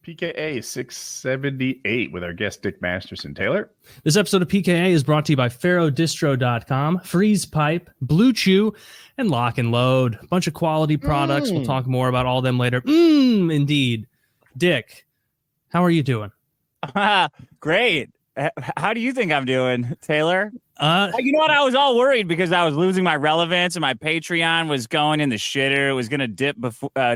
PKA 678 with our guest Dick Masterson. Taylor? This episode of PKA is brought to you by distro.com, Freeze Pipe, Blue Chew, and Lock and Load. A bunch of quality products. We'll talk more about all of them later. Indeed. Dick, how are you doing? Great. How do you think I'm doing, Taylor? You know what? I was all worried because I was losing my relevance and my Patreon was going in the shitter. It was going to dip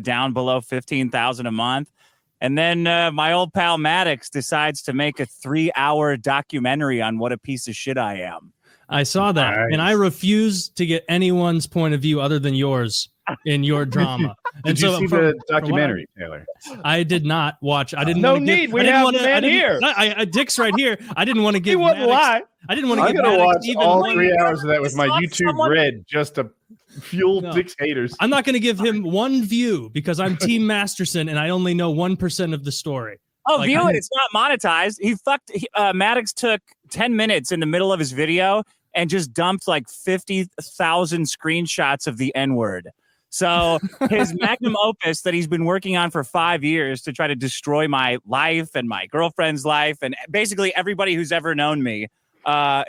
down below 15,000 a month. And then my old pal Maddox decides to make a 3-hour documentary on what a piece of shit I am. I saw that, and I refuse to get anyone's point of view other than yours in your drama. Did you see the documentary, Taylor? I did not watch. I didn't. No need. We have a man here. Dick's right here. I didn't want to give. He wouldn't lie. I didn't want to give. I'm gonna watch all 3 hours of that with my YouTube Red just to fuel Dick's haters. I'm not going to give him one view because I'm Team Masterson and I only know 1% of the story. Oh, view it. It's not monetized. Maddox took 10 minutes in the middle of his video and just dumped like 50,000 screenshots of the N-word. So his magnum opus that he's been working on for 5 years to try to destroy my life and my girlfriend's life and basically everybody who's ever known me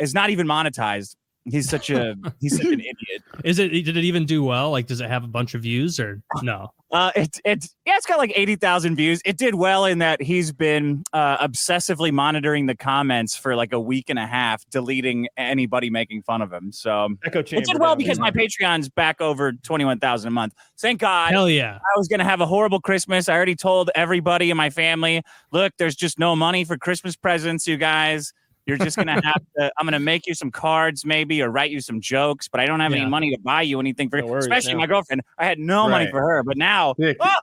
is not even monetized. He's such an idiot. Did it even do well? Like, does it have a bunch of views or no? It's got like 80,000 views. It did well in that he's been obsessively monitoring the comments for like a week and a half, deleting anybody making fun of him. So Echo chamber, it did well because my Patreon's back over 21,000 a month. Thank God. Hell yeah. I was going to have a horrible Christmas. I already told everybody in my family, look, there's just no money for Christmas presents, you guys. You're just going to have to, I'm going to make you some cards maybe or write you some jokes, but I don't have any money to buy you anything for, especially my girlfriend. I had no money for her, but now.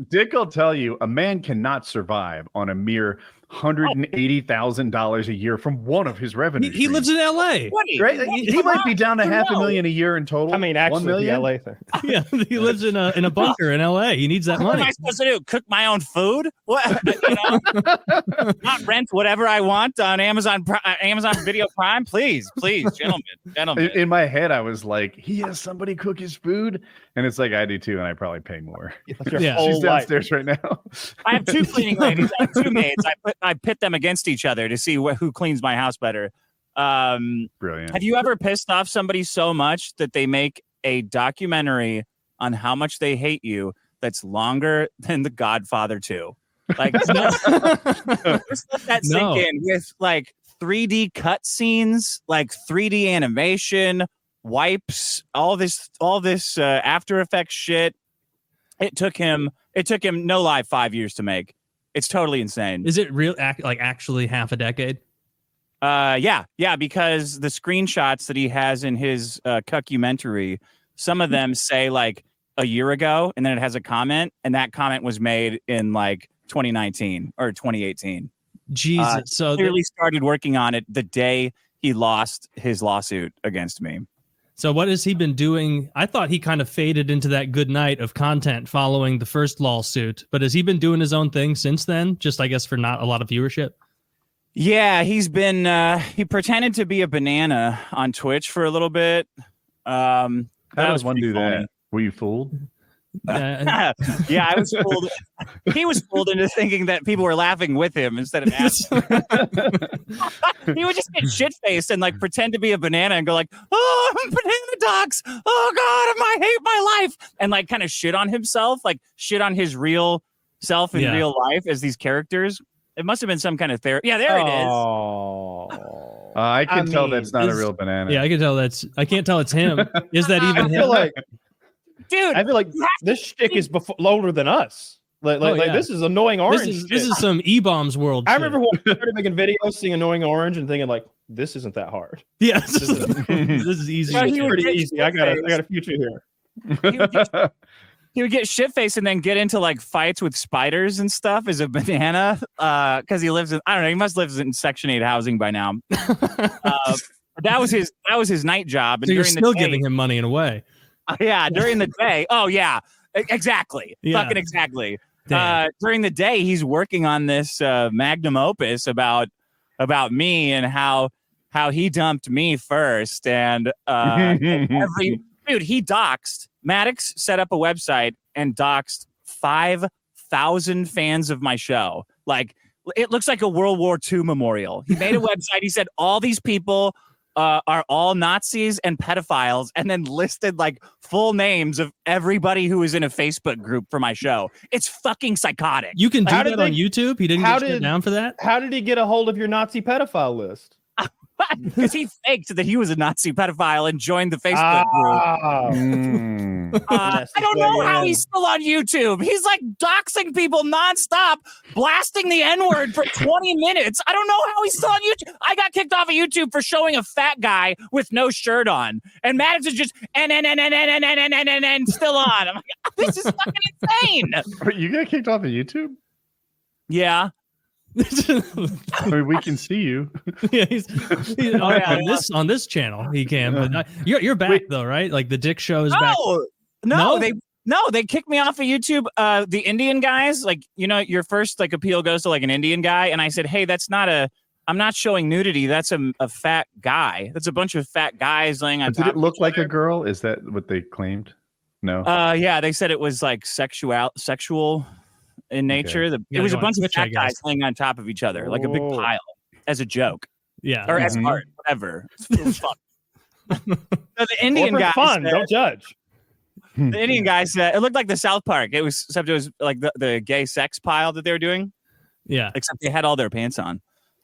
Dick will tell you a man cannot survive on a mere $180,000 a year from one of his revenue. He lives in LA. Right? He might be down to $500,000 a year in total. I mean, actually, the LA thing. Yeah, he lives in a bunker in LA. He needs that money. What am I supposed to do? Cook my own food? What? Not rent whatever I want on Amazon Video Prime? Please, gentlemen. In my head, I was like, he has somebody cook his food, and it's like I do too, and I probably pay more. Yeah, she's downstairs right now. I have 2 cleaning ladies. I have 2 maids. I pit them against each other to see who cleans my house better. Brilliant. Have you ever pissed off somebody so much that they make a documentary on how much they hate you that's longer than The Godfather 2? Like, just let that sink in with like 3D cutscenes, like 3D animation, wipes, all this After Effects shit. It took him no lie 5 years to make. It's totally insane. Is it real? Actually, half a decade? Yeah, because the screenshots that he has in his cuckumentary, some of them say like a year ago, and then it has a comment, and that comment was made in like 2019 or 2018. Jesus, so clearly started working on it the day he lost his lawsuit against me. So what has he been doing? I thought he kind of faded into that good night of content following the first lawsuit, but has he been doing his own thing since then? Just, I guess, for not a lot of viewership? Yeah, he's been, he pretended to be a banana on Twitch for a little bit. How does one do that? Were you fooled? Yeah, I was fooled. He was fooled into thinking that people were laughing with him instead of asking. He would just get shit-faced and like pretend to be a banana and go like, "Oh, I'm banana docs. Oh God, I hate my life," and like kind of shit on himself, like shit on his real self in real life as these characters. It must have been some kind of therapy. Yeah, there it is. I can tell that's not a real banana. Yeah, I can tell I can't tell it's him. Is that even him? Dude, I feel like this shtick is older than us. Like this is annoying orange. This is some E-Bombs world. I remember when I started making videos, seeing annoying orange, and thinking like, this isn't that hard. Yeah, this is easy. It's pretty easy. I got a future here. He would get shit-faced and then get into like fights with spiders and stuff as a banana because he lives in, I don't know, he must live in Section 8 housing by now. That was his night job. And so you're still giving him money in a way. Yeah, during the day. Oh, yeah, exactly. Yeah. Fucking exactly. During the day, he's working on this magnum opus about me and how he dumped me first. And he doxed. Maddox set up a website and doxed 5,000 fans of my show Like, it looks like a World War II memorial. He made a website. He said all these people are all Nazis and pedophiles, and then listed like full names of everybody who was in a Facebook group for my show. It's fucking psychotic. You can do that on YouTube. He didn't get shut down for that. How did he get a hold of your Nazi pedophile list? Because he faked that he was a Nazi pedophile and joined the Facebook group. I don't know how he's still on YouTube. He's like doxing people nonstop, blasting the N-word for 20 minutes. I don't know how he's still on YouTube. I got kicked off of YouTube for showing a fat guy with no shirt on. And Maddox is just and still on. I'm like, this is fucking insane. You got kicked off of YouTube? Yeah. I mean, we can see you. Yeah, on this channel he can. But you're back though, right? Like the Dick Show is back. No, they kicked me off of YouTube. The Indian guys, like, you know, your first like appeal goes to like an Indian guy, and I said, hey, I'm not showing nudity. That's a fat guy. That's a bunch of fat guys laying on top. Did it look like a girl? Is that what they claimed? No. Yeah, they said it was like sexual in nature. Okay. It was a bunch of fat guys laying on top of each other, like a big pile, as a joke. Yeah, or as art, whatever. It was fun. So the Indian guy fun. Don't judge. The Indian guy said it looked like the South Park. It was like the gay sex pile that they were doing. Yeah, except they had all their pants on.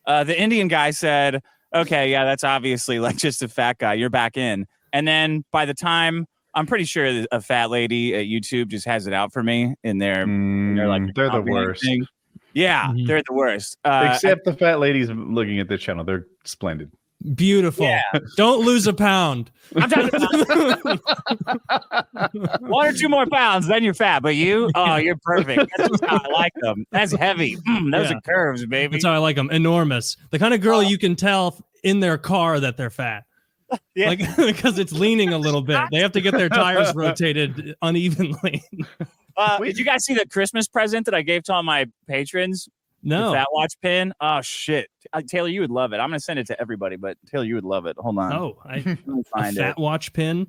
The Indian guy said, "Okay, yeah, that's obviously like just a fat guy. You're back in." And then by the time, I'm pretty sure a fat lady at YouTube just has it out for me in their like they're the worst. Thing. Yeah, they're the worst. Except the fat ladies looking at this channel, they're splendid. Beautiful. Yeah. Don't lose a pound. I'm talking about 1 or 2 more pounds, then you're fat. But you're perfect. That's just how I like them. That's heavy. Those are curves, baby. That's how I like them. Enormous. The kind of girl you can tell in their car that they're fat. Yeah. Like, because it's leaning a little bit. They have to get their tires rotated unevenly. Did you guys see the Christmas present that I gave to all my patrons? No. The Fat Watch pin? Oh, shit. Taylor, you would love it. I'm going to send it to everybody, but Taylor, you would love it. Hold on. Oh, a Fat Watch pin?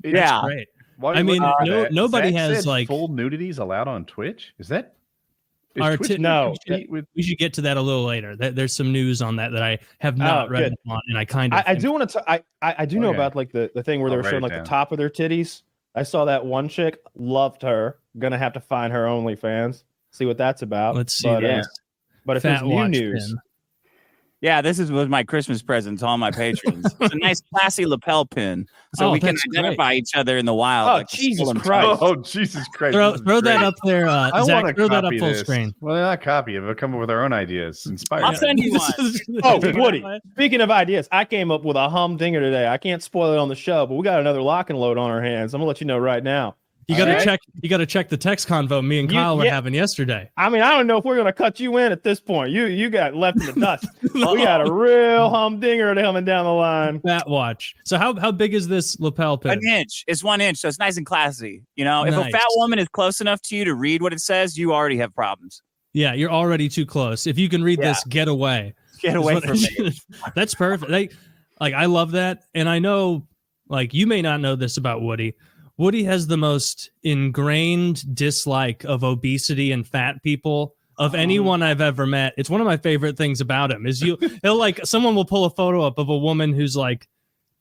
That's yeah. great. I mean, nobody has like full nudities allowed on Twitch. Is that? No, we should get to that a little later. There's some news on that I have not read on, and I kind of. I do want to. I do know about like the thing where they were showing like the top of their titties. I saw that one chick, loved her. Gonna have to find her OnlyFans. See what that's about. Let's see. But if it's new news. Pin. Yeah, this was my Christmas present to all my patrons. It's a nice, classy lapel pin, so we can identify each other in the wild. Oh, like Jesus Christ! Oh, Jesus Christ! Throw that up there, Zach. Throw that up full this. Screen. Well, they're not copy it. We'll come up with our own ideas. Inspired. I'll send you one. Woody. Speaking of ideas, I came up with a humdinger today. I can't spoil it on the show, but we got another lock and load on our hands. I'm gonna let you know right now. You got to check. You got to check the text convo me and Kyle were having yesterday. I mean, I don't know if we're gonna cut you in at this point. You got left in the dust. We got a real humdinger coming down the line. Fat Watch. So how big is this lapel pin? 1 inch. It's 1 inch, so it's nice and classy. You know, if a fat woman is close enough to you to read what it says, you already have problems. Yeah, you're already too close. If you can read this, get away. Get away from me. That's perfect. Like I love that, and I know, like you may not know this about Woody. Woody has the most ingrained dislike of obesity and fat people of anyone I've ever met. It's one of my favorite things about him is he'll like someone will pull a photo up of a woman who's like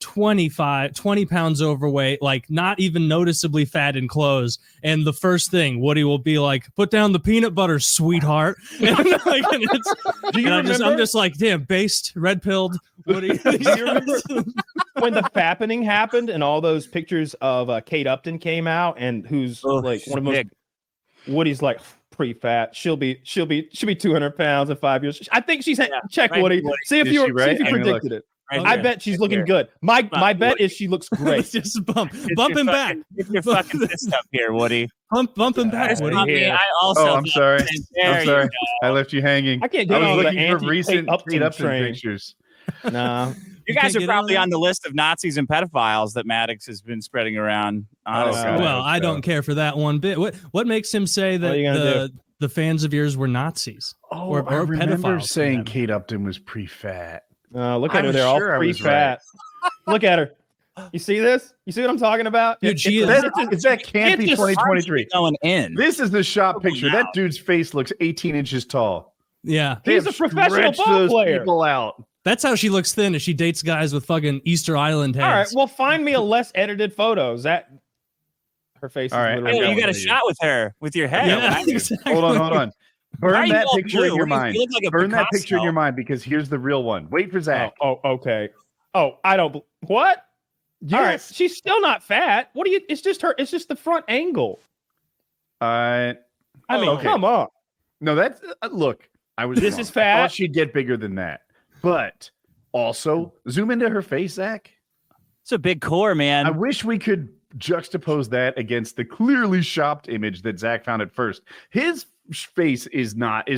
20 pounds overweight, like not even noticeably fat in clothes. And the first thing Woody will be like, put down the peanut butter, sweetheart. I'm just like, damn, based, red pilled Woody. Do you remember when the fappening happened and all those pictures of Kate Upton came out and who's like one of most Woody's like pretty fat. She'll be 200 pounds in 5 years. I think she's check Woody. See if you predicted it. I bet she's looking good. My bet is she looks great. Just bump him back. Get your fucking fist up here, Woody. Bump him back, Woody. I'm sorry. I left you hanging. I can't get on looking for recent Upton pictures. No. You guys are probably on the list of Nazis and pedophiles that Maddox has been spreading around. Honestly. Well, I don't care for that one bit. What makes him say that the fans of yours were Nazis? Or I remember saying Kate Upton was pre-fat. Look at her. They're all pre-fat. Right. Look at her. You see this? You see what I'm talking about? Dude, That can't be 2023. Going in. This is the shop picture. That dude's face looks 18 inches tall. Yeah. He's a professional ball player. People out. That's how she looks thin, if she dates guys with fucking Easter Island heads. All right, well, find me a less edited photos. That her face is literally you got a shot with her with your head. Yeah, exactly. Hold on. Burn that picture in your mind. You look like a Burn that Picasso. picture in your mind because here's the real one. Wait for Zach. Oh, okay. Oh, I don't. What? Yes. All right, she's still not fat. What do you? It's just her. It's just the front angle. I mean, come on. No, that's look. I was. This wrong. is fat. I thought she'd get bigger than that, but also zoom into her face, Zach. It's a big core, man. I wish we could juxtapose that against the clearly shopped image that Zach found at first. His face is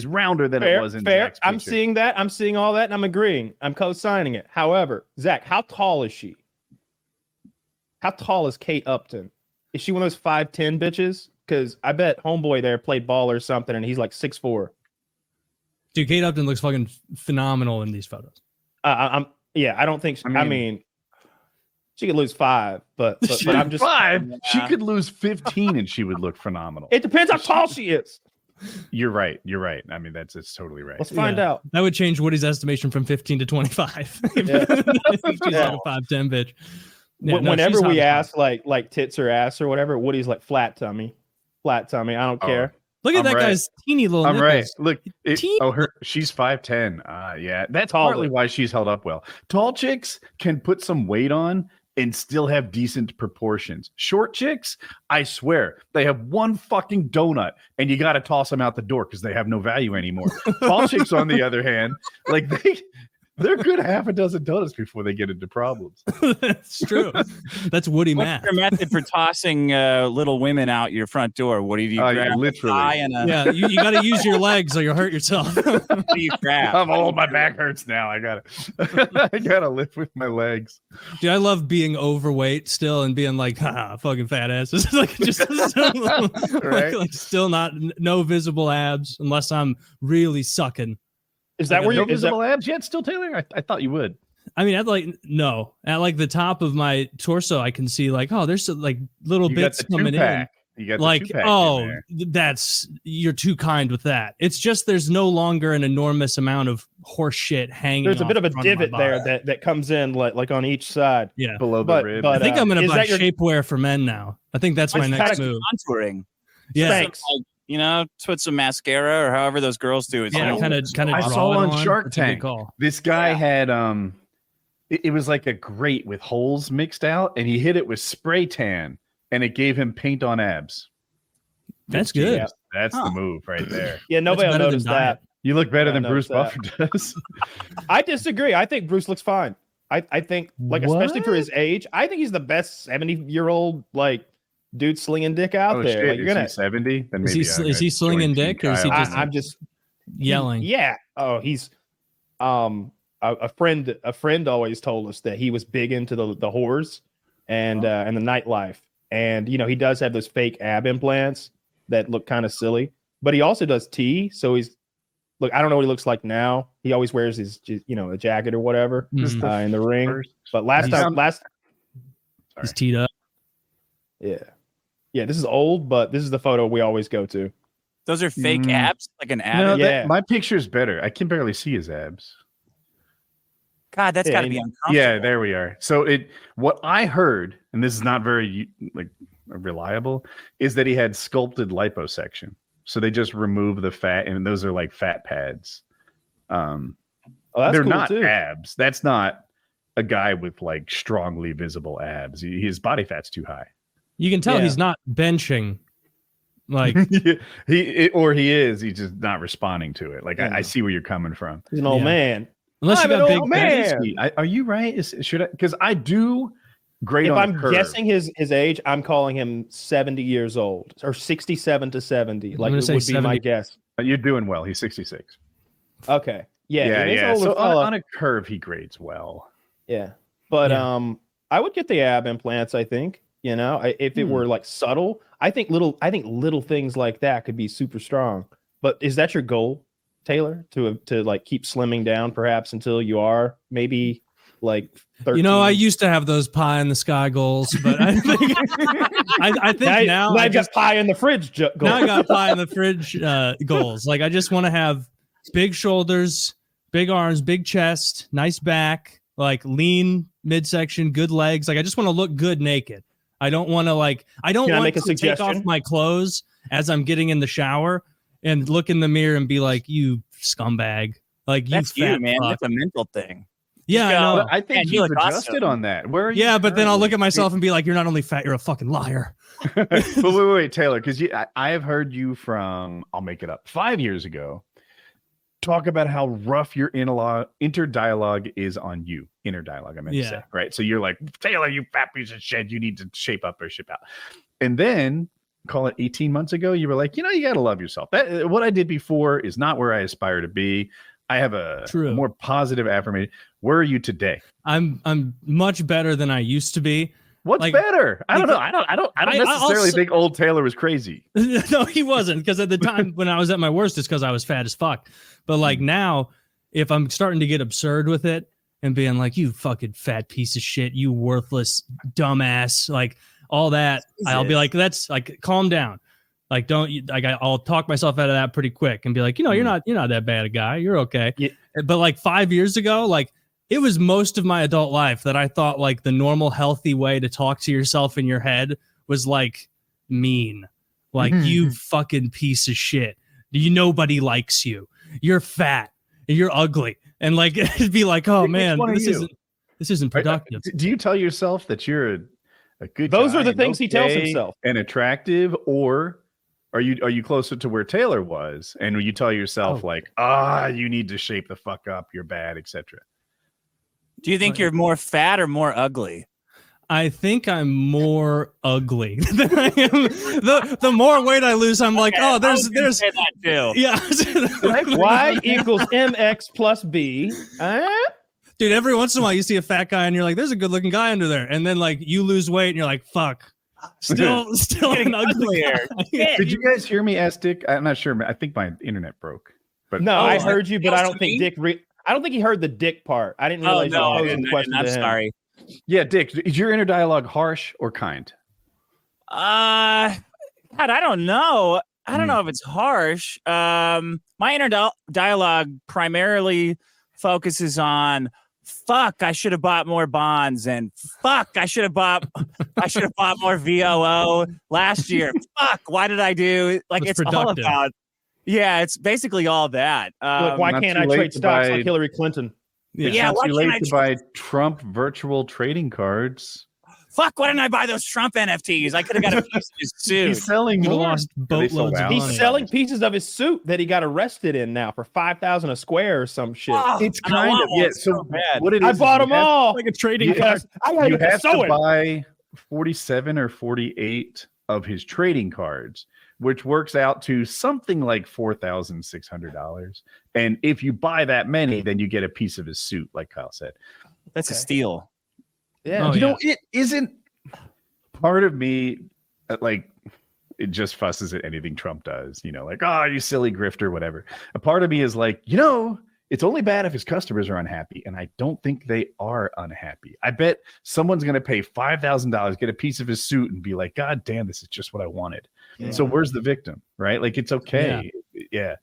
rounder than it was in Zach's picture. I'm seeing that. I'm seeing all that, and I'm agreeing. I'm co-signing it. However, Zach, how tall is she? How tall is Kate Upton? Is she one of those 5'10" bitches? Because I bet homeboy there played ball or something, and he's like 6'4". Dude, Kate Upton looks fucking phenomenal in these photos. I don't think. I mean, she could lose 5, but I'm just 5. Yeah. She could lose 15, and she would look phenomenal. It depends how tall she is. You're right. I mean, it's totally right. Let's find out. That would change Woody's estimation from 15 to 25. She's like a 5'10" bitch. Yeah, whenever we ask like tits or ass or whatever, Woody's like flat tummy. I don't care. Look at that guy's teeny little nipples. Right. Look, she's 5'10". Yeah, that's partly why she's held up well. Tall chicks can put some weight on and still have decent proportions. Short chicks, I swear, they have one fucking donut and you got to toss them out the door because they have no value anymore. Tall chicks, on the other hand, like they're good half a dozen donuts before they get into problems. That's true. That's Woody math. What's your method for tossing little women out your front door? What do you grab? Literally. You got to use your legs or you'll hurt yourself. What do you grab? I'm old. My back hurts now. I gotta lift with my legs. Dude, I love being overweight still and being like, fucking fat asses. Like just right? like still no visible abs unless I'm really sucking. Is that where you're visible abs yet still, Taylor? I thought you would. I mean, at like the top of my torso, I can see like, there's like little bits coming in. You got like, you're too kind with that. It's just there's no longer an enormous amount of horse shit hanging. There's a bit of a divot there that comes in like on each side. Yeah, below the rib. But I think I'm gonna buy shapewear for men now. I think that's my next move. Contouring. Yeah. Thanks. Put some mascara or however those girls do it. Yeah, kind of. I saw on Shark That's Tank. This guy had it was like a grate with holes mixed out, and he hit it with spray tan, and it gave him paint on abs. That's good. Yeah, that's the move right there. Yeah, nobody will notice that. You look better than Bruce Buffer does. I disagree. I think Bruce looks fine. I think especially for his age, I think he's the best 70-year-old dude slinging dick out there. Shit. Like, you're gonna 70. Then maybe is he slinging dick or is he just? I'm just yelling. Yeah. Oh, he's a friend always told us that he was big into the whores and the nightlife, and he does have those fake ab implants that look kind of silly, but he also does tea. So he's I don't know what he looks like now. He always wears his a jacket or whatever in the ring. But last he's teed up. Yeah, this is old, but this is the photo we always go to. Those are fake abs, like an ab. No, my picture's better. I can barely see his abs. God, that's got to be uncomfortable. Yeah, there we are. So what I heard, and this is not very reliable, is that he had sculpted liposuction. So they just remove the fat, and those are like fat pads. That's they're cool not too. abs. That's not a guy with like strongly visible abs. His body fat's too high. You can tell he's not benching. Like he is. He's just not responding to it. Like I see where you're coming from. He's an old man. Unless you got big man. Are you right? Should I? Because I do great. If on I'm guessing his age, I'm calling him 70 years old or 67 to 70. Like it would be 70. My guess. You're doing well. He's 66. Okay. Yeah. So on a curve, he grades well. Yeah, but I would get the ab implants. I think. If it were like subtle, I think little things like that could be super strong. But is that your goal, Taylor? To like keep slimming down perhaps until you are maybe like 13. You know, I used to have those pie in the sky goals, but I think I think now I just pie in the fridge goals. Now I got pie in the fridge goals. Like I just want to have big shoulders, big arms, big chest, nice back, like lean midsection, good legs. Like I just want to look good naked. I don't want to want to take off my clothes as I'm getting in the shower and look in the mirror and be like, you scumbag. Like that's you, you, man. fuck. That's a mental thing. Yeah, I know. I think you've adjusted on that. Where are you? Yeah, but then I'll look at myself and be like, you're not only fat, you're a fucking liar. But wait, Taylor, because I have heard you from, I'll make it up, 5 years ago, talk about how rough your inner dialogue is on you. Inner dialogue, I meant to say, right? So you're like, Taylor, you fat piece of shit, you need to shape up or ship out. And then, call it 18 months ago, you were like, you got to love yourself. What I did before is not where I aspire to be. I have a more positive affirmation. Where are you today? I'm much better than I used to be. What's better? I don't know. I don't necessarily think old Taylor was crazy. No, he wasn't. Because at the time when I was at my worst, it's because I was fat as fuck. But like now, if I'm starting to get absurd with it and being like, you fucking fat piece of shit, you worthless dumbass, like all that, I'll be like, that's like, calm down. Like, I'll talk myself out of that pretty quick and be like, you're not that bad a guy. You're okay. Yeah. But like 5 years ago, like it was most of my adult life that I thought like the normal, healthy way to talk to yourself in your head was like mean, like you fucking piece of shit. Nobody likes you. You're fat and you're ugly. And like, it'd be like, oh man, this isn't productive. Do you tell yourself that you're a good Those guy are the things he tells himself. And attractive, or are you closer to where Taylor was, and you tell yourself you need to shape the fuck up, you're bad, etc. Do you think you're more fat or more ugly? I think I'm more ugly than I am. The more weight I lose, I'm like, oh, there's say that too. Yeah. Y equals MX plus B. Dude, every once in a while you see a fat guy and you're like, there's a good looking guy under there. And then like you lose weight and you're like, fuck. Still an ugly hair. Did you guys hear me ask Dick? I'm not sure. I think my internet broke. But no, I heard you, but I don't think Dick. I don't think he heard the Dick part. I didn't realize. I'm sorry. Yeah, Dick, is your inner dialogue harsh or kind? God, I don't know. I don't know if it's harsh. My inner dialogue primarily focuses on fuck, I should have bought more bonds, and fuck, I should have bought more VOO last year. Fuck, why did I do like it's productive. All about it's basically all that. Look, why can't I trade stocks like Hillary Clinton? Yeah, why can't I buy Trump virtual trading cards? Fuck, why didn't I buy those Trump NFTs? I could have got a piece of his suit. He's selling lost boatloads of money. He's selling pieces of his suit that he got arrested in now for $5,000 a square or some shit. Oh, it's kind of so bad. What it is, I bought them all like a trading card. You have to buy 47 or 48 of his trading cards, which works out to something like $4,600. And if you buy that many, then you get a piece of his suit, like Kyle said. That's a steal. Yeah, know, it isn't part of me like it just fusses at anything Trump does, like, oh, you silly grifter, whatever. A part of me is like, it's only bad if his customers are unhappy. And I don't think they are unhappy. I bet someone's going to pay $5,000, get a piece of his suit and be like, God damn, this is just what I wanted. Yeah. So where's the victim, right? Like, it's okay. Yeah.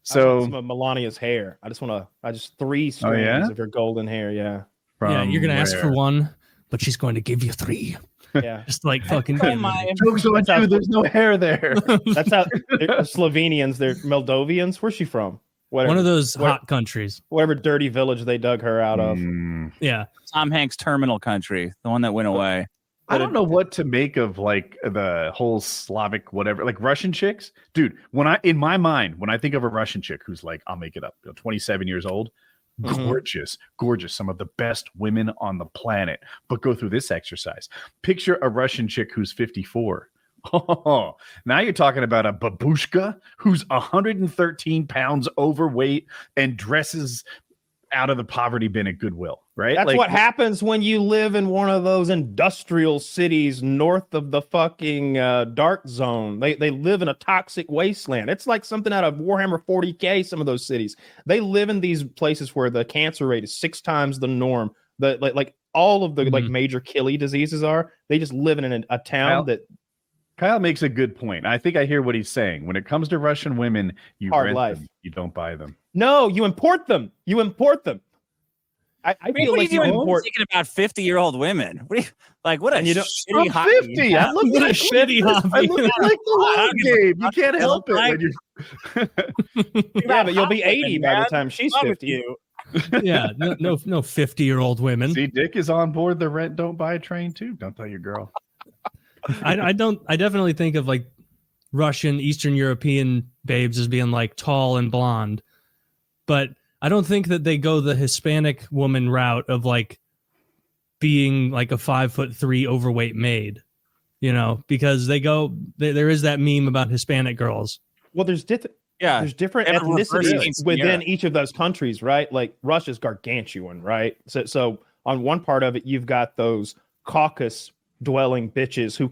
So some of Melania's hair. I just 3 strands of her golden hair. Yeah. You're going to ask for one, but she's going to give you 3. Yeah. Just like fucking jokes on you, there's no hair there. That's how Slovenians, they're Moldovians. Where's she from? One of those hot countries. Whatever dirty village they dug her out of. Yeah. Tom Hanks' terminal country, the one that went away. I don't know what to make of like the whole Slavic whatever, like Russian chicks. Dude, in my mind, when I think of a Russian chick who's like, I'll make it up, 27 years old, gorgeous, some of the best women on the planet. But go through this exercise. Picture a Russian chick who's 54. Oh, now you're talking about a babushka who's 113 pounds overweight and dresses out of the poverty bin at Goodwill, right? That's what happens when you live in one of those industrial cities north of the fucking dark zone. They live in a toxic wasteland. It's like something out of Warhammer 40K, some of those cities. They live in these places where the cancer rate is 6 times the norm. The like all of the like major killy diseases are. They just live in a town that. Kyle makes a good point. I think I hear what he's saying. When it comes to Russian women, you Hard rent life. them, you don't buy them. No, you import them. I feel like you import thinking about 50-year-old women. What are you, like? What a shitty I'm hobby. 50. I look like shitty hobby. I look like the long game. You can't help it when you're. Yeah, but you'll be 80 by the time she's 50. Yeah, no 50-year-old women. See, Dick is on board the rent don't buy train too. Don't tell your girl. I definitely think of like Russian, Eastern European babes as being like tall and blonde, but I don't think that they go the Hispanic woman route of like being like a 5'3" overweight maid, you know, because there is that meme about Hispanic girls. Well, there's different ethnicities within each of those countries, right? Like Russia's gargantuan, right? So on one part of it, you've got those Caucasus dwelling bitches who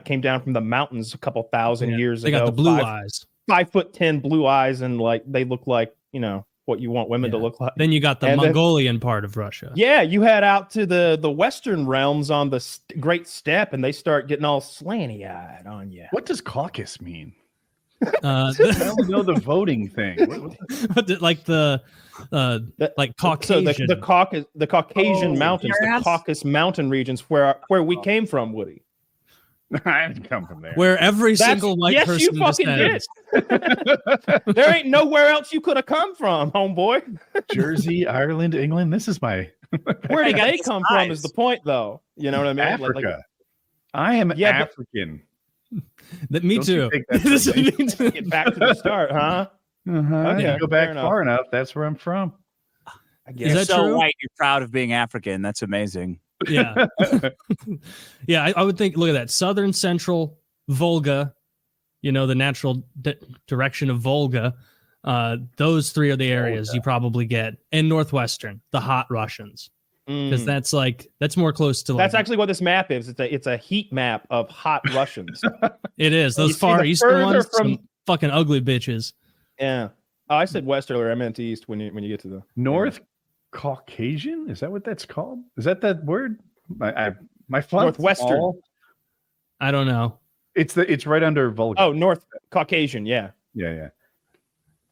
came down from the mountains a couple thousand years ago. They got the blue eyes, 5'10" blue eyes, and like they look like, you know, what you want women to look like. Then you got the Mongolian part of Russia. Yeah, you head out to the western realms on the Great Steppe, and they start getting all slanty-eyed on you. What does caucus mean? I don't know the voting thing. Like the Caucasian. So the Caucasian mountains, the Caucasus mountain regions where we came from, Woody. I didn't come from there. Where every single white person you fucking did. There ain't nowhere else you could have come from, homeboy. Jersey, Ireland, England. This is my. Where did they come from? Is the point, though? You know what I mean? Africa. I am African. Me too. Get back to the start, huh? Okay, you go back far enough. That's where I'm from. I guess. You're so true? White. You're proud of being African. That's amazing. Yeah. Yeah, I would think, look at that. Southern Central Volga, you know, the natural direction of Volga. Those three are the areas you probably get. And Northwestern, the hot Russians. Because that's more close to. That's actually what this map is. It's a heat map of hot Russians. It is. Those far eastern ones, some fucking ugly bitches. Yeah. Oh, I said west earlier. I meant east when you get to the North Caucasian. Is that what that's called? Is that word? My Northwestern. I don't know. It's right under Volga. Oh, North Caucasian. Yeah. Yeah.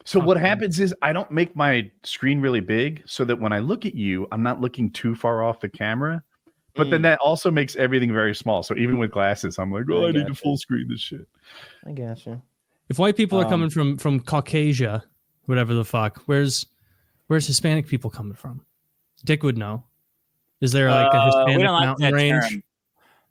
So what happens is I don't make my screen really big so that when I look at you, I'm not looking too far off the camera. But then that also makes everything very small. So even with glasses, I'm like, I need to full screen this shit. I gotcha. If white people are coming from Caucasia, whatever the fuck, where's Hispanic people coming from? Dick would know. Is there like a Hispanic mountain range? Term.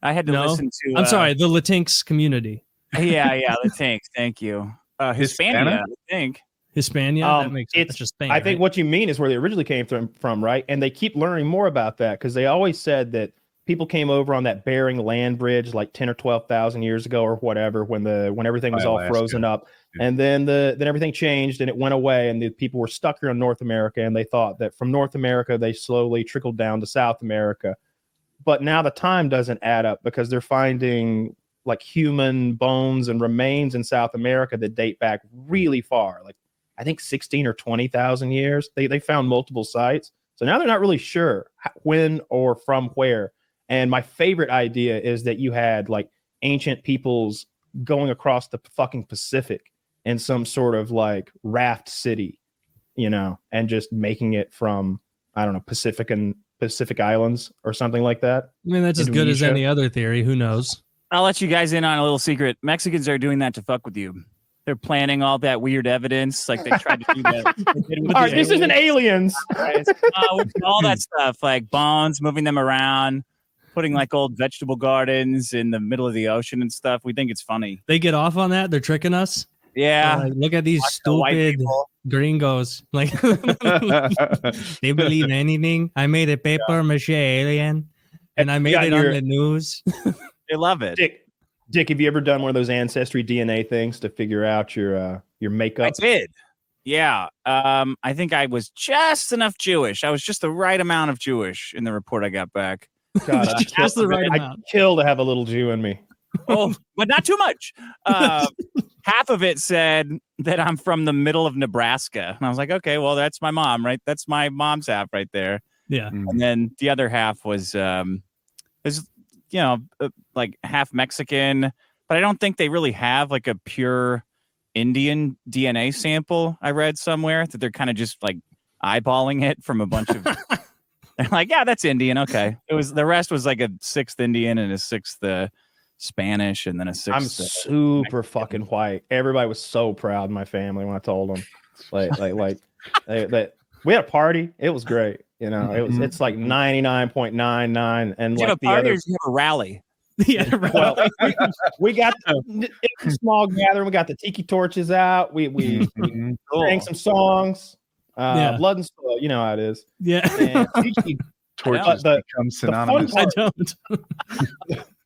I had to listen to. I'm sorry, the Latinx community. Yeah, Latinx. Thank you. Hispania, I think. Hispania. That makes sense. It's just I think what you mean is where they originally came from, right? And they keep learning more about that because they always said that people came over on that Bering land bridge like 10 or 12,000 years ago or whatever when everything was all frozen up. And then everything changed and it went away and the people were stuck here in North America and they thought that from North America they slowly trickled down to South America. But now the time doesn't add up because they're finding like human bones and remains in South America that date back really far, like I think 16 or 20,000 years. They found multiple sites. So now they're not really sure when or from where. And my favorite idea is that you had like ancient peoples going across the fucking Pacific in some sort of like raft city, you know, and just making it from, I don't know, Pacific Islands or something like that. I mean, that's as good as any other theory. Who knows? I'll let you guys in on a little secret. Mexicans are doing that to fuck with you. They're planning all that weird evidence, like they tried to do that. All right, this isn't aliens. All that stuff, like bones, moving them around, putting like old vegetable gardens in the middle of the ocean and stuff. We think it's funny. They get off on that. They're tricking us. Yeah. Look at these stupid gringos. Like they believe anything. I made a paper mache alien, and I made it on the news. They love it. Dick, have you ever done one of those ancestry DNA things to figure out your makeup? I did. Yeah. I think I was just enough Jewish. I was just the right amount of Jewish in the report I got back. God, just the right amount. I'd kill to have a little Jew in me. Oh, but not too much. Half of it said that I'm from the middle of Nebraska. And I was like, okay, well, that's my mom, right? That's my mom's half right there. Yeah. And then the other half was like half Mexican, but I don't think they really have like a pure Indian DNA sample. I read somewhere that they're kind of just like eyeballing it from a bunch of they're like, yeah, that's Indian. Okay. The rest was like a 6th Indian and a 6th Spanish and then a 6th. I'm super fucking white. Everybody was so proud in my family when I told them. That we had a party. It was great. It's like 99.99 and you like have a party or you have a rally. Yeah, right. Well, we got it was a small gathering. We got the tiki torches out. We sang some songs. Blood and soil, you know how it is. Yeah. And Tiki torches become synonymous. I don't.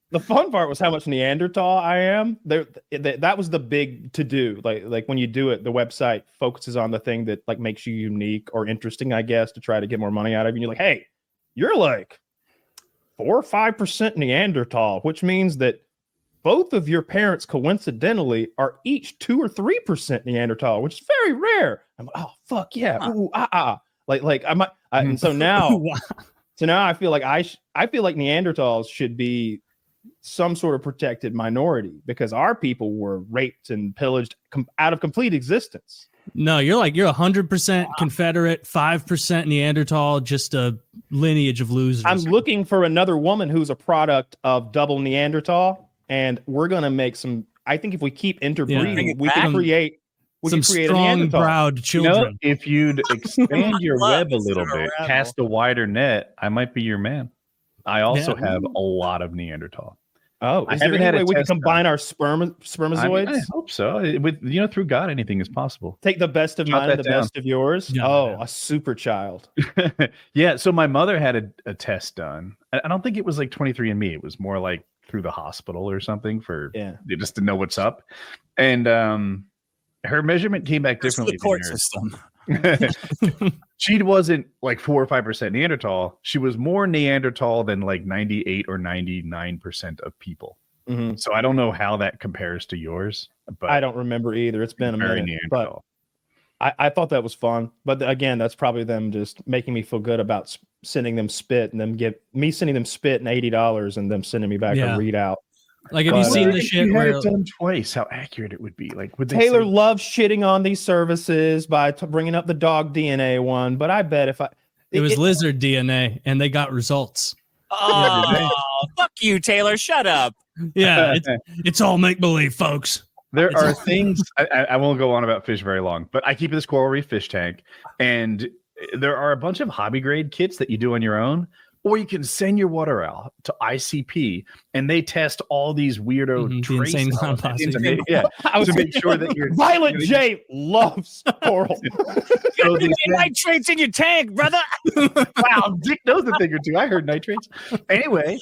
The fun part was how much Neanderthal I am. That was the big to do. Like when you do it, the website focuses on the thing that like makes you unique or interesting, I guess, to try to get more money out of you. And you're like, hey, you're like 4 or 5% Neanderthal, which means that both of your parents coincidentally are each 2 or 3% Neanderthal, which is very rare. I'm like, oh fuck yeah, ooh like I might. And so now, I feel like I feel like Neanderthals should be some sort of protected minority because our people were raped and pillaged out of complete existence. No, you're 100% Confederate, 5% Neanderthal, just a lineage of losers. I'm looking for another woman who's a product of double Neanderthal, and we're gonna make some. I think if we keep interbreeding, we can create some strong, proud children. If you'd expand your web a little bit, cast a wider net, I might be your man. I also have a lot of Neanderthal. Oh, is there any way we can combine our spermatozoids? I hope so. Through God, anything is possible. Take the best of mine and the best of yours. A super child. Yeah. So my mother had a test done. I don't think it was like 23andMe. It was more like through the hospital or something just to know what's up. And her measurement came back differently. The court system. She wasn't like 4 or 5% Neanderthal. She was more Neanderthal than like 98 or 99% of people. Mm-hmm. So I don't know how that compares to yours. But I don't remember either. It's been a minute. But I thought that was fun. But again, that's probably them just making me feel good about sending them spit and them sending them spit and $80 and them sending me back a readout. Like, have you seen the shit where it's done twice? How accurate it would be. Like, would Taylor loves shitting on these services by bringing up the dog DNA one, but I bet if it was lizard DNA and they got results. Oh, fuck you, Taylor! Shut up. Yeah, it's all make believe, folks. There are things I won't go on about fish very long, but I keep this coral reef fish tank, and there are a bunch of hobby grade kits that you do on your own. Or you can send your water out to ICP, and they test all these weirdo trace to make sure that you're. Violet J loves coral. You get nitrates in your tank, brother. Wow, Dick knows a thing or two. I heard nitrates. Anyway,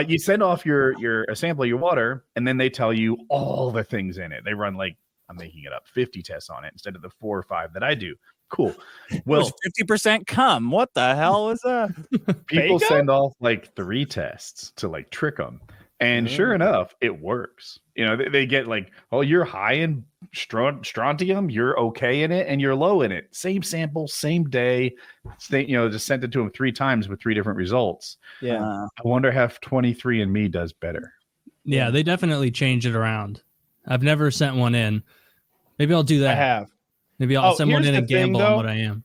you send off a sample of your water, and then they tell you all the things in it. They run like, I'm making it up, 50 tests on it instead of the 4 or 5 that I do. Cool. Well, 50% cum. What the hell is that? People send off like 3 tests to like trick them. And sure enough, it works. They get like, oh, you're high in strontium, you're okay in it, and you're low in it. Same sample, same day. Just sent it to them 3 times with 3 different results. Yeah. I wonder if 23andMe does better. Yeah, they definitely change it around. I've never sent one in. Maybe I'll do that. I have. Maybe I'll send one in and gamble on what I am.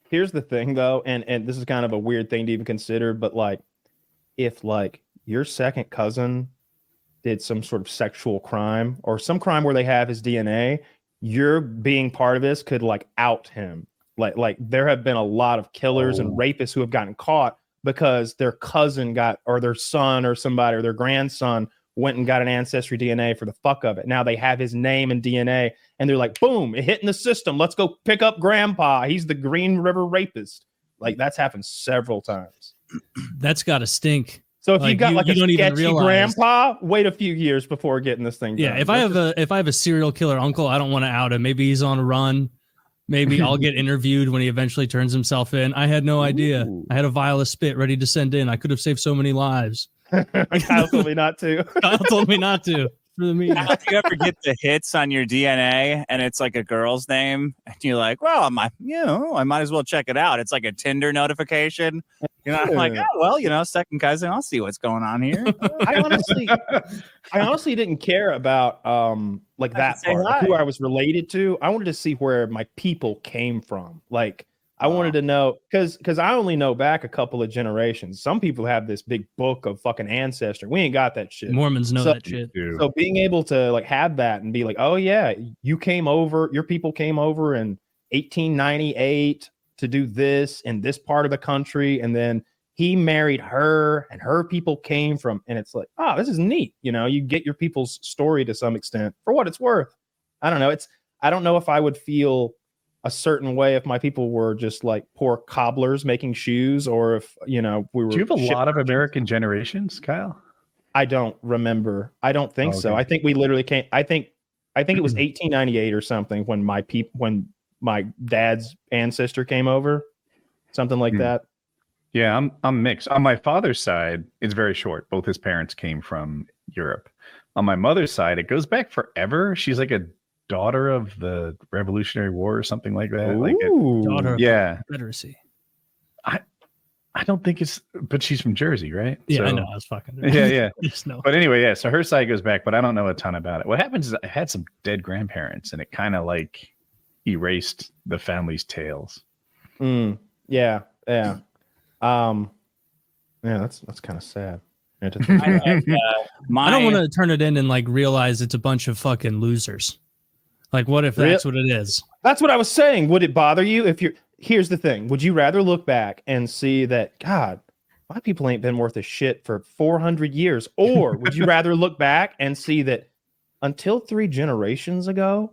Here's the thing, though, and this is kind of a weird thing to even consider, but like, if like your second cousin did some sort of sexual crime or some crime where they have his DNA, your being part of this could like out him. Like there have been a lot of killers and rapists who have gotten caught because their cousin or their son or somebody or their grandson went and got an ancestry DNA for the fuck of it. Now they have his name and DNA, and they're like, boom, it hit in the system. Let's go pick up grandpa. He's the Green River rapist. Like, that's happened several times. That's got to stink. So if you got like a sketchy grandpa, wait a few years before getting this thing done. Yeah, if I have a serial killer uncle, I don't want to out him. Maybe he's on a run. Maybe I'll get interviewed when he eventually turns himself in. I had no idea. I had a vial of spit ready to send in. I could have saved so many lives. Kyle told me not to. Kyle told me not to. for the meeting. If you ever get the hits on your DNA and it's like a girl's name, and you're like, well, I might as well check it out. It's like a Tinder notification. I'm like, oh well, second cousin. I'll see what's going on here. I honestly didn't care about like that part, like who I was related to. I wanted to see where my people came from. Like I wanted to know because I only know back a couple of generations. Some people have this big book of fucking ancestry. We ain't got that shit. Mormons know that shit. So being able to like have that and be like, oh yeah, your people came over in 1898 to do this in this part of the country, and then he married her and her people came from, and it's like, oh, this is neat. You get your people's story to some extent for what it's worth. I don't know. I don't know if I would feel a certain way if my people were just like poor cobblers making shoes, or if we were. Do you have a lot of American generations, Kyle? I don't remember. I don't think so. I think we literally came. I think it was 1898 or something when my dad's ancestor came over, something like that. Yeah, I'm mixed. On my father's side, it's very short. Both his parents came from Europe. On my mother's side, it goes back forever. She's like a daughter of the Revolutionary War or something like that. Daughter of the Confederacy. I don't think it's, but she's from Jersey, right? Yeah, I know. I was fucking. Yeah. Just know. But anyway, yeah. So her side goes back, but I don't know a ton about it. What happens is I had some dead grandparents, and it kind of like erased the family's tales. Yeah. Yeah, that's kind of sad. I don't want to turn it in and like realize it's a bunch of fucking losers. Like, what if that's what it is? That's what I was saying. Would it bother you if here's the thing. Would you rather look back and see that, God, my people ain't been worth a shit for 400 years? Or would you rather look back and see that until 3 generations ago,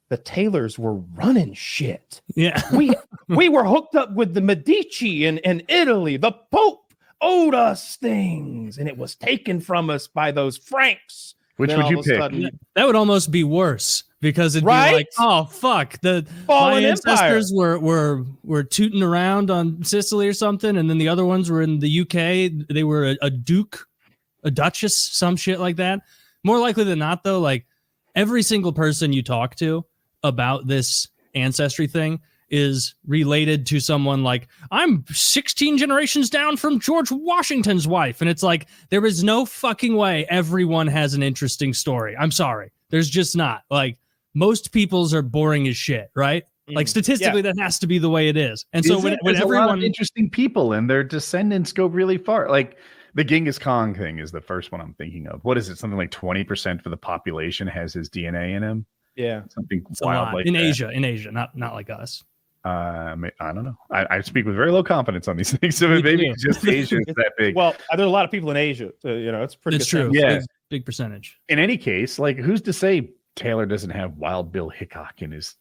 the Taylors were running shit. Yeah. we were hooked up with the Medici in Italy. The Pope owed us things, and it was taken from us by those Franks. Which would you pick? That would almost be worse, because it'd be like, oh fuck, my ancestors were tooting around on Sicily or something, and then the other ones were in the UK. They were a duke, a duchess, some shit like that. More likely than not, though, like every single person you talk to about this ancestry thing is related to someone like, I'm 16 generations down from George Washington's wife. And it's like, there is no fucking way everyone has an interesting story. I'm sorry. There's just not. Like, most people's are boring as shit, right? Like, statistically, that has to be the way it is. And so when everyone, a lot of interesting people and their descendants go really far. Like the Genghis Khan thing is the first one I'm thinking of. What is it? Something like 20% of the population has his DNA in him. Yeah, something wild like in that. Asia, not like us. I don't know. I speak with very low confidence on these things. So maybe it's just Asia is that big. Well, there are a lot of people in Asia. So, it's pretty. It's true. Yeah, big percentage. In any case, like, who's to say Taylor doesn't have Wild Bill Hickok in his,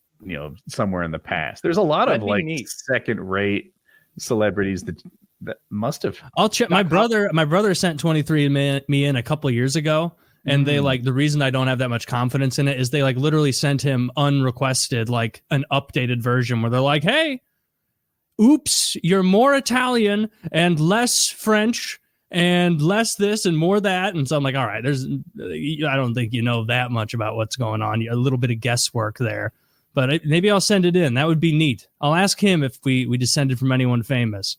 somewhere in the past? There's a lot of like second-rate celebrities that must have. I'll check. My brother sent 23andMe in a couple of years ago. And they the reason I don't have that much confidence in it is they like literally sent him unrequested, like an updated version where they're like, hey, oops, you're more Italian and less French and less this and more that. And so I'm like, all right, I don't think you know that much about what's going on. A little bit of guesswork there, but maybe I'll send it in. That would be neat. I'll ask him if we descended from anyone famous.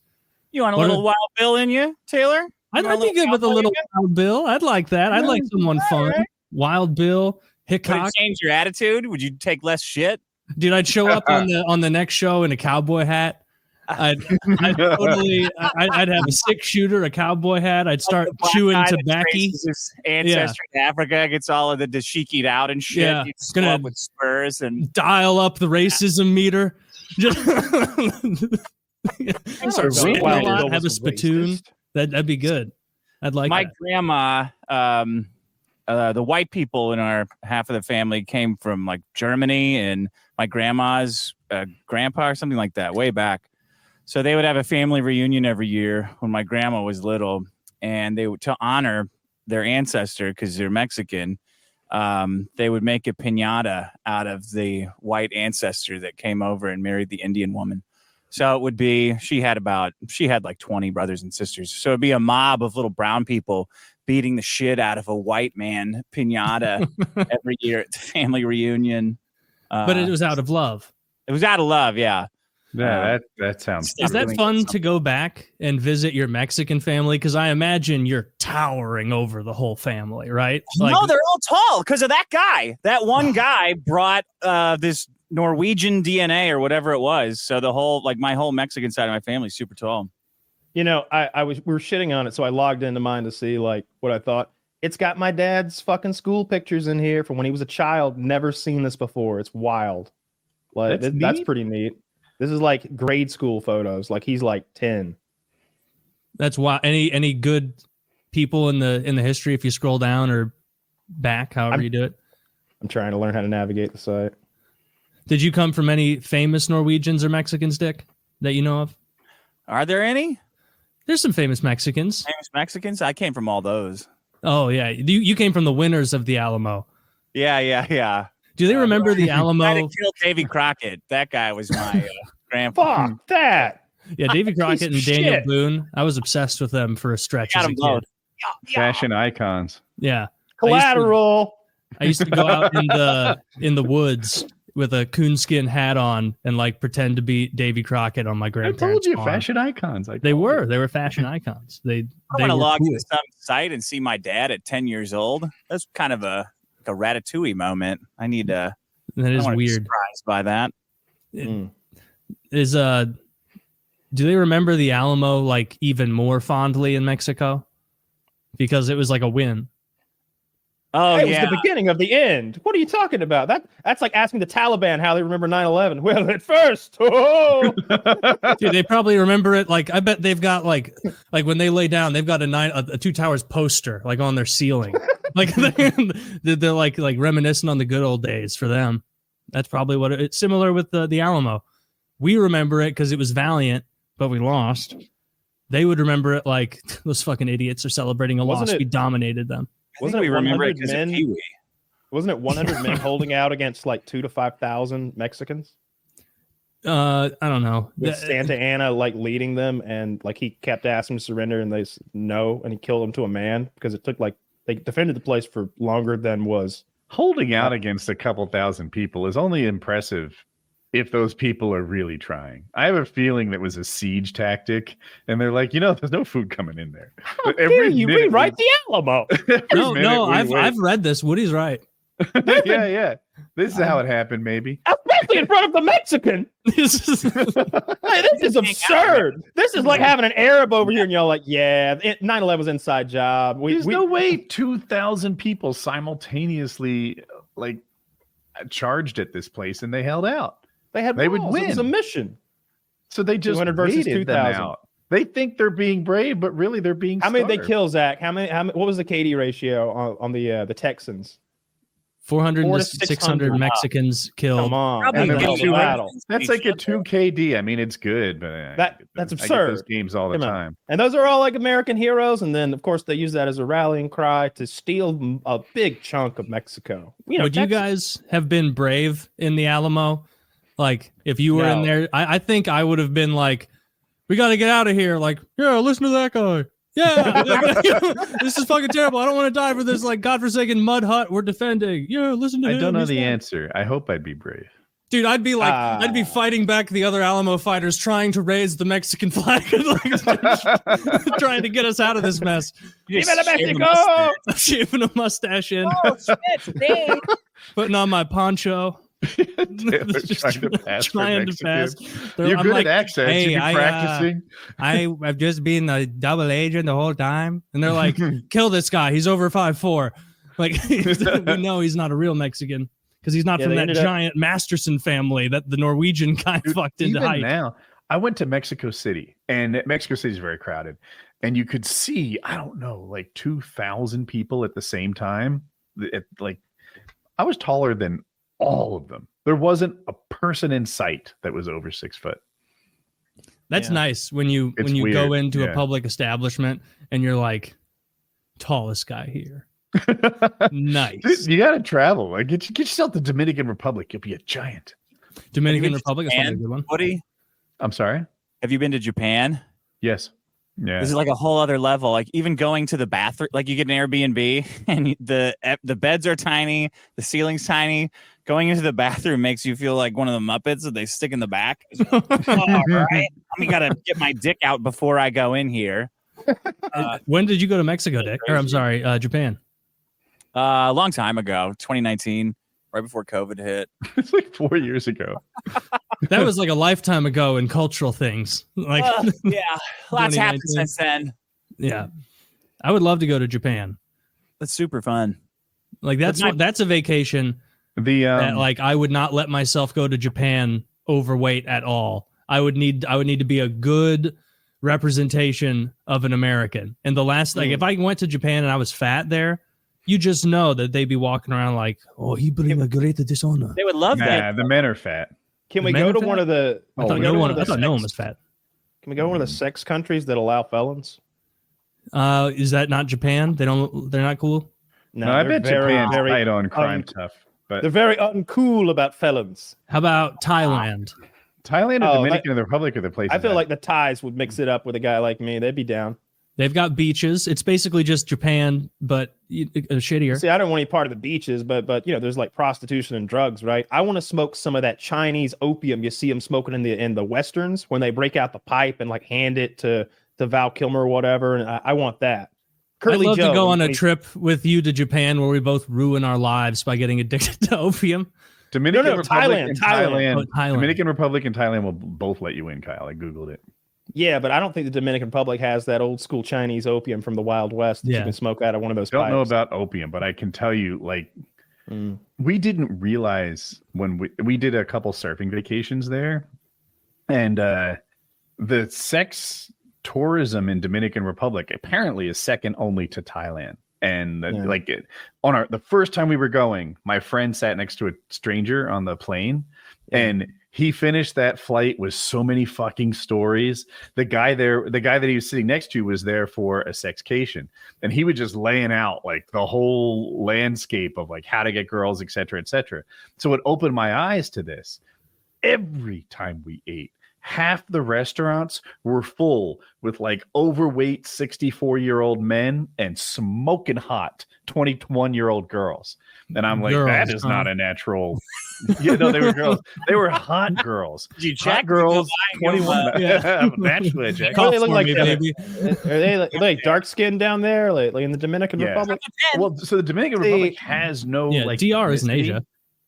You want a little Wild Bill in you, Taylor? I'd be good with a little Wild Bill. I'd like that. I'd like someone fun. Right. Wild Bill, Hickok. Would it change your attitude? Would you take less shit? Dude, I'd show up on the next show in a cowboy hat. I'd have a 6-shooter, a cowboy hat. I'd start chewing tobacco. Ancestry in Africa gets all of the dashiki'd out and shit. Yeah, it's gonna up with spurs and dial up the racism meter. Just have a spittoon. That'd be good. I'd like my grandma. The white people in our half of the family came from like Germany, and my grandma's grandpa or something like that way back. So they would have a family reunion every year when my grandma was little, and they would, to honor their ancestor because they're Mexican, they would make a piñata out of the white ancestor that came over and married the Indian woman. So it would be, she had like 20 brothers and sisters. So it'd be a mob of little brown people beating the shit out of a white man pinata every year at the family reunion. But it was out of love. It was out of love, yeah. Yeah, that sounds. Is that fun to go back and visit your Mexican family? Because I imagine you're towering over the whole family, right? Like, no, they're all tall because of that guy. That one guy brought this Norwegian DNA or whatever it was. So the whole, like my whole Mexican side of my family is super tall. You know, we were shitting on it, so I logged into mine to see like what I thought. It's got my dad's fucking school pictures in here from when he was a child. Never seen this before. It's wild. Like that's pretty neat. This is like grade school photos. Like he's like 10. That's why any good people in the history, if you scroll down or back, however you do it. I'm trying to learn how to navigate the site. Did you come from any famous Norwegians or Mexicans, Dick, that you know of? Are there any? There's some famous Mexicans. Famous Mexicans? I came from all those. Oh, yeah. You came from the winners of the Alamo. Yeah. Do they remember the Alamo? I killed Davy Crockett. That guy was my grandpa. Fuck that. Yeah, Davy Crockett and Daniel Boone. I was obsessed with them for a stretch as a kid. Fashion icons. Yeah. Collateral. I used to go out in the woods with a coonskin hat on and like pretend to be Davy Crockett on my grandparents' I told you, farm. fashion icons. They were fashion icons. They want to log cool. into some site and see my dad at 10 years old. That's kind of a Ratatouille moment. I need to. That is weird. weird. Surprised by that. Do they remember the Alamo like even more fondly in Mexico? Because it was like a win. Oh, it was the beginning of the end. What are you talking about? That's like asking the Taliban how they remember 9/11. Well, at first, dude, they probably remember it. Like, I bet they've got like when they lay down, they've got a Two Towers poster like on their ceiling. Like they're like reminiscing on the good old days for them. That's probably what it's similar with the Alamo. We remember it because it was valiant, but we lost. They would remember it like those fucking idiots are celebrating a loss. We dominated them. Wasn't it 100 men? Wasn't it 100 men holding out against like 2,000 to 5,000 Mexicans? I don't know. With Santa Anna like leading them, and like he kept asking to surrender, and they said no, and he killed them to a man because it took like they defended the place for longer than was. Holding out against a couple thousand people is only impressive if those people are really trying. I have a feeling that was a siege tactic, and they're like, there's no food coming in there. How dare you rewrite the Alamo? No, I've read this. Woody's right. Yeah. This is how it happened, maybe. Especially in front of the Mexican. This is absurd. This is like having an Arab over here, and y'all like, 9/11 was inside job. There's no way 2,000 people simultaneously like charged at this place, and they held out. They would win. It was a mission. So they just 200 versus 2,000. They think they're being brave, but really they're being. How many did they kill, Zach? How many? What was the KD ratio on the Texans? 400 to 600 Mexicans killed. Come on, that's like a 2 KD. I mean, it's good, but that's absurd. I get those games all the time, and those are all like American heroes. And then, of course, they use that as a rallying cry to steal a big chunk of Mexico. Would you guys have been brave in the Alamo? Like, if you were in there, I think I would have been like, we got to get out of here. Like, yeah, listen to that guy. Yeah, this is fucking terrible. I don't want to die for this like godforsaken mud hut we're defending. Yeah, listen to him. I don't know the answer. I hope I'd be brave. Dude, I'd be like, I'd be fighting back the other Alamo fighters trying to raise the Mexican flag, trying to get us out of this mess. Viva Mexico! Shaving a mustache in. Oh, shit, putting on my poncho. trying to pass. You're good at accents. Hey, you've been practicing. I've just been a double agent the whole time, and they're like, "Kill this guy. He's over 5'4". Like, we know he's not a real Mexican because he's not from that giant Masterson family that the Norwegian guy fucked into height. Now, I went to Mexico City, and Mexico City is very crowded, and you could see, I don't know, like 2,000 people at the same time. I was taller than all of them. There wasn't a person in sight that was over 6 foot. That's nice when you go into a public establishment and you're like, tallest guy here. Nice. Dude, you got to travel. Like, get yourself to the Dominican Republic. You'll be a giant. Dominican Republic is probably a good one. Woody? I'm sorry? Have you been to Japan? Yes. Yeah. This is like a whole other level. Like even going to the bathroom, like you get an Airbnb and the beds are tiny, the ceiling's tiny. Going into the bathroom makes you feel like one of the Muppets that they stick in the back. All right, we gotta get my dick out before I go in here. When did you go to Mexico, Dick? Or I'm sorry, Japan. A long time ago, 2019, right before COVID hit. It's like 4 years ago. That was like a lifetime ago in cultural things. Like, yeah, lots happened since then. Yeah, I would love to go to Japan. That's super fun. Like that's a vacation. That, like I would not let myself go to Japan overweight at all. I would need to be a good representation of an American. And the last, like, if I went to Japan and I was fat there, you just know that they'd be walking around like, oh, he bring a great dishonor. They would love that. Yeah, the men are fat. Can we go to one of the? I thought no one was fat. Can we go to one of the sex countries that allow felons? Is that not Japan? They're not cool. No, I bet Japan's tight on crime stuff. But they're very uncool about felons. How about Thailand? Thailand and Dominican Republic are the places. I feel like the Thais would mix it up with a guy like me. They'd be down. They've got beaches. It's basically just Japan, but shittier. See, I don't want any part of the beaches, but there's like prostitution and drugs, right? I want to smoke some of that Chinese opium you see them smoking in the westerns when they break out the pipe and like hand it to Val Kilmer or whatever. And I want that. I'd love to go on a trip with you to Japan where we both ruin our lives by getting addicted to opium. Dominican Republic and Thailand. Thailand. Dominican Republic and Thailand will both let you in, Kyle. I Googled it. Yeah, but I don't think the Dominican Republic has that old school Chinese opium from the Wild West that you can smoke out of one of those pipes. I don't know about opium, but I can tell you, like, we didn't realize when we did a couple surfing vacations there, and the sex tourism in Dominican Republic apparently is second only to Thailand. And the first time we were going, my friend sat next to a stranger on the plane, and he finished that flight with so many fucking stories. The guy that he was sitting next to was there for a sexcation, and he was just laying out like the whole landscape of like how to get girls, et cetera, et cetera. So it opened my eyes to this. Every time we ate, half the restaurants were full with like overweight 64-year-old men and smoking hot 21-year-old girls. And I'm like, that is not a natural. They were girls. They were hot girls. Did you check? Hot girls, 21. Naturally, Jack. They look like baby. Are they like dark skinned down there, like in the Dominican Republic? Well, so the Dominican Republic has no like DR is in Asia.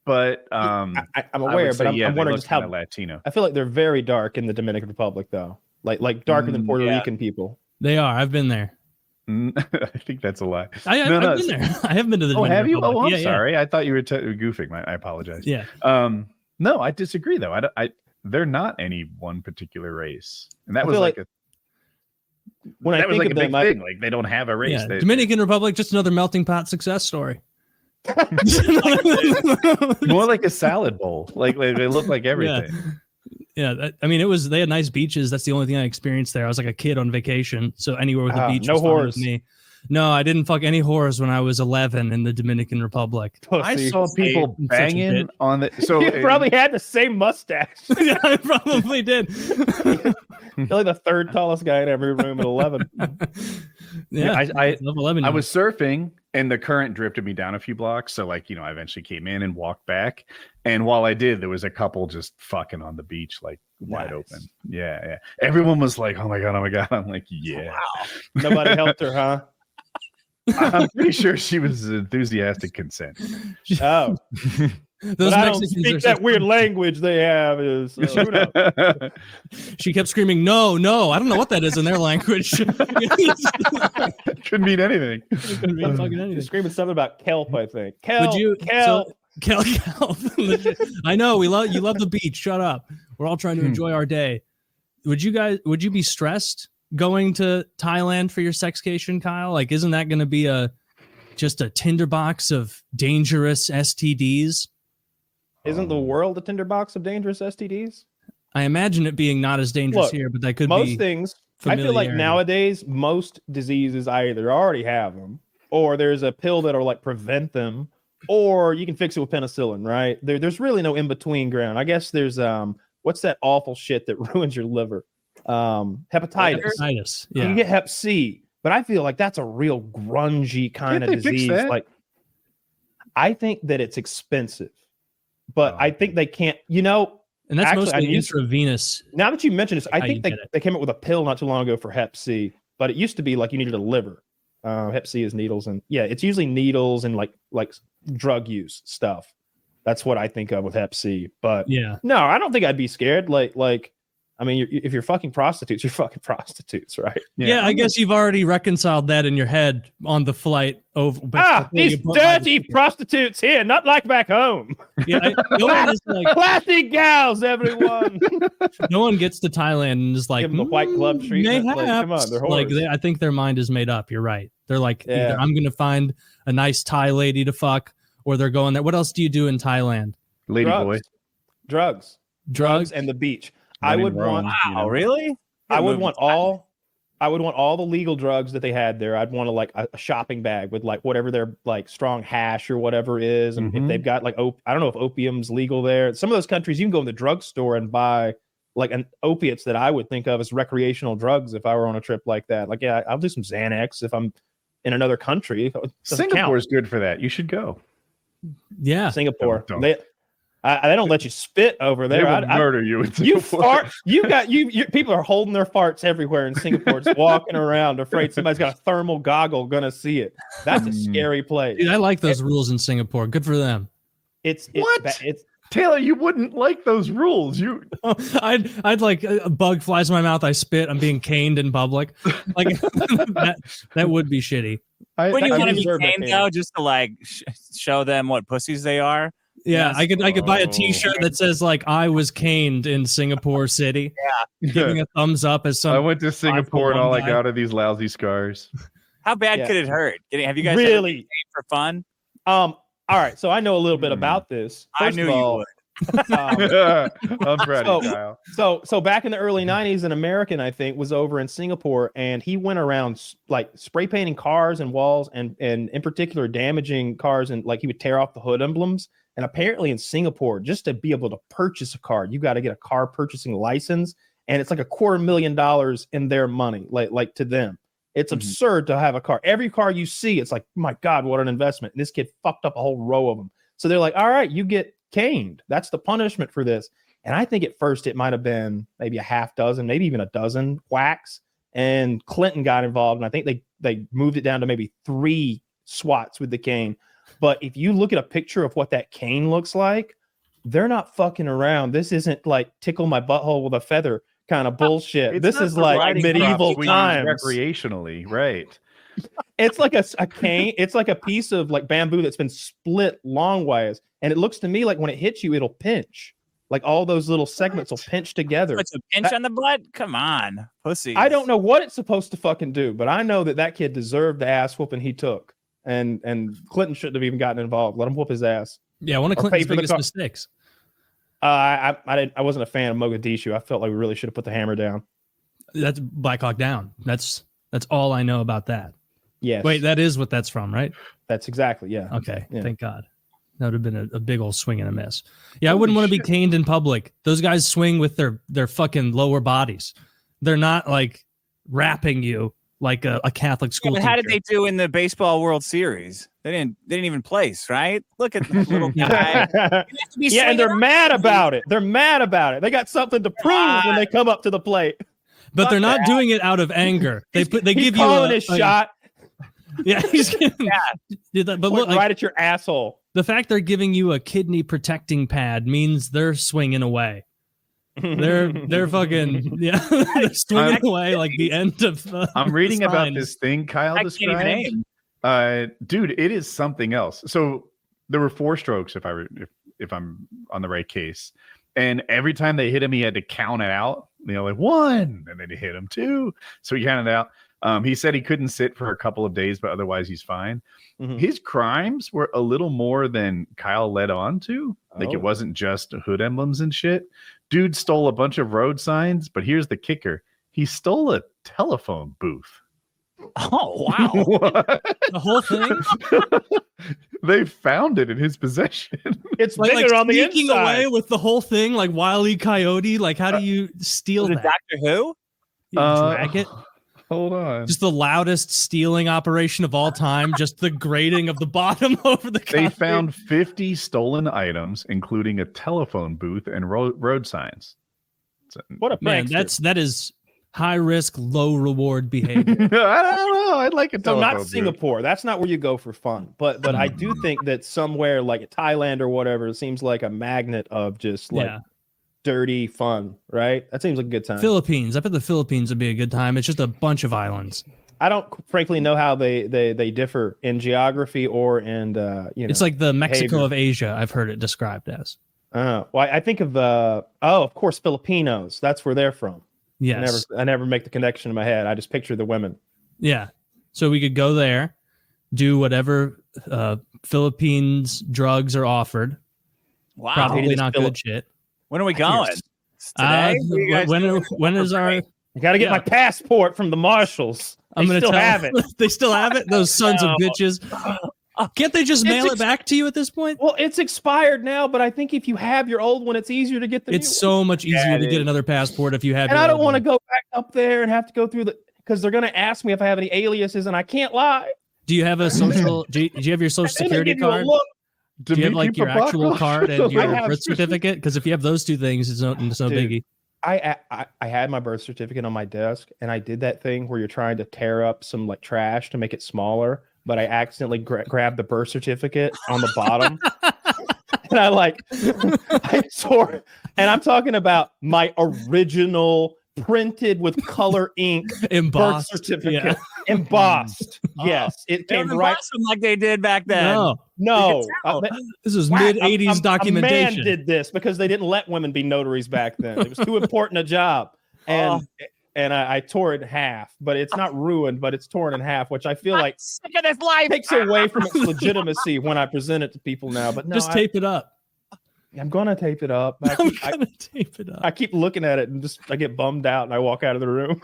But I'm aware, but I'm wondering just how Latino. I feel like they're very dark in the Dominican Republic, though, like darker than Puerto Rican people. They are. I've been there. I think that's a lie. I've been there. I haven't been to the. Oh, have you? Republic. Oh, I'm sorry. I thought you were goofing. I apologize. Yeah. No, I disagree though. They're not any one particular race, and that was like a. When I think of them, thing. Like they don't have a race. Yeah. Dominican Republic, just another melting pot success story. More like a salad bowl. Like they look like everything. Yeah. I mean, they had nice beaches. That's the only thing I experienced there. I was like a kid on vacation, so anywhere with a beach. No whores. With me. No, I didn't fuck any whores when I was 11 in the Dominican Republic. I saw people banging on the. So you probably had the same mustache. Yeah, I probably did. You're like the third tallest guy in every room at 11. Yeah, I was surfing and the current drifted me down a few blocks. So I eventually came in and walked back. And while I did, there was a couple just fucking on the beach, like wide open. Yeah. Everyone was like, oh my God. I'm like, yeah. Wow. Nobody helped her, huh? I'm pretty sure she was enthusiastic consent. Oh. But I don't speak that weird language they have. She kept screaming, no, I don't know what that is in their language. Couldn't mean anything. Couldn't mean fucking anything. She's screaming something about kelp, I think. Kelp. Kelp. I know you love the beach. Shut up. We're all trying to enjoy our day. Would you be stressed going to Thailand for your sexcation, Kyle? Like, isn't that going to be just a tinderbox of dangerous STDs? Isn't the world a tinderbox of dangerous STDs? I imagine it being not as dangerous here, but that could be most things. I feel like nowadays most diseases either already have them, or there's a pill that'll like prevent them, or you can fix it with penicillin. Right? There's really no in between ground. I guess there's what's that awful shit that ruins your liver? hepatitis. Yeah. You get Hep C, but I feel like that's a real grungy kind of disease. Like, I think that it's expensive, but I think they can't. And that's actually, mostly intravenous. Now that you mention this, I think they came up with a pill not too long ago for Hep C, but it used to be like you needed a liver. Hep C is needles, and it's usually needles and like drug use stuff. That's what I think of with Hep C. But no, I don't think I'd be scared. I mean, if you're fucking prostitutes, you're fucking prostitutes, right? Yeah, I guess you've already reconciled that in your head on the flight over. These dirty prostitutes here, not like back home. Yeah, no one is like classy gals, everyone. No one gets to Thailand and is like, give them the white glove treatment. Like, come on, they're whores. I think their mind is made up. You're right. They're like, either I'm going to find a nice Thai lady to fuck, or they're going there. What else do you do in Thailand? Lady boy. Drugs and the beach. I would want. Wow, really? I would want all the legal drugs that they had there. I'd want a shopping bag with like whatever their like strong hash or whatever is, and if they've got like I don't know if opium's legal there. Some of those countries you can go in the drugstore and buy like opiates that I would think of as recreational drugs if I were on a trip like that. Like, I'll do some Xanax if I'm in another country. Singapore is good for that. You should go. Yeah, Singapore. They don't let you spit over there. They will murder you. You fart. You people are holding their farts everywhere in Singapore, just walking around, afraid somebody's got a thermal goggle gonna see it. That's a scary place. Dude, I like those rules in Singapore. Good for them. It's Taylor, you wouldn't like those rules. I'd like a bug flies in my mouth. I spit. I'm being caned in public. Like that would be shitty. When you want to be caned though, just to like show them what pussies they are. Yeah, yes. I could buy a T-shirt that says like I was caned in Singapore City. Giving a thumbs up as some. I went to Singapore and all I got are these lousy scars. How bad could it hurt? Have you guys really ever for fun? All right, so I know a little bit about this. First I knew you would. I'm proud of you, Kyle. So back in the early 90s, an American, I think, was over in Singapore, and he went around like spray painting cars and walls, and in particular damaging cars, and like he would tear off the hood emblems. And apparently in Singapore, just to be able to purchase a car, you got to get a car purchasing license, and it's like $250,000 in their money, like to them. It's absurd to have a car. Every car you see, it's like, my God, what an investment. And this kid fucked up a whole row of them. So they're like, all right, you get caned. That's the punishment for this. And I think at first it might have been maybe a half dozen, maybe even a dozen whacks. And Clinton got involved. And I think they moved it down to maybe 3 swats with the cane. But if you look at a picture of what that cane looks like, they're not fucking around. This isn't like tickle my butthole with a feather kind of bullshit. This is like medieval times. Recreationally, right? It's like a cane. It's like a piece of like bamboo that's been split long ways. And it looks to me like when it hits you, it'll pinch. Like all those little segments will pinch together. What's a pinch on the butt? Come on, pussy. I don't know what it's supposed to fucking do, but I know that kid deserved the ass whooping he took. And Clinton shouldn't have even gotten involved. Let him whoop his ass. Yeah, one of Clinton's biggest mistakes. I wasn't a fan of Mogadishu. I felt like we really should have put the hammer down. That's Black Hawk Down. That's all I know about that. Yes. Wait, that is what that's from, right? That's exactly, yeah. Okay, yeah. Thank God. That would have been a big old swing and a miss. Yeah, I wouldn't want to be caned in public. Those guys swing with their fucking lower bodies. They're not like rapping you like a Catholic school. But how did they do in the baseball World Series? They didn't even place, right? Look at the little guy. Yeah, and they're mad about it. They're mad about it. They got something to prove when they come up to the plate. But they're not doing it out of anger. They give you a shot. Yeah, he's but look, right at your asshole. The fact they're giving you a kidney protecting pad means they're swinging away. They're fucking they're swinging away like the end of. I'm reading about this thing Kyle described. Dude, it is something else. So there were 4 strokes if I'm on the right case, and every time they hit him, he had to count it out. Like 1, and then he hit him 2, so he counted out. He said he couldn't sit for a couple of days, but otherwise he's fine. His crimes were a little more than Kyle led on to. Like it wasn't just hood emblems and shit. Dude stole a bunch of road signs, but here's the kicker. He stole a telephone booth. Oh, wow. The whole thing? They found it in his possession. It's bigger on the inside. Away with the whole thing like Wile E. Coyote. Like, how do you steal that? Doctor Who? You drag it. Hold on. Just the loudest stealing operation of all time. Just the grating of the bottom over the concrete. They found 50 stolen items, including a telephone booth and road signs. What a man! prankster. That is high risk, low reward behavior. I don't know. I'd like a So telephone not booth. Singapore. That's not where you go for fun. But I do think that somewhere like Thailand or whatever, it seems like a magnet of just like dirty fun, right? That seems like a good time. Philippines. I bet the Philippines would be a good time. It's just a bunch of islands. I don't frankly know how they differ in geography or in It's like the Mexico behavior. of Asia. I've heard it described as. Well, I think of of course Filipinos. That's where they're from. Yes. I never make the connection in my head. I just picture the women. Yeah. So we could go there, do whatever Philippines drugs are offered. Wow. Probably not good shit. When are we going? Today? When is our? I got to get my passport from the marshals. I'm They gonna still tell, have it. They still have it. Those sons of bitches. Can't they just mail It's it back to you at this point? Well, it's expired now, but I think if you have your old one, it's easier to get the It's new so much easier to it get is. another passport if you have. one. And I your don't old want to one. go back up there and have to go through because they're going to ask me if I have any aliases, and I can't lie. Do you have a social? Do you have your social And they security give you a card? look. Do you have like your actual card and your I have- birth certificate? Because if you have those two things, it's no Dude. biggie. I had my birth certificate on my desk, and I did that thing where you're trying to tear up some like trash to make it smaller, but I accidentally grabbed the birth certificate on the bottom, and I tore it. And I'm talking about my original printed with color ink Embossed. birth certificate, Yeah. embossed. Yes, it They came don't right. emboss them like they did back then. No, No, tell. this was Wow, mid '80s a documentation. man did this because they didn't let women be notaries back then. It was too important a job, and I tore it in half. But it's not ruined, but it's torn in half, which I feel like Sick of this life. takes away from its legitimacy when I present it to people now. But no, Just tape it up. I'm gonna tape it up. I'm gonna tape it I up. keep looking at it and I get bummed out and I walk out of the room.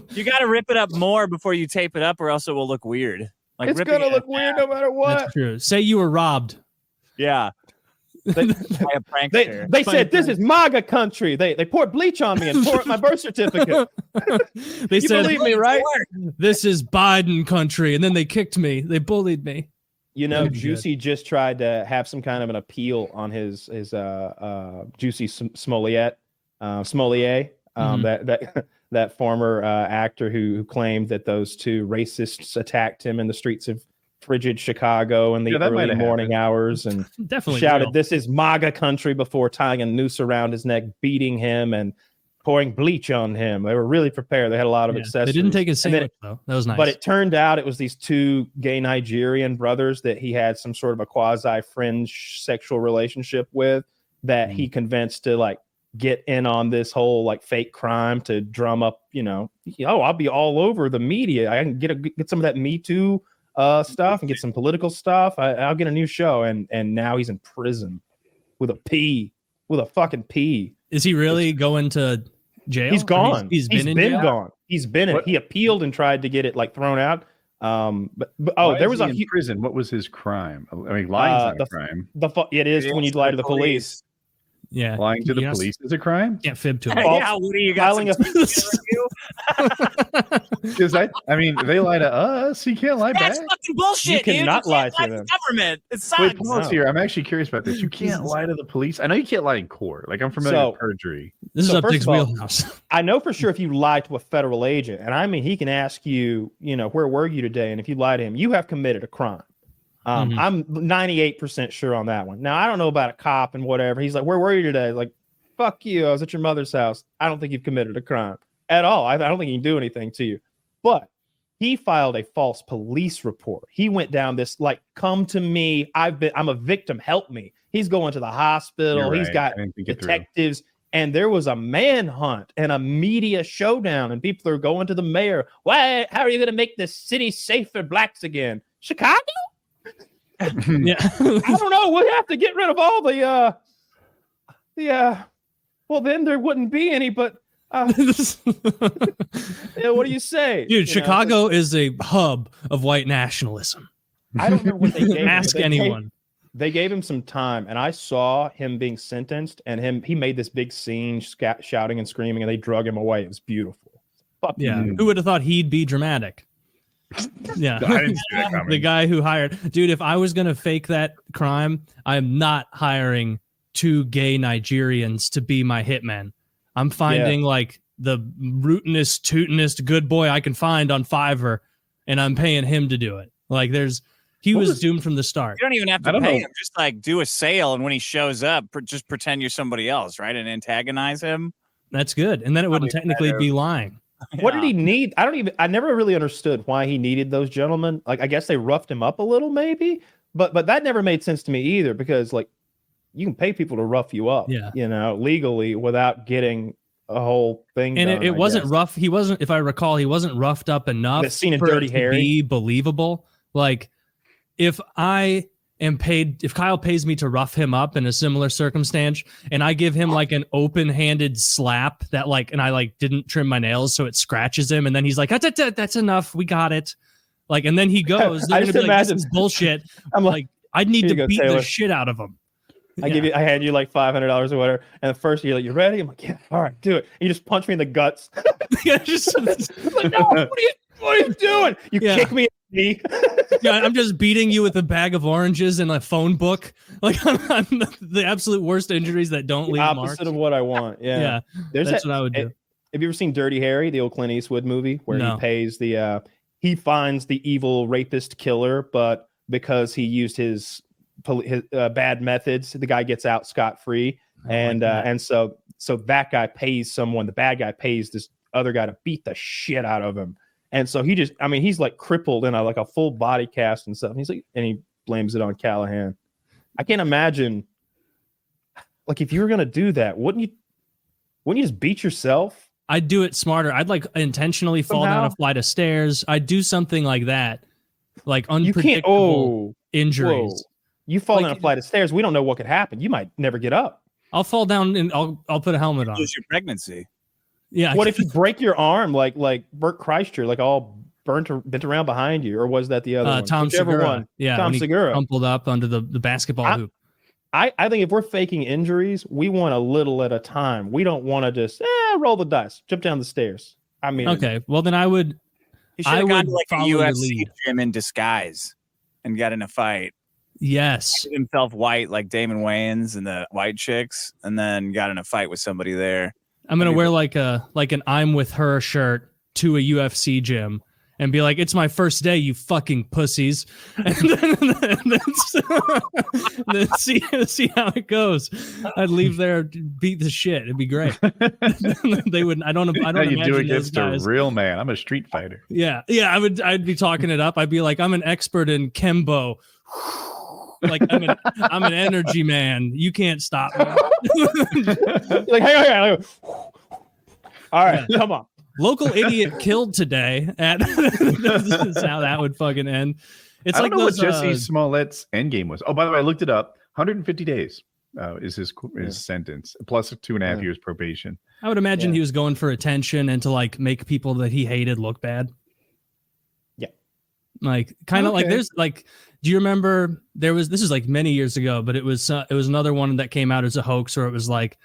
You got to rip it up more before you tape it up, or else it will look weird. Like It's ripping gonna it look up weird now. no matter what. That's true. Say you were robbed. Yeah. They, By a prankster. they said this is MAGA country. They poured bleach on me and tore up my birth certificate. They You said believe me, right? this is Biden country, and then they kicked me. They bullied me. You know, That'd be good. Jussie just tried to have some kind of an appeal on his Jussie Smollett, that former actor who claimed that those two racists attacked him in the streets of frigid Chicago in the that might early have morning hours and Definitely shouted, real. "This is MAGA country," before tying a noose around his neck, beating him, and pouring bleach on him. They were really prepared. They had a lot of Yeah, accessories. they didn't take his And then sandwich though. That was nice. But it turned out it was these two gay Nigerian brothers that he had some sort of a quasi fringe sexual relationship with that he convinced to like get in on this whole like fake crime to drum up, I'll be all over the media. I can get some of that Me Too stuff and get some political stuff. I'll get a new show. And now he's in prison with a fucking P. Is he really going to jail? He's Or gone. He's been in jail? gone. He's been in. What? He appealed and tried to get it like thrown out. But Why there is was he a in prison. What was his crime? I mean, lying's not a crime. it is when you lie to the police. Yeah. Lying to the You're not- police is a crime. Can't fib to him. Yeah, what do you got? Filing Some a- TV review? Because I mean, they lie to us. He can't lie That's back. fucking bullshit. You cannot dude. lie can't to them. Government. It sucks. Wait, pause No. here. I'm actually curious about this. You can't lie to the police. I know you can't lie in court. Like I'm familiar So- with perjury. This is So up first Dick's of all- wheelhouse. I know for sure if you lie to a federal agent, and I mean he can ask you, where were you today? And if you lie to him, you have committed a crime. Mhm. I'm 98% sure on that one. Now I don't know about a cop and whatever. He's like, "Where were you today?" Like, fuck you. I was at your mother's house. I don't think you've committed a crime at all. I don't think he can do anything to you. But he filed a false police report. He went down this like, "Come to me. I'm a victim. Help me." He's going to the hospital. You're He's right. got I didn't think it through. detectives. And there was a manhunt and a media showdown, and people are going to the mayor. Why? How are you going to make the city safe for blacks again? Chicago? Yeah. I don't know. We have to get rid of all the. Well, then there wouldn't be any. But what do you say, Dude, Chicago is a hub of white nationalism. I don't remember what they gave him, Ask but they anyone. they gave him some time, and I saw him being sentenced, and he made this big scene, shouting and screaming, and they drug him away. It was beautiful. Fuck Yeah, you. who would have thought he'd be dramatic? Yeah, I didn't see that coming. The guy who hired, dude. If I was gonna fake that crime, I'm not hiring 2 gay Nigerians to be my hitman. I'm finding like the rootinest, tootinest good boy I can find on Fiverr, and I'm paying him to do it. Like he was doomed from the start. You don't even have to pay him. Just like do a sale, and when he shows up, just pretend you're somebody else, right? And antagonize him. That's good. And then it wouldn't technically be lying. What did he need? I never really understood why he needed those gentlemen. Like, I guess they roughed him up a little, maybe, but that never made sense to me either, because like you can pay people to rough you up, legally without getting a whole thing. And done, it wasn't rough. He wasn't, if I recall, he wasn't roughed up enough for Dirty Harry to be believable. Like if Kyle pays me to rough him up in a similar circumstance, and I give him like an open-handed slap that and I didn't trim my nails so it scratches him, and then he's like, that's enough, we got it. Like, and then he goes, they're gonna be like, this is bullshit. I'm like, I'd need to beat the shit out of him. I hand you like $500 or whatever, and the first you're like, you ready? I'm like, yeah, all right, do it. And you just punch me in the guts. Like, no, what are you doing? You kick me in the knee. I'm just beating you with a bag of oranges and a phone book. Like I'm the absolute worst injuries that don't leave marks. Opposite of what I want. Yeah, that's what I would do. Have you ever seen Dirty Harry, the old Clint Eastwood movie, where he pays he finds the evil rapist killer, but because he used his bad methods, the guy gets out scot-free, and so that guy pays someone. The bad guy pays this other guy to beat the shit out of him. And so he's like crippled in a full body cast and stuff. And he's like, and he blames it on Callahan. I can't imagine, like, if you were gonna do that, wouldn't you just beat yourself? I'd do it smarter. I'd intentionally fall down a flight of stairs. I'd do something like that, like unpredictable injuries. Whoa. You fall down a flight of stairs, we don't know what could happen. You might never get up. I'll fall down and I'll put a helmet on. Lose your pregnancy. Yeah. What if you break your arm like Bert Kreischer, like all bent around behind you, or was that the other one? Tom Segura. One. Yeah, Tom Segura crumpled up under the basketball hoop. I think if we're faking injuries, we want a little at a time. We don't want to just roll the dice, jump down the stairs. I mean, okay. Well, then I would. He should have gone to like a UFC gym in disguise and got in a fight. Yes. Made himself white like Damon Wayans and the White Chicks, and then got in a fight with somebody there. I'm gonna wear like an I'm with her shirt to a UFC gym and be like, it's my first day, you fucking pussies, and then see how it goes. I'd leave there, beat the shit. It'd be great. They wouldn't. I don't How you imagine do against a guys. real man. I'm a street fighter. Yeah. I'd be talking it up. I'd be like, I'm an expert in Kembo. Like I'm an energy man. You can't stop me. Like, hang on. All right, come on. Local idiot killed today. This is how that would fucking end. It's I like don't know those, what Jussie Smollett's endgame was. Oh, by the way, I looked it up. 150 days is his sentence, plus 2.5 years probation. I would imagine he was going for attention and to like make people that he hated look bad. Yeah. Like kind of like there's like, do you remember this is like many years ago, but it was another one that came out as a hoax, where it was like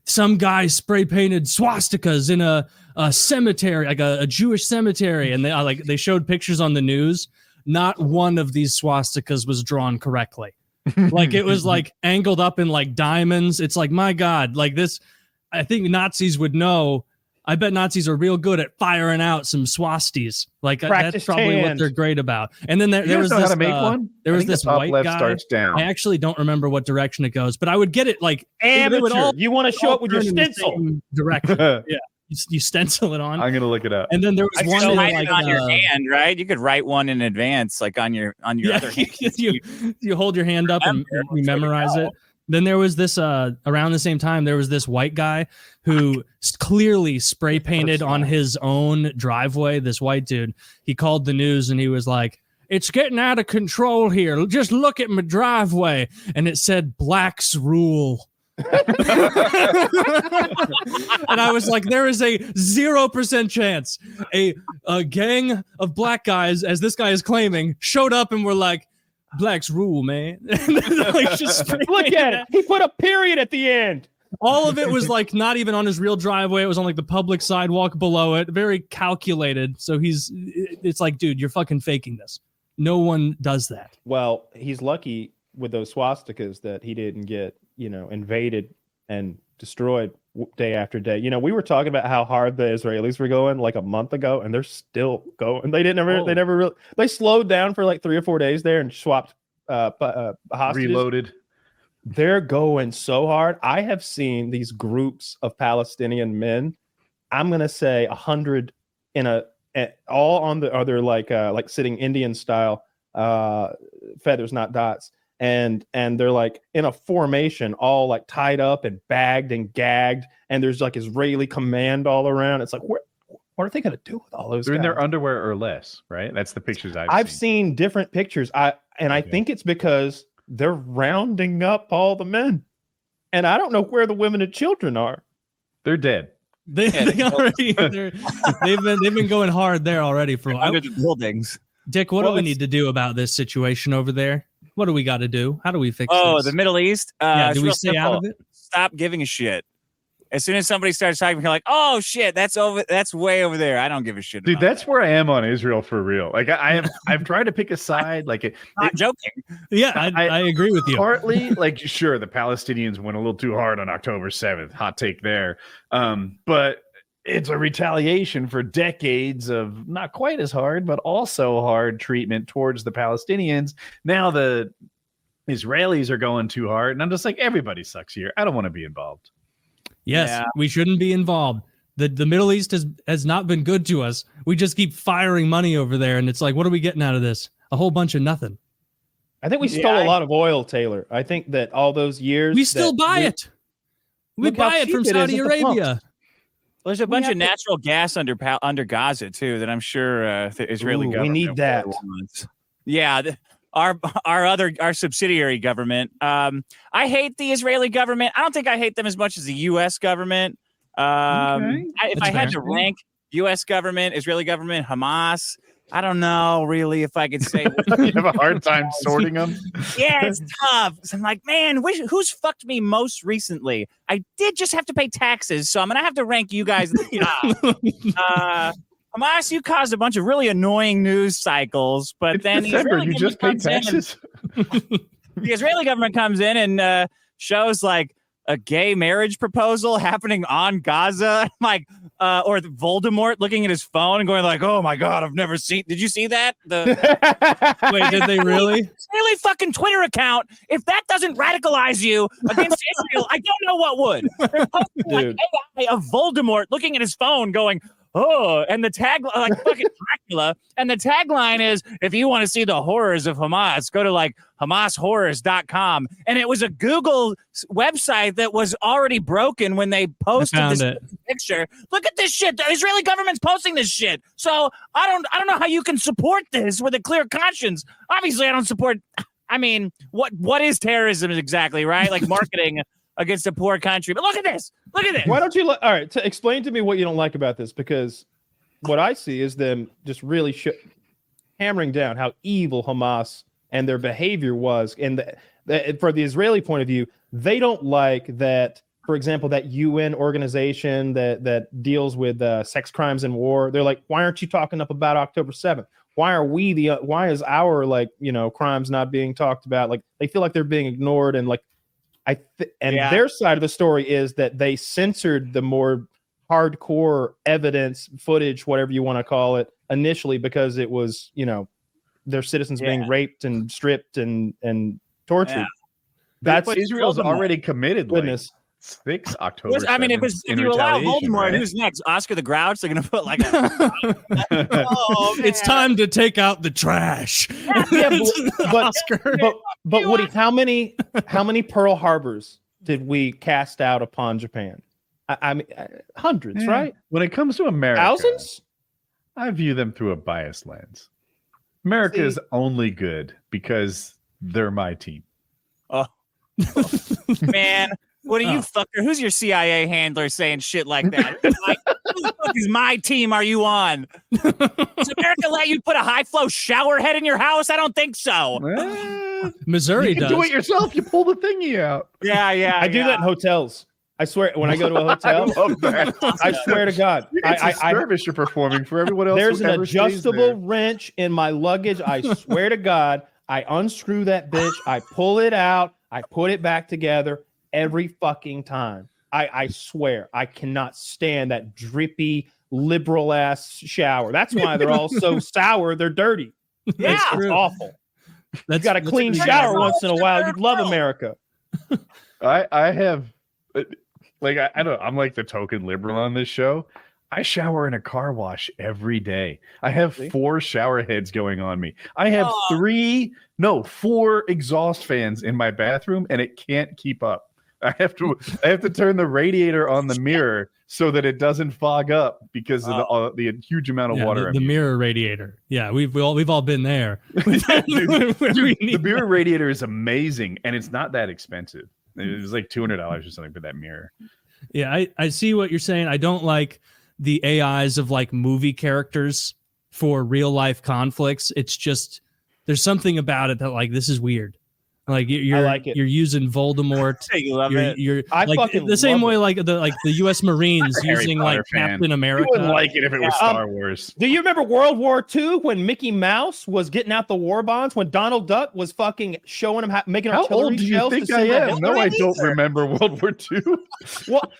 some guy spray painted swastikas in a cemetery, like a Jewish cemetery. And they showed pictures on the news. Not one of these swastikas was drawn correctly. Like it was like angled up in like diamonds. It's like, my God, like this, I think Nazis would know. I bet Nazis are real good at firing out some swasties. Like that's probably what they're great about. And then there was this, how to make one? There was this white guy. Starts down. I actually don't remember what direction it goes, but I would get it like amateur. You want to show up with your stencil direction. Yeah. You stencil it on. I'm gonna look it up. And then there was one like on your hand, right? You could write one in advance, like on your other hand. you hold your hand up and you memorize it. Then there was this around the same time, there was this white guy who clearly spray painted on his own driveway. This white dude, he called the news and he was like, "It's getting out of control here. Just look at my driveway." And it said "Blacks rule." And I was like, there is a 0% chance a gang of black guys, as this guy is claiming, showed up and were like, blacks rule, man. Like, just look at it. He put a period at the end. All of it was like not even on his real driveway. It was on like the public sidewalk below it. Very calculated. So it's like, dude, you're fucking faking this. No one does that. Well, he's lucky with those swastikas that he didn't get, invaded and destroyed day after day. We were talking about how hard the Israelis were going like a month ago, and they're still going. They they slowed down for like 3 or 4 days there and swapped hostages. Reloaded. They're going so hard. I have seen these groups of Palestinian men. I'm gonna say 100 all on the other like sitting Indian style, feathers not dots, and they're like in a formation, all like tied up and bagged and gagged, and there's like Israeli command all around. It's like what are they gonna do with all those? They're guys? in their underwear or less, right? That's the pictures I've seen different pictures. I think it's because they're rounding up all the men, and I don't know where the women and children are. They're dead. They've been going hard there already for a while. Under the buildings. Dick, what do we need to do about this situation over there? What do we got to do? How do we fix this? Oh, the Middle East? Do we stay out of it? Stop giving a shit. As soon as somebody starts talking, you're like, oh shit, that's way over there. I don't give a shit. Dude, that's where I am on Israel for real. Like I've tried to pick a side. Like not joking. Yeah, I agree with you. Partly, like, sure, the Palestinians went a little too hard on October 7th. Hot take there. But it's a retaliation for decades of not quite as hard, but also hard treatment towards the Palestinians. Now the Israelis are going too hard, and I'm just like, everybody sucks here. I don't want to be involved. Yes, we shouldn't be involved. The Middle East has not been good to us. We just keep firing money over there, and it's like, what are we getting out of this? A whole bunch of nothing. I think we stole a lot of oil, Taylor. I think that all those years we still buy it. We buy it from Saudi Arabia. Well, there's a bunch of natural gas under Gaza too that I'm sure the Israeli government. We need that. Yeah. Our subsidiary government. I hate the Israeli government. I don't think I hate them as much as the U.S. government. If I had to rank U.S. government, Israeli government, Hamas, I don't know really if I could say. You have a hard time sorting them. Yeah, it's tough. So I'm like, man, who's fucked me most recently? I did just have to pay taxes, so I'm gonna have to rank you guys. Hamas, you caused a bunch of really annoying news cycles, but it's then December. You just paid taxes. The Israeli government comes in and shows like a gay marriage proposal happening on Gaza, like, or Voldemort looking at his phone and going like, "Oh my god, I've never seen." Did you see that? Wait, did they really? Israeli fucking Twitter account. If that doesn't radicalize you against Israel, I don't know what would. They're posting like AI of Voldemort looking at his phone, going, "Oh," and the tag like fucking Dracula, and the tagline is, "If you want to see the horrors of Hamas, go to like HamasHorrors.com." And it was a Google website that was already broken when they posted this picture. Look at this shit. The Israeli government's posting this shit. So I don't know how you can support this with a clear conscience. Obviously, I don't support. I mean, what is terrorism exactly, right? Like marketing against a poor country. But look at this. Look at this. Why don't you all right, explain to me what you don't like about this, because what I see is them just really hammering down how evil Hamas and their behavior was. And for the Israeli point of view, they don't like that, for example, that UN organization that deals with sex crimes and war. They're like, why aren't you talking up about October 7th? Why are why is our crimes not being talked about? Like, they feel like they're being ignored, and like, their side of the story is that they censored the more hardcore evidence, footage, whatever you want to call it, initially because it was, their citizens being raped and stripped and tortured. Yeah. That's what Israel's already committed. Goodness. 6 October. I mean, if you allow Voldemort, who's next? Oscar the Grouch? They're gonna put like it's time to take out the trash. But Woody, how many Pearl Harbors did we cast out upon Japan? I mean, hundreds, right? When it comes to America, thousands. I view them through a biased lens. America is only good because they're my team. Oh, man. What are you fucker? Who's your CIA handler saying shit like that? Like, the fuck is my team are you on? Does America let you put a high flow shower head in your house? I don't think so. Missouri does. Do it yourself. You pull the thingy out. Yeah. I do that in hotels. I swear, when I go to a hotel, I love that. I swear to God, It's a service you're performing for everyone else. There's an whoever stays adjustable there. wrench in my luggage. I swear to God, I unscrew that bitch. I pull it out. I put it back together every fucking time. I swear, I cannot stand that drippy liberal ass shower. That's why they're all so sour. They're dirty. Yeah. It's awful. You got a clean that's shower once in a while. You'd love America. I have, like, I don't. I'm like the token liberal on this show. I shower in a car wash every day. I have 4 shower heads going on me. I have 4 exhaust fans in my bathroom, and it can't keep up. I have to turn the radiator on the mirror so that it doesn't fog up because of the huge amount of water. The mirror radiator. Yeah, we've all been there. Dude, the mirror radiator is amazing, and it's not that expensive. It was like $200 or something for that mirror. Yeah, I see what you're saying. I don't like the AIs of like movie characters for real life conflicts. It's just there's something about it that like this is weird. Like I like it. You're using Voldemort. You love it. You're I like fucking the same love way it. like the U.S. Marines Harry using Potter like fan. Captain America. You wouldn't like it if it was Star Wars. Do you remember World War II when Mickey Mouse was getting out the war bonds? When Donald Duck was fucking showing him making How artillery old do you shells think to I send the am? No, I don't remember World War II. Well,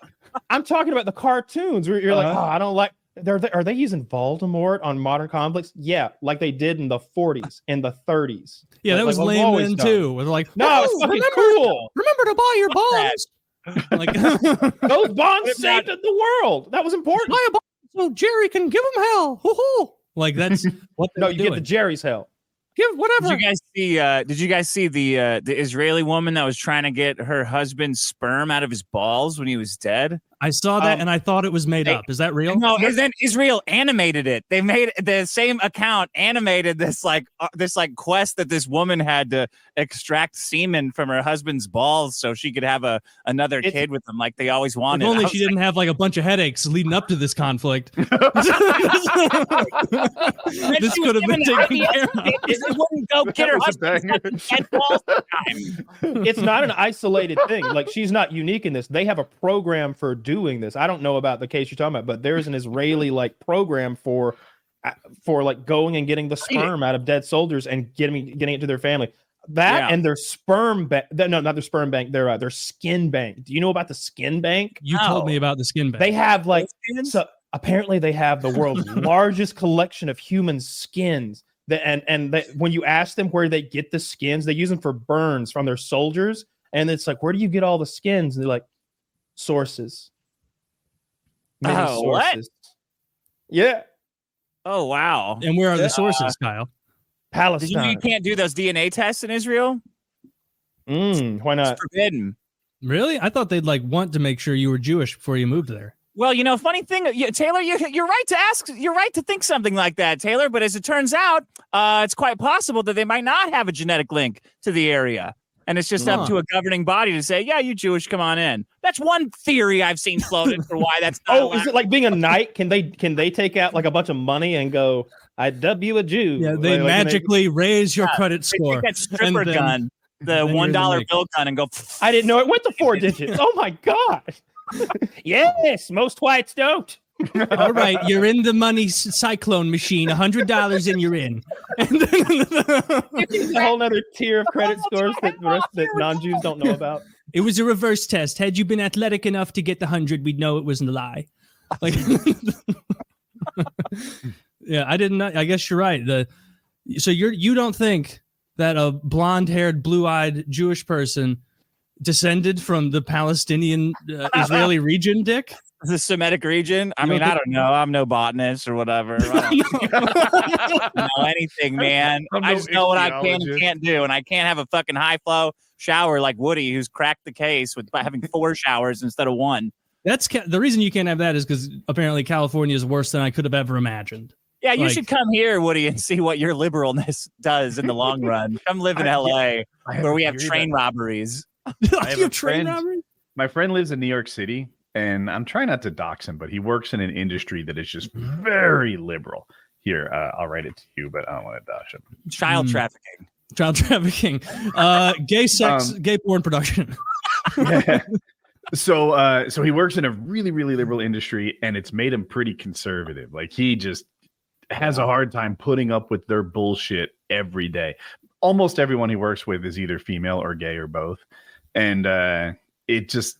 I'm talking about the cartoons where you're like, oh, I don't like. Are they using Voldemort on modern conflicts? Yeah, like they did in the 40s and the 30s. Yeah, that was we've lame always then done. too. Where they're like, No, it's fucking cool. remember to buy your bonds. Like Those bonds saved the world. That was important. buy a bond so Jerry can give him hell. Hoo-hoo. Like that's what No, they're you doing. get the Jerry's hell. Give whatever. Did you guys see the Israeli woman that was trying to get her husband's sperm out of his balls when he was dead? I saw that and I thought it was made up. Is that real? No, and then Israel animated it. They made the same account animated this quest that this woman had to extract semen from her husband's balls so she could have another kid with them like they always wanted. If only she didn't have like a bunch of headaches leading up to this conflict. This could have been taken care of. It wouldn't go get her husband's dead balls time. It's not an isolated thing. Like she's not unique in this. They have a program for doing this. I don't know about the case you're talking about, but there's an Israeli like program for like going and getting the sperm out of dead soldiers and getting it to their family. And their sperm bank. No, not their sperm bank. Their skin bank. Do you know about the skin bank? You told me about the skin bank. They have like apparently they have the world's largest collection of human skins. When you ask them where they get the skins, they use them for burns from their soldiers. And it's like, where do you get all the skins? And they're like, sources. Many sources. What? Yeah. Oh wow! And where are the sources, Kyle? Palestine. You can't do those DNA tests in Israel. Why not? It's forbidden. Really? I thought they'd like want to make sure you were Jewish before you moved there. Well, funny thing, Taylor, you're right to ask. You're right to think something like that, Taylor. But as it turns out, it's quite possible that they might not have a genetic link to the area. And it's just up to a governing body to say, yeah, you Jewish, come on in. That's one theory I've seen floated for why that's not allowed. Is it like being a knight? Can they take out like a bunch of money and go, I dub you a Jew? Yeah, they magically raise your credit score. They take that stripper gun, the $1 bill gun, and go. I didn't know it went to 4 digits. Oh my God. Yes, most whites don't. All right, you're in the money cyclone machine. $100 and you're in. It's a whole other tier of credit scores that non-Jews don't know about. It was a reverse test. Had you been athletic enough to get the 100, we'd know it wasn't a lie. Like, yeah, I didn't know. I guess you're right. So you don't think that a blonde-haired, blue-eyed Jewish person descended from the Palestinian Israeli region, Dick? The Semitic region? I mean, I don't know. I'm no botanist or whatever. I don't know anything, man. I just know what I can and can't do. And I can't have a fucking high flow shower like Woody, who's cracked the case by having 4 showers instead of 1. That's the reason you can't have that is because apparently California is worse than I could have ever imagined. Yeah, you should come here, Woody, and see what your liberalness does in the long run. Come live in LA where we have train robberies. You have train robberies? My friend lives in New York City. and I'm trying not to dox him, but he works in an industry that is just very liberal. Here, I'll write it to you, but I don't want to dox him. Child trafficking. Child trafficking. Gay sex, gay porn production. Yeah. So he works in a really, really liberal industry, and it's made him pretty conservative. Like, he just has a hard time putting up with their bullshit every day. Almost everyone he works with is either female or gay or both. And it just,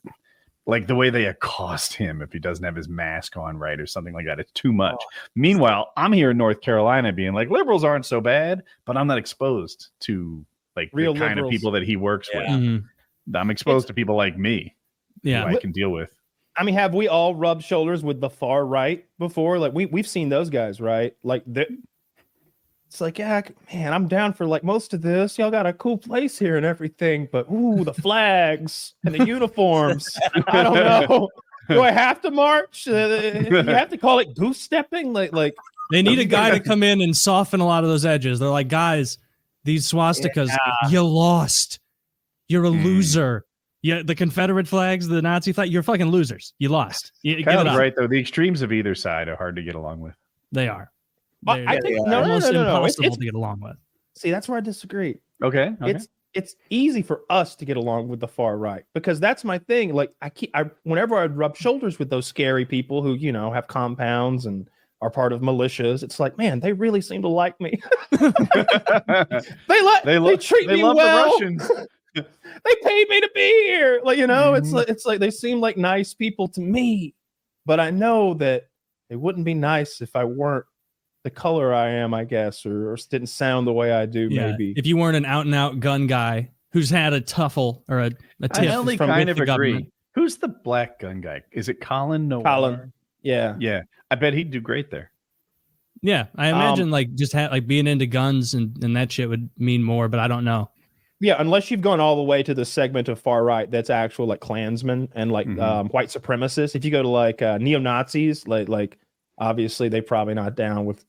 like, the way they accost him if he doesn't have his mask on right or something like that, it's too much. Meanwhile, I'm here in North Carolina being like, liberals aren't so bad, but I'm not exposed to, like, real the kind liberals. of people that he works with. Mm-hmm. I'm exposed to people like me. Yeah, who I can deal with. I mean, have we all rubbed shoulders with the far right before? Like, we've seen those guys, right? Like, it's like, yeah, man, I'm down for like most of this. Y'all got a cool place here and everything, but ooh, the flags and the uniforms. I don't know. Do I have to march? You have to call it goose stepping? Like they need a guy to come in and soften a lot of those edges. They're like, guys, these swastikas, you lost. You're a loser. Yeah, the Confederate flags, the Nazi flag, you're fucking losers. You lost. Kyle's right, though. The extremes of either side are hard to get along with. They are. I think almost impossible it's to get along with. See, that's where I disagree. Okay. It's easy for us to get along with the far right because that's my thing. Like, whenever I rub shoulders with those scary people who, you know, have compounds and are part of militias, it's like, man, they really seem to like me. they treat me love well. The Russians. They paid me to be here. Like, you know, it's like they seem like nice people to me, but I know that it wouldn't be nice if I weren't the color I am, I guess, or didn't sound the way I do. Maybe if you weren't an out and out gun guy who's had a tuffle or a tiff. I only kind of agree. Government. Who's the black gun guy? Is it Colin Noir? Colin. Yeah. I bet he'd do great there. Yeah, I imagine like just being into guns and that shit would mean more, but I don't know. Yeah, unless you've gone all the way to the segment of far right that's actual like Klansmen and like white supremacists. If you go to like neo-Nazis, like obviously they probably not down with.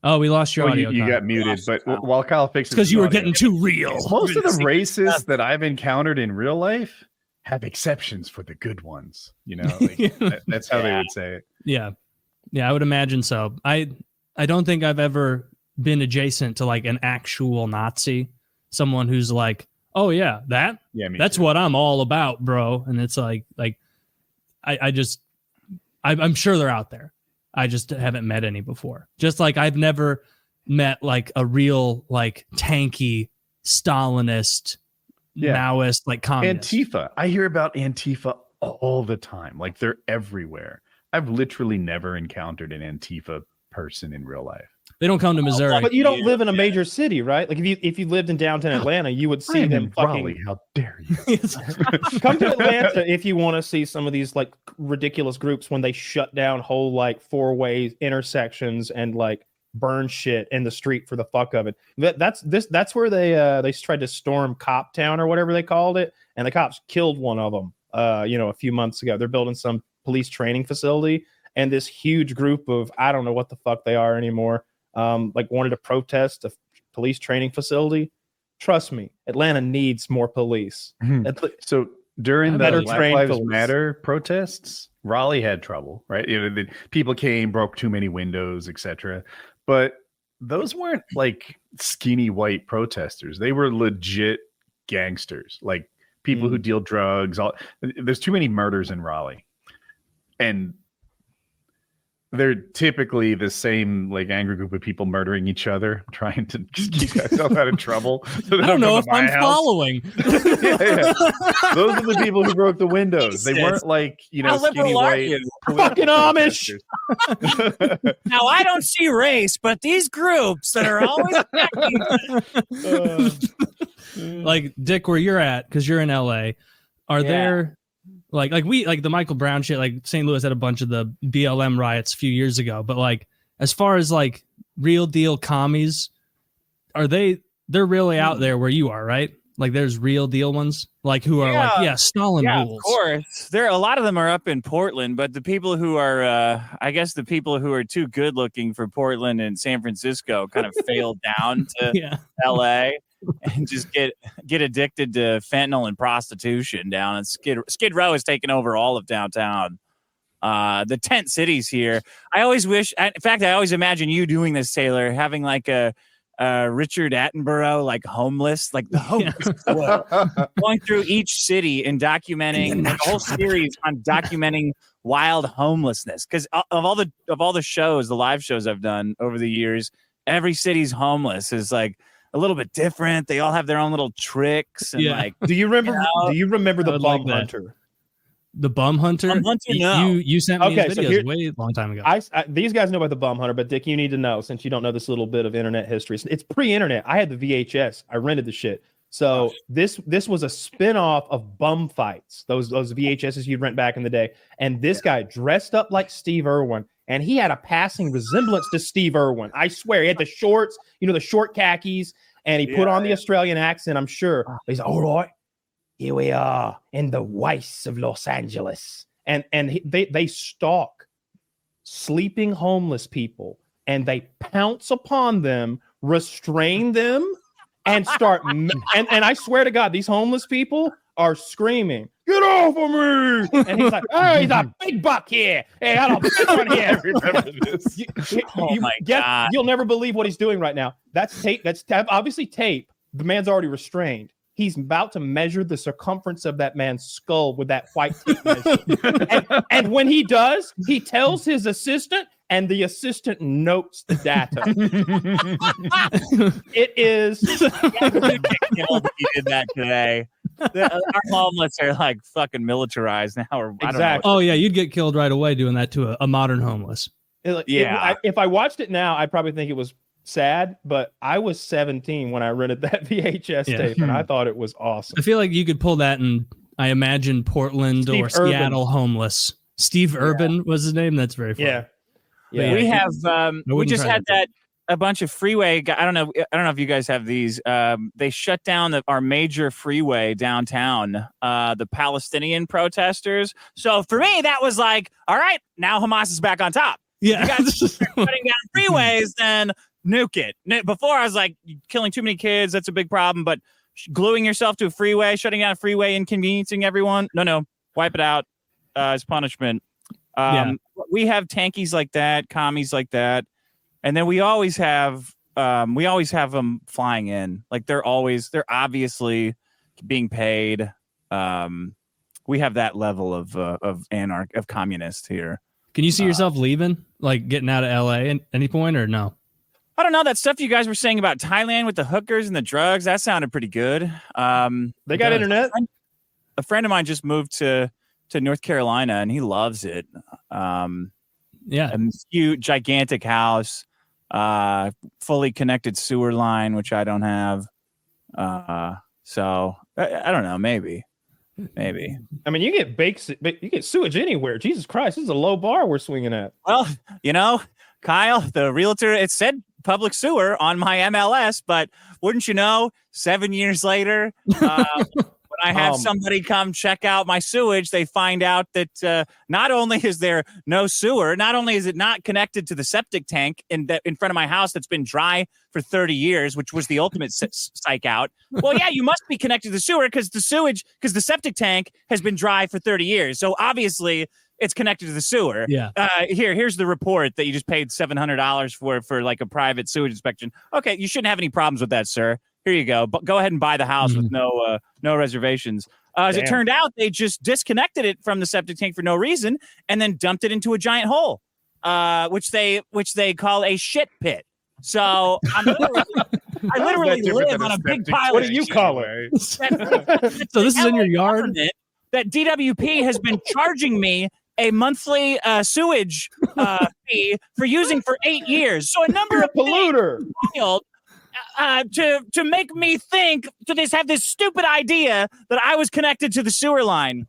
Oh, we lost your audio. You got muted, but while Kyle fixes, because you were getting too real. Most of the racists that I've encountered in real life have exceptions for the good ones. You know, like, that's how they would say it. Yeah, I would imagine so. I don't think I've ever been adjacent to like an actual Nazi. Someone who's like, oh yeah, that's what I'm all about, bro. And it's like I'm sure they're out there. I just haven't met any before. Just like I've never met like a real like tanky Stalinist, Maoist, like communist. Antifa. I hear about Antifa all the time. Like, they're everywhere. I've literally never encountered an Antifa person in real life. They don't come to Missouri. But you don't live in a major city, right? Like if you lived in downtown Atlanta, you would see them Raleigh, how dare you? Come to Atlanta if you want to see some of these like ridiculous groups when they shut down whole like four-way intersections and like burn shit in the street for the fuck of it. That's where they tried to storm Cop Town or whatever they called it, and the cops killed one of them a few months ago. They're building some police training facility, and this huge group of, I don't know what the fuck they are anymore, like wanted to protest a police training facility. Trust me, Atlanta needs more police. So during the Black Lives police. Matter protests, Raleigh had trouble, right? The people came, broke too many windows, etc. But those weren't like skinny white protesters. They were legit gangsters, like people who deal drugs. There's too many murders in Raleigh. And they're typically the same like angry group of people murdering each other, trying to just keep myself out of trouble. So I don't know if I'm following. Yeah. Those are the people who broke the windows. They weren't like, skinny white fucking Amish. Now I don't see race, but these groups that are always like Dick, where you're at, because you're in LA, are there like the Michael Brown shit? Like St. Louis had a bunch of the BLM riots a few years ago, but like as far as like real deal commies, they're really out there where you are, right? Like there's real deal ones like who are like Stalin rules. Of course, a lot of them are up in Portland, but the people who are I guess the people who are too good looking for Portland and San Francisco kind of failed down to LA. and just get addicted to fentanyl and prostitution down. And Skid Row has taken over all of downtown. The tent cities here. I always wish. In fact, I always imagine you doing this, Taylor, having like a Richard Attenborough, like homeless, like the homeless, going through each city and documenting a whole series on documenting wild homelessness. Because of all the shows, the live shows I've done over the years, every city's homeless is like a little bit different. They all have their own little tricks. And like, do you remember the bum hunter? The bum hunter? No. You sent me his videos way long time ago. These guys know about the bum hunter, but Dick, you need to know, since you don't know this little bit of internet history. It's pre-internet. I had the VHS. I rented the shit. So this was a spin-off of Bum Fights, those VHSs you'd rent back in the day. And this guy dressed up like Steve Irwin, and he had a passing resemblance to Steve Irwin. I swear, he had the shorts, the short khakis, and he put on the Australian accent, I'm sure. He's like, all right. Here we are in the wastes of Los Angeles. And they stalk sleeping homeless people, and they pounce upon them, restrain them, and start. And I swear to God, these homeless people are screaming, "Get off of me!" And he's like, "Oh, he's a big buck here. Hey, I don't one here." Remember this? God. You'll never believe what he's doing right now. That's tape. That's obviously tape. The man's already restrained. He's about to measure the circumference of that man's skull with that white tape measure. and when he does, he tells his assistant, and the assistant notes the data. It is. He did that today. Our homeless are like fucking militarized now. Or exactly. Oh yeah, you'd get killed right away doing that to a modern homeless. If I watched it now, I'd probably think it was sad, but I was 17 when I rented that VHS tape, and I thought it was awesome. I feel like you could pull that, and I imagine Portland or Seattle homeless. Steve Urban was his name. That's very funny. Yeah. We have we just had that a bunch of freeway. I don't know if you guys have these. They shut down our major freeway downtown. The Palestinian protesters. So for me, that was like, all right, now Hamas is back on top. Yeah, you guys are shutting down freeways, then nuke it. Before I was like, killing too many kids, that's a big problem. But gluing yourself to a freeway, shutting down a freeway, inconveniencing everyone. No, wipe it out as punishment. We have tankies like that, commies like that, and then we always have them flying in. Like they're obviously being paid. We have that level of communist here. Can you see yourself leaving, like getting out of LA at any point, or no? I don't know. That stuff you guys were saying about Thailand with the hookers and the drugs, that sounded pretty good. They got internet. A friend of mine just moved to North Carolina, and he loves it. A huge, gigantic house, fully connected sewer line, which I don't have. So I don't know. Maybe. I mean, you get sewage anywhere. Jesus Christ, this is a low bar we're swinging at. Well, Kyle, the realtor, it said public sewer on my MLS, but wouldn't you know, 7 years later, when I have somebody come check out my sewage, they find out that not only is there no sewer, not only is it not connected to the septic tank in front of my house that's been dry for 30 years, which was the ultimate psych out. Well, yeah, you must be connected to the sewer because the septic tank has been dry for 30 years. So obviously it's connected to the sewer. Yeah. Here's the report that you just paid $700 for like a private sewage inspection. Okay, you shouldn't have any problems with that, sir. Here you go. But go ahead and buy the house with no reservations. As it turned out, they just disconnected it from the septic tank for no reason and then dumped it into a giant hole, which they call a shit pit. So I literally live on a big pile. What do you call it? So this is in your yard? That DWP has been charging me a monthly sewage fee for using for 8 years. So a number of polluter. To make me think have this stupid idea that I was connected to the sewer line.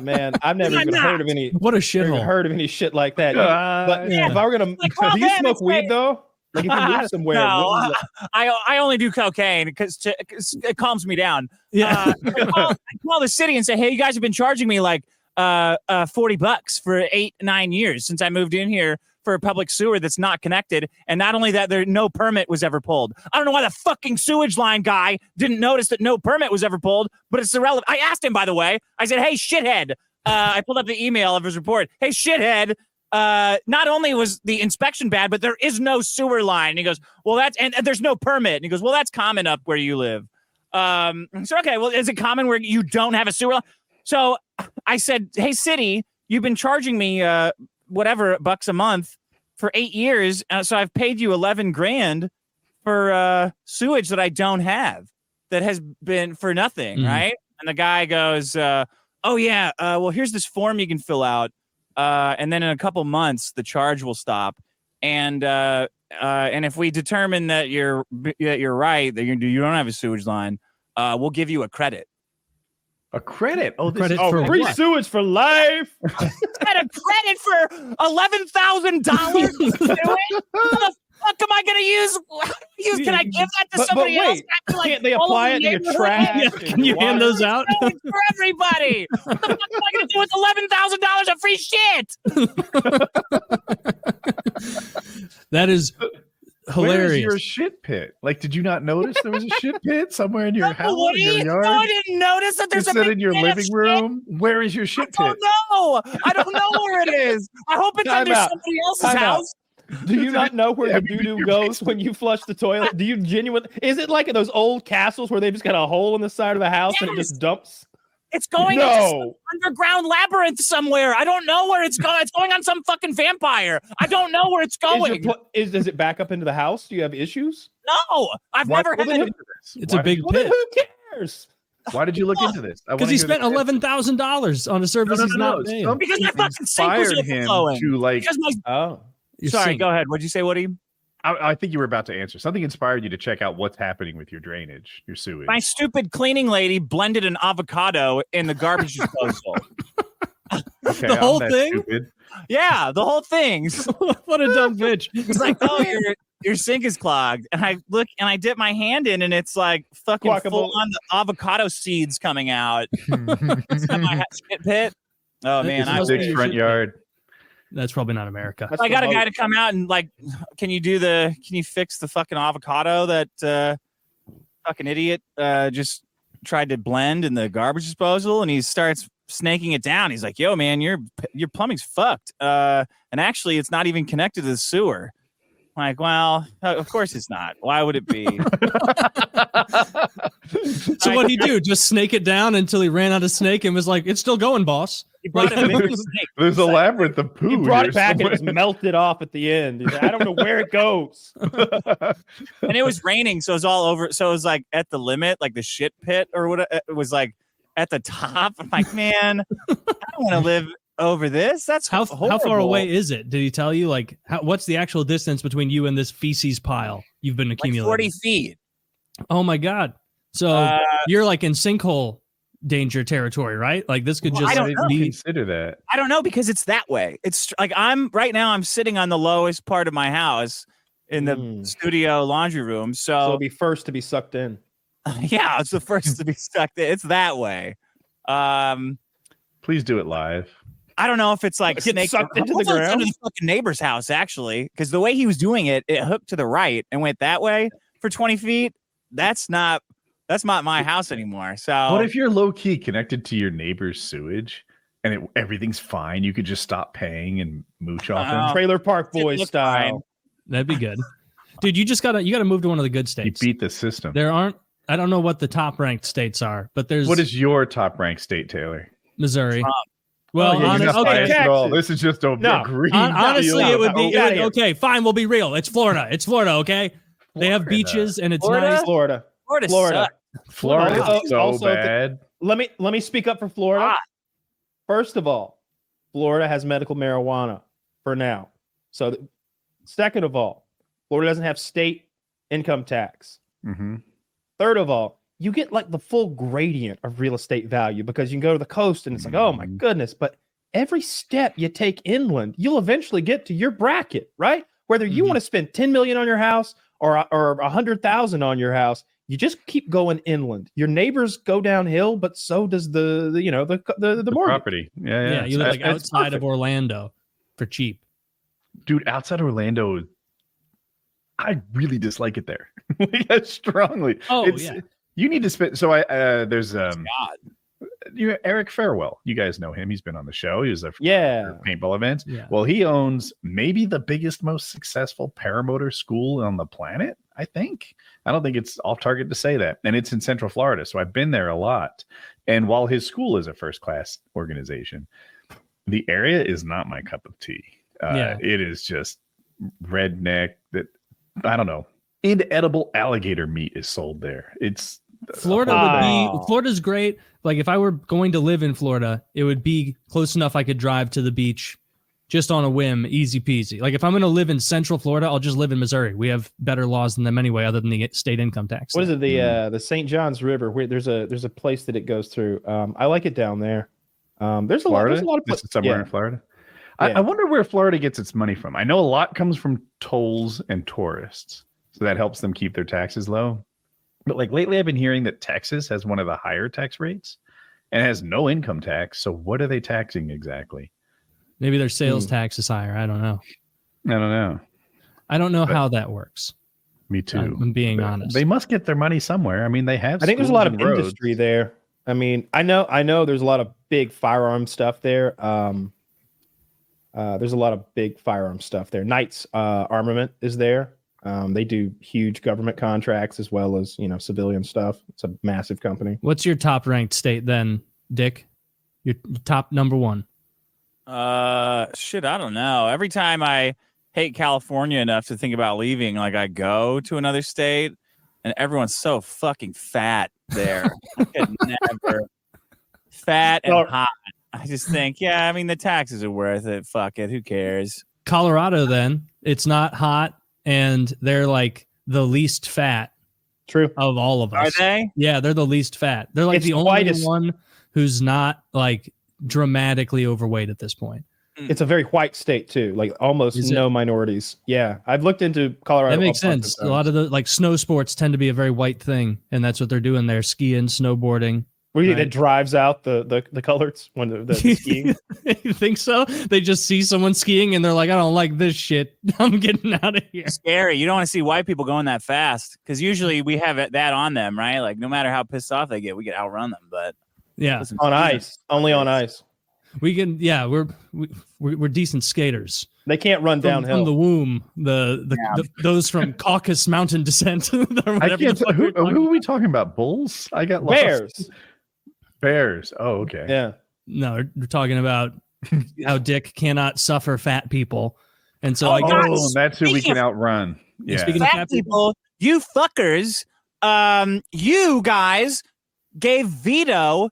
Man, I've never even heard of any. What a shithole! Heard of any shit like that? But if I were gonna, do you smoke weed though? Like if you move somewhere. No, I only do cocaine because it calms me down. Yeah, I call the city and say, hey, you guys have been charging me like $40 for 8-9 years since I moved in here for a public sewer that's not connected. And not only that, no permit was ever pulled. I don't know why the fucking sewage line guy didn't notice that no permit was ever pulled, but it's irrelevant. I asked him, by the way, I said, hey, shithead. I pulled up the email of his report. Hey, shithead. Not only was the inspection bad, but there is no sewer line. And he goes, well, and there's no permit. And he goes, well, that's common up where you live. So, okay, well, is it common where you don't have a sewer line? So I said, hey, city, you've been charging me whatever bucks a month for 8 years. So I've paid you 11 grand for sewage that I don't have, that has been for nothing, right? And the guy goes, oh, yeah, well, here's this form you can fill out. And then in a couple months, the charge will stop. And if we determine that you're right, that you don't have a sewage line, we'll give you a credit. A credit? Oh, credit for free what? sewage for life. Got a credit for $11,000. How the fuck am I going to use? Can I give that to somebody else? Can't they apply it to your trash? Yeah, can you hand those out? No, it's for everybody. What the fuck am I going to do with $11,000 of free shit? That is hilarious. Where is your shit pit? Like, did you not notice there was a shit pit somewhere in your house, Woody? in your yard? No, I didn't notice that there's Is a it big in your pit of living shit. room? Where is your shit I pit? don't know. I don't know where it is. I hope it's under somebody else's house. Do you not know where the doo-doo goes when you flush the toilet? Do you genuinely? Is it like those old castles where they've just got a hole in the side of the house and it just dumps? It's going into some underground labyrinth somewhere. I don't know where it's going. It's going on some fucking vampire. I don't know where it's going. Does it back up into the house? Do you have issues? No, I've never had it. It's a big pit. Who cares? Why did you look into this? Because he spent $11,000 on a service he's not paying. Because my fucking sink was overflowing. To like, because my, sorry, sink. go ahead. What'd you say, Woody? I think you were about to answer. Something inspired you to check out what's happening with your drainage, your sewage. My stupid cleaning lady blended an avocado in the garbage disposal. Okay, the whole thing? Stupid. Yeah, the whole thing. What a dumb bitch. It's like, oh, your sink is clogged. And I look and I dip my hand in and it's like fucking full on the avocado seeds coming out. It's in my shit pit. Oh, man. It's a big front yard. That's probably not America. I got a guy to come out and like, can you fix the fucking avocado that fucking idiot just tried to blend in the garbage disposal? And he starts snaking it down. He's like, yo, man, your plumbing's fucked. And actually it's not even connected to the sewer. I'm like, well, of course it's not. Why would it be? So what'd he do? Just snake it down until he ran out of snake and was like, it's still going, boss. He brought it a bigger snake. There's a labyrinth of poo. He brought it back and it was melted off at the end. He's like, I don't know where it goes. And it was raining, so it was all over. So it was like at the limit, like the shit pit or what. It was like at the top. I'm like, man, I don't want to live over this. That's how far away is it? Did he tell you? Like, what's the actual distance between you and this feces pile you've been accumulating? Like 40 feet. Oh my god! So you're like in sinkhole danger territory, right? Like this could just I don't consider that. I don't know because it's that way. It's like I'm sitting on the lowest part of my house in the studio laundry room. So it'll be first to be sucked in. Yeah, it's the first to be sucked in. It's that way. Please do it live. I don't know if it's like snake sucked into the ground. Under the fucking neighbor's house, actually, because the way he was doing it, it hooked to the right and went that way for 20 feet. That's not my house anymore. So what if you're low key connected to your neighbor's sewage and everything's fine? You could just stop paying and mooch off them. Trailer Park Boys style. Fine. That'd be good, dude. You gotta move to one of the good states. You beat the system. I don't know what the top ranked states are, but what is your top ranked state, Taylor? Missouri. Well, this is just a green. Honestly, it would be okay. Fine, we'll be real. It's Florida. It's Florida. Okay, they have beaches and it's nice. Florida. Florida is so bad. Let me speak up for Florida. First of all, Florida has medical marijuana for now. So, second of all, Florida doesn't have state income tax. Mm-hmm. Third of all, you get like the full gradient of real estate value because you can go to the coast and it's like, oh my goodness. But every step you take inland, you'll eventually get to your bracket, right? Whether you want to spend 10 million on your house or 100,000 on your house, you just keep going inland. Your neighbors go downhill, but so does the mortgage. Property. Yeah. You live like outside of Orlando for cheap. Dude, outside Orlando, I really dislike it there. Strongly. Oh, it's, yeah. You need to spend. So there's God. Eric Farewell. You guys know him. He's been on the show. He was a paintball events. Yeah. Well, he owns maybe the biggest, most successful paramotor school on the planet. I think. I don't think it's off target to say that. And it's in Central Florida. So I've been there a lot. And while his school is a first-class organization, the area is not my cup of tea. It is just redneck. That I don't know. Inedible alligator meat is sold there. It's Florida's great. Like if I were going to live in Florida, it would be close enough I could drive to the beach just on a whim, easy peasy. Like if I'm going to live in Central Florida, I'll just live in Missouri. We have better laws than them anyway, other than the state income tax. What is it? The St. John's River, where there's a place that it goes through. I like it down there. There's a lot of places somewhere in Florida. I wonder where Florida gets its money from. I know a lot comes from tolls and tourists, so that helps them keep their taxes low. But like lately, I've been hearing that Texas has one of the higher tax rates and has no income tax. So what are they taxing exactly? Maybe their sales tax is higher. I don't know. I don't know how that works. Me too. I'm being honest. They must get their money somewhere. I mean, they have. I think there's a lot of industry there. I mean, I know there's a lot of big firearm stuff there. There's a lot of big firearm stuff there. Knight's Armament is there. They do huge government contracts as well as, civilian stuff. It's a massive company. What's your top ranked state then, Dick? Your top number one? I don't know. Every time I hate California enough to think about leaving, like I go to another state and everyone's so fucking fat there. I could never. Fat and hot. I just think, the taxes are worth it. Fuck it. Who cares? Colorado, then. It's not hot, and they're like the least fat. True. Of all of us. Are they? Yeah, they're the least fat. They're like the only one who's not like dramatically overweight at this point. It's a very white state too, like almost no minorities. Yeah, I've looked into Colorado. That makes sense. A lot of the like snow sports tend to be a very white thing, and that's what they're doing there: skiing, snowboarding. What do you think that drives out the colors when the skiing? You think so? They just see someone skiing and they're like, I don't like this shit. I'm getting out of here. It's scary. You don't want to see white people going that fast because usually we have that on them, right? Like no matter how pissed off they get, we can outrun them. But listen, on ice, only on ice. We can, we're decent skaters. They can't run downhill from the womb. Those from Caucasus Mountain descent. Who are we talking about? Bulls? I got lost. Bears. Oh, okay. Yeah. No, we're talking about how Dick cannot suffer fat people, and so that's who we can outrun. Yeah. Speaking of fat people, you fuckers, you guys gave Vito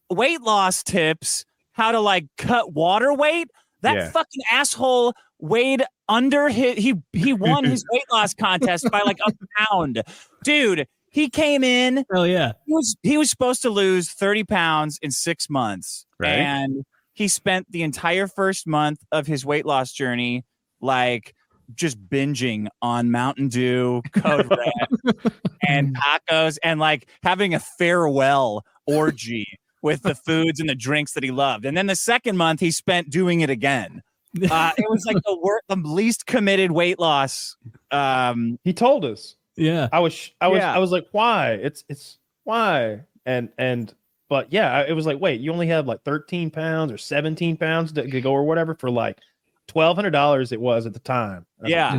weight loss tips. How to like cut water weight. That fucking asshole weighed under he won his weight loss contest by like a pound. Dude, he came in. Oh yeah. He was supposed to lose 30 pounds in 6 months. Right. And he spent the entire first month of his weight loss journey like just binging on Mountain Dew, Code Red, and tacos, and like having a farewell orgy with the foods and the drinks that he loved. And then the second month he spent doing it again. It was like the least committed weight loss. He told us. Yeah. I was like, why? It's why? But it was like, wait, you only have like 13 pounds or 17 pounds to go or whatever for like $1,200 it was at the time. Yeah.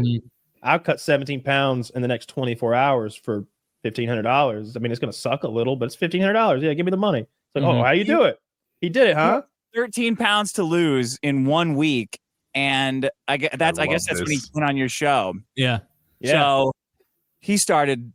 I'll cut 17 pounds in the next 24 hours for $1,500. I mean, it's going to suck a little, but it's $1,500. Yeah. Give me the money. Like, how you do it? He did it, huh? 13 pounds to lose in 1 week, and I guess that's when he went on your show. Yeah. So he started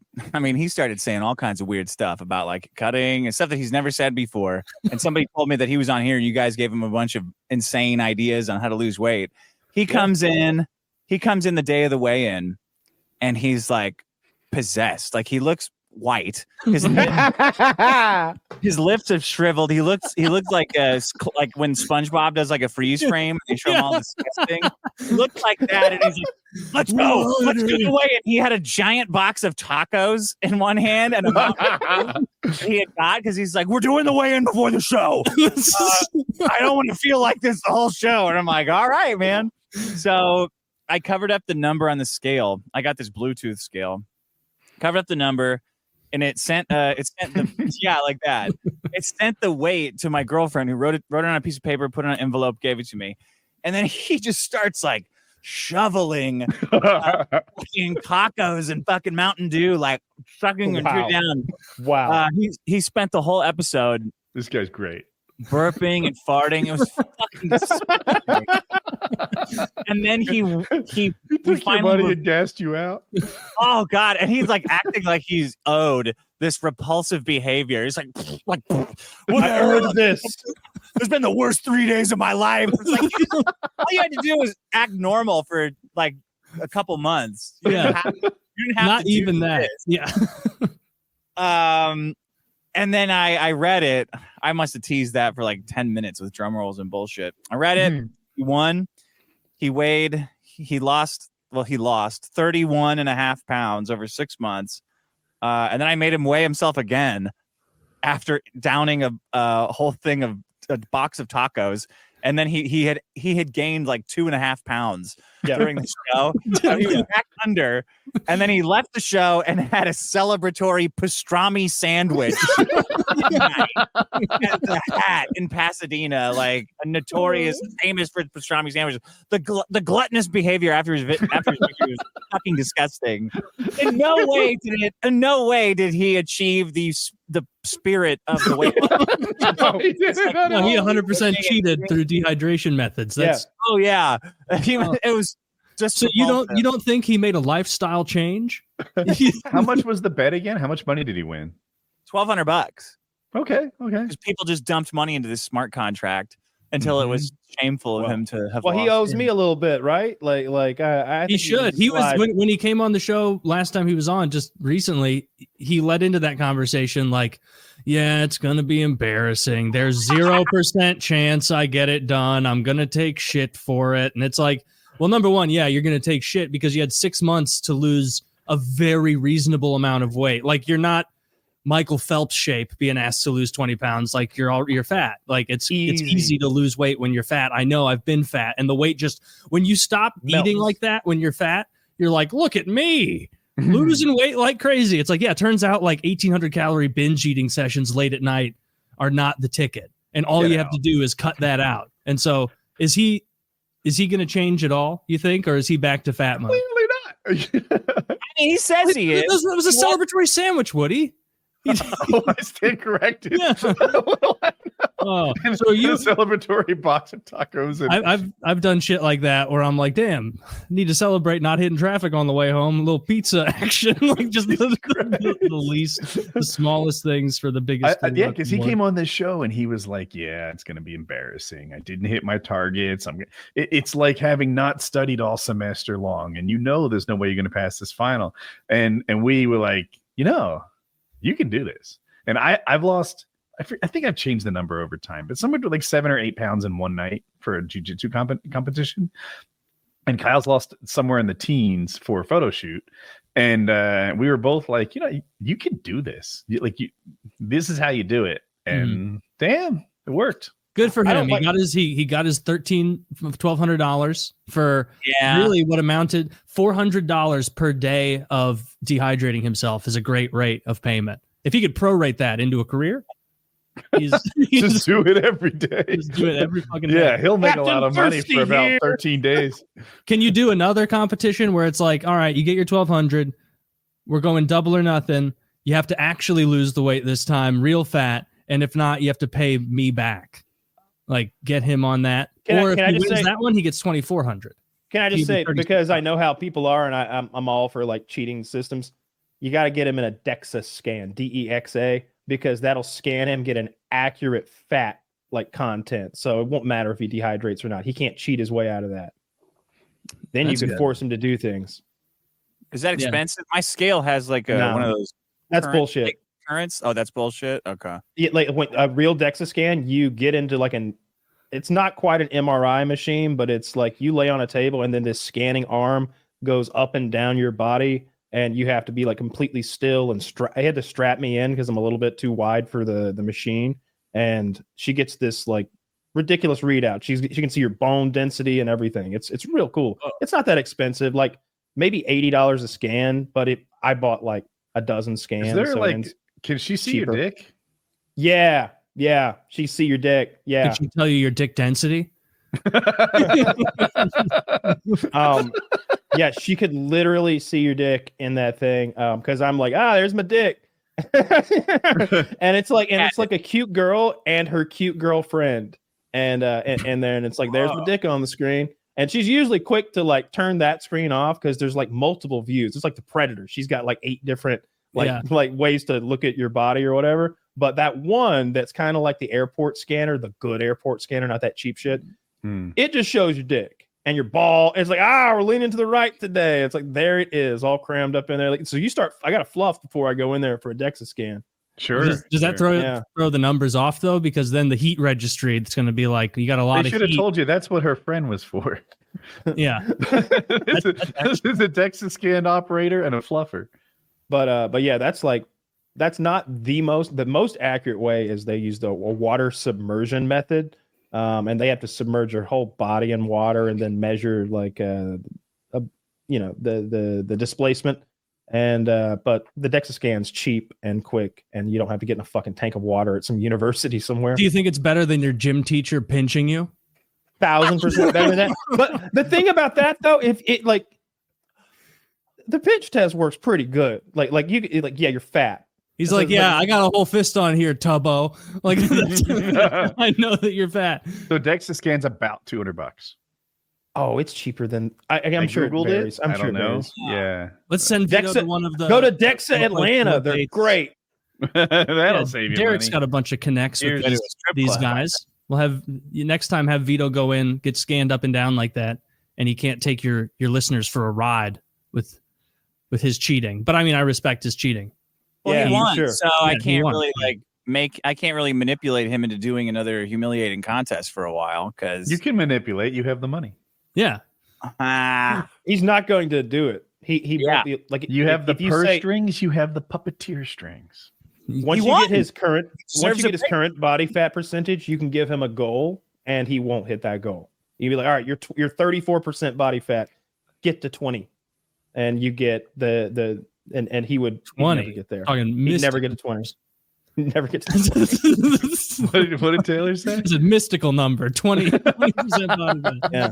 saying all kinds of weird stuff about like cutting and stuff that he's never said before. And somebody told me that he was on here and you guys gave him a bunch of insane ideas on how to lose weight. He comes in the day of the weigh-in, and he's like possessed. Like he looks white. His lips have shriveled. He looks like when SpongeBob does like a freeze frame. They show him all disgusting. He looked like that, and he's like, "Let's go, let's get away." And he had a giant box of tacos in one hand and a mountain he had got because he's like, "We're doing the weigh-in before the show. I don't want to feel like this the whole show." And I'm like, "All right, man." So I covered up the number on the scale. I got this Bluetooth scale. Covered up the number, and it sent the yeah, like that. It sent the weight to my girlfriend, who wrote it on a piece of paper, put it in an envelope, gave it to me, and then he just starts like shoveling fucking tacos and fucking Mountain Dew, like sucking and down. Wow. He spent the whole episode. This guy's great. Burping and farting. It was fucking disgusting. And then he took your money and gassed you out. Oh God! And he's like acting like he's owed this repulsive behavior. He's like I heard this. It's been the worst 3 days of my life. It's like, all you had to do was act normal for like a couple months. You didn't have not to even that. This. Yeah. And then I read it. I must have teased that for like 10 minutes with drum rolls and bullshit. I read it. He won. He lost 31 and a half pounds over 6 months. And then I made him weigh himself again after downing a whole thing of a box of tacos. And then he had gained like 2.5 pounds during the show. So he was back under, and then he left the show and had a celebratory pastrami sandwich at the Hat in Pasadena, like a notorious, famous for pastrami sandwiches. The gluttonous behavior after his victory was fucking disgusting. In no way did he achieve the spirit of the weight loss. No, he 100% cheated through dehydration methods. That's it was just so you don't think he made a lifestyle change? How much was the bet again? How much money did he win? $1,200. Okay. Because people just dumped money into this smart contract until it was shameful of him to have. Well, he owes him. me a little bit, right? Like I think he should. He was when he came on the show last time he was on, just recently. He led into that conversation like, "Yeah, it's gonna be embarrassing. There's 0% chance I get it done. I'm gonna take shit for it." And it's like, well, number one, yeah, you're gonna take shit because you had 6 months to lose a very reasonable amount of weight. Like you're not Michael Phelps shape being asked to lose 20 pounds. Like you're fat. Like it's easy to lose weight when you're fat. I know I've been fat, and the weight just when you stop eating like that when you're fat, you're like, look at me losing weight like crazy. It's like, yeah, it turns out like 1,800 calorie binge eating sessions late at night are not the ticket, and all you have to do is cut that out. And so is he going to change at all, you think, or is he back to fat mode? Clearly not. I mean, he says he is. It was a celebratory sandwich, Woody. I stand corrected. Yeah. Oh, so you a celebratory box of tacos. And I've done shit like that where I'm like, damn, need to celebrate not hitting traffic on the way home. A little pizza action, like just the smallest things for the biggest. Yeah, because he came on this show and he was like, "Yeah, it's gonna be embarrassing. I didn't hit my targets. It's like having not studied all semester long, and there's no way you're gonna pass this final." And we were like, you can do this. And I've lost, I think I've changed the number over time, but somewhere to like 7 or 8 pounds in one night for a jiu-jitsu competition. And Kyle's lost somewhere in the teens for a photo shoot. And we were both like, you can do this. This is how you do it. And damn, it worked. Good for him. He got his $1,200 for really what amounted $400 per day of dehydrating himself is a great rate of payment. If he could prorate that into a career, just do it every day. Just do it every fucking day. Yeah, he'll make a lot of money for about 13 days. Can you do another competition where it's like, all right, you get your 1,200, we're going double or nothing. You have to actually lose the weight this time, real fat, and if not, you have to pay me back. Like get him on that, or if he wins that one, he gets 2,400. Can I just say, because I know how people are, and I'm all for like cheating systems. You got to get him in a DEXA scan, DEXA, because that'll scan him, get an accurate fat like content. So it won't matter if he dehydrates or not. He can't cheat his way out of that. Then you can force him to do things. Is that expensive? My scale has like one of those. That's bullshit. Currents? Oh, that's bullshit. Okay. Yeah, like when a real DEXA scan, you get into like it's not quite an MRI machine, but it's like you lay on a table and then this scanning arm goes up and down your body, and you have to be like completely still. And I had to strap me in because I'm a little bit too wide for the machine. And she gets this like ridiculous readout. She can see your bone density and everything. It's real cool. It's not that expensive, like maybe $80 a scan, but I bought like a dozen scans. Is there so like, can she see cheaper. your dick? Yeah, she see your dick. Yeah. Did she tell you your dick density? Yeah, she could literally see your dick in that thing. Because I'm like, there's my dick. and it's like a cute girl and her cute girlfriend. And then it's like, there's my dick on the screen. And she's usually quick to like turn that screen off because there's like multiple views. It's like the Predator. She's got like 8 different like ways to look at your body or whatever. But that one that's kind of like the airport scanner, the good airport scanner, not that cheap shit. It just shows your dick and your ball. It's like, we're leaning to the right today. It's like, there it is, all crammed up in there. Like, so I got to fluff before I go in there for a DEXA scan. Sure. Does that throw the numbers off though? Because then the heat registry, it's going to be like, you got a lot of heat. They should have told you that's what her friend was for. Yeah. This is a DEXA scan operator and a fluffer. But yeah, that's not the most accurate way is they use a water submersion method. And they have to submerge your whole body in water and then measure like the displacement. And but the DEXA scan's cheap and quick, and you don't have to get in a fucking tank of water at some university somewhere. Do you think it's better than your gym teacher pinching you? 1,000% better than that. But the thing about that though, if it like the pinch test works pretty good. You're fat. He's like, I got a whole fist on here, Tubbo. Like, I know that you're fat. So DEXA scan's about $200. Oh, it's cheaper than I'm sure it varies. I'm sure it varies. Yeah. Let's send Vito to one of the. Go to DEXA Atlanta. They're great. That'll save you Derek's money. got a bunch of connects with these guys. We'll have you next time. Have Vito go in, get scanned up and down like that, and he can't take your listeners for a ride with his cheating. But I mean, I respect his cheating. Well, he won, sure. so I can't really I can't really manipulate him into doing another humiliating contest for a while because you can manipulate. You have the money. Yeah. He's not going to do it. He won't be like you have the purse strings. You have the puppeteer strings. Once you get his current body fat percentage, you can give him a goal, and he won't hit that goal. You'd be like, all right, you're 34% body fat. Get to 20, and you get and he would 20. Never get there. He'd never get to 20. Never get to what did Taylor say? It's a mystical number, 20% body fat. Yeah.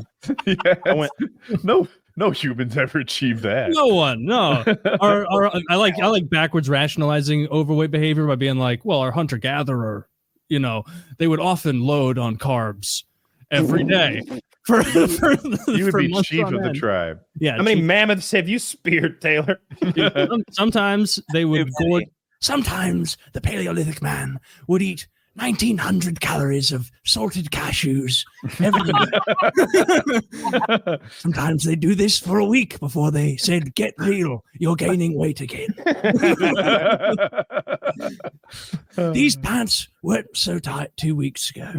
No humans ever achieve that. No one, no. I like backwards rationalizing overweight behavior by being like, well, our hunter-gatherer, they would often load on carbs every day. You would be chief of the tribe. Yeah. How many mammoths have you speared, Taylor? Sometimes they would go. Sometimes the Paleolithic man would eat 1,900 calories of salted cashews every day. Sometimes they do this for a week before they said, "Get real, you're gaining weight again." These pants weren't so tight 2 weeks ago.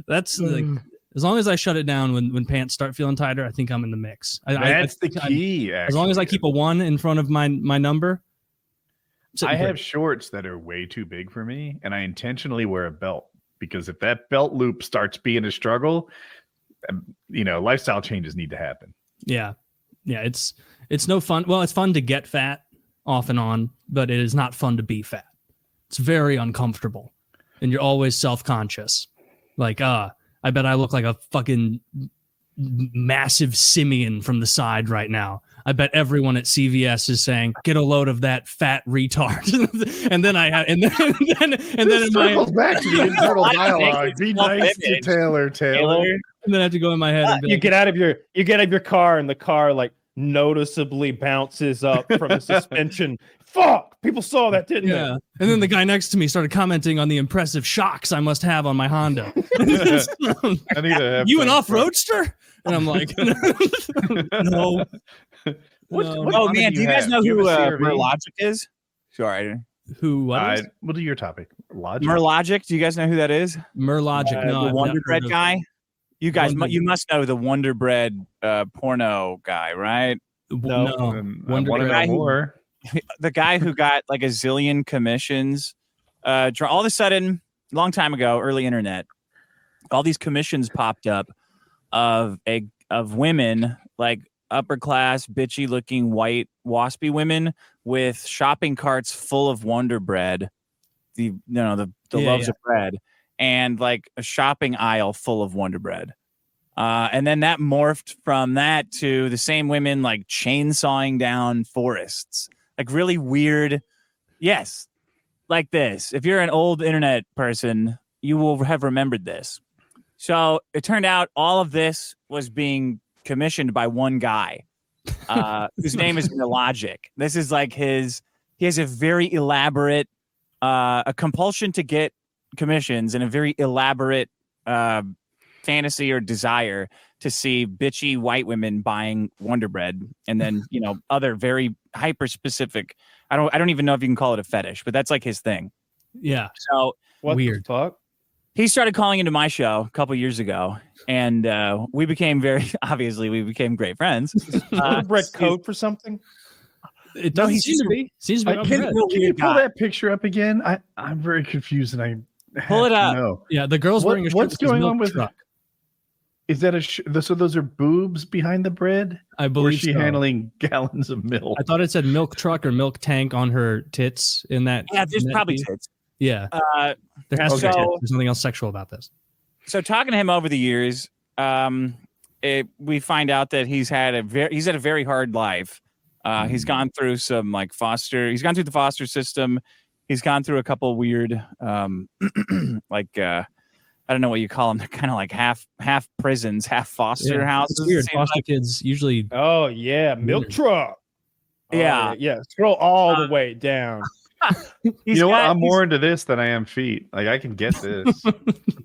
That's like, as long as I shut it down when pants start feeling tighter, I think I'm in the mix. That's the key. As long as I keep a 1 in front of my number. I have shorts that are way too big for me, and I intentionally wear a belt because if that belt loop starts being a struggle, lifestyle changes need to happen. Yeah. It's no fun. Well, it's fun to get fat off and on, but it is not fun to be fat. It's very uncomfortable, and you're always self-conscious. Like, I bet I look like a fucking massive simian from the side right now. I bet everyone at CVS is saying, "Get a load of that fat retard." And then I have, and then in my back to the internal dialogue. Be nice to Taylor. And then I have to go in my head. And be you get out of your car, and the car like noticeably bounces up from the suspension. Fuck! People saw that, didn't they? And then the guy next to me started commenting on the impressive shocks I must have on my Honda. I need to have you an off-roadster? And I'm like, no. Oh man, do you guys know who Merlogic is? Sorry. Who? What? We'll do your topic. Logic. Merlogic. Do you guys know who that is? Merlogic. No, the Wonder Bread guy. You guys, you must know the Wonder Bread porno guy, right? No. Wonder Bread more. The guy who got like a zillion commissions all of a sudden, long time ago, early internet, all these commissions popped up of women, like upper class, bitchy looking white waspy women with shopping carts full of Wonder Bread, the loaves of bread, and like a shopping aisle full of Wonder Bread. And then that morphed from that to the same women like chainsawing down forests, like really weird. Yes, like this. If you're an old internet person, you will have remembered this. So it turned out all of this was being commissioned by one guy, whose name is Logic. This is like he has a very elaborate, a compulsion to get commissions and a very elaborate fantasy or desire to see bitchy white women buying Wonder Bread, and then other very hyper specific. I don't even know if you can call it a fetish, but that's like his thing. Yeah. So what weird. the fuck? He started calling into my show a couple years ago, and we became great friends. Wonder Bread code for something? It doesn't seem to be. Seems to be. Can you pull that picture up again? I'm very confused, and I pull it up. No. Yeah, the girl's wearing a shirt. What's going on with truck. Is that so those are boobs behind the bread? I believe. Or is she handling gallons of milk? I thought it said milk truck or milk tank on her tits in that. Yeah, there's probably tits. Yeah. There has to be tits. There's nothing else sexual about this. So talking to him over the years, we find out that he's had a very hard life. He's gone through some he's gone through the foster system. He's gone through a couple weird I don't know what you call them. They're kind of like half prisons, half foster houses. It's weird. Foster kids usually. Oh yeah, milk truck. Yeah, yeah. Scroll all the way down. You know what? I'm more into this than I am feet. Like I can get this.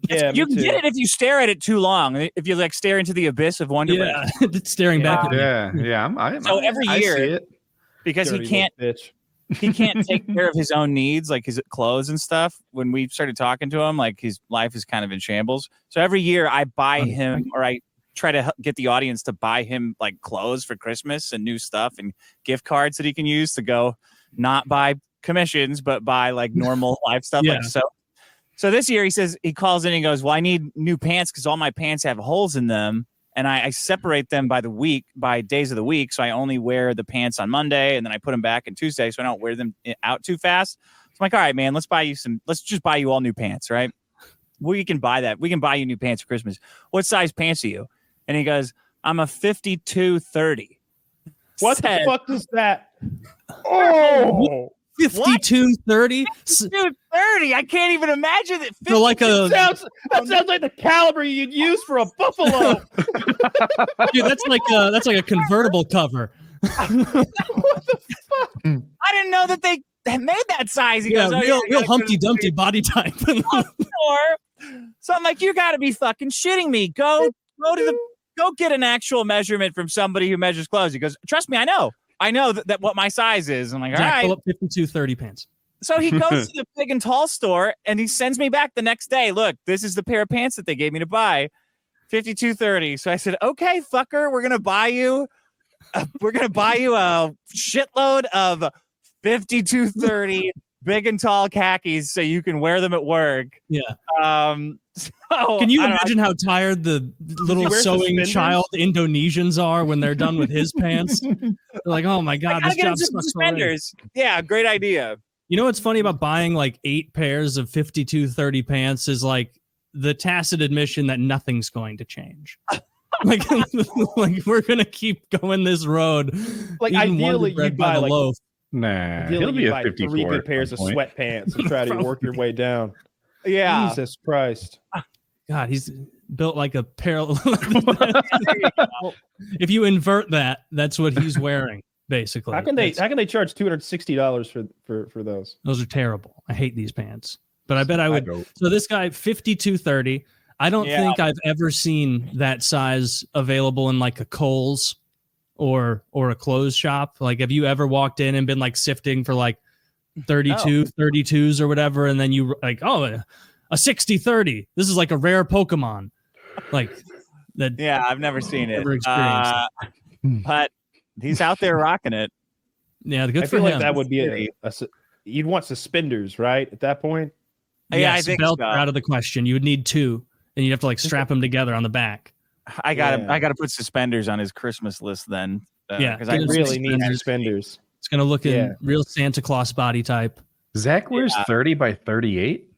Yeah, you can get it if you stare at it too long. If you stare into the abyss of Wonder Bread. It's staring back at you. Yeah. So every year, I see it. because Dirty he can't. bitch. He can't take care of his own needs, like his clothes and stuff. When we started talking to him, like his life is kind of in shambles. So every year I buy him, or I try to get the audience to buy him like clothes for Christmas and new stuff and gift cards that he can use to go not buy commissions, but buy like normal life stuff. Yeah. So this year he calls in and he goes, well, I need new pants because all my pants have holes in them. And I separate them by days of the week. So I only wear the pants on Monday and then I put them back on Tuesday so I don't wear them out too fast. So I'm like, all right, man, let's just buy you all new pants, right? We can buy that. We can buy you new pants for Christmas. What size pants are you? And he goes, I'm a 52-30. What the fuck is that? Oh, 52-30? 52-30. I can't even imagine it. So like that sounds like the caliber you'd use for a buffalo. Dude, that's like a convertible cover. What the fuck? I didn't know that they made that size. He goes, real Humpty Dumpty body type. So I'm like, you got to be fucking shitting me. Go get an actual measurement from somebody who measures clothes. He goes, trust me, I know that what my size is. I'm like, all right. Pull up 52-30 pants. So he goes to the big and tall store and he sends me back the next day. Look, this is the pair of pants that they gave me to buy. 52-30. So I said, okay, fucker, we're gonna buy you a shitload of 52-30 big and tall khakis so you can wear them at work. Yeah. So can you imagine how tired the little sewing child Indonesians are when they're done with his pants? They're like, oh my god, this job sucks already. Yeah, great idea. You know what's funny about buying like 8 pairs of 52-30 pants is like the tacit admission that nothing's going to change. like we're gonna keep going this road. Like ideally, you'd buy like loaf. Nah, he'll be a 54. 3 good pairs of sweatpants and try to work your way down. Yeah, Jesus Christ. God, he's built like a parallel. If you invert that, that's what he's wearing. Basically, how can they charge $260 for those? Those are terrible. I hate these pants, but I bet I would. So this guy 52-30. I don't think I've ever seen that size available in like a Kohl's or a clothes shop. Like, have you ever walked in and been like sifting for like 32s or whatever, and then you like, oh, a 60-30. This is like a rare Pokemon. Like that. Yeah, I've never seen it. Never experienced it. But he's out there rocking it. Yeah, good I for feel him. like that would be you'd want suspenders, right? At that point. Yeah, Yes, I think belts so. are out of the question. You would need 2, and you'd have to like strap them together on the back. I gotta put suspenders on his Christmas list then. Yeah, because I I really need suspenders. It's gonna look in real Santa Claus body type. Zach wears 30 by 38.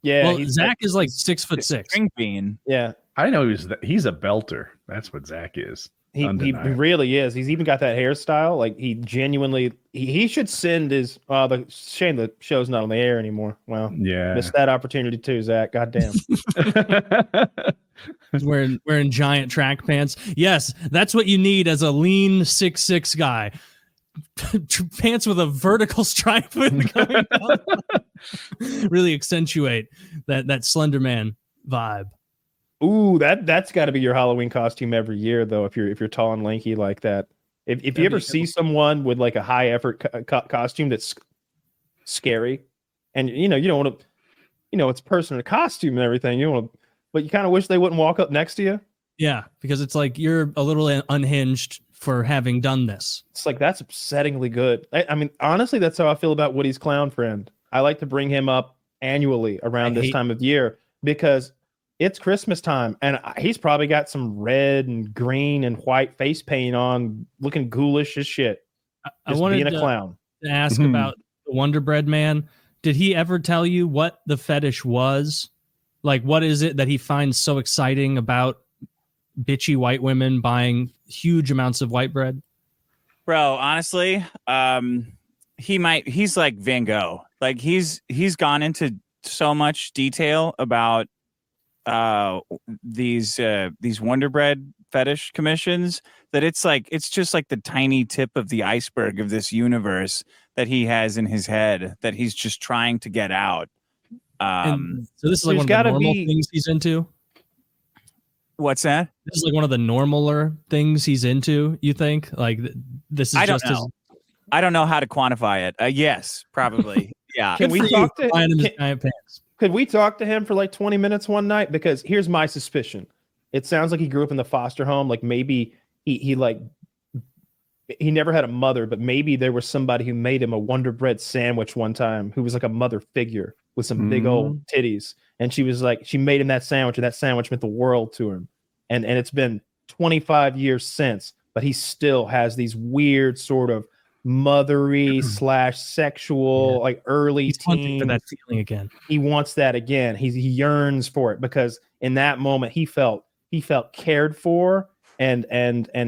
Yeah, well, Zach is like 6'6". String bean. Yeah, I know he's a belter. That's what Zach is. he really is. He's even got that hairstyle. Like he genuinely, he should send his. Shame the show's not on the air anymore. Well, Yeah, missed that opportunity too, Zach. Goddamn. wearing giant track pants. Yes, that's what you need as a lean 6'6" guy. Pants with a vertical stripe coming down. Really accentuate that Slender Man vibe. Ooh, that's got to be your Halloween costume every year, though. If you're tall and lanky like that, if you ever see someone with like a high effort costume that's scary, and you don't want to, it's personal costume and everything. You want to, but you kind of wish they wouldn't walk up next to you. Yeah, because it's like you're a little unhinged for having done this. It's like that's upsettingly good. I mean, honestly, that's how I feel about Woody's clown friend. I like to bring him up annually around this time of year because it's Christmas time, and he's probably got some red and green and white face paint on, looking ghoulish as shit. I wanted being a clown. To ask about the Wonder Bread Man. Did he ever tell you what the fetish was? Like, what is it that he finds so exciting about bitchy white women buying huge amounts of white bread? Bro, honestly, he's like Van Gogh. Like he's gone into so much detail about these Wonder Bread fetish commissions that it's just like the tiny tip of the iceberg of this universe that he has in his head that he's just trying to get out. So this is like one of the normal things he's into. What's that? This is like one of the normaler things he's into. You think like this is I don't just know. I don't know how to quantify it. Yes, probably. Yeah. Can we talk to giant pants? Could we talk to him for like 20 minutes one night? Because here's my suspicion. It sounds like he grew up in the foster home. Like maybe he never had a mother, but maybe there was somebody who made him a Wonder Bread sandwich one time who was like a mother figure with some big old titties. And she was like, she made him that sandwich, and that sandwich meant the world to him. And it's been 25 years since, but he still has these weird sort of mothery / sexual, like early teen. For that feeling again. He wants that again. He yearns for it because in that moment he felt cared for, and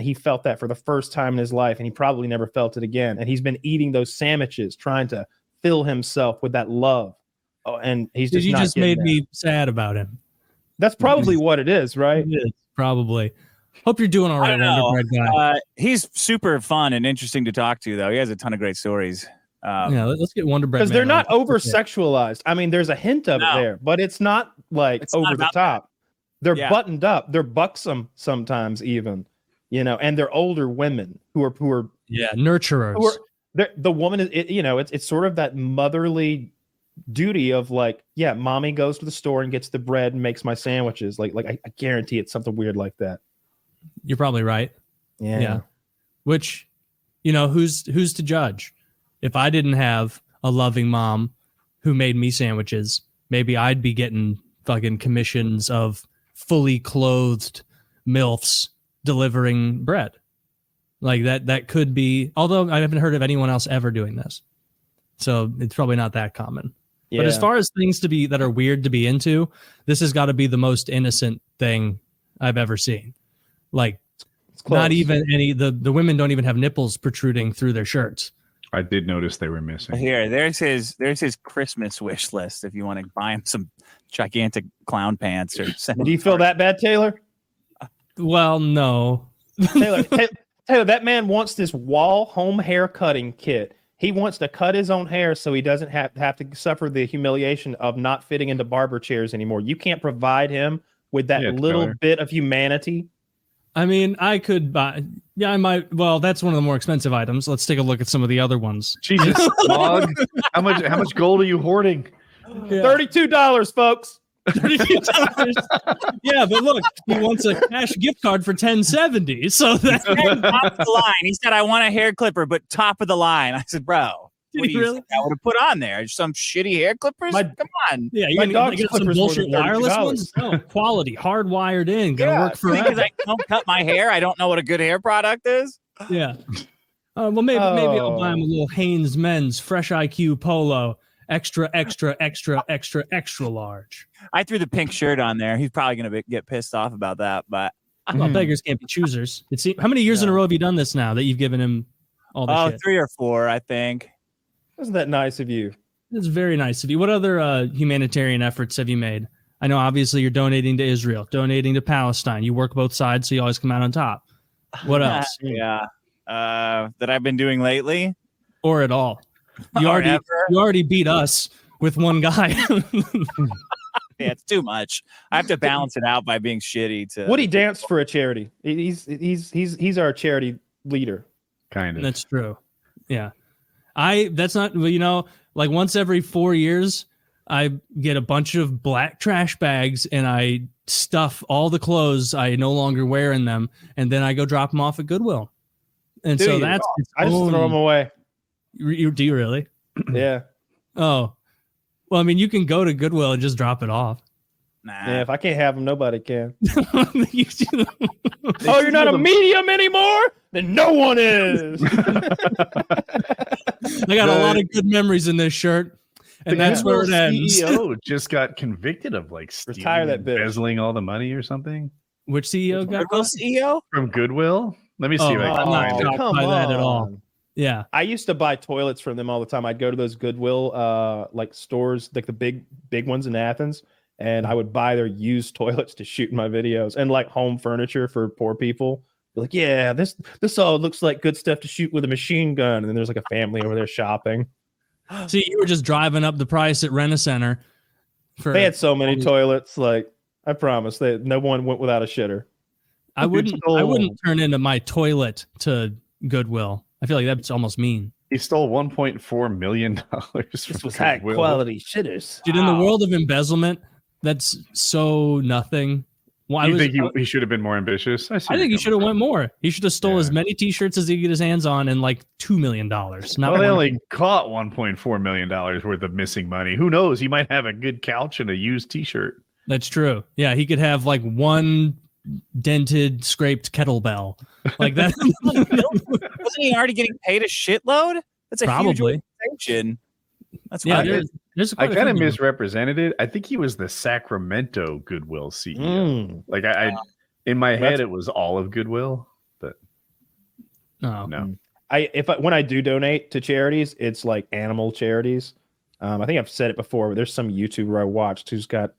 he felt that for the first time in his life, and he probably never felt it again. And he's been eating those sandwiches, trying to fill himself with that love. Oh, and he's just not getting made that. me sad about him. That's probably what it is, right? It is, probably. Hope you're doing all right, Wonder Bread guy. He's super fun and interesting to talk to, though. He has a ton of great stories. Yeah, let's get Wonder Bread because they're not over sexualized. I mean, there's a hint of it there, but it's not like over the top. They're buttoned up. They're buxom sometimes, even, and they're older women who are nurturers. The woman is, it's sort of that motherly duty of like, yeah, mommy goes to the store and gets the bread and makes my sandwiches. Like I guarantee it's something weird like that. You're probably right. Yeah. Which, who's to judge? If I didn't have a loving mom who made me sandwiches, maybe I'd be getting fucking commissions of fully clothed MILFs delivering bread. Like that could be, although I haven't heard of anyone else ever doing this. So it's probably not that common. Yeah. But as far as things that are weird to be into, this has got to be the most innocent thing I've ever seen. Like, not even the women don't even have nipples protruding through their shirts. I did notice they were missing. There's his Christmas wish list if you want to buy him some gigantic clown pants or something. Do you feel that bad, Taylor? Well, no. Taylor, that man wants this wall home hair cutting kit. He wants to cut his own hair so he doesn't have to suffer the humiliation of not fitting into barber chairs anymore. You can't provide him with that little bit of humanity. I mean, I could buy. Yeah, I might. Well, that's one of the more expensive items. Let's take a look at some of the other ones. Jesus, dog. How much gold are you hoarding? Yeah. $32, folks. $32. Yeah, but look, he wants a cash gift card for $10.70. So that's top of the line. He said, "I want a hair clipper, but top of the line." I said, "Bro, Did What do he you really? think I would have put on there? Some shitty hair clippers? Come on. Yeah, My you dog's get some clippers more than bullshit wireless $32. ones. No, quality, hardwired in, gonna work Because forever. I don't cut my hair. I don't know what a good hair product is. Yeah. Well, maybe I'll buy him a little Hanes Men's Fresh IQ Polo, extra large. I threw the pink shirt on there. He's probably gonna get pissed off about that, but Well, beggars can't be choosers. How many years in a row have you done this now that you've given him all the shit? 3 or 4, I think. Isn't that nice of you? It's very nice of you. What other humanitarian efforts have you made? I know obviously you're donating to Israel, donating to Palestine. You work both sides, so you always come out on top. What else? Yeah. That I've been doing lately? Or at all? You already beat us with one guy. Yeah, it's too much. I have to balance it out by being shitty to Woody danced for a charity. He's our charity leader. Kind of. That's true. Yeah. That's not, like once every 4 years, I get a bunch of black trash bags and I stuff all the clothes I no longer wear in them. And then I go drop them off at Goodwill. And so that's, I just throw them away. Do you really? Yeah. Oh, well, I mean, you can go to Goodwill and just drop it off. Nah. Yeah, if I can't have them, nobody can. Oh, you're not a medium anymore? Then no one is. I got a lot of good memories in this shirt, and that's where it ends. CEO just got convicted of like stealing, Retire that bitch. embezzling all the money or something. Which CEO got Goodwill CEO? From Goodwill? Let me see if I can I'm not find it. shocked by that at all. Yeah. I used to buy toilets from them all the time. I'd go to those Goodwill like stores, like the big ones in Athens, and I would buy their used toilets to shoot in my videos and like home furniture for poor people. Be like, yeah, this all looks like good stuff to shoot with a machine gun. And then there's like a family over there shopping. See, you were just driving up the price at Rent-A-Center. They had so many toilets. Like, I promise, no one went without a shitter. I wouldn't turn into my toilet to Goodwill. I feel like that's almost mean. He stole $1.4 million. This was high quality shitters. Dude, in the world of embezzlement, that's so nothing. Well, you think he should have been more ambitious? I think he should have went more. He should have stole as many T-shirts as he could get his hands on and like $2 million. They only caught $1.4 million worth of missing money. Who knows? He might have a good couch and a used T-shirt. That's true. Yeah, he could have like one dented, scraped kettlebell like that. Wasn't he already getting paid a shitload? That's a huge organization. That's I kind of misrepresented it. I think he was the Sacramento Goodwill CEO. Like I in my head, it was all of Goodwill, but no. When I do donate to charities, it's like animal charities. I think I've said it before, but there's some YouTuber I watched who's got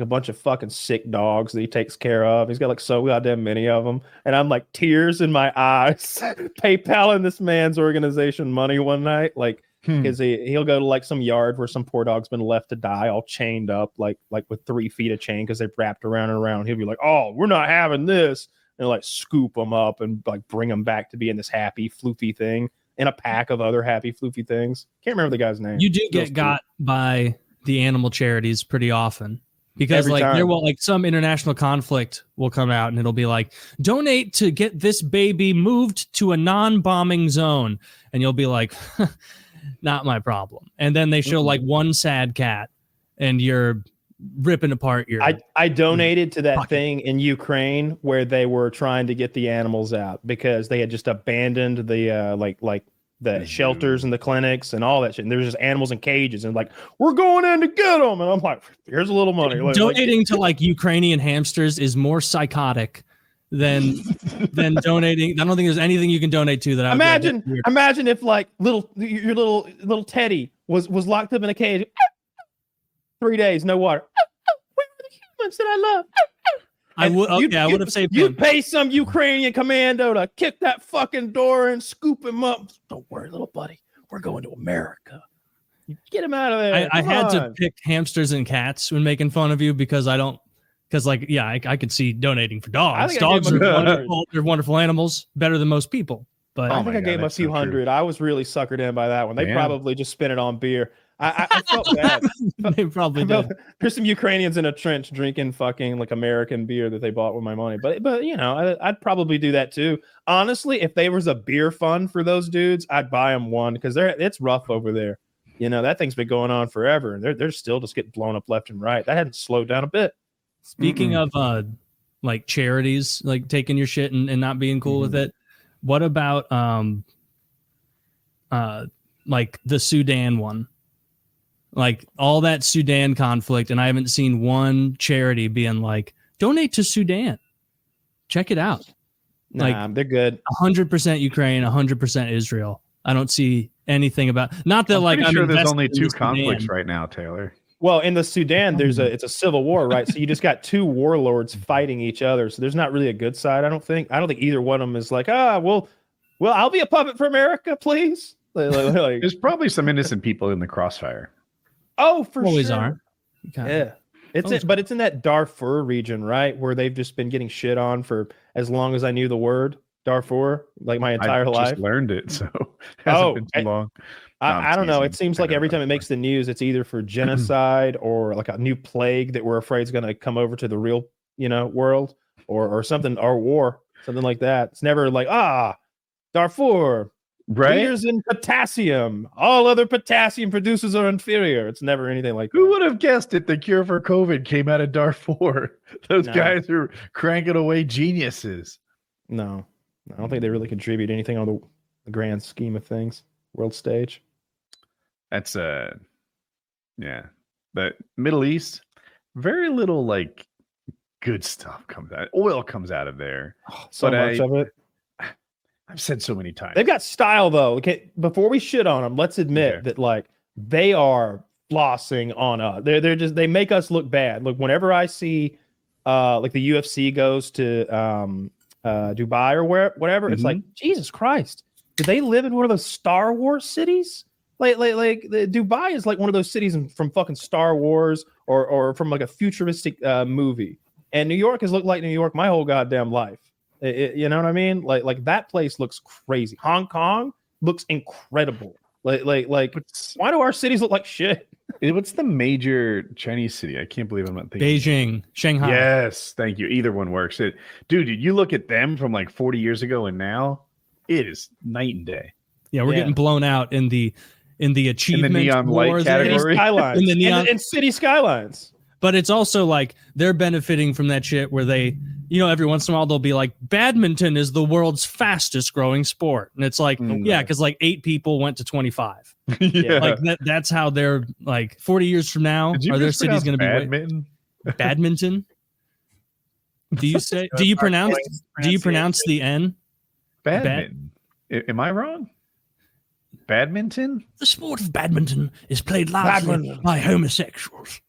a bunch of fucking sick dogs that he takes care of. He's got like so goddamn many of them. And I'm like tears in my eyes PayPaling this man's organization money one night. Like, because he'll go to like some yard where some poor dog's been left to die all chained up, like with 3 feet of chain because they've wrapped around and around. He'll be like, oh, we're not having this. And like scoop them up and like bring them back to be in this happy, floofy thing in a pack of other happy, floofy things. Can't remember the guy's name. You do get got by the animal charities pretty often. Because Every time. there will like some international conflict will come out and it'll be like, donate to get this baby moved to a non-bombing zone. And you'll be like, not my problem. And then they show like one sad cat and you're ripping apart your I donated to that thing in Ukraine where they were trying to get the animals out because they had just abandoned the the shelters and the clinics and all that shit. And there's just animals in cages and like, we're going in to get them. And I'm like, here's a little money. Donating to like Ukrainian hamsters is more psychotic than donating. I don't think there's anything you can donate to that. Imagine if like your little Teddy was locked up in a cage, 3 days, no water. Where are the humans that I love? I would have saved him. You'd pay some Ukrainian commando to kick that fucking door and scoop him up. Don't worry, little buddy. We're going to America. Get him out of there. I had to pick hamsters and cats when making fun of you because I could see donating for dogs. Dogs are wonderful. They're wonderful animals, better than most people. But I think I gave him a few hundred. I was really suckered in by that one. They probably just spent it on beer. I felt bad. They probably did. There's some Ukrainians in a trench drinking fucking like American beer that they bought with my money. But you know, I'd probably do that too. Honestly, if there was a beer fund for those dudes, I'd buy them one because it's rough over there. You know, that thing's been going on forever, and they're still just getting blown up left and right. That hadn't slowed down a bit. Speaking of like charities, like taking your shit and not being cool with it, what about like the Sudan one? Like all that Sudan conflict, and I haven't seen one charity being like, donate to Sudan. Check it out. Nah, like they're good. 100% Ukraine, 100% Israel. I don't see anything about not that I'm sure there's invested only in two Sudan. conflicts right now, Taylor. Well, in the Sudan, it's a civil war, right? So you just got two warlords fighting each other. So there's not really a good side, I don't think. I don't think either one of them is like, well, I'll be a puppet for America, please. Like, there's probably some innocent people in the crossfire. Oh, for Always sure. are. Yeah. But it's in that Darfur region, right? Where they've just been getting shit on for as long as I knew the word Darfur, like my entire life. Just learned it, so it hasn't been too long. I don't know. It seems like every time it makes the news, it's either for genocide or like a new plague that we're afraid is going to come over to the real, world or something, or war, something like that. It's never like, Darfur, right? Leaders in potassium. All other potassium producers are inferior. It's never anything like that. Who would have guessed it? The cure for COVID came out of Darfur. Those guys are cranking away geniuses. No, I don't think they really contribute anything on the grand scheme of things. World stage. That's the Middle East, very little like good stuff comes out. Oil comes out of there. So much of it. I've said so many times. They've got style though. Okay, before we shit on them, let's admit that like they are flossing on us. They make us look bad. Look, whenever I see like the UFC goes to Dubai or whatever, it's like, Jesus Christ, did they live in one of those Star Wars cities? Like Dubai is like one of those cities from fucking Star Wars or from like a futuristic movie. And New York has looked like New York my whole goddamn life. You know what I mean? Like that place looks crazy. Hong Kong looks incredible. Like why do our cities look like shit? What's the major Chinese city? I can't believe I'm not thinking. Beijing, Shanghai. Yes, thank you. Either one works. Dude, you look at them from like 40 years ago and now, it is night and day. Yeah, we're getting blown out in the achievement neon light category. Skylines. In the neon and city skylines. But it's also like they're benefiting from that shit where they, every once in a while they'll be like, badminton is the world's fastest growing sport. And it's like, because like 8 people went to 25. Yeah. Like that's how they're like 40 years from now, are their cities going to be badminton? Badminton? Do you pronounce the N? Badminton. Am I wrong? Badminton? The sport of badminton is played largely by homosexuals.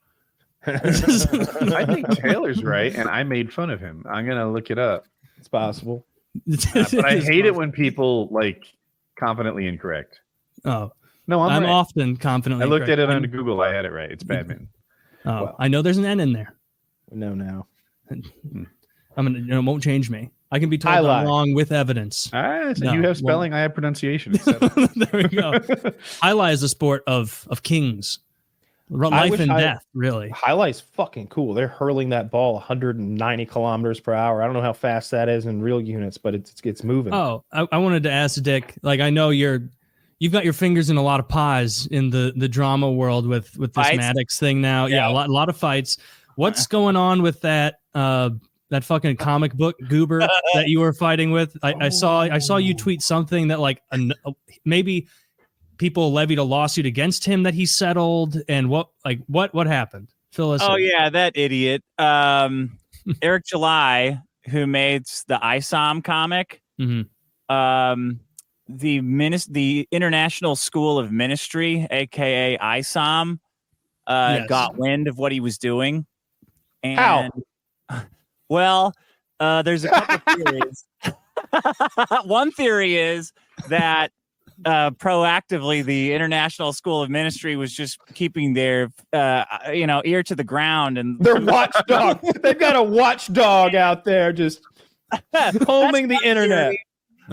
I think Taylor's right, and I made fun of him. I'm gonna look it up. It's possible. But I hate it when people like confidently incorrect. Oh no, I'm right. often confidently. I looked at it on Google. I had it right. It's badminton. Oh, well, I know there's an N in there. No, now. It won't change me. I can be told I'm wrong with evidence. So you have spelling, I have pronunciation. There we go. Highlight is a sport of kings. Life and death, really. Highlight's fucking cool. They're hurling that ball 190 kilometers per hour. I don't know how fast that is in real units, but it's moving. Oh, I wanted to ask Dick. Like, I know you've got your fingers in a lot of pies in the drama world with this fights? Maddox thing now. Yeah, a lot of fights. What's going on with that fucking comic book goober that you were fighting with? I saw you tweet something that like maybe people levied a lawsuit against him that he settled, and what happened? Fill us in. Yeah, that idiot. Eric July, who made the ISOM comic. Mm-hmm. The International School of Ministry, aka ISOM, got wind of what he was doing. And well, there's a couple theories. One theory is that proactively the International School of Ministry was just keeping their ear to the ground, and their watchdog. They've got a watchdog out there just combing the internet.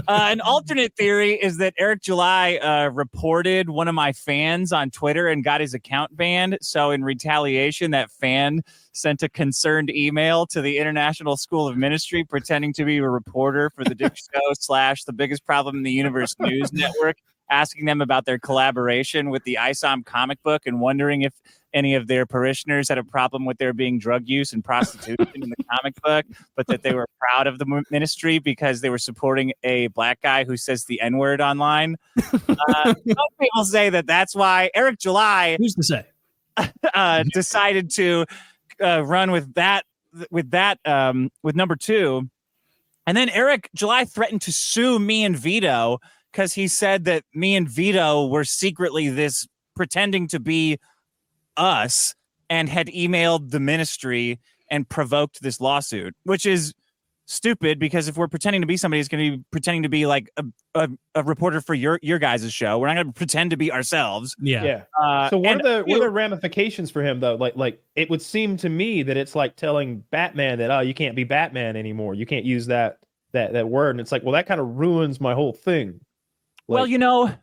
An alternate theory is that Eric July reported one of my fans on Twitter and got his account banned. So in retaliation, that fan sent a concerned email to the International School of Ministry pretending to be a reporter for the distro / the biggest problem in the universe news network, asking them about their collaboration with the ISOM comic book and wondering if any of their parishioners had a problem with there being drug use and prostitution in the comic book, but that they were proud of the ministry because they were supporting a black guy who says the N-word online. Some people say that that's why Eric July Who's to say? decided to run with number 2. And then Eric July threatened to sue me and Vito because he said that me and Vito were secretly this pretending to be us and had emailed the ministry and provoked this lawsuit, which is stupid because if we're pretending to be somebody, it's going to be pretending to be like a reporter for your guys' show. We're not going to pretend to be ourselves. Yeah. So what are the ramifications for him though? Like it would seem to me that it's like telling Batman that, you can't be Batman anymore. You can't use that word. And it's like, well, that kind of ruins my whole thing. Well,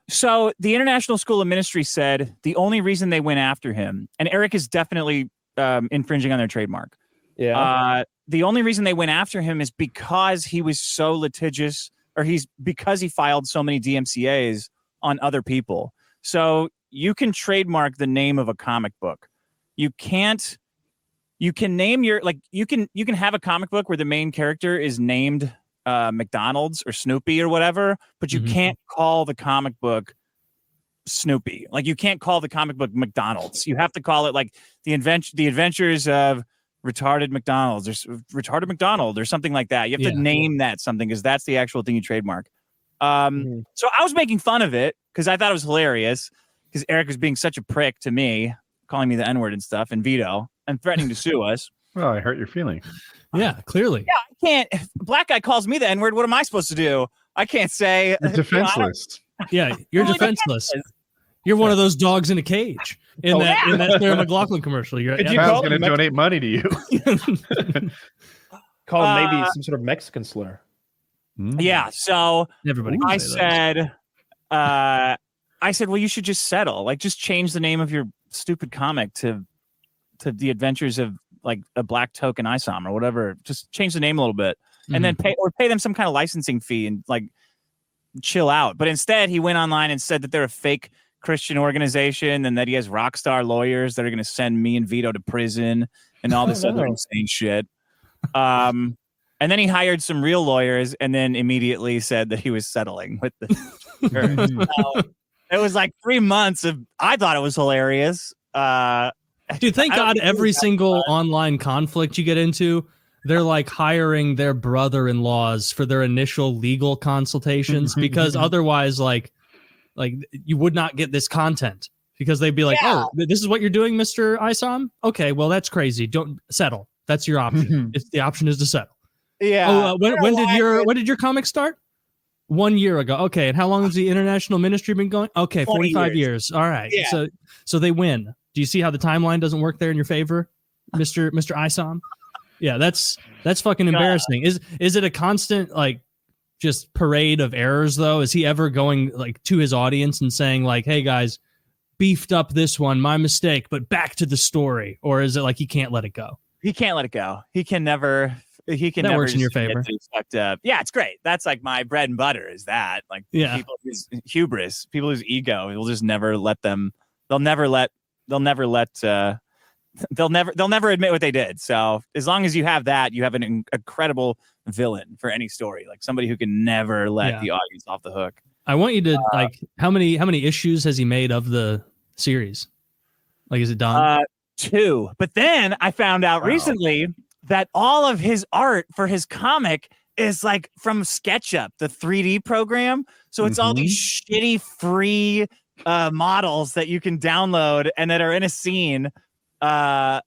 so the International School of Ministry said the only reason they went after him, and Eric is definitely infringing on their trademark. Yeah. The only reason they went after him is because he was so litigious, or because he filed so many DMCAs on other people. So you can trademark the name of a comic book. You can name you can have a comic book where the main character is named McDonald's or Snoopy or whatever, but you can't call the comic book Snoopy. Like you can't call the comic book McDonald's. You have to call it like the Adventures of Retarded McDonald's or Retarded McDonald or something like that. You have to name that something because that's the actual thing you trademark. So I was making fun of it because I thought it was hilarious because Eric was being such a prick to me, calling me the N-word and stuff, and Vito, and threatening to sue us. Well, I hurt your feelings. Yeah, clearly. Yeah, I can't. If a black guy calls me the N-word, what am I supposed to do? I can't say. You're defenseless. Yeah, you're defenseless. You're one of those dogs in a cage in that Sarah McLachlan commercial. Kyle's going to donate money to you. Call him maybe some sort of Mexican slur. Yeah. So everybody. I said, well, you should just settle. Like, just change the name of your stupid comic to the Adventures of like a Black Token ISOM or whatever. Just change the name a little bit, and then pay them some kind of licensing fee and like chill out. But instead, he went online and said that they're a fake Christian organization and that he has rock star lawyers that are going to send me and Vito to prison and all this other insane shit. And then he hired some real lawyers and then immediately said that he was settling with the. So it was like 3 months of. I thought it was hilarious. Dude, thank God every single online conflict you get into, they're like hiring their brother-in-laws for their initial legal consultations because otherwise, like you would not get this content because they'd be like, "Oh, this is what you're doing, Mr. ISOM? Okay, well that's crazy. Don't settle. That's your option. The option is to settle." Yeah. Oh, when did your comic start? 1 year ago. Okay, and how long has the International Ministry been going? Okay, 45 years. All right. Yeah. So they win. Do you see how the timeline doesn't work there in your favor, Mr. ISOM? Yeah, that's fucking embarrassing. Is it a constant like just parade of errors though? Is he ever going like to his audience and saying like, "Hey guys, beefed up this one, my mistake, but back to the story," or is it like he can't let it go? He can't let it go. He can never. That works in your favor. Yeah, it's great. That's like my bread and butter. Is that like people whose hubris, people whose ego, will just never let them. They'll never admit what they did. So as long as you have that, you have an incredible villain for any story, like somebody who can never let the audience off the hook. I want you to how many issues has he made of the series? Like, is it done? 2. But then I found out recently that all of his art for his comic is like from SketchUp, the 3D program. So it's all these shitty free models that you can download and that are in a scene. None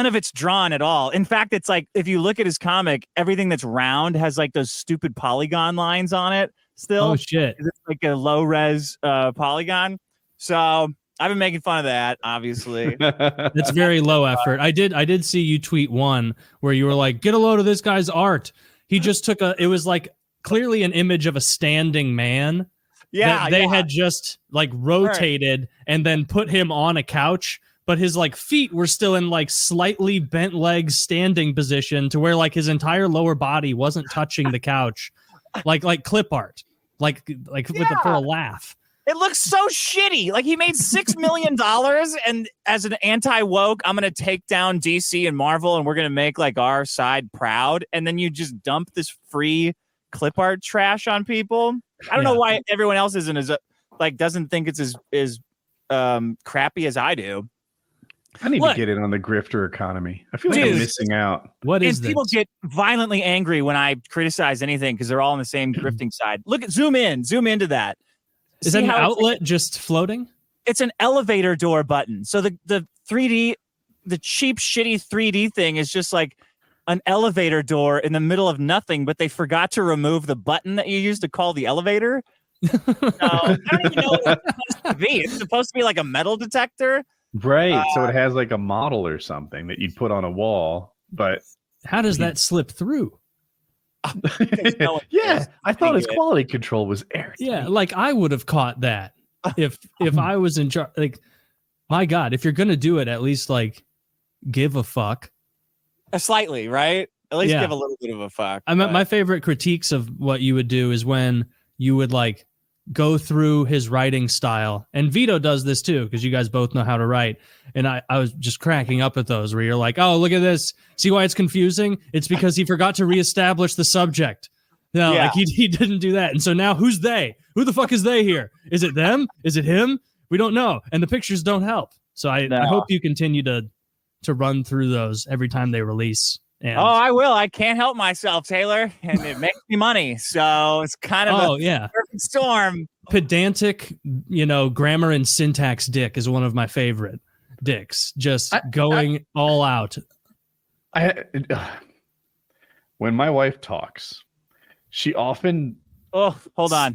of it's drawn at all. In fact, it's like if you look at his comic, everything that's round has like those stupid polygon lines on it still. Oh shit. It's like a low res polygon. So I've been making fun of that, obviously. It's very low effort. I did see you tweet one where you were like, "Get a load of this guy's art. He just took it was like clearly an image of a standing man. Yeah, that they had just like rotated and then put him on a couch, but his like feet were still in like slightly bent legs standing position to where like his entire lower body wasn't touching the couch, like clip art, like for a laugh. It looks so shitty. Like he made $6 million, and as an anti-woke, I'm gonna take down DC and Marvel, and we're gonna make like our side proud. And then you just dump this free clip art trash on people. I don't know why everyone else isn't as doesn't think it's as crappy as I do. I need to get in on the grifter economy. I feel like I'm missing out. What is this? People get violently angry when I criticize anything because they're all on the same grifting side. Look at zoom into that. Is that an outlet just floating? It's an elevator door button. So the 3D, the cheap, shitty 3D thing is just like an elevator door in the middle of nothing, but they forgot to remove the button that you use to call the elevator. So, I don't even know what it's supposed to be. It's supposed to be like a metal detector. Right. So it has like a model or something that you'd put on a wall. But how does that slip through? Yeah, I thought his quality control was air. Yeah, like I would have caught that if I was in charge. Like, my God, if you're gonna do it, at least like give a fuck. Slightly, right? At least give a little bit of a fuck. I mean, my favorite critiques of what you would do is when you would like go through his writing style, and Vito does this too because you guys both know how to write. And I was just cracking up at those where you're like, oh, look at this. See why it's confusing? It's because he forgot to reestablish the subject. No, like he didn't do that. And so now who's they? Who the fuck is they here? Is it them? Is it him? We don't know. And the pictures don't help. So I hope you continue to run through those every time they release. And I will. I can't help myself, Taylor, and it makes me money. So it's kind of perfect storm. Pedantic, grammar and syntax dick is one of my favorite dicks. Just going all out. When my wife talks, she often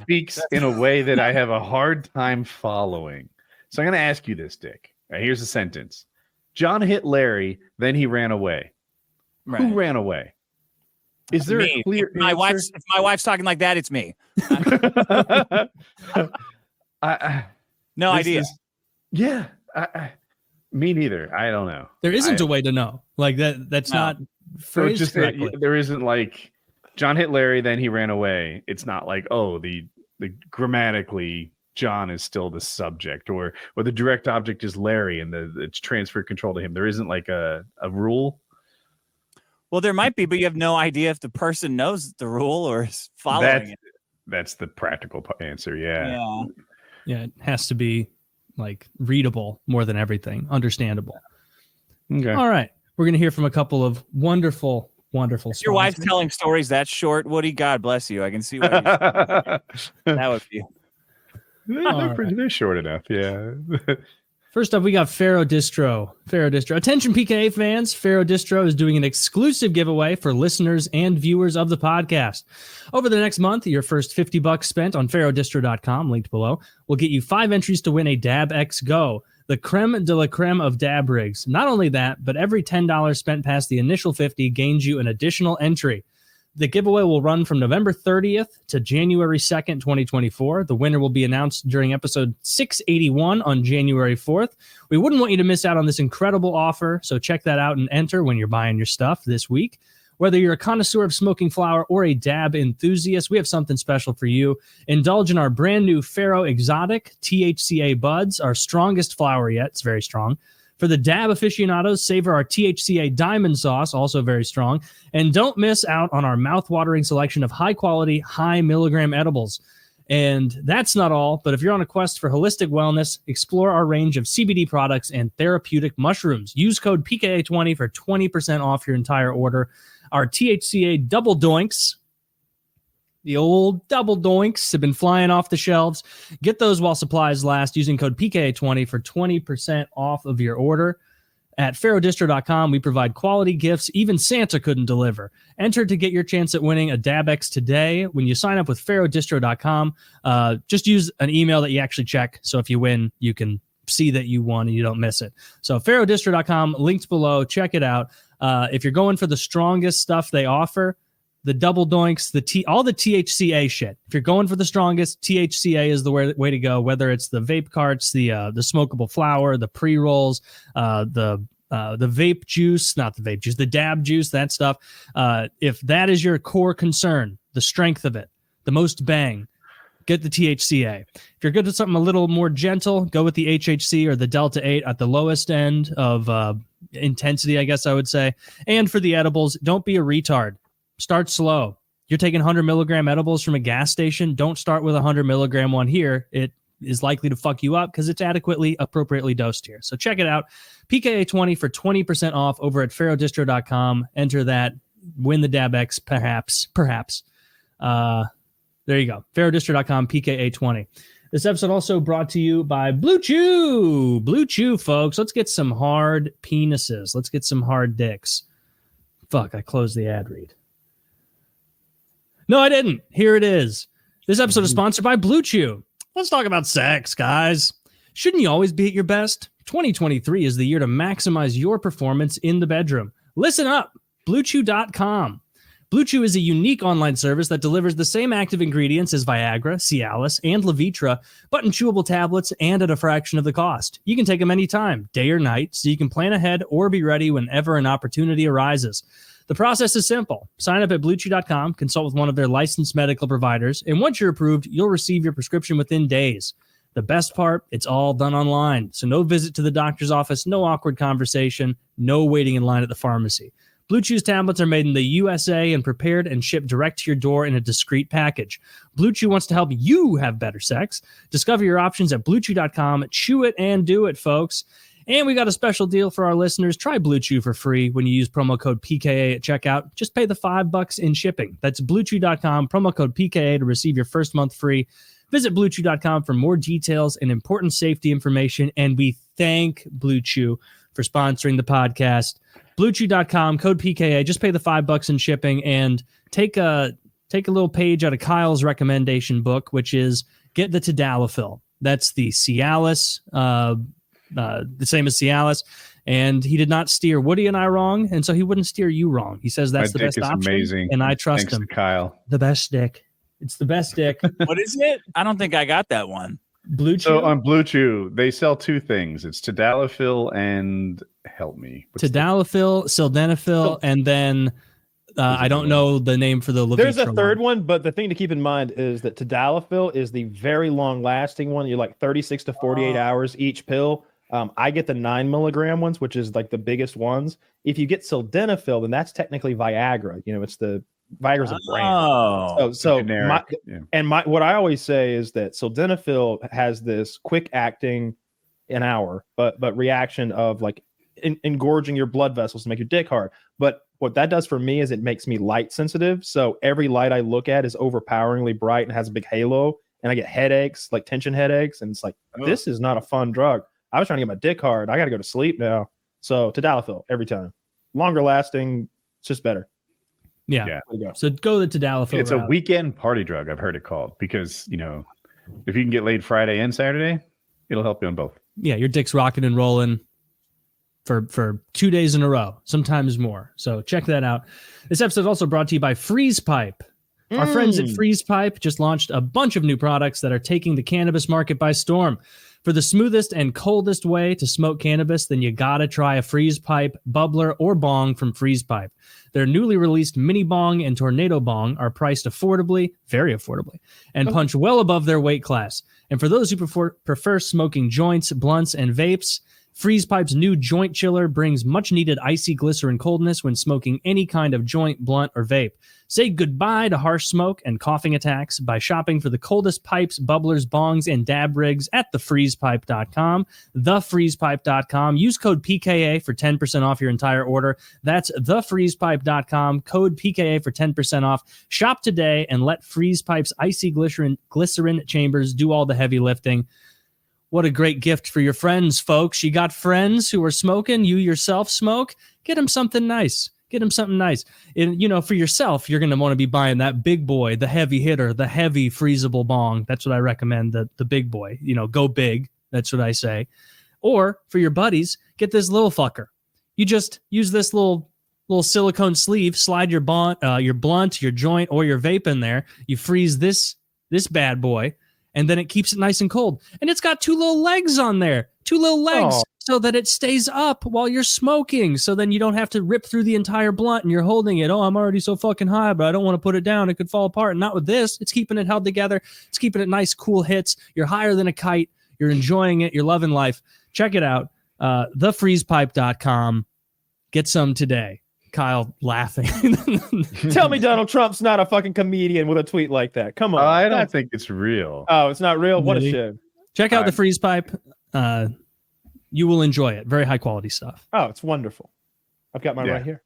speaks in a way that I have a hard time following. So I'm going to ask you this, Dick. Right, here's a sentence. John hit Larry, then he ran away. Right. Who ran away? Is there a clear if my wife's talking like that, it's me. No idea. Me neither. I don't know. There isn't a way to know. Like that. That's not phrased correctly. There isn't like John hit Larry, then he ran away. It's not like, oh, the grammatically John is still the subject, or the direct object is Larry and it's transferred control to him. There isn't like a rule. Well, there might be, but you have no idea if the person knows the rule or is following it. That's the practical answer. Yeah. It has to be like readable more than everything, understandable. Okay. All right. We're going to hear from a couple of wonderful sponsors. Your wife's telling stories that short, Woody, God bless you. I can see why that would be. They're short enough. Yeah. First up, we got Pharoah Distro. Attention PKA fans, Pharoah Distro is doing an exclusive giveaway for listeners and viewers of the podcast. Over the next month, your first $50 spent on PharoahDistro.com, linked below, will get you 5 entries to win a Dab X Go, the creme de la creme of dab rigs. Not only that, but every $10 spent past the initial 50 gains you an additional entry. The giveaway will run from November 30th to January 2nd, 2024. The winner will be announced during episode 681 on January 4th. We wouldn't want you to miss out on this incredible offer, so check that out and enter when you're buying your stuff this week. Whether you're a connoisseur of smoking flower or a dab enthusiast, we have something special for you. Indulge in our brand new Pharoah Exotic THCA buds, our strongest flower yet. It's very strong. For the dab aficionados, savor our THCA Diamond Sauce, also very strong. And don't miss out on our mouth-watering selection of high-quality, high-milligram edibles. And that's not all, but if you're on a quest for holistic wellness, explore our range of CBD products and therapeutic mushrooms. Use code PKA20 for 20% off your entire order. Our THCA Double Doinks, the old double doinks, have been flying off the shelves. Get those while supplies last using code PKA20 for 20% off of your order. At PharoahDistro.com, we provide quality gifts even Santa couldn't deliver. Enter to get your chance at winning a DabX today. When you sign up with PharoahDistro.com, just use an email that you actually check. So if you win, you can see that you won and you don't miss it. So PharoahDistro.com, linked below. Check it out. If you're going for the strongest stuff they offer, the double doinks, all the THCA shit. If you're going for the strongest, THCA is the way to go. Whether it's the vape carts, the smokable flower, the pre-rolls, the vape juice, not the vape juice, the dab juice, that stuff. If that is your core concern, the strength of it, the most bang, get the THCA. If you're good at something a little more gentle, go with the HHC or the Delta 8 at the lowest end of intensity, I guess I would say. And for the edibles, don't be a retard. Start slow. You're taking 100 milligram edibles from a gas station. Don't start with a 100 milligram one here. It is likely to fuck you up because it's appropriately dosed here. So check it out. PKA 20 for 20% off over at pharaohdistro.com. Enter that. Win the DabX, perhaps. There you go. pharaohdistro.com, PKA 20. This episode also brought to you by Blue Chew. Blue Chew, folks. Let's get some hard penises. Let's get some hard dicks. Fuck, I closed the ad read. No, I didn't. Here it is. This episode is sponsored by Blue Chew. Let's talk about sex, guys. Shouldn't you always be at your best? 2023 is the year to maximize your performance in the bedroom. Listen up. BlueChew.com. Blue Chew is a unique online service that delivers the same active ingredients as Viagra, Cialis, and Levitra, but in chewable tablets and at a fraction of the cost. You can take them anytime, day or night, so you can plan ahead or be ready whenever an opportunity arises. The process is simple. Sign up at BlueChew.com, consult with one of their licensed medical providers, and once you're approved, you'll receive your prescription within days. The best part, it's all done online, so no visit to the doctor's office, no awkward conversation, no waiting in line at the pharmacy. Blue Chew's tablets are made in the USA and prepared and shipped direct to your door in a discreet package. Blue Chew wants to help you have better sex. Discover your options at BlueChew.com. Chew it and do it, folks. And we got a special deal for our listeners. Try Blue Chew for free when you use promo code PKA at checkout. Just pay the $5 in shipping. That's BlueChew.com, promo code PKA to receive your first month free. Visit BlueChew.com for more details and important safety information. And we thank Blue Chew for sponsoring the podcast. BlueChew.com, code PKA. Just pay the $5 in shipping and take a little page out of Kyle's recommendation book, which is get the Tadalafil. That's the Cialis, the same as Cialis. And he did not steer Woody and I wrong, and so he wouldn't steer you wrong. He says that's the best option. Amazing. And I trust him. Kyle. The best dick. It's the best dick. What is it? I don't think I got that one. Blue Chew? So on Blue Chew, they sell two things. It's Tadalafil and help me. Tadalafil, sildenafil, and then I don't know the name for the Levitra. There's a third one, but the thing to keep in mind is that Tadalafil is the very long-lasting one. You're like 36 to 48 hours each pill. I get the 9 milligram ones, which is like the biggest ones. If you get sildenafil, then that's technically Viagra. You know, it's the Viagra's a brand. What I always say is that sildenafil has this quick acting an hour, but reaction of like engorging your blood vessels to make your dick hard. But what that does for me is it makes me light sensitive. So every light I look at is overpoweringly bright and has a big halo, and I get headaches, like tension headaches, and it's like this is not a fun drug. I was trying to get my dick hard. I got to go to sleep now. So Tadalafil every time, longer lasting, it's just better. Yeah. So go to Tadalafil. It's a weekend party drug, I've heard it called, because, you know, if you can get laid Friday and Saturday, it'll help you on both. Yeah, your dick's rocking and rolling for 2 days in a row, sometimes more. So check that out. This episode is also brought to you by Freeze Pipe. Our friends at Freeze Pipe just launched a bunch of new products that are taking the cannabis market by storm. For the smoothest and coldest way to smoke cannabis, then you gotta try a Freeze Pipe, bubbler, or bong from Freeze Pipe. Their newly released mini bong and tornado bong are priced affordably, very affordably, and punch well above their weight class. And for those who prefer smoking joints, blunts, and vapes, Freeze Pipe's new joint chiller brings much-needed icy glycerin coldness when smoking any kind of joint, blunt, or vape. Say goodbye to harsh smoke and coughing attacks by shopping for the coldest pipes, bubblers, bongs, and dab rigs at thefreezepipe.com. Thefreezepipe.com. Use code PKA for 10% off your entire order. That's thefreezepipe.com. Code PKA for 10% off. Shop today and let Freeze Pipe's icy glycerin chambers do all the heavy lifting. What a great gift for your friends, folks. You got friends who are smoking, you yourself smoke, get them something nice. Get them something nice. And, you know, for yourself, you're going to want to be buying that big boy, the heavy hitter, the heavy freezable bong. That's what I recommend, the big boy. You know, go big. That's what I say. Or for your buddies, get this little fucker. You just use this little little silicone sleeve, slide your blunt, your joint, or your vape in there. You freeze this bad boy, and then it keeps it nice and cold. And it's got 2 little legs on there, 2 little legs, so that it stays up while you're smoking. So then you don't have to rip through the entire blunt and you're holding it. Oh, I'm already so fucking high, but I don't want to put it down. It could fall apart. And not with this. It's keeping it held together. It's keeping it nice, cool hits. You're higher than a kite. You're enjoying it. You're loving life. Check it out. Thefreezepipe.com. Get some today. Kyle laughing. Tell me Donald Trump's not a fucking comedian with a tweet like that. Come on. I don't think it's real. Oh, it's not real? What a shame. Check out the Freeze Pipe. You will enjoy it. Very high quality stuff. Oh, it's wonderful. I've got mine right here.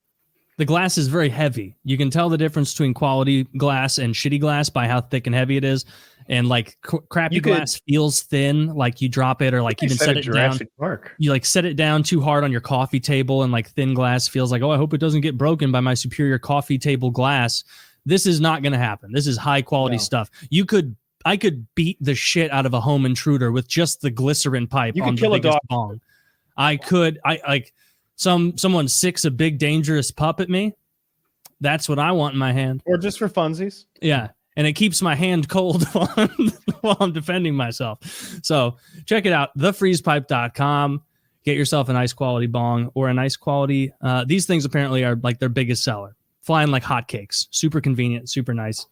The glass is very heavy. You can tell the difference between quality glass and shitty glass by how thick and heavy it is. And like crappy glass feels thin, like you drop it or like even set it down. Park. You like set it down too hard on your coffee table, and like thin glass feels like, oh, I hope it doesn't get broken by my superior coffee table glass. This is not going to happen. This is high quality stuff. I could beat the shit out of a home intruder with just the glycerin pipe. You could kill a dog. Bong. I could. I like someone sicks a big dangerous pup at me. That's what I want in my hand. Or just for funsies. Yeah. And it keeps my hand cold while I'm defending myself. So check it out, thefreezepipe.com. Get yourself a nice quality bong or a nice quality. These things apparently are like their biggest seller. Flying like hotcakes. Super convenient, super nice.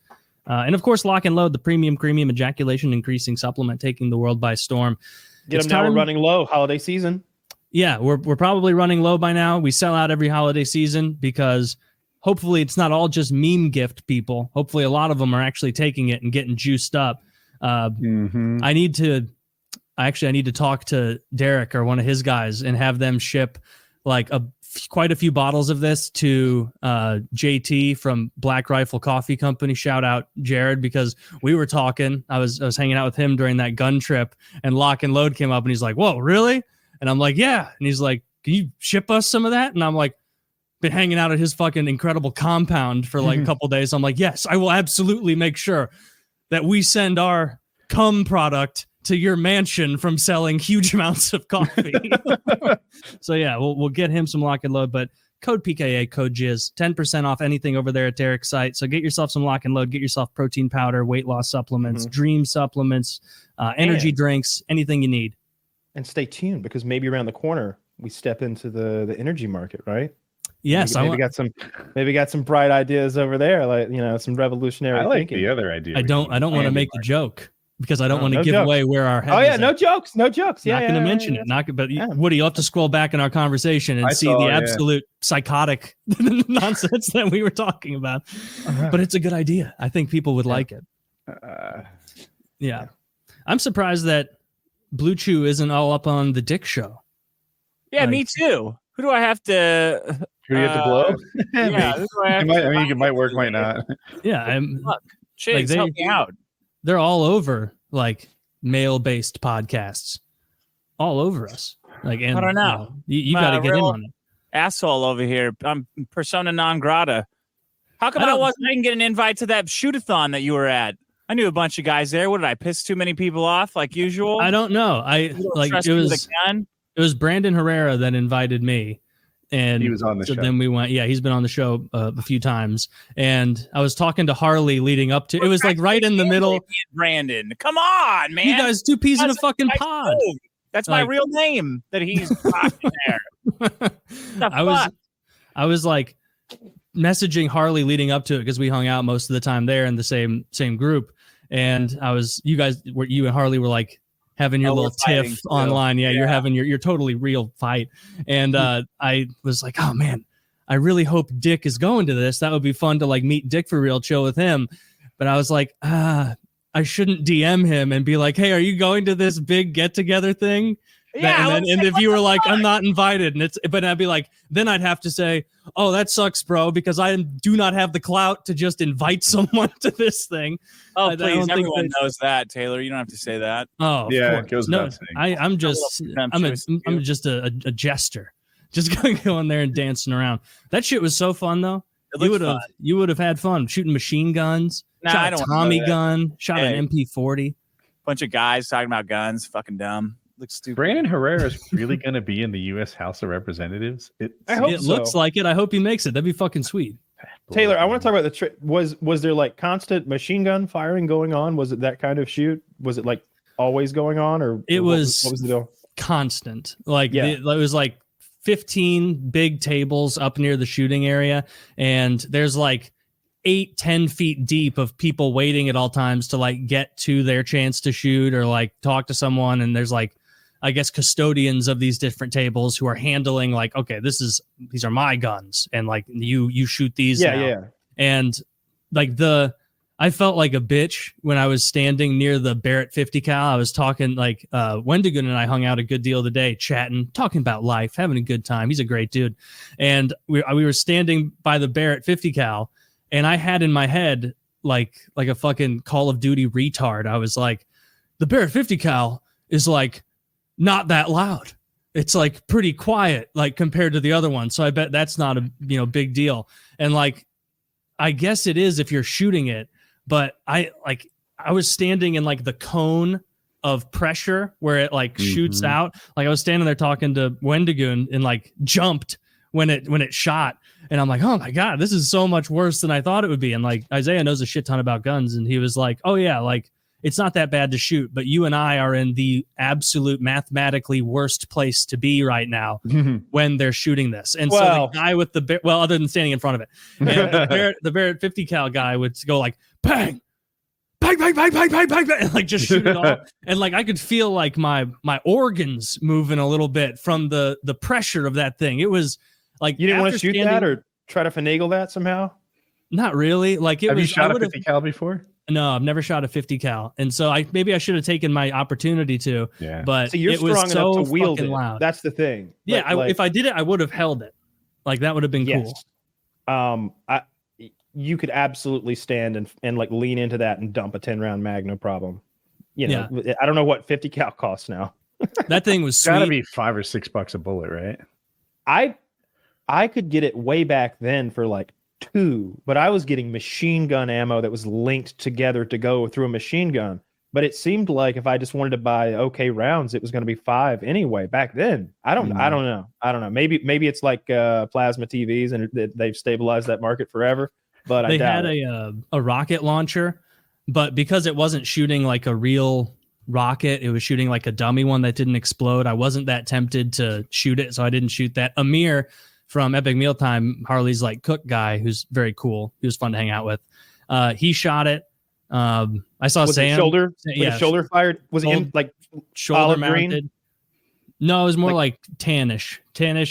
And of course, Lock and Load, the premium ejaculation increasing supplement taking the world by storm. Get them now. We're running low. Holiday season. Yeah, we're probably running low by now. We sell out every holiday season because hopefully it's not all just meme gift people. Hopefully a lot of them are actually taking it and getting juiced up. I need to talk to Derek or one of his guys and have them ship like quite a few bottles of this to JT from Black Rifle Coffee Company. Shout out Jared, because we were talking. I was hanging out with him during that gun trip, and Lock and Load came up and he's like, "Whoa, really?" And I'm like, "Yeah." And he's like, "Can you ship us some of that?" And I'm like, been hanging out at his fucking incredible compound for like a couple days. I'm like, yes, I will absolutely make sure that we send our cum product to your mansion from selling huge amounts of coffee. So yeah, we'll get him some Lock and Load, but code PKA, code Jizz, 10% off anything over there at Derek's site. So get yourself some Lock and Load, get yourself protein powder, weight loss supplements, dream supplements, energy drinks, anything you need. And stay tuned, because maybe around the corner we step into the energy market, right? Yes, maybe got some bright ideas over there, like some revolutionary. I like thinking. the other idea. I don't want to make the joke because I don't want to give away where our head. Oh yeah, no jokes. Yeah, not going to mention it. But Woody, you'll have to scroll back in our conversation and see the absolute psychotic nonsense that we were talking about. But it's a good idea. I think people would like it. I'm surprised that Blue Chew isn't all up on the Dick Show. Yeah, me too. Who do I have to? Who do you have to blow? Yeah, it might work, might not. Yeah, Cheers, help me out. They're all over like male-based podcasts, all over us. Like, and, I don't know. You got to get in on it. Asshole over here. I'm persona non grata. How come I didn't get an invite to that shoot-a-thon that you were at? I knew a bunch of guys there. What did I piss too many people off like usual? I don't know. It was Brandon Herrera that invited me, and he was on the show. Then we went. Yeah, he's been on the show a few times, and I was talking to Harley leading up to. It was like right in the middle. Brandon, come on, man! You guys, 2 peas in a fucking pod. That's my real name that he's talking there. I was like messaging Harley leading up to it because we hung out most of the time there in the same group, and you and Harley were like having your little tiff online. Yeah, you're having your totally real fight. And I was like, oh man, I really hope Dick is going to this. That would be fun to like meet Dick for real, chill with him. But I was like, I shouldn't DM him and be like, hey, are you going to this big get together thing? Yeah. And if you were like, I'm not invited, but I'd be like, then I'd have to say, oh, that sucks, bro, because I do not have the clout to just invite someone to this thing. Oh, please, everyone knows that, Taylor. You don't have to say that. Oh, yeah, it goes without saying. I'm just a jester, just going there and dancing around. That shit was so fun though. You would have had fun shooting machine guns. Nah, shot a Tommy gun, shot an MP40. Bunch of guys talking about guns, fucking dumb. Looks stupid. Brandon Herrera is really going to be in the U.S. House of Representatives. I hope it looks like it. I hope he makes it. That'd be fucking sweet. Taylor, I want to talk about the was there like constant machine gun firing going on? Was it that kind of shoot? Was it like always going on, or it was what was the deal? Constant? Like it was like 15 big tables up near the shooting area, and there's like 8-10 feet deep of people waiting at all times to like get to their chance to shoot or like talk to someone, and there's like, I guess, custodians of these different tables who are handling like, okay, these are my guns, and like you shoot these. Yeah. And like I felt like a bitch when I was standing near the Barrett 50 cal. I was talking like Wendigoon and I hung out a good deal today, chatting, talking about life, having a good time. He's a great dude. And we were standing by the Barrett 50 cal, and I had in my head like a fucking Call of Duty retard. I was like, the Barrett 50 cal is like not that loud. It's like pretty quiet, like compared to the other one. So I bet that's not a big deal. And like, I guess it is if you're shooting it, but I was standing in like the cone of pressure where it like shoots out. Like I was standing there talking to Wendigoon and like jumped when it shot. And I'm like, oh my God, this is so much worse than I thought it would be. And like Isaiah knows a shit ton about guns. And he was like, oh yeah, like it's not that bad to shoot, but you and I are in the absolute mathematically worst place to be right now when they're shooting this. And so the guy with the other than standing in front of it, and the Barrett 50 cal guy would go like, bang, bang, bang, bang, bang, bang, bang, and like just shoot it off. And like I could feel like my organs moving a little bit from the pressure of that thing. It was like, you didn't want to shoot that or try to finagle that somehow? Not really. Like Have you shot a 50 cal before? No, I've never shot a 50 cal. And so maybe I should have taken my opportunity to, but so you're it was strong so enough to wield it. loud. That's the thing. Yeah. If I did it, I would have held it. Like that would have been cool. You could absolutely stand and like lean into that and dump a 10-round mag, no problem. You know, I don't know what 50 cal costs now. That thing was sweet. Gotta be $5 or $6 a bullet, right? I could get it way back then for like $2, but I was getting machine gun ammo that was linked together to go through a machine gun. But it seemed like if I just wanted to buy okay rounds, it was going to be $5 anyway. Back then, I don't know. Maybe it's like plasma TVs and they've stabilized that market forever. But they had a rocket launcher, but because it wasn't shooting like a real rocket, it was shooting like a dummy one that didn't explode. I wasn't that tempted to shoot it, so I didn't shoot that. Amir from Epic Mealtime, Harley's like cook guy, who's very cool. He was fun to hang out with. He shot it. I saw Sam. Shoulder? Shoulder fired? Was it in like shoulder mounted? Green? No, it was more like tannish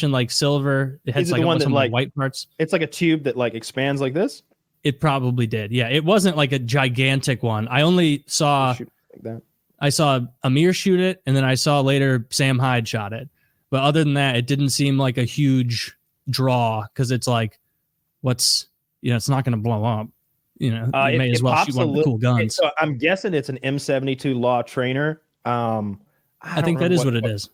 and like silver. It had like the one that like white parts. It's like a tube that like expands like this. It probably did. Yeah, it wasn't like a gigantic one. I only saw like that. I saw Amir shoot it, and then I saw later Sam Hyde shot it. But other than that, it didn't seem like a huge draw because it's like, it's not going to blow up. You may as well shoot one of the cool guns. So I'm guessing it's an M72 Law trainer. I think that is what it is.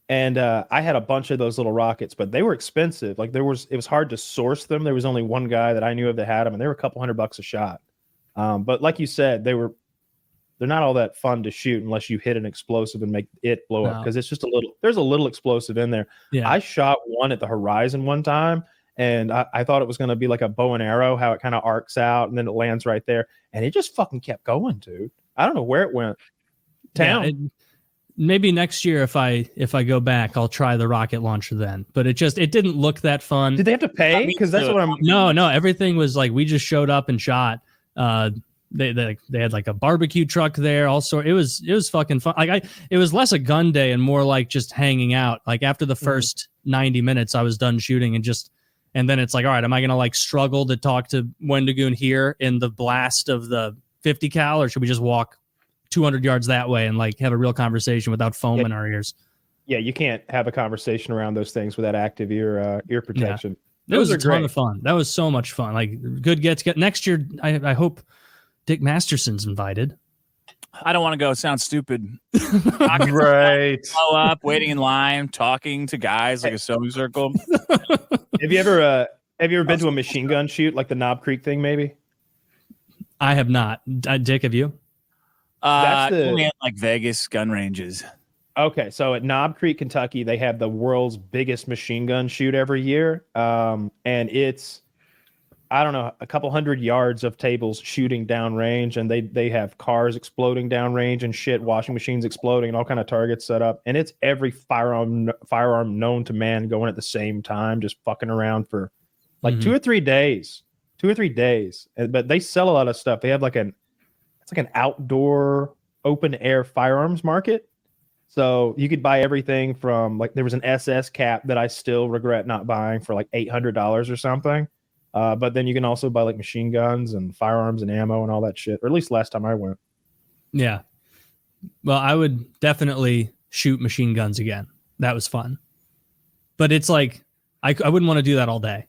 And I had a bunch of those little rockets, but they were expensive. Like it was hard to source them. There was only one guy that I knew of that had them, and they were a couple $100 a shot. But like you said, they're not all that fun to shoot unless you hit an explosive and make it blow up, because it's just there's a little explosive in there. Yeah. I shot one at the horizon one time, and I thought it was going to be like a bow and arrow, how it kind of arcs out and then it lands right there, and it just fucking kept going, dude. I don't know where it went. Maybe next year if I go back, I'll try the rocket launcher then. But it didn't look that fun. Did they have to pay? Because that's what I'm. No, everything was like we just showed up and shot. They had like a barbecue truck there. Also, it was fucking fun. Like it was less a gun day and more like just hanging out. Like after the first 90 minutes, I was done shooting and then it's like, all right, am I gonna like struggle to talk to Wendigoon here in the blast of the 50 cal, or should we just walk 200 yards that way and like have a real conversation without foam in our ears? Yeah, you can't have a conversation around those things without active ear protection. That was a ton of fun. That was so much fun. Like good get next year. I hope Dick Masterson's invited. I don't want to go. It sounds stupid. Right. Blow up, waiting in line, talking to guys like a sewing circle. Have you ever been to a machine gun shoot like the Knob Creek thing? Maybe. I have not. Dick, have you? Only at like Vegas gun ranges. Okay, so at Knob Creek, Kentucky, they have the world's biggest machine gun shoot every year, and it's, I don't know, a couple hundred yards of tables shooting downrange, and they have cars exploding downrange and shit, washing machines exploding, and all kind of targets set up, and it's every firearm known to man going at the same time, just fucking around for like 2 or 3 days. But they sell a lot of stuff. They have it's like an outdoor open air firearms market. So you could buy everything from, like, there was an SS cap that I still regret not buying for like $800 or something. But then you can also buy like machine guns and firearms and ammo and all that shit, or at least last time I went. Yeah. Well, I would definitely shoot machine guns again. That was fun. But it's like, I wouldn't want to do that all day.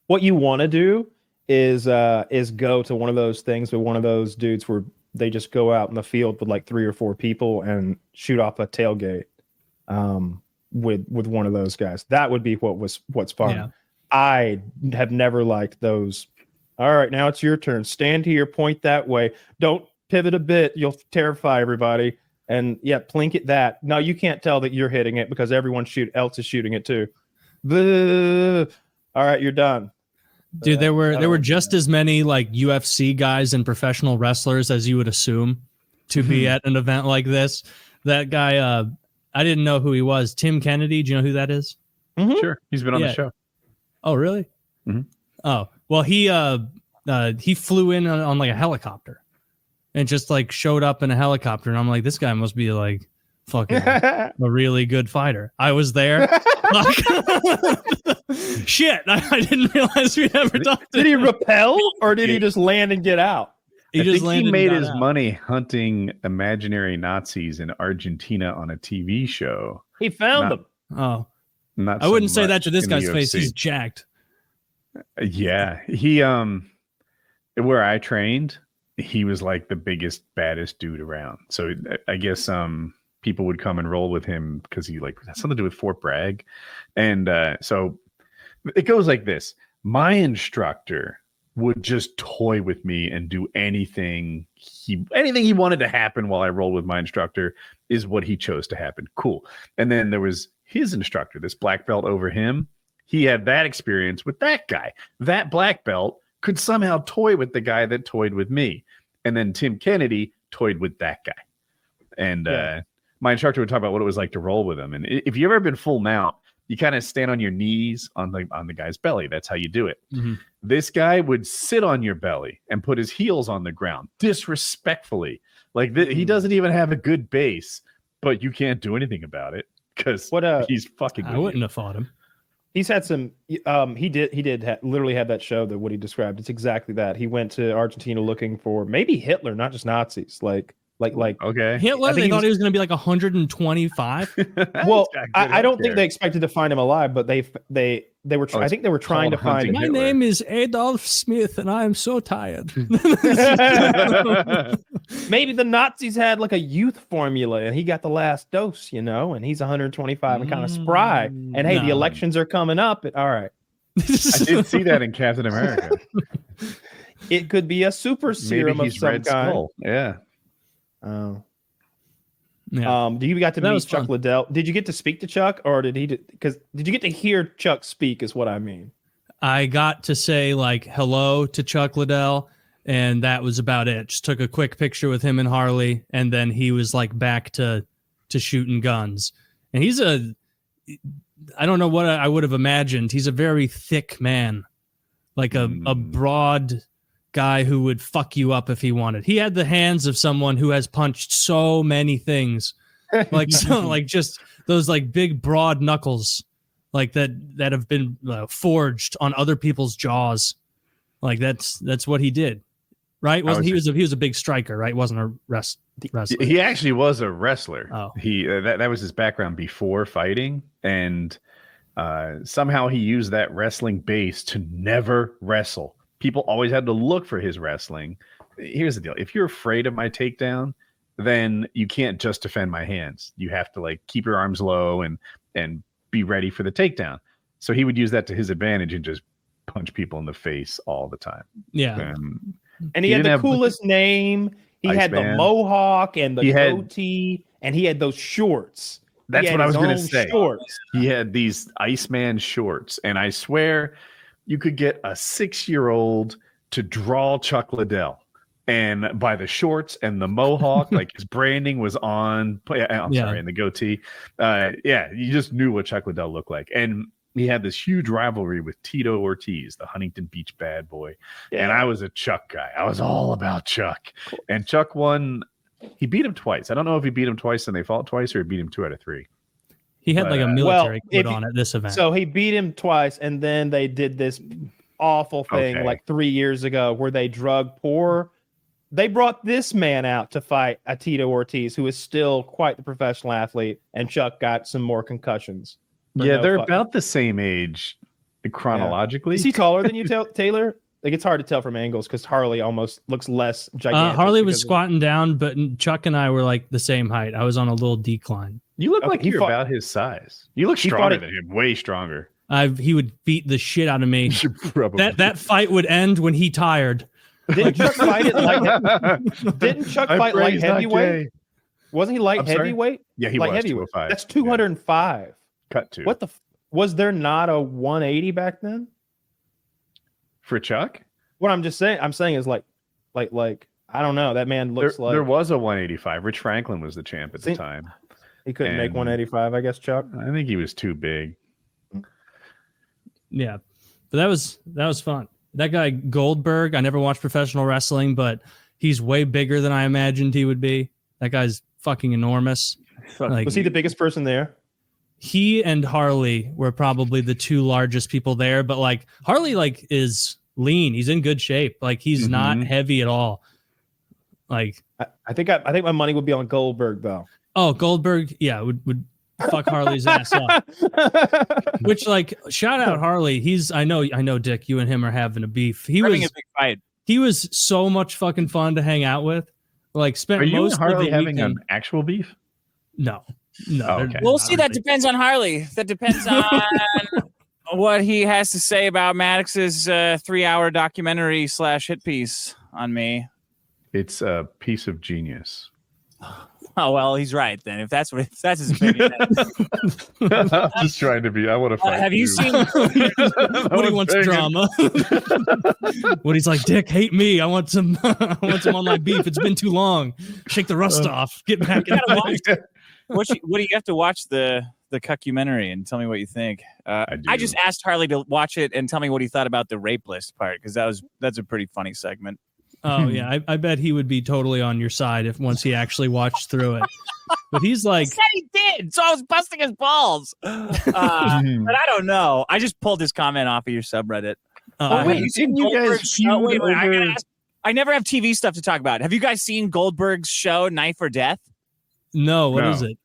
What you want to do is go to one of those things with one of those dudes where they just go out in the field with like 3 or 4 people and shoot off a tailgate with one of those guys. That would be what's fun. Yeah. I have never liked those. All right, now it's your turn. Stand here, point that way. Don't pivot a bit. You'll terrify everybody. And yeah, plink it that. No, you can't tell that you're hitting it because everyone else is shooting it too. All right, you're done. Dude, there were just as many like UFC guys and professional wrestlers as you would assume to be at an event like this. That guy, I didn't know who he was. Tim Kennedy. Do you know who that is? Mm-hmm. Sure, he's been on the show. Oh, really? Mm-hmm. Oh, well, he flew in on like a helicopter and just like showed up in a helicopter, and I'm like, this guy must be like fucking a really good fighter. I was there. Shit, I didn't realize we ever talked. Did he rappel or did he just land and get out? I think he made his money hunting imaginary Nazis in Argentina on a TV show. He found them. Oh, not. I wouldn't say that to this guy's UFC. face. He's jacked. Yeah, he where I trained, he was like the biggest, baddest dude around. So I guess people would come and roll with him because he like has something to do with Fort Bragg, and so it goes like this. My instructor would just toy with me and do anything he wanted to happen while I rolled with my instructor is what he chose to happen. Cool. And then there was his instructor, this black belt over him. He had that experience with that guy. That black belt could somehow toy with the guy that toyed with me. And then Tim Kennedy toyed with that guy. And my instructor would talk about what it was like to roll with him. And if you've ever been full mount, you kind of stand on your knees on the guy's belly. That's how you do it. Mm-hmm. This guy would sit on your belly and put his heels on the ground disrespectfully. Like he doesn't even have a good base, but you can't do anything about it because he's fucking. I wouldn't have fought him. He's had some. He did literally have that show that what he described. It's exactly that. He went to Argentina looking for maybe Hitler, not just Nazis. Like okay, Hitler. They thought he was going to be like 125. Well, I don't think they expected to find him alive, but they were. I think they were trying to find him. My name is Adolf Smith, and I am so tired. Maybe the Nazis had like a youth formula, and he got the last dose, and he's 125 and kind of spry. And hey, the elections are coming up. All right, I did see that in Captain America. It could be a super serum of some kind. Skull. Yeah. Oh. Yeah. Do you got to meet Chuck Liddell? Did you get to speak to Chuck, or did you get to hear Chuck speak? Is what I mean. I got to say like hello to Chuck Liddell, and that was about it. Just took a quick picture with him and Harley, and then he was like back to shooting guns. And he's I don't know what I would have imagined. He's a very thick man, like a broad guy who would fuck you up if he wanted. He had the hands of someone who has punched so many things, like just those like big broad knuckles, like that have been forged on other people's jaws. Like that's what he did, right? He was a big striker, right? Wasn't a wrestler. He actually was a wrestler. Oh, he that was his background before fighting, and somehow he used that wrestling base to never wrestle. People always had to look for his wrestling. Here's the deal. If you're afraid of my takedown, then you can't just defend my hands. You have to like keep your arms low and be ready for the takedown. So he would use that to his advantage and just punch people in the face all the time. Yeah. And he had the coolest name. He had the mohawk and the goatee. and he had those shorts. That's what I was going to say. Shorts. He had these Iceman shorts, and I swear you could get a 6-year-old to draw Chuck Liddell. And by the shorts and the mohawk, like his branding was on. Sorry, and the goatee. You just knew what Chuck Liddell looked like. And he had this huge rivalry with Tito Ortiz, the Huntington Beach bad boy. Yeah. And I was a Chuck guy. I was all about Chuck. And Chuck won. He beat him twice. I don't know if he beat him twice and they fought twice, or he beat him 2 out of 3. He had like a military quote on at this event. So he beat him twice, and then they did this awful thing like 3 years ago where they They brought this man out to fight a Tito Ortiz, who is still quite the professional athlete, and Chuck got some more concussions. Yeah, they're about the same age chronologically. Is he taller than you, Taylor? Like, it's hard to tell from angles because Harley almost looks less gigantic. Harley was squatting down, but Chuck and I were like the same height. I was on a little decline. You look like you're about his size. You look stronger than him, way stronger. He would beat the shit out of me. That fight would end when he tired. Didn't Chuck fight light heavyweight? Wasn't he light heavyweight? Yeah, he light was heavyweight. 205. That's 205. Cut to. What the? Was there not a 180 back then? For Chuck? What I'm saying is like I don't know. That man looks like there was a 185. Rich Franklin was the champ at the time. He couldn't make 185, I guess, Chuck. I think he was too big. Yeah, but that was fun. That guy Goldberg, I never watched professional wrestling, but he's way bigger than I imagined he would be. That guy's fucking enormous. Was he the biggest person there? He and Harley were probably the 2 largest people there, but like Harley is lean. He's in good shape. Like he's not heavy at all. Like I think my money would be on Goldberg though. Oh, Goldberg, yeah, would fuck Harley's ass up. Which, like, shout out Harley. I know, Dick, you and him are having a beef. Having a big fight. He was so much fucking fun to hang out with. Like, spent most most of Harley of the having weekend. an actual beef? No. Okay. We'll see. That depends on Harley. That depends on what he has to say about Maddox's 3-hour documentary / hit piece on me. It's a piece of genius. Oh, well, he's right then. If that's his opinion. I'm just trying to be. I want to fight. Have you seen? Woody wants drama. Woody's like, Dick, hate me. I want some. I want some on my beef. It's been too long. Shake the rust off. Get back. Woody, you have to watch the documentary and tell me what you think. I just asked Harley to watch it and tell me what he thought about the rape list part because that's a pretty funny segment. Oh yeah, I bet he would be totally on your side once he actually watched through it. But he's like, he said he did, so I was busting his balls. But I don't know. I just pulled his comment off of your subreddit. Wait, didn't you guys? I never have TV stuff to talk about. Have you guys seen Goldberg's show Knife or Death? No, what is it?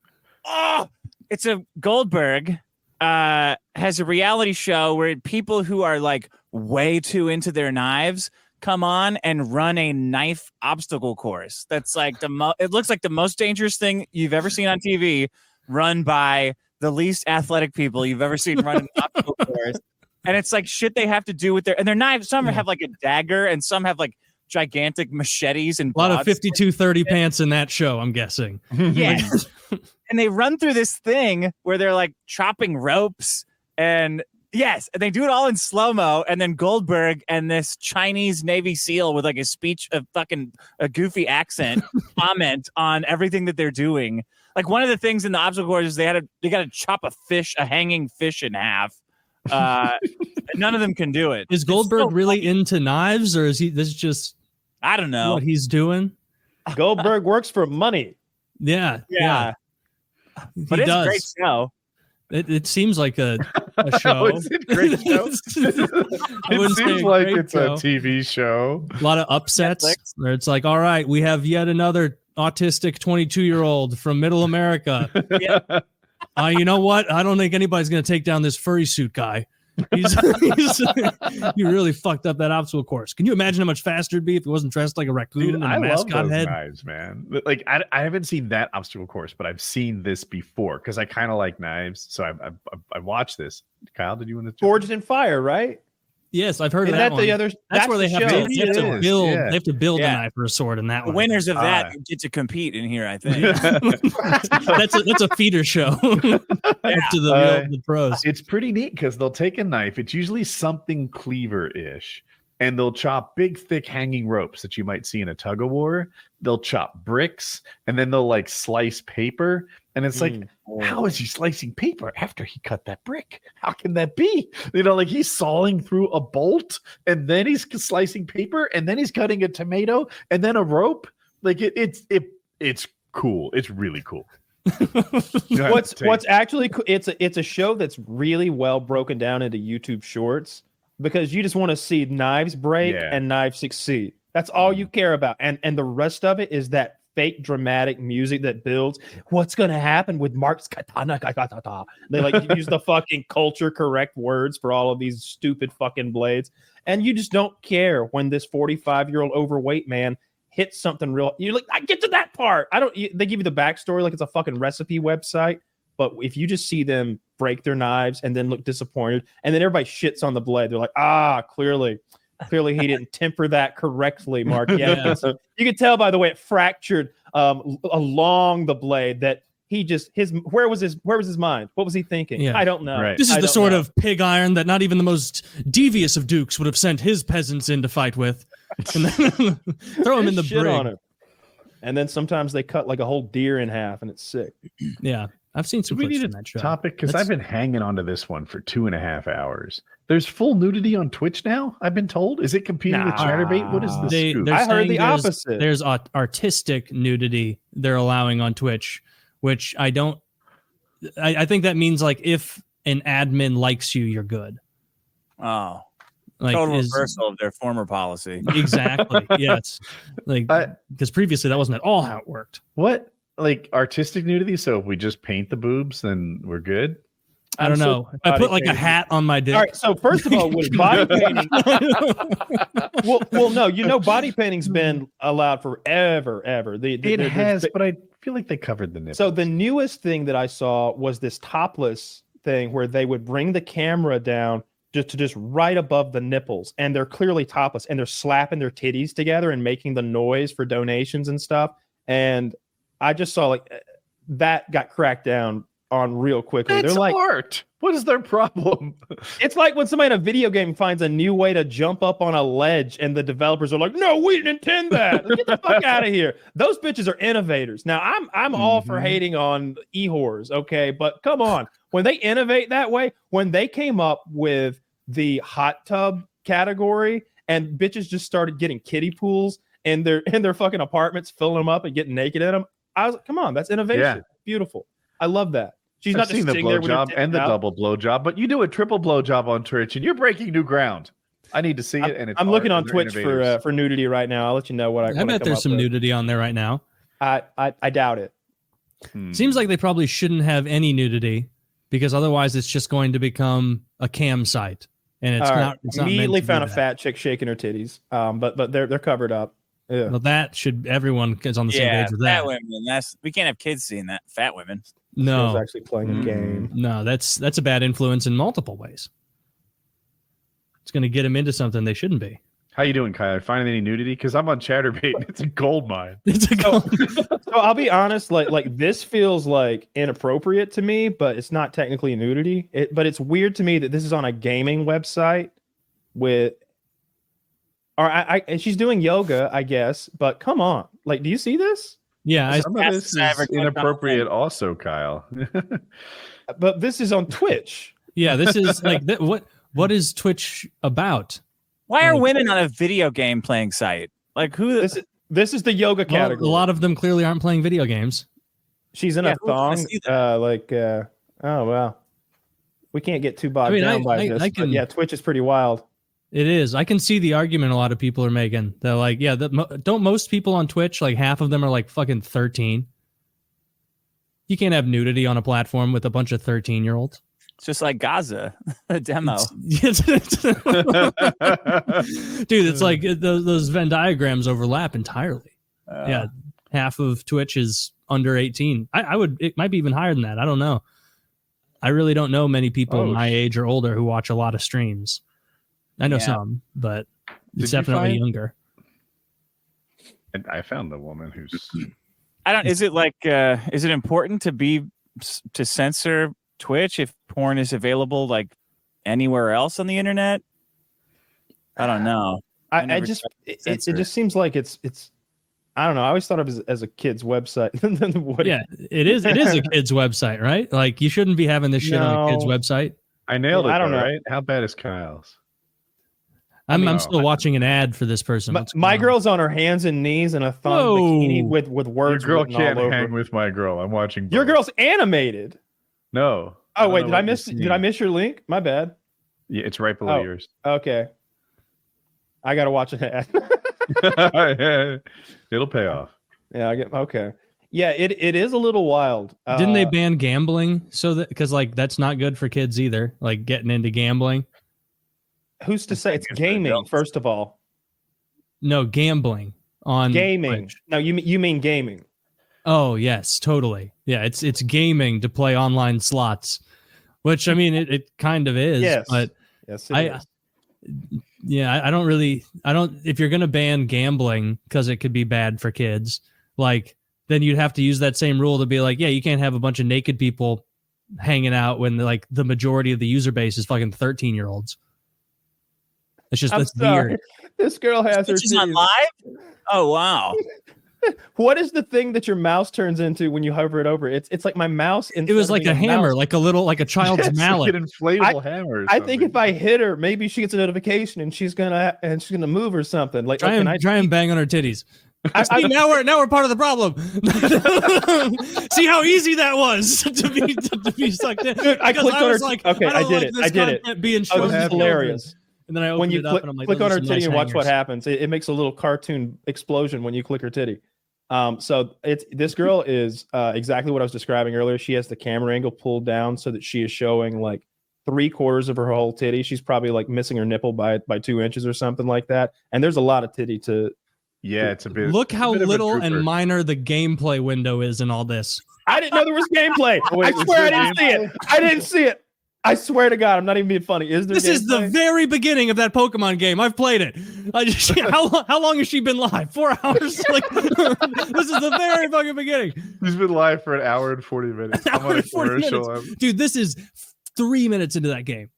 Oh, it's a Goldberg has a reality show where people who are like way too into their knives come on and run a knife obstacle course. That's like it looks like the most dangerous thing you've ever seen on TV, run by the least athletic people you've ever seen run an obstacle course. And it's like shit they have to do with their knives. Some have like a dagger and some have like gigantic machetes and a lot of 52-30 pants in that show, I'm guessing. Yeah. And they run through this thing where they're like chopping ropes and yes, and they do it all in slow-mo, and then Goldberg and this Chinese Navy SEAL with like a speech of fucking a goofy accent comment on everything that they're doing. Like one of the things in the obstacle course is they got to chop a hanging fish in half. None of them can do it. Is Goldberg really into knives, or is this just I don't know what he's doing? Goldberg works for money. Yeah. But it's a great show. It seems like a show. Is it a great show? It seems like it's a TV show. A lot of upsets Netflix. Where it's like, all right, we have yet another autistic 22-year-old from Middle America. Yeah. You know what? I don't think anybody's going to take down this furry suit guy. You really fucked up that obstacle course. Can you imagine how much faster it'd be if he wasn't dressed like a raccoon and a mascot head? Knives, man. Like I haven't seen that obstacle course, but I've seen this before because I kind of like knives. So I watched this. Kyle, did you want to? Forged in Fire, right? Yes, I've heard of Isn't that that one. the other? That's where they have show. to build. Yeah. They have to build Yeah. a knife or a sword in that The one. winners of that get to compete in here, I think. That's a feeder show up to the pros. It's pretty neat because they'll take a knife. It's usually something cleaver-ish. And they'll chop big, thick hanging ropes that you might see in a tug of war. They'll chop bricks, and then they'll like slice paper. And it's like, how is he slicing paper after he cut that brick? How can that be? You know, like he's sawing through a bolt, and then he's slicing paper, and then he's cutting a tomato, and then a rope. Like it's cool. It's really cool. What's actually cool, it's a show that's really well broken down into YouTube shorts. Because you just want to see knives break and knives succeed. That's all you care about. And the rest of it is that fake dramatic music that builds. What's going to happen with Mark's katana? They like use the fucking culture correct words for all of these stupid fucking blades. And you just don't care when this 45-year-old overweight man hits something real. You're like, I get to that part. They give you the backstory like it's a fucking recipe website. But if you just see them break their knives and then look disappointed, and then everybody shits on the blade, they're like, clearly he didn't temper that correctly, Mark. Yeah. So you can tell by the way it fractured along the blade that he just where was his mind? What was he thinking? Yeah. I don't know. Right. This is the sort of pig iron that not even the most devious of dukes would have sent his peasants in to fight with. And then throw him in the shit brig. on him. And then sometimes they cut like a whole deer in half, and it's sick. Yeah. I've seen some We clips need from a that show. topic because I've been hanging onto this one for 2.5 hours. There's full nudity on Twitch now, I've been told. Is it competing with Chatterbait? What is the scoop? I heard the opposite. There's artistic nudity they're allowing on Twitch, which I think that means like if an admin likes you, you're good. Oh. Like Total reversal of their former policy. Exactly. Yes. Like because previously that wasn't at all how it worked. What? Like artistic nudity? So if we just paint the boobs, then we're good? I don't know. I put like a hat on my dick. All right. So first of all, with body painting, well, no, body painting's been allowed forever. It has, but I feel like they covered the nipples. So the newest thing that I saw was this topless thing where they would bring the camera down just right above the nipples, and they're clearly topless, and they're slapping their titties together and making the noise for donations and stuff. And I just saw like that got cracked down on real quickly. That's They're like art. What is their problem? It's like when somebody in a video game finds a new way to jump up on a ledge and the developers are like, no, we didn't intend that. Get the fuck out of here. Those bitches are innovators. Now I'm all for hating on e-whores, okay? But come on. When they innovate that way, when they came up with the hot tub category and bitches just started getting kiddie pools in their fucking apartments, filling them up and getting naked in them, I was like, come on, that's innovation. Yeah. Beautiful. I love that. She's not I've seen just the sitting there with her blowjob tits and the out. double blowjob, but you do a triple blowjob on Twitch and you're breaking new ground. I need to see it. And it's I'm looking art, on and they're Twitch innovators. for nudity right now. I'll let you know what I bet there's some nudity on there right now. I doubt it. Seems like they probably shouldn't have any nudity because otherwise it's just going to become a cam site, and it's not. It's not immediately meant to found a do that. fat chick shaking her titties. But they're covered up. Yeah. Well, that should everyone is on the same page with that. Fat women. We can't have kids seeing that. Fat women. No, actually playing a game. No, that's a bad influence in multiple ways. It's going to get them into something they shouldn't be. How you doing, Kyler? Finding any nudity? Because I'm on Chatterbait and it's a gold mine. It's a gold. So I'll be honest, like this feels like inappropriate to me, but it's not technically nudity. But it's weird to me that this is on a gaming website and she's doing yoga, I guess. But come on, like, do you see this? Yeah, Some of this is inappropriate, also, Kyle. But this is on Twitch. Yeah, this is like what is Twitch about? Why are women on a video game playing site? Like who? This is the yoga category. A lot of them clearly aren't playing video games. She's in a thong. Oh wow, we can't get too bogged down by this. But yeah, Twitch is pretty wild. It is. I can see the argument a lot of people are making. They're like, yeah, don't most people on Twitch, like half of them are like fucking 13. You can't have nudity on a platform with a bunch of 13-year-olds. It's just like Gaza, a demo. Dude, it's like those Venn diagrams overlap entirely. Yeah, half of Twitch is under 18. It might be even higher than that. I don't know. I really don't know many people my age or older who watch a lot of streams. I know Yeah. some, but it's Did you definitely find- younger. And I found the woman who's I don't. Is it like? Is it important to censor Twitch if porn is available like anywhere else on the internet? I don't know. I never just tried to it censor just seems like it's I don't know. I always thought of it as a kid's website. Yeah, it is. It is a kid's website, right? Like you shouldn't be having this shit on a kid's No. website. I nailed it. I don't though, know. Right? How bad is Kyle's? I'm still watching an ad for this person. What's My going on? girl's on her hands and knees in a thong Whoa. bikini with Your words girl written can't all over. hang with my girl. I'm watching. Your both. girl's animated. No. Oh don't wait, know did I what miss? you've Did I seen. miss your link? My bad. Yeah, it's right below Oh. yours. Okay. I gotta watch an ad. It'll pay off. Yeah, I get okay. Yeah, it is a little wild. Didn't they ban gambling? So that because like that's not good for kids either. Like getting into gambling. Who's to say it's good for gaming? adults. First of all, No gambling on gaming. Twitch. No, you mean gaming? Oh yes, totally. Yeah, it's gaming to play online slots, which I mean it kind of is. Yes. But Yes, it is. yeah, I don't. If you're gonna ban gambling because it could be bad for kids, like then you'd have to use that same rule to be like, yeah, you can't have a bunch of naked people hanging out when like the majority of the user base is fucking 13-year-olds. It's just I'm that's sorry. weird. This girl has her. She's on titties. live. Oh wow. What is the thing that your mouse turns into when you hover it over? It's like my mouse. It was like a hammer, like a child's It's mallet. like an inflatable hammer. or I think if something. I hit her, maybe she gets a notification and she's gonna move or something. Like, Try and bang on her titties. See, now we're part of the problem. See how easy that was to be sucked in. Dude, I Because clicked on her. was like, Okay, I don't did like it. this I did it. content Being Oh, shown this to is children. hilarious. And then I opened When you it up click, and I'm like, click those on are her some titty nice and watch what hangers. happens. It makes a little cartoon explosion when you click her titty. So this girl is exactly what I was describing earlier. She has the camera angle pulled down so that she is showing like 3/4 of her whole titty. She's probably like missing her nipple by 2 inches or something like that. And there's a lot of titty to. Yeah, it's a bit. Look how a bit of a little trooper. and minor the gameplay window is in all this. I didn't know there was gameplay. Oh, wait, I was swear I there didn't see it. I didn't see it. I swear to God, I'm not even being funny. Is there? This is the gameplay? very beginning of that Pokemon game. I've played it. How long has she been live? 4 hours? Like, this is the very fucking beginning. He's been live for an hour and 40 minutes. I'm on a 40 commercial. minutes. Dude, this is 3 minutes into that game.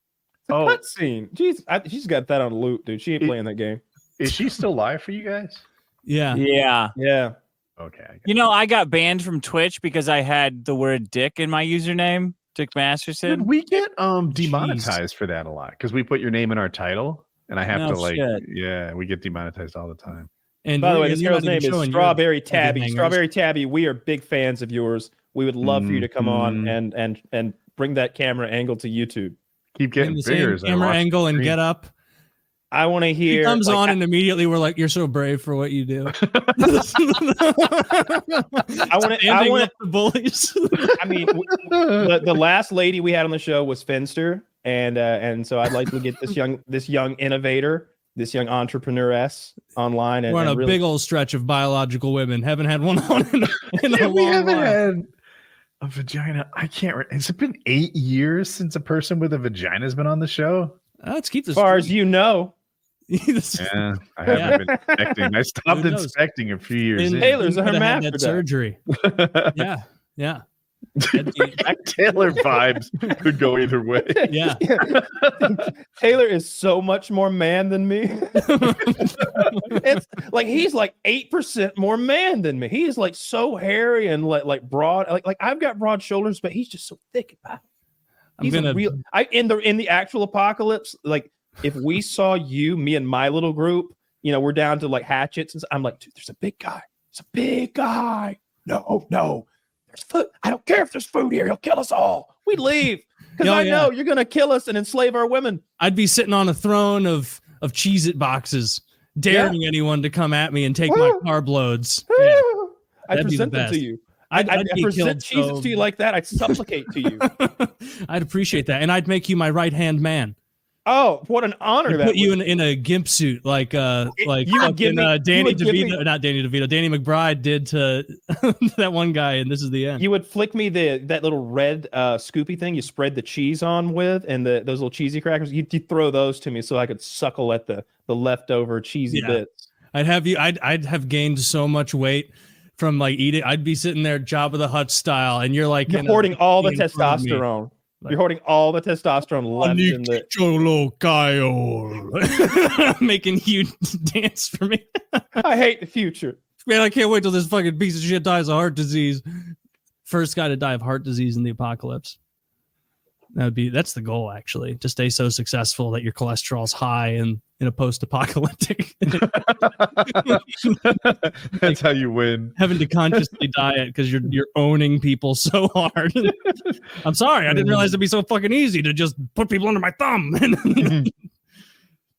Oh, cutscene. Jeez, she's got that on loop, dude. She ain't playing that game. is she still live for you guys? Yeah. Yeah. Yeah. Okay. You know, I got banned from Twitch because I had the word "dick" in my username, Dick Masterson. Dude, we get demonetized for that a lot because we put your name in our title, and I have No to like, shit. yeah, we get demonetized all the time. And By the way, you're this not girl's even name is showing your Strawberry fucking Tabby. hangers. Strawberry Tabby, we are big fans of yours. We would love for you to come on Mhm. and bring that camera angle to YouTube. Keep In getting the bigger. same as I camera watch the angle and stream. get up. I want to hear. He comes like, on and immediately we're like, "You're so brave for what you do." I want to. I want. the bullies. I mean, the last lady we had on the show was Finster, and so I'd like to get this young innovator, this young entrepreneuress online. And, We're on and a really, big old stretch of biological women. Haven't had one on in a Yeah, we long haven't while. had a vagina. I can't. Has it been 8 years since a person with a vagina has been on the show? Let's keep this. as far as you know. Yeah, I haven't been inspecting. I stopped Who knows? inspecting a few years And in. Taylor's a you coulda had that hermaphrodite. surgery. Yeah. Taylor vibes could go either way. Yeah. Taylor is so much more man than me. It's like he's like 8% more man than me. He is like so hairy and like broad. Like I've got broad shoulders, but he's just so thick about it. I'm He's gonna a real. In the actual apocalypse, like if we saw you, me and my little group, we're down to like hatchets, and I'm like, dude, there's a big guy. It's a big guy. No, there's food. I don't care if there's food here. He'll kill us all. We leave because Oh, I yeah. know you're gonna kill us and enslave our women. I'd be sitting on a throne of Cheez-It boxes, daring anyone to come at me and take my carb loads. Yeah. I That'd be the present them to best. you. I'd I be present killed Cheez-Its so- to you like that. I supplicate to you. I'd appreciate that, and I'd make you my right hand man. Oh, what an honor! Put you in a gimp suit, like Danny DeVito, not Danny DeVito, Danny McBride did to that one guy, and this is the end. You would flick me that little red Scoopy thing you spread the cheese on with, and those little cheesy crackers. You'd throw those to me so I could suckle at the leftover cheesy bits. I'd have gained so much weight from like eating. I'd be sitting there Jabba the Hutt style, and you're like hoarding all the testosterone. You're hoarding all the testosterone left in the Cholo Kyle, making you dance for me. I hate the future. Man, I can't wait till this fucking piece of shit dies of heart disease. First guy to die of heart disease in the apocalypse. That's the goal, actually, to stay so successful that your cholesterol's high in a post-apocalyptic. That's how you win. Having to consciously diet because you're owning people so hard. I'm sorry, I didn't realize it'd be so fucking easy to just put people under my thumb.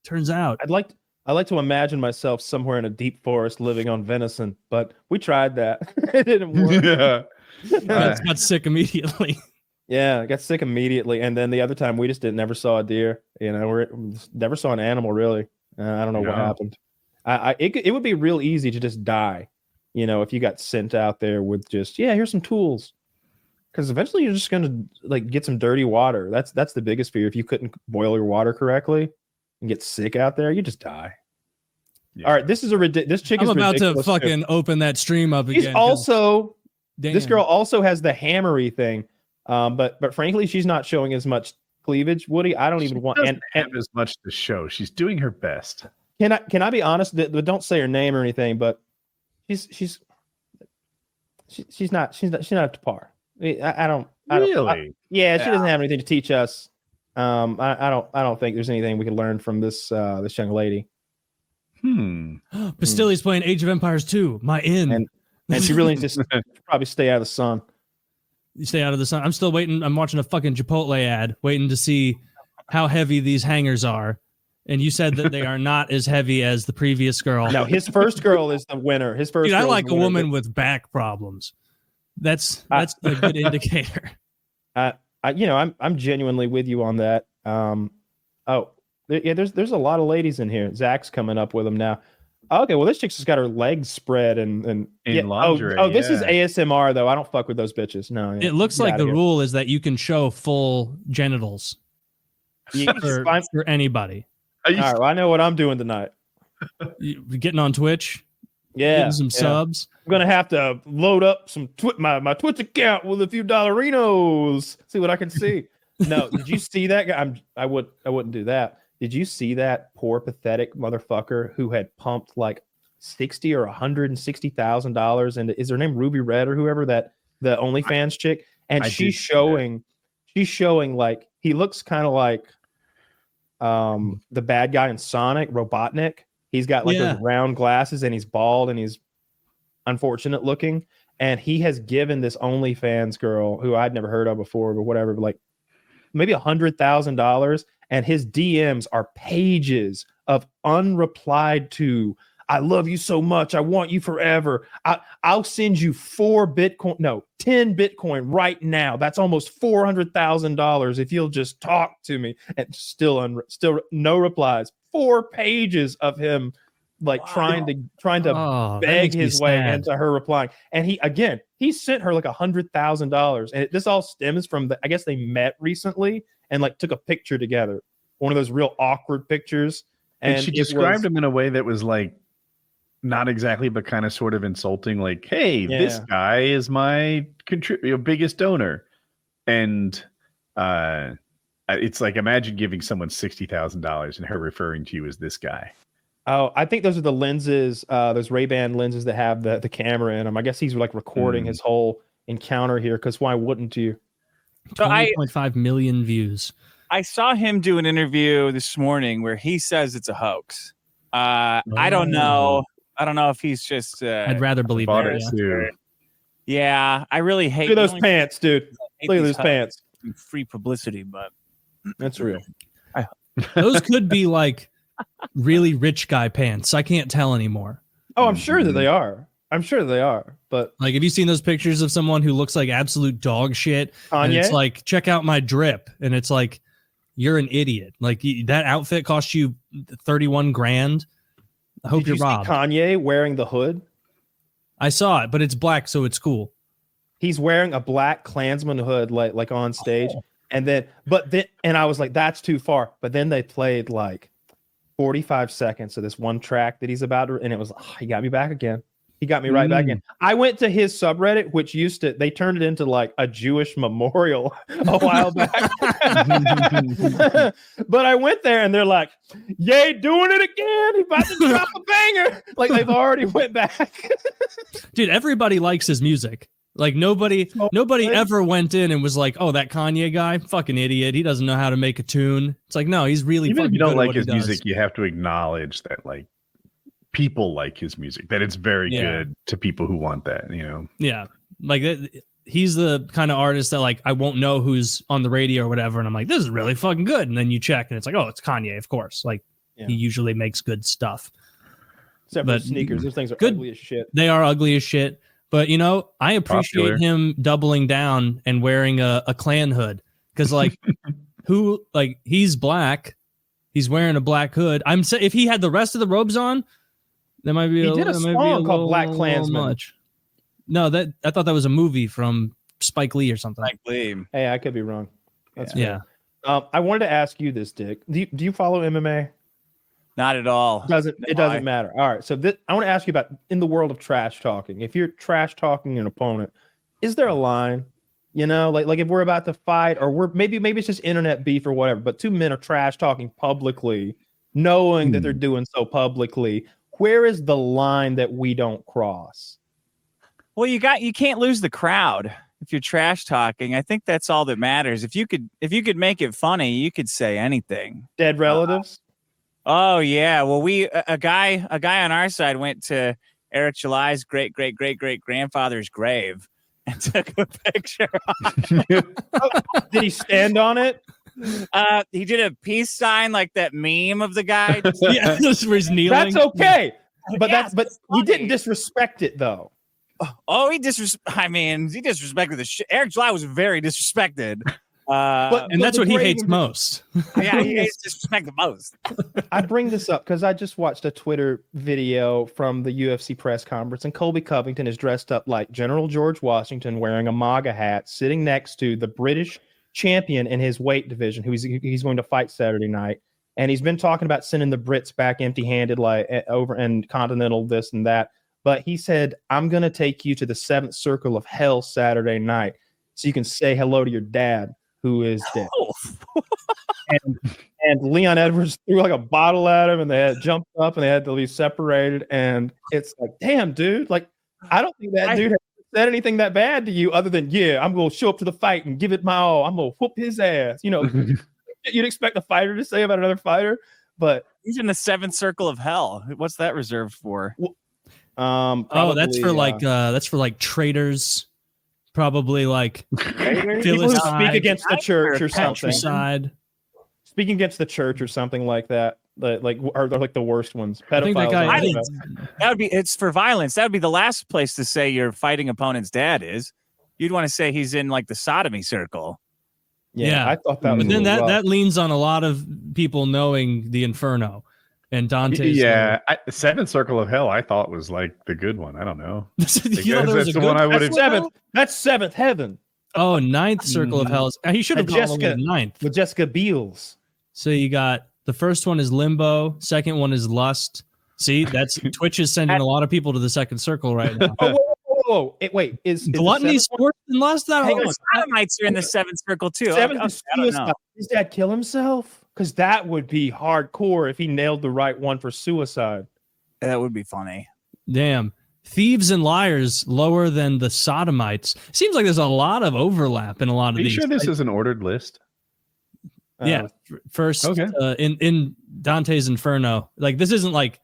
Turns out, I like to imagine myself somewhere in a deep forest living on venison, but we tried that. It didn't work. Yeah, I got sick immediately. Yeah, I got sick immediately, and then the other time we just never saw a deer. We never saw an animal really. I don't know what happened. It would be real easy to just die, if you got sent out there with just here's some tools, because eventually you're just gonna like get some dirty water. That's the biggest fear. If you couldn't boil your water correctly and get sick out there, you just die. Yeah. All right, this chick is about to fucking open that stream up again. This girl also has the hammery thing. But frankly, she's not showing as much cleavage, Woody. I don't even want and have as much to show. She's doing her best. Can I be honest? Don't say her name or anything, but she's not up to par. I don't really. She doesn't have anything to teach us. I don't think there's anything we can learn from this young lady. Bastilli's playing Age of Empires 2. My in. And she really just probably stay out of the sun. You stay out of the sun. I'm still waiting. I'm watching a fucking Chipotle ad, waiting to see how heavy these hangers are. And you said that they are not as heavy as the previous girl. No, his first girl is the winner. Dude, I like a woman with back problems. That's a good indicator. I'm genuinely with you on that. There's a lot of ladies in here. Zach's coming up with them now. Okay, well, this chick's just got her legs spread and lingerie. This is ASMR though. I don't fuck with those bitches. No, it looks like the rule is that you can show full genitals for anybody. All right, well, I know what I'm doing tonight. You getting on Twitch? Yeah, getting some subs. I'm gonna have to load up some my Twitch account with a few dollarinos. See what I can see. No, did you see that guy? I wouldn't do that. Did you see that poor pathetic motherfucker who had pumped like $60,000 or $160,000 into, is her name Ruby Red or whoever, that the OnlyFans chick? And she's showing like, he looks kind of like the bad guy in Sonic, Robotnik. He's got like those round glasses and he's bald and he's unfortunate looking. And he has given this OnlyFans girl, who I'd never heard of before, but whatever, like maybe $100,000. And his DMs are pages of unreplied to, I love you so much. I want you forever. I'll send you 10 Bitcoin right now. That's almost $400,000 if you'll just talk to me. And still no replies. 4 pages of him like trying to beg his way into her replying. And he sent her like $100,000. And this all stems from I guess they met recently and like took a picture together, one of those real awkward pictures. And she described him in a way that was like not exactly, but kind of sort of insulting. Like, hey, this guy is my biggest donor, and it's like, imagine giving someone $60,000 and her referring to you as this guy. Oh, I think those are the lenses, those Ray-Ban lenses that have the camera in them. I guess he's like recording his whole encounter here, because why wouldn't you? 20.5 million views. I saw him do an interview this morning where he says it's a hoax. I don't know. I don't know if he's just. I'd rather believe that. Yeah, I really hate. Look at those pants, dude. Look at those pants. Free publicity, but that's real. Those could be like really rich guy pants. I can't tell anymore. Oh, I'm sure that they are. But like, have you seen those pictures of someone who looks like absolute dog shit? Kanye? And it's like, check out my drip, and it's like you're an idiot. Like that outfit cost you 31 grand. I hope you're robbed. See Kanye wearing the hood? I saw it, but it's black, so it's cool. He's wearing a black Klansman hood, like on stage, and then I was like, that's too far. But then they played like 45 seconds of this one track that he's about to, and it was, he got me back again. He got me right back in. I went to his subreddit, which they turned it into like a Jewish memorial a while back. But I went there and they're like, yay, doing it again. He's about to drop a banger. Like they've already went back. Dude, everybody likes his music. Like nobody ever went in and was like, oh, that Kanye guy, fucking idiot. He doesn't know how to make a tune. It's like, no, he's really even fucking if you don't good like at what his he does. music, you have to acknowledge that like people like his music, that it's very good to people who want that, you know? Yeah. Like he's the kind of artist that like I won't know who's on the radio or whatever. And I'm like, this is really fucking good. And then you check and it's like, oh, it's Kanye, of course. Like he usually makes good stuff. Except for sneakers. Those things are ugly as shit. They are ugly as shit. But, you know, I appreciate him doubling down and wearing a Klan hood. Because, like, he's black. He's wearing a black hood. If he had the rest of the robes on, that might be he did a song called Black Klansman. No, I thought that was a movie from Spike Lee or something. Spike Lee. Hey, I could be wrong. That's yeah. I wanted to ask you this, Dick. Do you follow MMA? Not at all. It doesn't matter. All right. So I want to ask you about in the world of trash talking. If you're trash talking an opponent, is there a line? You know, like if we're about to fight, or maybe it's just internet beef or whatever, but two men are trash talking publicly, knowing that they're doing so publicly. Where is the line that we don't cross? Well, you can't lose the crowd if you're trash talking. I think that's all that matters. If you could make it funny, you could say anything. Dead relatives. Oh yeah. Well, a guy on our side went to Eric July's great grandfather's grave and took a picture. Did he stand on it? He did a peace sign like that meme of the guy. Yeah, where he's kneeling. That's okay, but he didn't disrespect it though. Oh, he disrespected the shit. Eric July was very disrespected. And that's what he hates most. Yeah, he hates disrespect the most. I bring this up because I just watched a Twitter video from the UFC press conference, and Colby Covington is dressed up like General George Washington, wearing a MAGA hat, sitting next to the British champion in his weight division, who he's going to fight Saturday night. And he's been talking about sending the Brits back empty-handed, like over and continental this and that. But he said, "I'm going to take you to the 7th circle of hell Saturday night, so you can say hello to your dad, who is dead." Oh. and Leon Edwards threw like a bottle at him, and they had jumped up, and they had to be separated. And it's like, damn, dude, like I don't think that dude has said anything that bad to you, other than I'm gonna show up to the fight and give it my all. I'm gonna whoop his ass. You know, you'd expect a fighter to say about another fighter, but he's in the 7th circle of hell. What's that reserved for? Probably, that's for like traitors. Probably like people who speak against the church or something. Patricide. Speaking against the church or something like that. Like are like the worst ones. Pedophiles. It's for violence. That would be the last place to say your fighting opponent's dad is. You'd want to say he's in like the sodomy circle. Yeah. I thought that was. But then that leans on a lot of people knowing the Inferno and Dante's. Yeah, 7th circle of hell I thought was like the good one. I don't know. That's the one I would have. That's 7th heaven. Oh, 9th circle of hell. He should have gone with 9th. With Jessica Biel's. So you got the first one is limbo. Second one is lust. See, that's Twitch is sending a lot of people to the 2nd circle right now. Whoa. Wait, is gluttony, sports, and lust? Sodomites are in the 7th circle too. 7th is suicide. Does his dad kill himself? Because that would be hardcore if he nailed the right one for suicide. That would be funny. Damn. Thieves and liars lower than the sodomites. Seems like there's a lot of overlap in a lot of these. Are you sure this is an ordered list? Yeah. First, in Dante's Inferno, like this isn't like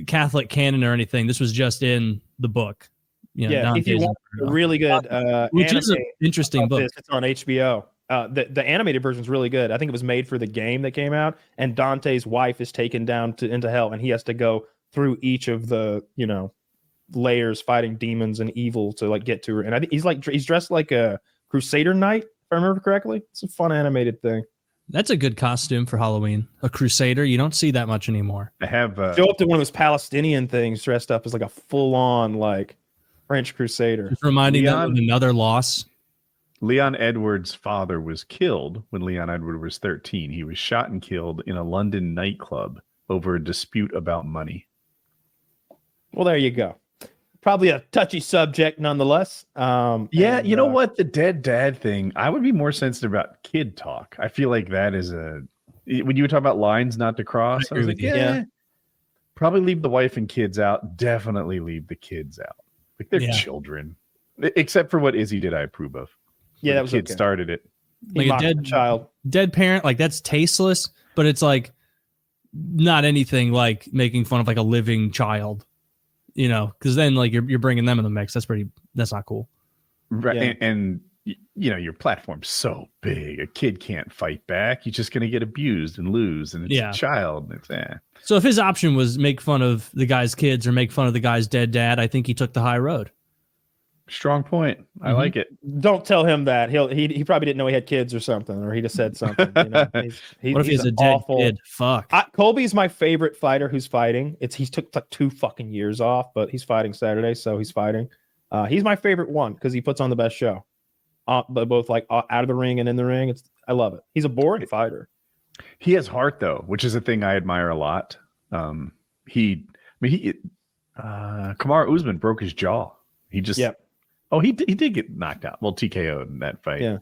Catholic canon or anything. This was just in the book. You know, Dante's if you want a really good which is an interesting book. It's on HBO. The animated version is really good. I think it was made for the game that came out, and Dante's wife is taken down into hell, and he has to go through each of the layers, fighting demons and evil to like get to her. And I think he's dressed like a Crusader knight, if I remember correctly. It's a fun animated thing. That's a good costume for Halloween. A crusader. You don't see that much anymore. I have Show up to one of those Palestinian things dressed up as like a full-on like French crusader. Just reminding them of another loss. Leon Edwards' father was killed when Leon Edwards was 13. He was shot and killed in a London nightclub over a dispute about money. Well, there you go. Probably a touchy subject nonetheless. Yeah, you know what? The dead dad thing, I would be more sensitive about kid talk. I feel like that is when you were talking about lines not to cross, I was like, yeah, probably leave the wife and kids out. Definitely leave the kids out. Like they're children. Except for what Izzy did, I approve of. Yeah, that was kid started it. Like a dead parent, like that's tasteless, but it's like not anything like making fun of like a living child, you know, because then like you're bringing them in the mix. That's not cool. Right. Yeah. And you know, your platform's so big, a kid can't fight back. You're just going to get abused and lose. And it's a child. So if his option was make fun of the guy's kids or make fun of the guy's dead dad, I think he took the high road. Strong point. I like it. Don't tell him that. He probably didn't know he had kids or something, or he just said something. You know? What if he's a dead kid? Fuck. Colby's my favorite fighter who's fighting. He took like 2 fucking years off, but he's fighting Saturday, so he's fighting. He's my favorite one because he puts on the best show. But both like out of the ring and in the ring. I love it. He's a boring fighter. He has heart though, which is a thing I admire a lot. Kamaru Usman broke his jaw. He just Oh, he did get knocked out. Well, TKO'd in that fight. Yeah.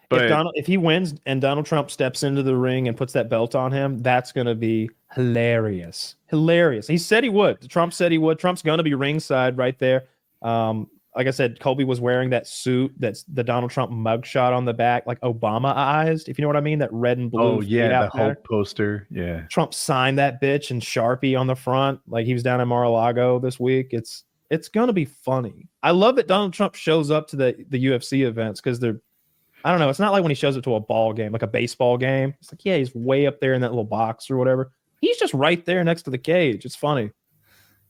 But if he wins and Donald Trump steps into the ring and puts that belt on him, that's going to be hilarious. Hilarious. He said he would. Trump said he would. Trump's going to be ringside right there. Like I said, Colby was wearing that suit that's the Donald Trump mugshot on the back, like Obama-ized, if you know what I mean, that red and blue. Oh, yeah, the Hope poster. Yeah. Trump signed that bitch in Sharpie on the front. Like he was down in Mar-a-Lago this week. It's going to be funny. I love that Donald Trump shows up to the UFC events because I don't know. It's not like when he shows up to a ball game, like a baseball game. It's like, yeah, he's way up there in that little box or whatever. He's just right there next to the cage. It's funny.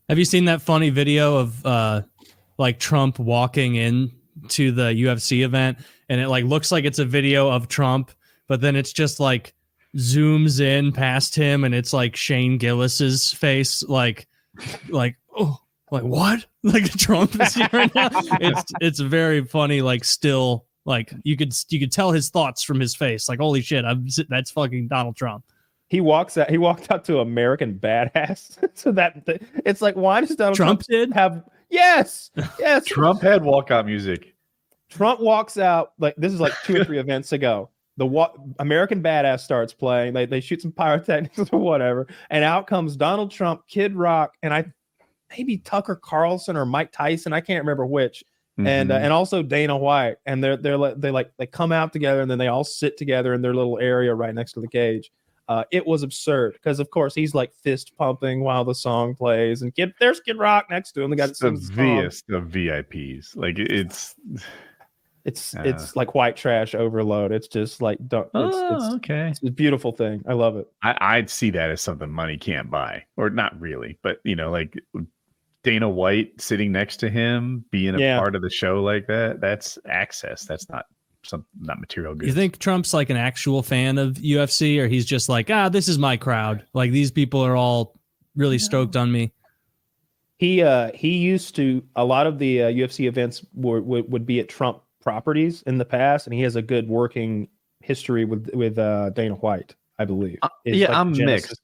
Have you seen that funny video of like Trump walking in to the UFC event and it like looks like it's a video of Trump, but then it's just like zooms in past him and it's like Shane Gillis's face, like, oh. Like what? Like Trump is here right now. It's very funny. Like still, like you could tell his thoughts from his face. Like holy shit, that's fucking Donald Trump. He walked out to American Badass. So it's like, why does Donald Trump have? Yes. Trump had walkout music. Trump walks out like this is like 2 or 3 events ago. American Badass starts playing. They shoot some pyrotechnics or whatever, and out comes Donald Trump, Kid Rock, and maybe Tucker Carlson or Mike Tyson. I can't remember which. And also Dana White. And they come out together and then they all sit together in their little area right next to the cage. It was absurd because of course he's like fist pumping while the song plays and there's Kid Rock next to him. They got the VIPs. Like it's like white trash overload. It's just like okay. It's a beautiful thing. I love it. I'd see that as something money can't buy, or not really, but you know, like Dana White sitting next to him, being a part of the show like that. That's access. That's not material goods. You think Trump's like an actual fan of UFC, or he's just like, this is my crowd. Like these people are all really stoked on me. He used to, a lot of the UFC events would be at Trump properties in the past, and he has a good working history with Dana White, I believe. I'm mixed.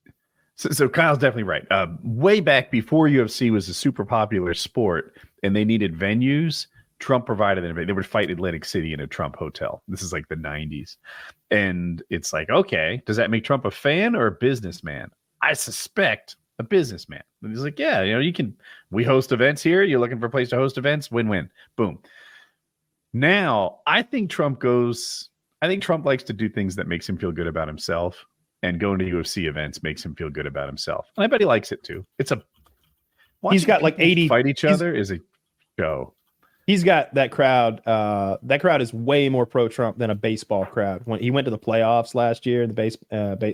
So Kyle's definitely right. Way back before UFC was a super popular sport and they needed venues, Trump provided them. They would fight Atlantic City in a Trump hotel. This is like the 90s. And it's like, okay, does that make Trump a fan or a businessman? I suspect a businessman. And he's like, yeah, you know, we host events here. You're looking for a place to host events. Win-win. Boom. Now, I think Trump likes to do things that makes him feel good about himself. And going to UFC events makes him feel good about himself. And I bet he likes it too. He's got like 80 fight each other is a show. He's got that crowd. That crowd is way more pro-Trump than a baseball crowd. When he went to the playoffs last year, the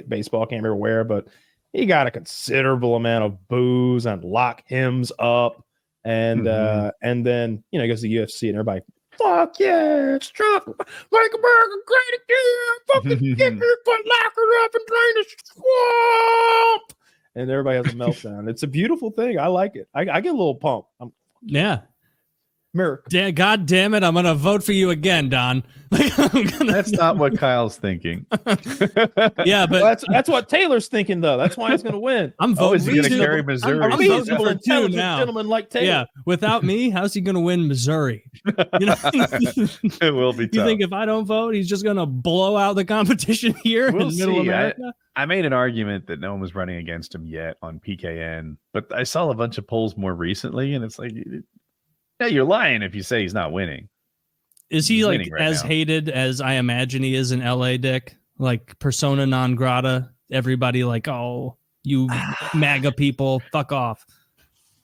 baseball, can't remember where, but he got a considerable amount of boos and lock hymns up, and then he goes to the UFC and everybody Fuck yeah, it's Trump. Make America great again. Fucking get me, but lock her up and drain the swamp. And everybody has a meltdown. It's a beautiful thing. I like it. I get a little pump. Yeah. America. God damn it. I'm going to vote for you again, Don. That's not what Kyle's thinking. Yeah, but that's what Taylor's thinking, though. That's why he's going to win. I'm voting. Is he going to carry Missouri? A reasonable, intelligent gentleman like Taylor. Yeah, without me, how's he going to win Missouri? You know, it will be tough. You think if I don't vote, he's just going to blow out the competition here in Middle America? I made an argument that no one was running against him yet on PKN, but I saw a bunch of polls more recently, and it's like, yeah, you're lying if you say he's not winning. Is he like as hated as I imagine he is in LA, Dick? Like persona non grata? Everybody like, oh, you MAGA people, fuck off.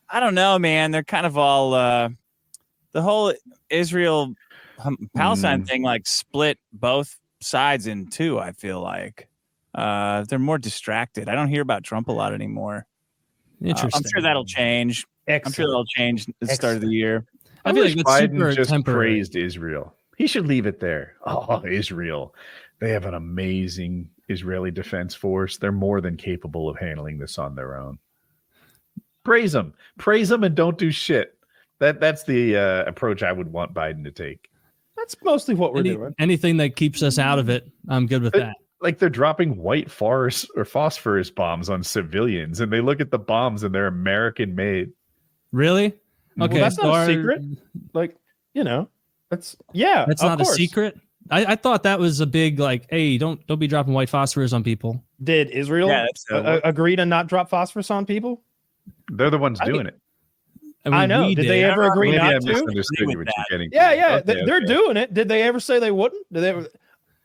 I don't know, man. They're kind of all the whole Israel Palestine thing like split both sides in two, I feel like. They're more distracted. I don't hear about Trump a lot anymore. Interesting. I'm sure that'll change. Excellent. I'm sure that'll change at the start of the year. I feel like Biden just temporary. praised Israel. He should leave it there. Oh, Israel. They have an amazing Israeli defense force. They're more than capable of handling this on their own. Praise them. Praise them and don't do shit. That's the approach I would want Biden to take. That's mostly what we're doing. Anything that keeps us out of it, I'm good with that. Like they're dropping white phosphorus bombs on civilians, and they look at the bombs and they're American made. Really? Okay, well, that's not a secret. Like, you know, that's not a secret. I thought that was a big like, hey, don't be dropping white phosphorus on people. Did Israel agree to not drop phosphorus on people? They're the ones doing it. I know. Did they ever agree not to? Yeah. They're doing it. Did they ever say they wouldn't? Did they ever?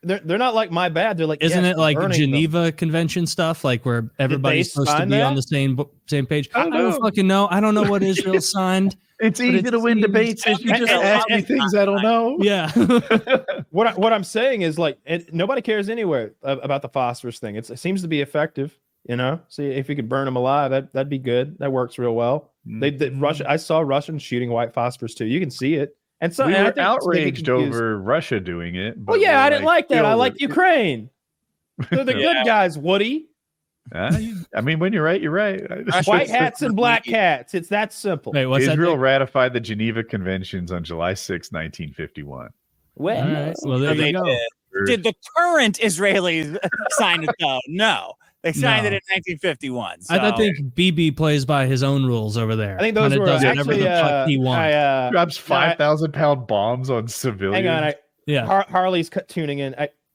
They're not like my bad. They're like, isn't it like Geneva Convention stuff, like where everybody's supposed to be on the same page? I don't fucking know. I don't know what Israel signed. It's easy to win debates if you just ask me things I don't know. Yeah. What I'm saying is like nobody cares anywhere about the phosphorus thing. It seems to be effective. You know, see if you could burn them alive, that'd be good. That works real well. Russia. I saw Russians shooting white phosphorus too. You can see it. And so we were outraged over Russia doing it. Well, yeah, I didn't like that. I like Ukraine. They're the good guys, Woody. I mean, when you're right, you're right. White hats and black cats. It's that simple. Wait, what's Israel ratified the Geneva Conventions on July 6, 1951. Well, right. Well there you go. Did the current Israelis sign it though? No. They signed it in 1951. So. I think BB plays by his own rules over there. I think those were actually he wants. Drops 5,000-pound bombs on civilians. Hang on, Harley's tuning in.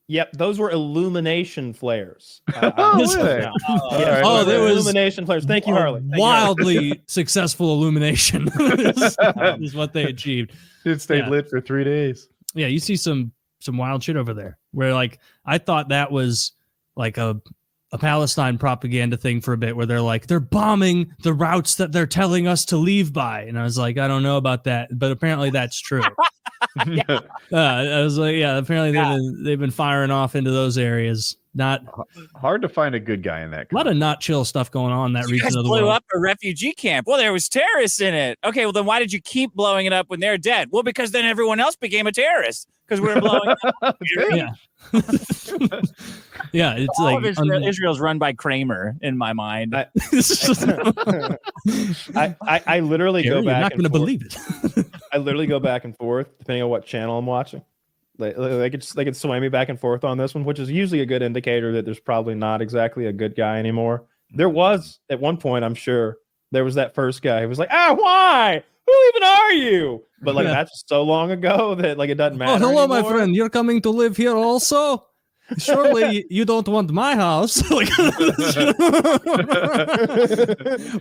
Yep, those were illumination flares. There was illumination flares. Thank you, Harley. Wildly successful illumination is what they achieved. It stayed lit for 3 days. Yeah, you see some wild shit over there. Where like I thought that was like a Palestine propaganda thing for a bit, where they're bombing the routes that they're telling us to leave by, and I was like, I don't know about that, but apparently that's true. I was like, yeah, apparently they've been firing off into those areas. Not hard to find a good guy in that. A lot of not chill stuff going on in that region of the world. Blew up a refugee camp. Well, there was terrorists in it. Okay, well then why did you keep blowing it up when they're dead? Well, because then everyone else became a terrorist because we were blowing it up. Yeah. Yeah, it's all like of Israel's run by Kramer in my mind. I literally go back. You're not going to believe it. I literally go back and forth depending on what channel I'm watching. They could sway me back and forth on this one, which is usually a good indicator that there's probably not exactly a good guy anymore. There was at one point, I'm sure, there was that first guy who was like, why? Who even are you? But like that's so long ago that like it doesn't matter. Oh, hello, anymore. my friend. You're coming to live here also? Surely you don't want my house.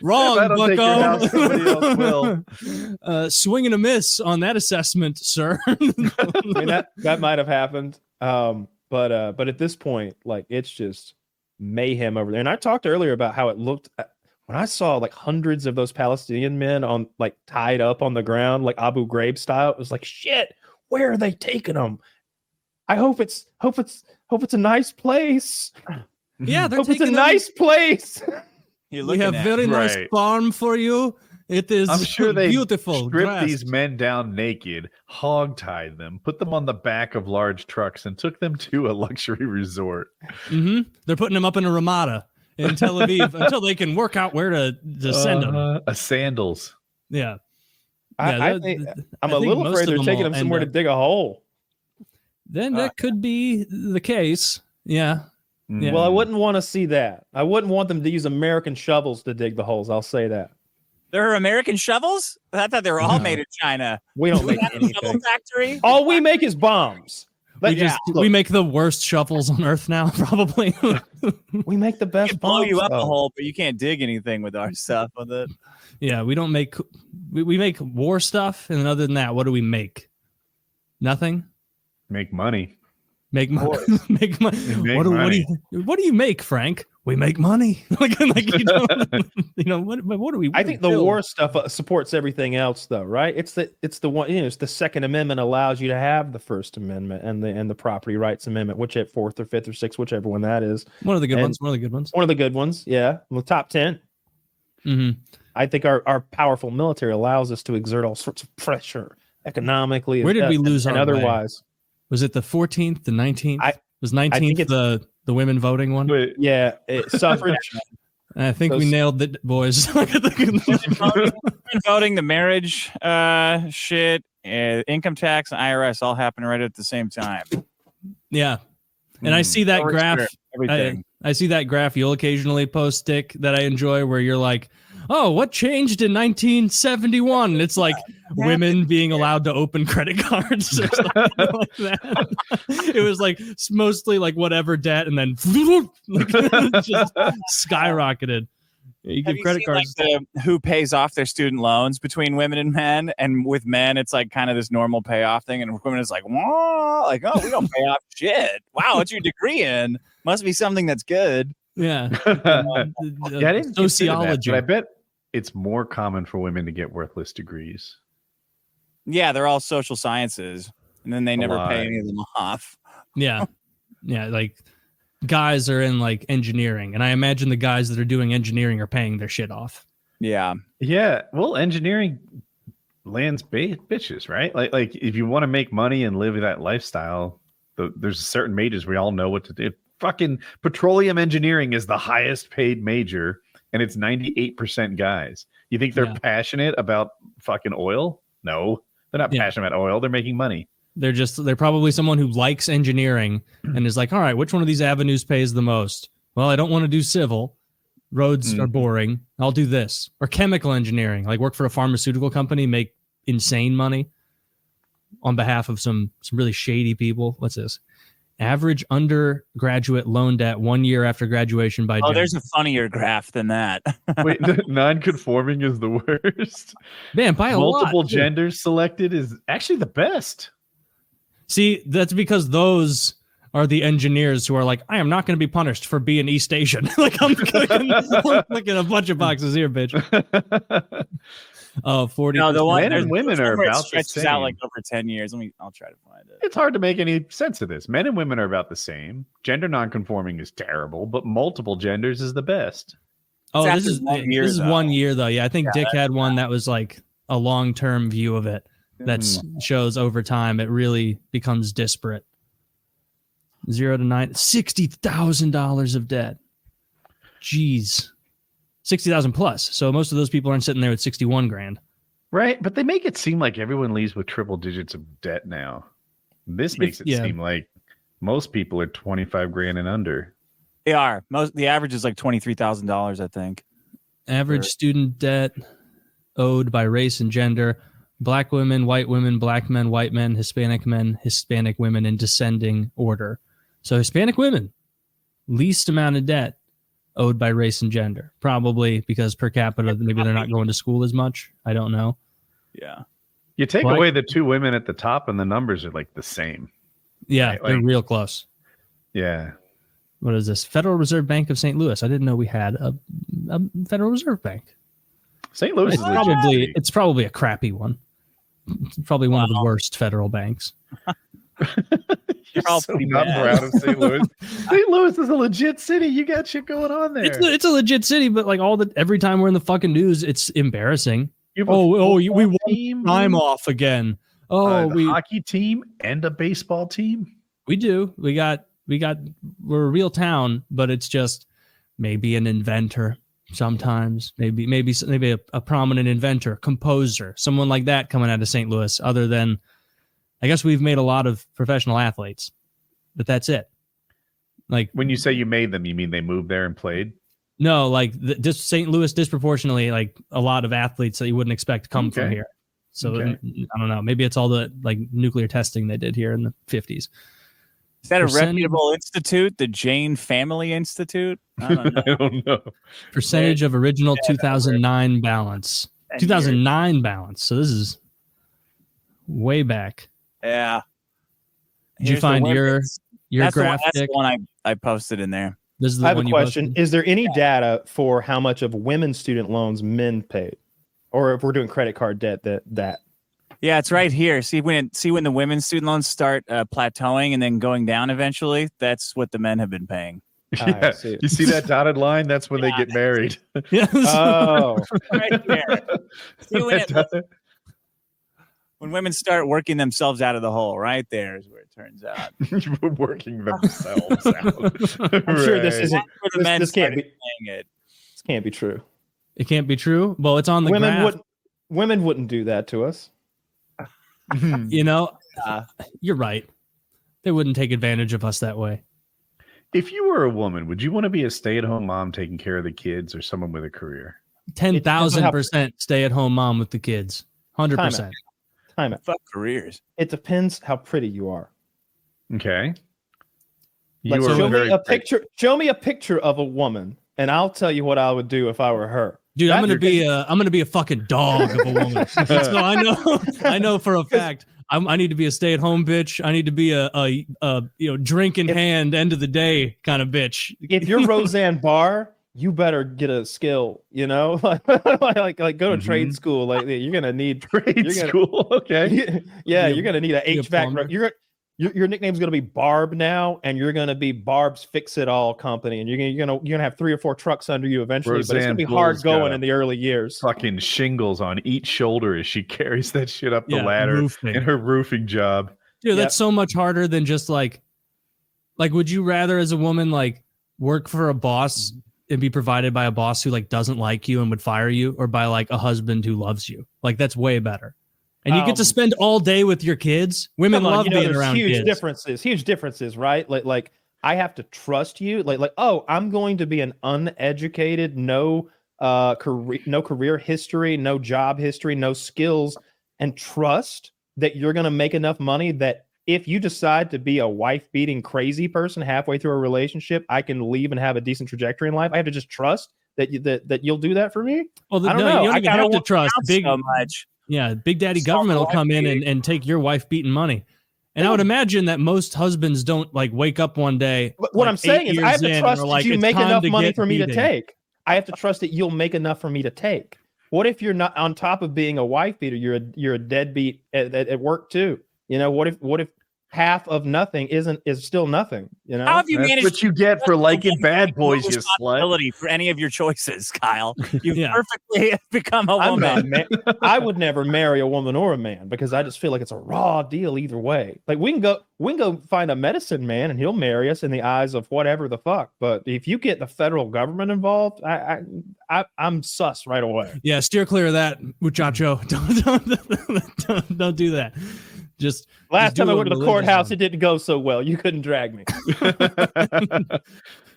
Wrong, bucko. Somebody else will. Swing and a miss on that assessment, sir. I mean, that might have happened. But at this point, like it's just mayhem over there. And I talked earlier about how it looked when I saw like hundreds of those Palestinian men on like tied up on the ground, like Abu Ghraib style. It was like, shit, where are they taking them? I hope it's a nice place. Yeah, they're hope it's a nice place. We have very nice farm for you. It is I'm sure they beautiful. stripped dressed. these men down naked, hog-tied them, put them on the back of large trucks, and took them to a luxury resort. Mm-hmm. They're putting them up in a Ramada in Tel Aviv until they can work out where to send them. Sandals. Yeah. I'm a little afraid they're taking them somewhere to dig a hole. Then that could be the case. Yeah. Yeah. Well, I wouldn't want to see that. I wouldn't want them to use American shovels to dig the holes. I'll say that. There are American shovels? I thought they were all made in China. We don't make a shovel anything. factory? All we make is bombs. We make the worst shovels on Earth now, probably. We make the best. We blow you up a hole, but you can't dig anything with our stuff with it. Yeah, we don't make. We make war stuff, and other than that, what do we make? Nothing. Make money. Make money. Make money. What do you make, Frank? We make money. Like what do we? I think the war stuff supports everything else, though, right? It's the one. It's the Second Amendment allows you to have the First Amendment and the Property Rights Amendment, whichever Fourth or Fifth or Sixth, whichever one that is. One of the good ones. One of the good ones. Yeah, the top 10. Mm-hmm. I think our powerful military allows us to exert all sorts of pressure economically. Where did we lose and our otherwise? Way? Was it the 14th, the 19th? Was 19th the women voting one? Yeah, suffrage. I think we nailed it, boys. Voting, the marriage shit, income tax, and IRS all happen right at the same time. Yeah. And I see that graph. Everything. I see that graph you'll occasionally post, Dick, that I enjoy, where you're like, oh, what changed in 1971? And it's like women being allowed to open credit cards or something like that. It was like mostly like whatever debt, and then just skyrocketed. You give credit cards. Like who pays off their student loans between women and men, and with men it's like kind of this normal payoff thing, and women is like, whoa, like, oh, we don't pay off shit. Wow, what's your degree in? Must be something that's good. Yeah. I didn't sociology. That, but I bet it's more common for women to get worthless degrees. Yeah, they're all social sciences, and then they never pay any of them off. Yeah. Yeah, like guys are in like engineering, and I imagine the guys that are doing engineering are paying their shit off. Yeah. Yeah. Well, engineering lands bitches, right? Like if you want to make money and live that lifestyle, there's certain majors we all know what to do. Fucking petroleum engineering is the highest paid major, and it's 98% guys. You think they're passionate about fucking oil? No, they're not passionate about oil. They're making money. They're probably someone who likes engineering and is like, all right, which one of these avenues pays the most? Well, I don't want to do civil. Roads are boring. I'll do this. Or chemical engineering, like work for a pharmaceutical company, make insane money on behalf of some really shady people. What's this? Average undergraduate loan debt 1 year after graduation by gender. There's a funnier graph than that. Wait, non-conforming is the worst. Man, by a lot. Multiple genders selected is actually the best. See, that's because those are the engineers who are like, I am not going to be punished for being East Asian. Like I'm clicking a bunch of boxes here, bitch. 40. No, the one men and women are about the same. Out like over 10 years. I'll try to find it. It's hard to make any sense of this. Men and women are about the same. Gender non-conforming is terrible, but multiple genders is the best. Oh, this is 1 year. This is 1 year though. Yeah, I think Dick had one that was like a long-term view of it. That shows over time it really becomes disparate. 0 to 9, $60,000 of debt. Jeez. 60,000 plus. So most of those people aren't sitting there with 61 grand. Right. But they make it seem like everyone leaves with triple digits of debt now. This makes it seem like most people are 25 grand and under. They are. The average is like $23,000, I think. Average student debt owed by race and gender. Black women, white women, black men, white men, Hispanic women in descending order. So Hispanic women, least amount of debt owed by race and gender. Probably because per capita, maybe they're not going to school as much. I don't know. Yeah. You take away the two women at the top and the numbers are like the same. Yeah, right? They're real close. Yeah. What is this? Federal Reserve Bank of St. Louis. I didn't know we had a Federal Reserve Bank. St. Louis is it's probably a crappy one. It's probably one of the worst federal banks. You're all so not proud of St. Louis. St. Louis is a legit city. You got shit going on there. It's a legit city, but like every time we're in the fucking news, it's embarrassing. We won time off again. Hockey team and a baseball team. We do. We're a real town, but it's just maybe an inventor. Sometimes maybe a prominent inventor, composer, someone like that coming out of St. Louis. Other than, I guess we've made a lot of professional athletes, but that's it. Like when you say you made them, you mean they moved there and played? No, like St. Louis disproportionately, like a lot of athletes that you wouldn't expect to come from here. So I don't know. Maybe it's all the like nuclear testing they did here in the 50s. Is that a reputable institute? The Jane Family Institute? I don't know. Percentage of original 2009 balance. 2009 balance. So this is way back. Yeah. Did you find your graphic? That's the one I posted in there. This is the I have one a question. Is there any data for how much of women's student loans men paid? Or if we're doing credit card debt, that? Yeah, it's right here. See when the women's student loans start plateauing and then going down eventually? That's what the men have been paying. Yeah. You see that dotted line? That's when they get married. Oh. Right there. See when women start working themselves out of the hole, right there is where it turns out. Working themselves out. I'm sure this isn't. This can't be. It. This can't be true. It can't be true. Well, it's on the graph. Women wouldn't do that to us. You know, you're right. They wouldn't take advantage of us that way. If you were a woman, would you want to be a stay-at-home mom taking care of the kids or someone with a career? 10,000% stay-at-home mom with the kids. 100%. Time it. Fuck careers. It depends how pretty you are. Okay. Show me a picture of a woman, and I'll tell you what I would do if I were her. Dude, I'm gonna be a fucking dog of a woman. So I know for a fact I need to be a stay-at-home bitch. I need to be a drink in hand, end of the day kind of bitch. If you're Roseanne Barr, you better get a skill. You know, like go to trade school. Like you're gonna need school. Okay. Yeah, you're gonna need an HVAC. Your nickname's gonna be Barb now, and you're gonna be Barb's Fix It All Company, and you're gonna have 3 or 4 trucks under you eventually. Roseanne but it's gonna be hard going in the early years. Fucking shingles on each shoulder as she carries that shit up the ladder in her roofing job. Dude, that's so much harder than just like would you rather as a woman like work for a boss and be provided by a boss who like doesn't like you and would fire you, or by like a husband who loves you? Like that's way better. And you get to spend all day with your kids. Women love being around kids. Huge differences, right? Like I have to trust you. Like, oh, I'm going to be an uneducated, no career history, no job history, no skills, and trust that you're going to make enough money that if you decide to be a wife-beating crazy person halfway through a relationship, I can leave and have a decent trajectory in life. I have to just trust that you'll do that for me. Well, I don't know. You don't even have to trust so much. Yeah, Big Daddy government will come in and take your wife beating money. And I would imagine that most husbands don't like wake up one day. But what I'm saying is I have to trust that you make enough money for me to take. I have to trust that you'll make enough for me to take. What if you're not, on top of being a wife beater, you're a deadbeat at work too? You know, what if half of nothing is still nothing? You know, how have you managed? What you get for liking Bad Boys, you slut. For any of your choices, Kyle, you've perfectly become a woman. I would never marry a woman or a man because I just feel like it's a raw deal either way. Like we can go find a medicine man and he'll marry us in the eyes of whatever the fuck. But if you get the federal government involved, I'm sus right away. Yeah, steer clear of that, muchacho. Don't do that. Just last time I went to the courthouse, it didn't go so well. You couldn't drag me.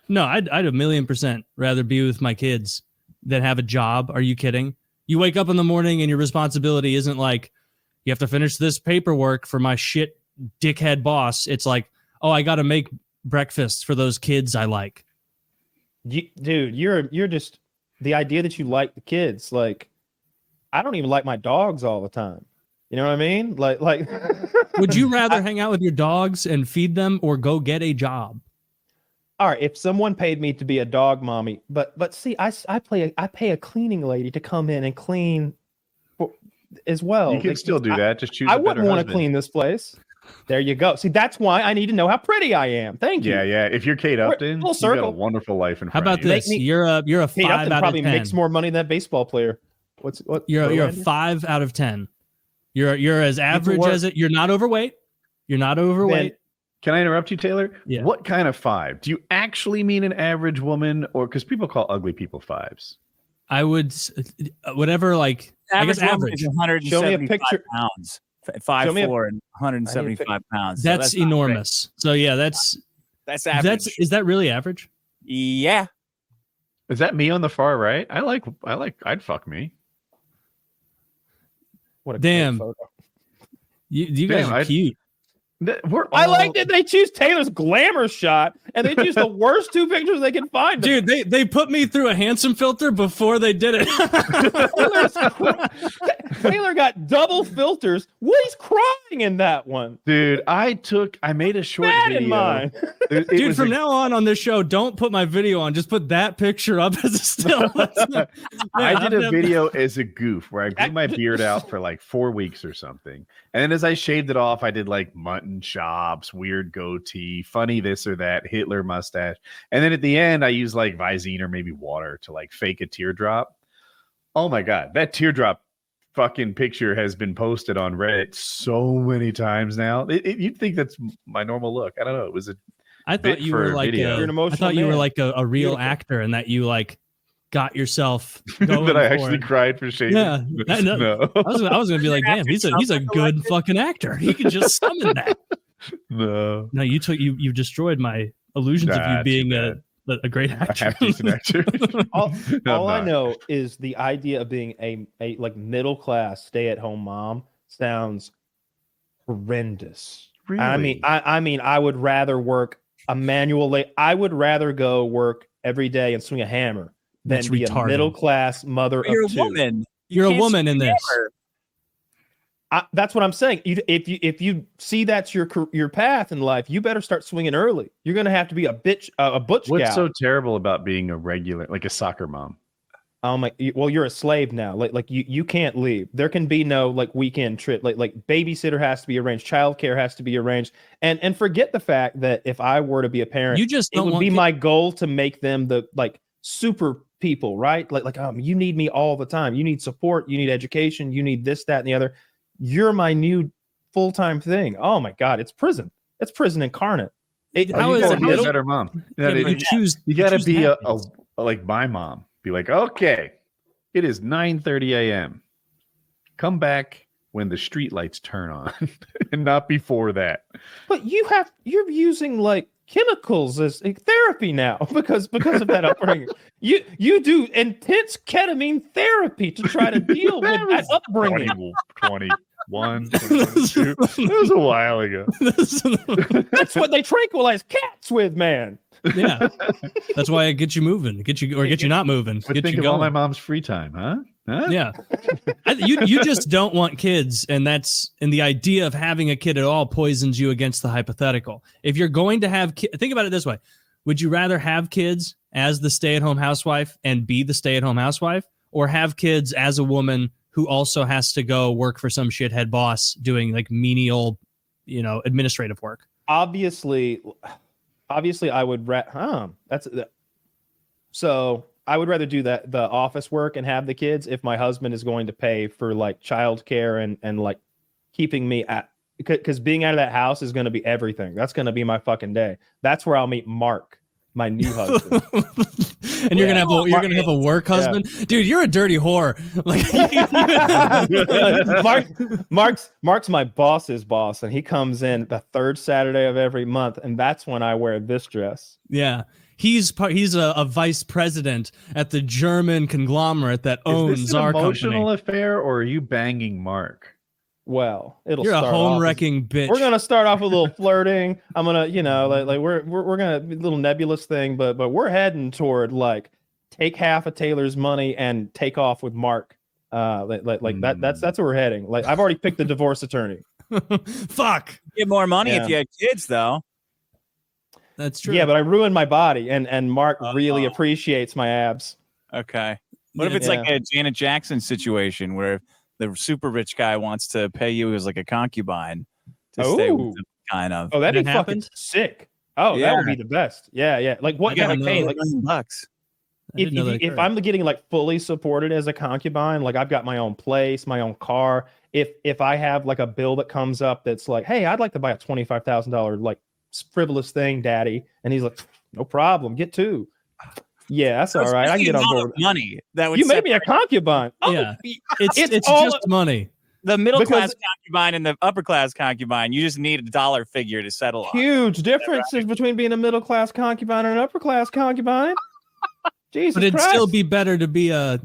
No, I'd 1,000,000% rather be with my kids than have a job. Are you kidding? You wake up in the morning and your responsibility isn't like you have to finish this paperwork for my shit dickhead boss. It's like, oh, I got to make breakfast for those kids I like. Dude, you're just the idea that you like the kids. Like, I don't even like my dogs all the time. You know what I mean? Like. Would you rather hang out with your dogs and feed them, or go get a job? All right, if someone paid me to be a dog mommy, but see, I pay a cleaning lady to come in and clean as well. You can still do that. Just choose. I wouldn't want to clean this place. There you go. See, that's why I need to know how pretty I am. Thank you. Yeah. If you're Kate Upton, you've got a wonderful life in front of you. How about this? You're a 5 Kate Upton out probably of 10. makes more money than that baseball player. What? You're a 5 out of 10. You're as average as it. You're not overweight. You're not overweight. Can I interrupt you, Taylor? Yeah. What kind of 5? Do you actually mean an average woman, or because people call ugly people 5s? I would whatever. Like I guess average. 175 Show me a picture. pounds. 5'4" and 175 pounds. That's enormous. So yeah, that's average. Is that really average? Yeah. Is that me on the far right? I'd fuck me. What a damn great photo. You guys are cute. I like that they choose Taylor's glamour shot and they choose the worst 2 pictures they can find. Dude, they put me through a handsome filter before they did it. Taylor got double filters. Woody's crying in that one. Dude, I made a short video. In mine. Dude, from now on this show, don't put my video on. Just put that picture up as a still. I did a video as a goof where I grew my beard out for like 4 weeks or something. And then as I shaved it off, I did like mutton chops, weird goatee, funny this or that, Hitler mustache. And then at the end, I used like Visine or maybe water to like fake a teardrop. Oh my God, that teardrop fucking picture has been posted on Reddit so many times now. You'd think that's my normal look. I don't know. It was I thought you were like a real actor and that you like got yourself going that I actually cried for shaving. Yeah, no. I was gonna be like, damn, he's a good fucking actor. He can just summon that. No, you destroyed my illusions of you being a great actor. all I know is the idea of being a like middle class stay at home mom sounds horrendous. Really? I mean, I would rather work a manual. I would rather go work every day and swing a hammer than be a middle class mother of 2. Woman. You're a woman in this. That's what I'm saying. If you see that's your path in life, you better start swinging early. You're gonna have to be a butch What's gal. so terrible about being a regular, like a soccer mom? Well, you're a slave now. Like you can't leave. There can be no like weekend trip. Like babysitter has to be arranged. Childcare has to be arranged. And forget the fact that if I were to be a parent, it would be my goal to make them the like super people, right? Like you need me all the time. You need support. You need education. You need this, that, and the other. You're my new full-time thing. Oh my God, it's prison. It's prison incarnate. How is it a better mom? You got to be a like my mom. Be like, okay, it is 9:30 a.m. Come back when the street lights turn on, and not before that. But you're using like chemicals as therapy now because of that upbringing. You do intense ketamine therapy to try to deal with that upbringing. 21, 22. That was a while ago. That's what they tranquilize cats with, man. Yeah, that's why I get you moving, get you not moving, but get think you of going. all my mom's free time, huh? Yeah, you just don't want kids, and the idea of having a kid at all poisons you against the hypothetical. If you're going to have think about it this way: would you rather have kids as the stay-at-home housewife and be the stay-at-home housewife, or have kids as a woman who also has to go work for some shithead boss doing like menial, administrative work? Obviously, I would so I would rather do the office work and have the kids if my husband is going to pay for like childcare and like keeping me because being out of that house is going to be everything. That's going to be my fucking day. That's where I'll meet Mark, my new husband. And you're gonna have a work husband, dude. You're a dirty whore. Like Mark's my boss's boss, and he comes in the 3rd Saturday of every month, and that's when I wear this dress. Yeah, he's a vice president at the German conglomerate that owns our company. Is this an emotional affair, or are you banging Mark? Well, you're a home-wrecking bitch. We're gonna start off with a little flirting. I'm gonna, we're gonna a little nebulous thing, but we're heading toward like take half of Taylor's money and take off with Mark. That's where we're heading. Like I've already picked the divorce attorney. Fuck. Get more money if you had kids, though. That's true. Yeah, but I ruined my body, and Mark really appreciates my abs. Okay. What if it's like a Janet Jackson situation where the super rich guy wants to pay you as like a concubine to stay with him, kind of? Oh, that'd be fucking sick. Oh, yeah. That would be the best. Yeah. Like what? Yeah, like, hey, like $1 million. if I'm getting like fully supported as a concubine, like I've got my own place, my own car. If I have like a bill that comes up that's like, hey, I'd like to buy a $25,000 like frivolous thing, daddy, and he's like, no problem, get two. Yeah, that's all right. I can get on board. Money that would you made me a concubine. Oh, yeah, it's just money. The middle class concubine and the upper class concubine, you just need a dollar figure to settle on. Huge differences between being a middle class concubine and an upper class concubine. Jesus but it'd Christ. still be better to be the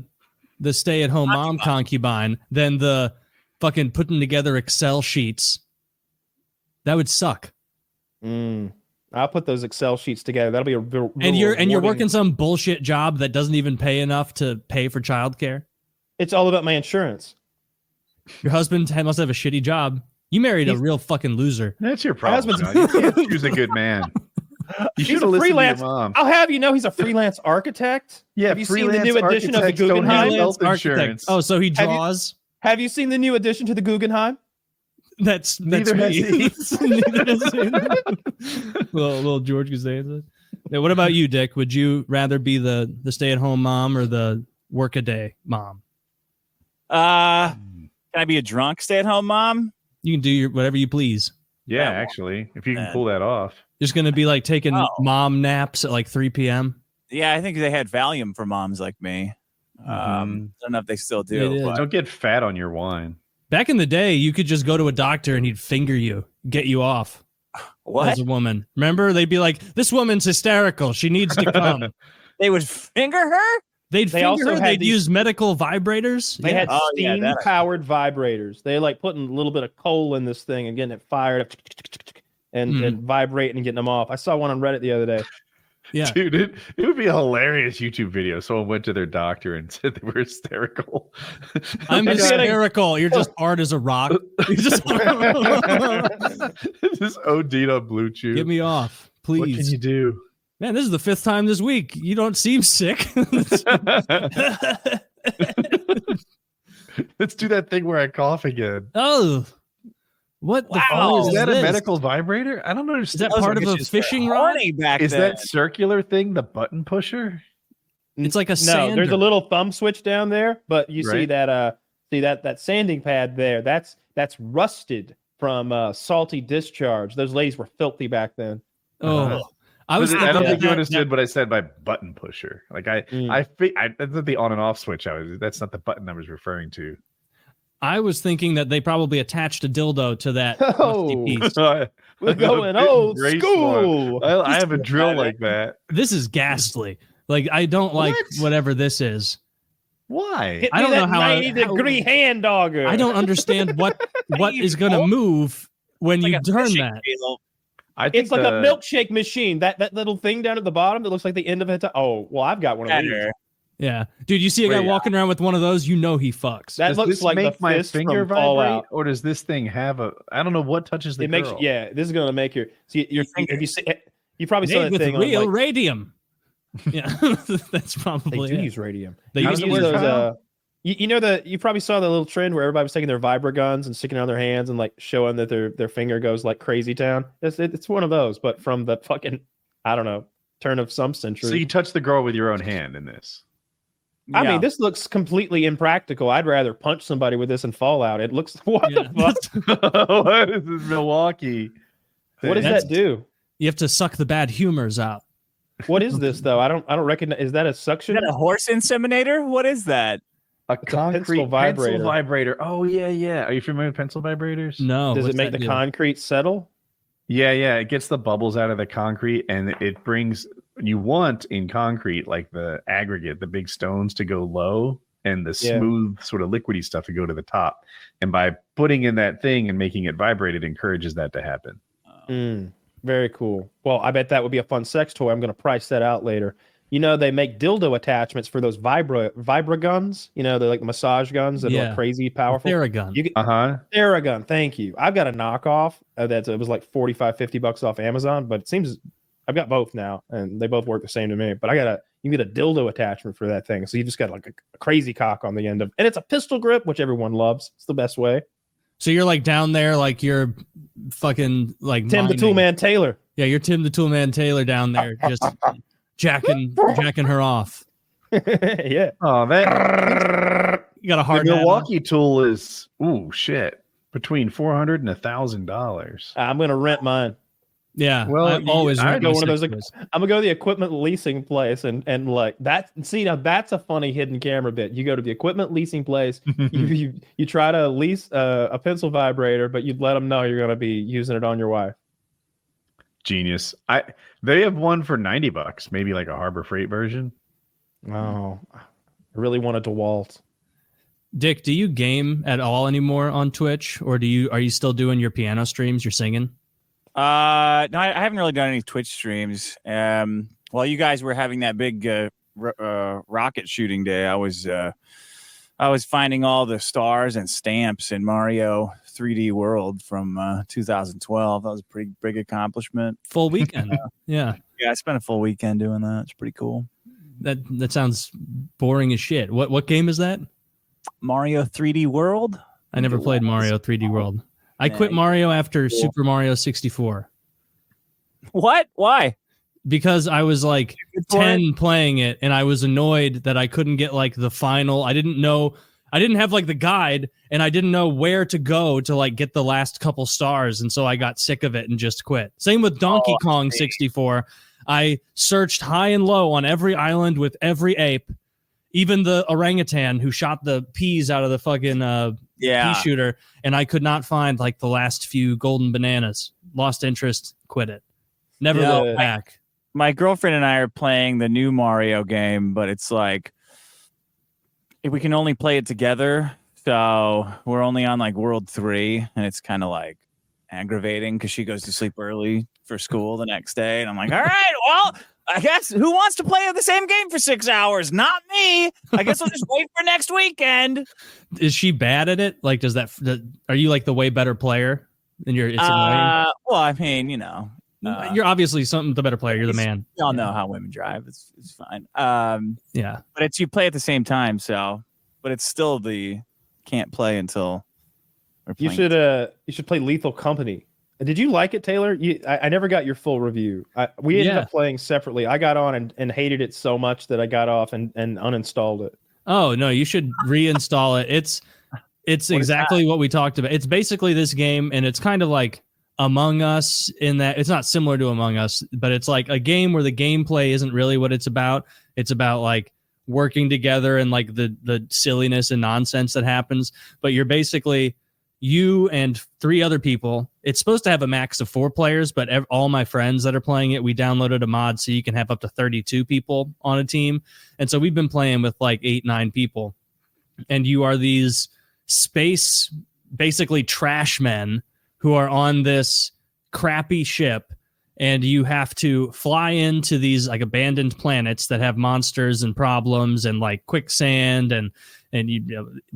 stay at home mom concubine than the fucking putting together Excel sheets. That would suck. I'll put those Excel sheets together. That'll be a real and you're working some bullshit job that doesn't even pay enough to pay for childcare. It's all about my insurance. Your husband must have a shitty job. You married a real fucking loser. That's your problem. You can't choose a good man. You should have listened to your mom. I'll have you know he's a freelance architect. Yeah, have you seen the new edition of the Guggenheim? Health insurance. Oh, so he draws. Have you seen the new addition to the Guggenheim? That's neither me. has he. little George Costanza. Now, what about you, Dick? Would you rather be the stay-at-home mom or the work-a-day mom? Can I be a drunk stay-at-home mom? You can do whatever you please. Yeah, actually, if you can pull that off. Just going to be like taking mom naps at like 3 p.m. Yeah, I think they had Valium for moms like me. I don't know if they still do. But... Don't get fat on your wine. Back in the day, you could just go to a doctor and he'd finger you, get you off. What? As a woman. Remember? They'd be like, this woman's hysterical. She needs to come. They would finger her? They'd finger her. They'd use medical vibrators. They had steam-powered vibrators. They like putting a little bit of coal in this thing and getting it fired and vibrating and getting them off. I saw one on Reddit the other day. Yeah, dude, it would be a hilarious YouTube video. Someone went to their doctor and said they were hysterical. I'm hysterical. You're just hard as a rock. You just OD'd on Blue Chew. Get me off, please. What can you do? Man, this is the 5th time this week. You don't seem sick. Let's do that thing where I cough again. Oh, what the fuck is that? This? A medical vibrator? I don't understand. Is that part of a fishing rod? Is that circular thing the button pusher? It's like a sander. There's a little thumb switch down there, but you see that that sanding pad there. That's rusted from salty discharge. Those ladies were filthy back then. Oh. I don't think you understood what I said by button pusher. Like that's not the on and off switch. That's not the button I was referring to. I was thinking that they probably attached a dildo to that piece. We're going old school. I have a drill like that. This is ghastly. Like I don't like whatever this is. Why? I don't know how 90-degree hand dogger. I don't understand what is going to move when you turn that. It's like a milkshake machine. That little thing down at the bottom that looks like the end of it. Oh, well, I've got one of these. Yeah, dude, you see a guy walking around with one of those, you know he fucks. That looks like make the my fist finger from vibrate, Fallout. or does this thing have a? I don't know what touches the girl. This is gonna make your finger. You probably saw that with thing real radium. Yeah, that's probably. They do use radium. They use those. You probably saw the little trend where everybody was taking their vibra guns and sticking it on their hands and like showing that their finger goes like crazy town. It's one of those, but from the fucking turn of some century. So you touch the girl with your own hand in this. I mean, this looks completely impractical. I'd rather punch somebody with this in Fallout. It looks the fuck? What is this, Milwaukee? What does that do? You have to suck the bad humors out. What is this though? I don't recognize. Is that a suction? Is that a horse inseminator? What is that? A concrete pencil vibrator. Oh yeah. Are you familiar with pencil vibrators? No. Does it make the concrete settle? Yeah. It gets the bubbles out of the concrete, and it brings. You want in concrete like the aggregate, the big stones to go low, and the smooth sort of liquidy stuff to go to the top. And by putting in that thing and making it vibrate, it encourages that to happen. Very cool. Well, I bet that would be a fun sex toy. I'm going to price that out later. You know, they make dildo attachments for those vibra guns. You know, they're like massage guns that are crazy powerful. Theragun. Theragun. Thank you. I've got a knockoff it was like $45-$50 off Amazon, but it seems I've got both now, and they both work the same to me. But you get a dildo attachment for that thing, so you just got like a crazy cock on the end of, and it's a pistol grip, which everyone loves. It's the best way. So you're like down there, like you're fucking like Tim the Toolman Taylor. Yeah, you're Tim the Toolman Taylor down there, just jacking her off. Yeah. Oh, that You got a the hard hat on. Milwaukee tool is between $400 and $1,000. I'm gonna rent mine. Yeah, Well, I always I rent Go my one of those. sex toys. I'm gonna go to the equipment leasing place and like that. See, now that's a funny hidden camera bit. You go to the equipment leasing place. you try to lease a pencil vibrator, but you'd let them know you're gonna be using it on your wife. Genius. They have one for $90, maybe like a Harbor Freight version. Oh, I really wanted to waltz. Dick, do you game at all anymore on Twitch, or are you still doing your piano streams? You're singing? No, I haven't really done any Twitch streams. While you guys were having that big rocket shooting day, I was finding all the stars and stamps in Mario 3D World from 2012. That was a pretty big accomplishment. Full weekend. Yeah. Yeah, I spent a full weekend doing that. It's pretty cool. That sounds boring as shit. What game is that? Mario 3D World? I never played Mario 3D World. I quit Mario after Super Mario 64. What? Why? Because I was like 10 playing it, and I was annoyed that I couldn't get like the final. I didn't have like the guide, and I didn't know where to go to like get the last couple stars, and so I got sick of it and just quit. Same with Donkey Kong 64. I searched high and low on every island with every ape, even the orangutan who shot the peas out of the fucking pea shooter, and I could not find like the last few golden bananas. Lost interest, quit it. Never looked back. My girlfriend and I are playing the new Mario game, but it's like we can only play it together. So we're only on like World 3, and it's kind of like aggravating because she goes to sleep early for school the next day. And I'm like, all right, well, I guess who wants to play the same game for 6 hours? Not me. I guess I'll just wait for next weekend. Is she bad at it? Like, are you like the way better player? And it's annoying? Well, I mean, you know. You're obviously the better player. You're the man. We all know how women drive. It's fine. Yeah. But you play at the same time, but it's still can't play until you should play Lethal Company. Did you like it, Taylor? I never got your full review. We ended up playing separately. I got on and hated it so much that I got off and uninstalled it. Oh no, you should reinstall it. It's exactly what we talked about. It's basically this game, and it's kind of like Among Us in that it's not similar to Among Us, but it's like a game where the gameplay isn't really what it's about. It's about like working together and like the silliness and nonsense that happens. But you're basically you and 3 other people. It's supposed to have a max of 4 players, but all my friends that are playing it, we downloaded a mod so you can have up to 32 people on a team. And so we've been playing with like 8-9 people. And you are these space, basically trash men who are on this crappy ship, and you have to fly into these like abandoned planets that have monsters and problems and like quicksand and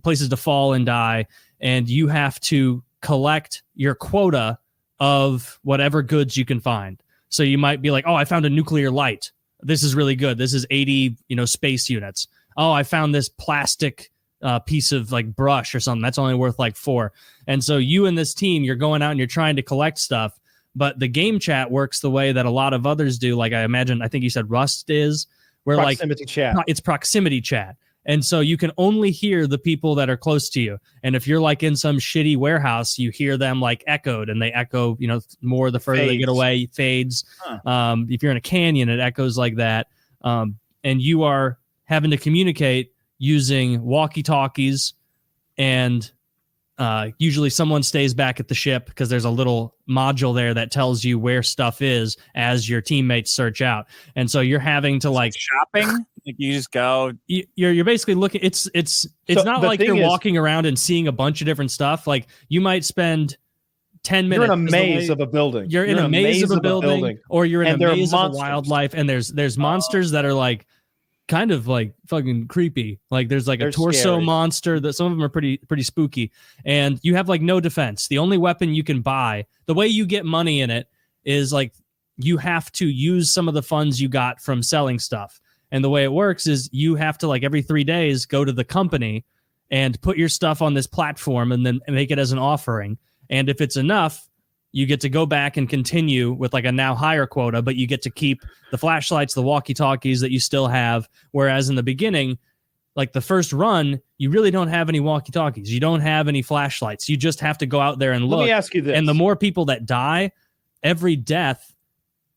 places to fall and die. And you have to collect your quota of whatever goods you can find. So you might be like, oh, I found a nuclear light. This is really good. This is 80, space units. Oh, I found this plastic piece of like brush or something. That's only worth like 4. And so you and this team, you're going out and you're trying to collect stuff. But the game chat works the way that a lot of others do. Like I think you said Rust is, where proximity chat. It's proximity chat. And so you can only hear the people that are close to you. And if you're like in some shitty warehouse, you hear them like echoed, and they echo, more the further they get away, fades. If you're in a canyon, it echoes like that. And you are having to communicate using walkie-talkies, and usually someone stays back at the ship because there's a little module there that tells you where stuff is as your teammates search out. And so you're having to like shopping. Like you just go. You're basically looking. It's not like you're walking around and seeing a bunch of different stuff. Like you might spend 10 minutes. You're in a maze of a building. You're in a maze of a building, or you're in a maze of wildlife, and there's monsters that are like kind of like fucking creepy. Like there's like a torso scary monster that some of them are pretty spooky, and you have like no defense. The only weapon you can buy, the way you get money in it is like you have to use some of the funds you got from selling stuff. And the way it works is you have to like every 3 days go to the company and put your stuff on this platform and then make it as an offering. And if it's enough, you get to go back and continue with like a now higher quota, but you get to keep the flashlights, the walkie-talkies that you still have. Whereas in the beginning, like the first run, you really don't have any walkie-talkies. You don't have any flashlights. You just have to go out there and look. Let me ask you this. And the more people that die, every death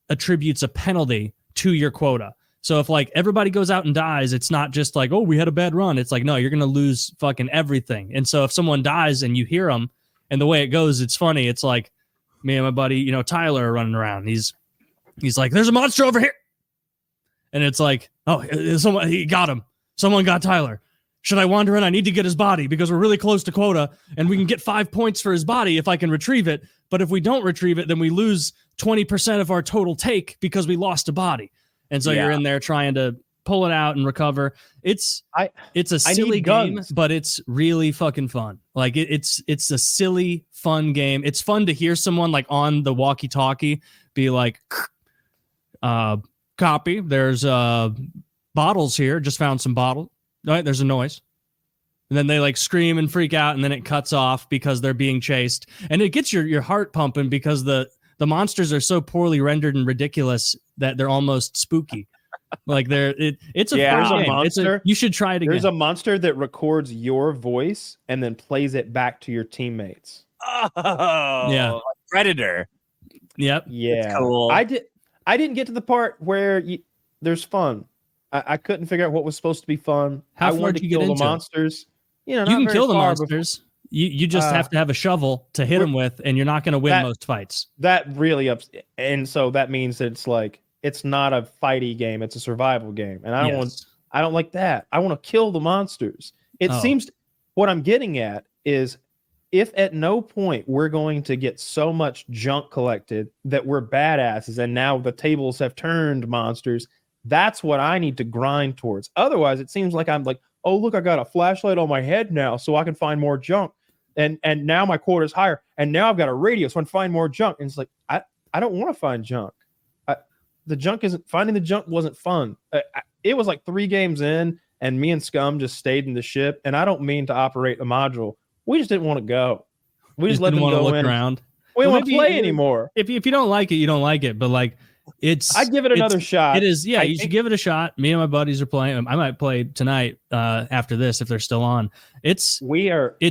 attributes a penalty to your quota. So if like everybody goes out and dies, it's not just like, oh, we had a bad run. It's like, no, you're going to lose fucking everything. And so if someone dies and you hear them, and the way it goes, it's funny. It's like me and my buddy, Tyler are running around. He's like, there's a monster over here. And it's like, oh, someone, he got him. Someone got Tyler. Should I wander in? I need to get his body because we're really close to quota and we can get 5 points for his body if I can retrieve it. But if we don't retrieve it, then we lose 20% of our total take because we lost a body. And so you're in there trying to pull it out and recover. It's a silly game, but it's really fucking fun. Like it's a silly, fun game. It's fun to hear someone like on the walkie-talkie be like, copy, there's bottles here. Just found some bottle. All right, there's a noise. And then they like scream and freak out, and then it cuts off because they're being chased. And it gets your heart pumping because the monsters are so poorly rendered and ridiculous that they're almost spooky. Like it's a fun game. Monster. You should try it again. There's a monster that records your voice and then plays it back to your teammates. Oh, yeah, Predator. Yep. Yeah, that's cool. I didn't get to the part where there's fun. I couldn't figure out what was supposed to be fun. How I far wanted to kill the monsters. You can kill the monsters. You just have to have a shovel to hit them with, and you're not going to win most fights. That really and so that means that it's like it's not a fighty game; it's a survival game, and I don't like that. I want to kill the monsters. It seems what I'm getting at is if at no point we're going to get so much junk collected that we're badasses, and now the tables have turned monsters. That's what I need to grind towards. Otherwise, it seems like I'm like, oh, look, I got a flashlight on my head now so I can find more junk. And now my quota is higher. And now I've got a radio so I can find more junk. And it's like, I don't want to find junk. Finding the junk wasn't fun. It was like 3 games in and me and Scum just stayed in the ship. And I don't mean to operate a module. We just didn't want to go. We just let them go look in. around. We don't want to play anymore. If you don't like it, you don't like it. But like, I'd give it another shot. It is, yeah. You should give it a shot. Me and my buddies are playing. I might play tonight after this if they're still on. It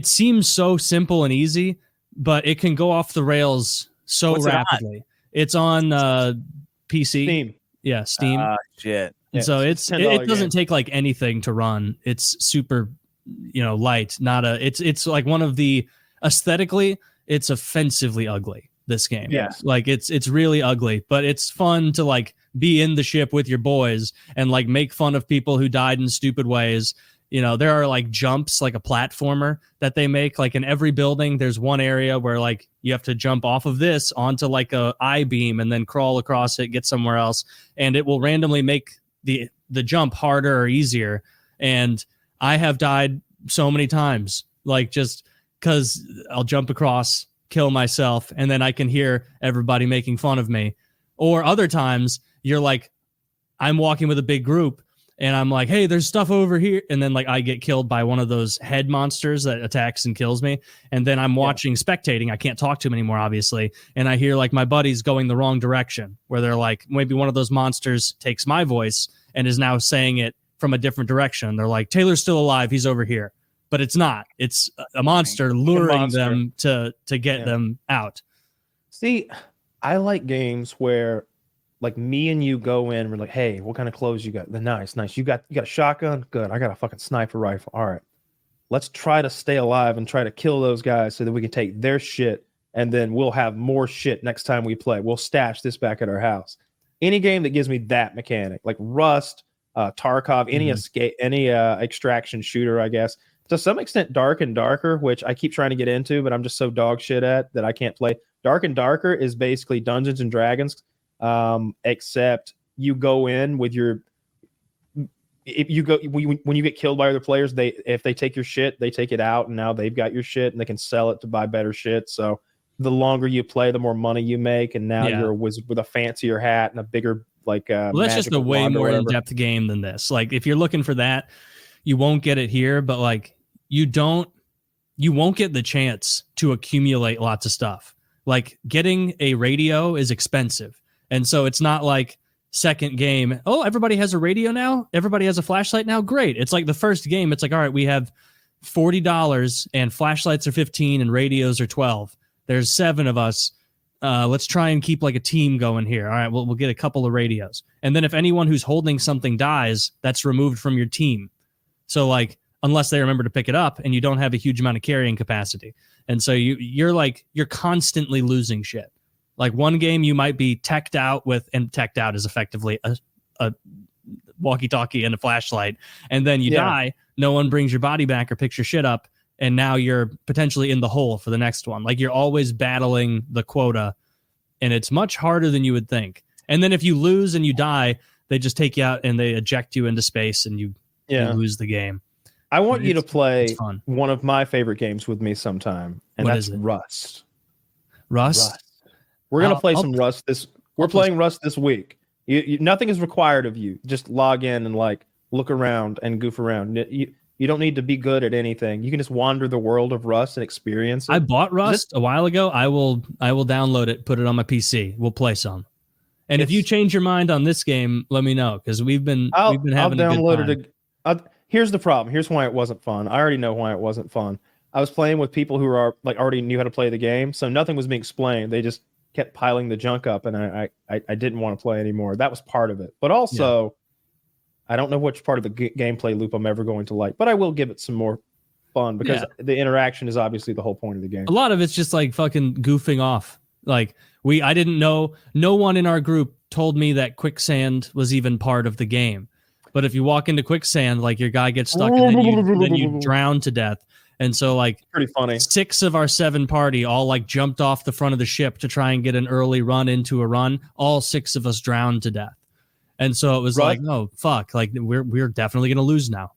seems so simple and easy, but it can go off the rails so rapidly. It's on PC. Steam. Yeah, Steam. Shit. And so it doesn't take like anything to run. It's super, light. It's like one of the aesthetically, it's offensively ugly. This game. Yes. Like it's really ugly, but it's fun to like be in the ship with your boys and like make fun of people who died in stupid ways. There are like jumps, like a platformer that they make. Like in every building, there's one area where like you have to jump off of this onto like a I-beam and then crawl across it, get somewhere else, and it will randomly make the jump harder or easier. And I have died so many times, like just because I'll jump across, kill myself, and then I can hear everybody making fun of me. Or other times you're like, I'm walking with a big group and I'm like, hey, there's stuff over here, and then like I get killed by one of those head monsters that attacks and kills me, and then I'm watching, spectating. I can't talk to him anymore, obviously, and I hear like my buddies going the wrong direction, where they're like, maybe one of those monsters takes my voice and is now saying it from a different direction. They're like, Taylor's still alive, he's over here. But it's not. It's a monster luring them to get them out. See, I like games where, like, me and you go in. We're like, hey, what kind of clothes you got? Nice. You got a shotgun? Good. I got a fucking sniper rifle. All right. Let's try to stay alive and try to kill those guys so that we can take their shit, and then we'll have more shit next time we play. We'll stash this back at our house. Any game that gives me that mechanic, like Rust, Tarkov, any extraction shooter, I guess. To some extent, Dark and Darker, which I keep trying to get into, but I'm just so dog shit at that I can't play. Dark and Darker is basically Dungeons and Dragons, except you go in with your. If you go when you get killed by other players, if they take your shit, they take it out, and now they've got your shit, and they can sell it to buy better shit. So the longer you play, the more money you make, and now you're a wizard with a fancier hat and a bigger that's just a way more in-depth game than this. Like if you're looking for that, you won't get it here, but like. You won't get the chance to accumulate lots of stuff. Like getting a radio is expensive. And so it's not like second game, oh, everybody has a radio now? Everybody has a flashlight now? Great. It's like the first game, it's like, all right, we have $40 and flashlights are 15 and radios are 12. There's 7 of us. Let's try and keep like a team going here. All right, we'll get a couple of radios. And then if anyone who's holding something dies, that's removed from your team. So like, unless they remember to pick it up and you don't have a huge amount of carrying capacity. And so you're constantly losing shit. Like one game you might be teched out with, and teched out is effectively a walkie-talkie and a flashlight. And then you die, no one brings your body back or picks your shit up. And now you're potentially in the hole for the next one. Like you're always battling the quota, and it's much harder than you would think. And then if you lose and you die, they just take you out and they eject you into space and you lose the game. I want you to play one of my favorite games with me sometime, and that's Rust. Rust? We're going to play some Rust We're playing Rust this week. Nothing is required of you. Just log in and like look around and goof around. You don't need to be good at anything. You can just wander the world of Rust and experience it. I bought Rust a while ago. I will download it, put it on my PC. We'll play some. And if you change your mind on this game, let me know, because we've been having a good time. Here's the problem. Here's why it wasn't fun. I already know why it wasn't fun. I was playing with people who are like already knew how to play the game, so nothing was being explained. They just kept piling the junk up, and I didn't want to play anymore. That was part of it. But also, I don't know which part of the gameplay loop I'm ever going to like, but I will give it some more fun because the interaction is obviously the whole point of the game. A lot of it's just like fucking goofing off. Like I didn't know, no one in our group told me that quicksand was even part of the game. But if you walk into quicksand, like your guy gets stuck and then you drown to death. And so like pretty funny. 6 of our 7 party all like jumped off the front of the ship to try and get an early run into a run. All 6 of us drowned to death. And so it was like, no, fuck, like we're definitely going to lose now.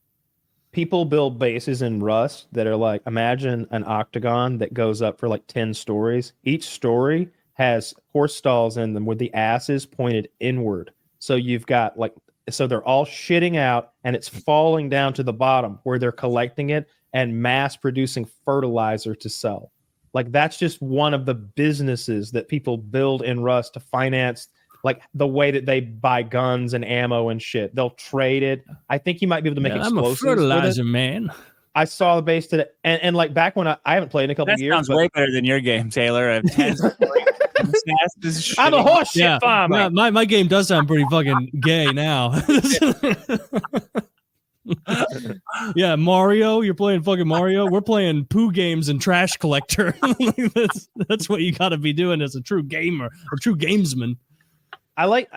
People build bases in Rust that are like, imagine an octagon that goes up for like 10 stories. Each story has horse stalls in them with the asses pointed inward. So you've got like, so they're all shitting out and it's falling down to the bottom where they're collecting it and mass producing fertilizer to sell. Like that's just one of the businesses that people build in Rust to finance like the way that they buy guns and ammo and shit. They'll trade it. I think you might be able to make explosives. I'm a fertilizer man. I saw the base today. And like back when I haven't played in a couple of years. That sounds way better than your game, Taylor. I'm a horse shit farmer. My game does sound pretty fucking gay now. Yeah, Mario. You're playing fucking Mario. We're playing poo games and trash collector. That's what you got to be doing as a true gamer or true gamesman. I like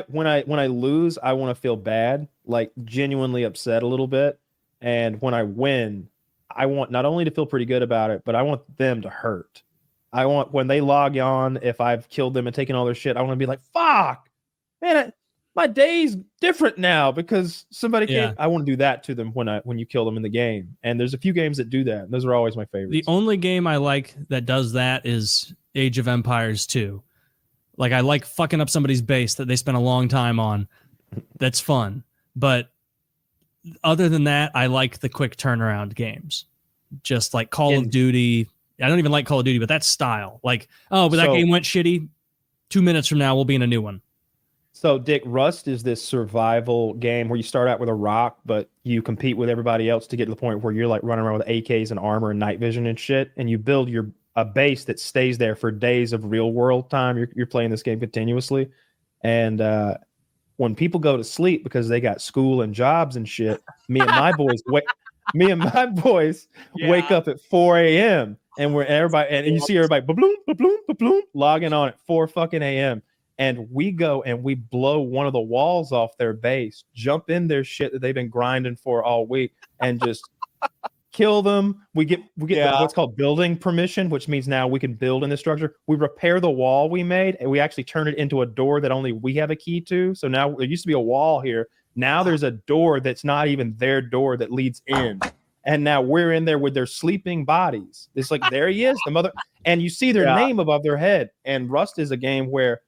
when I lose, I want to feel bad, like genuinely upset a little bit. And when I win, I want not only to feel pretty good about it, but I want them to hurt. I want when they log on, if I've killed them and taken all their shit, I want to be like, fuck, man, my day's different now because somebody came. I want to do that to them when you kill them in the game. And there's a few games that do that. And those are always my favorites. The only game I like that does that is Age of Empires 2. Like I like fucking up somebody's base that they spent a long time on. That's fun. But other than that, I like the quick turnaround games. Just like Call of Duty. I don't even like Call of Duty, but that style. Like, but that game went shitty. 2 minutes from now, we'll be in a new one. So, Dick, Rust is this survival game where you start out with a rock, but you compete with everybody else to get to the point where you're like running around with AKs and armor and night vision and shit, and you build a base that stays there for days of real world time. You're playing this game continuously. And when people go to sleep because they got school and jobs and shit, me and my boys wake up at 4 a.m. and you see everybody ba-bloom, ba-bloom, ba-bloom, logging on at 4 fucking a.m. And we go and we blow one of the walls off their base, jump in their shit that they've been grinding for all week, and just kill them. We get what's called building permission, which means now we can build in this structure. We repair the wall we made, and we actually turn it into a door that only we have a key to. So now there used to be a wall here. Now there's a door that's not even their door that leads in. And now we're in there with their sleeping bodies. It's like, there he is, the mother. And you see their name above their head. And Rust is a game where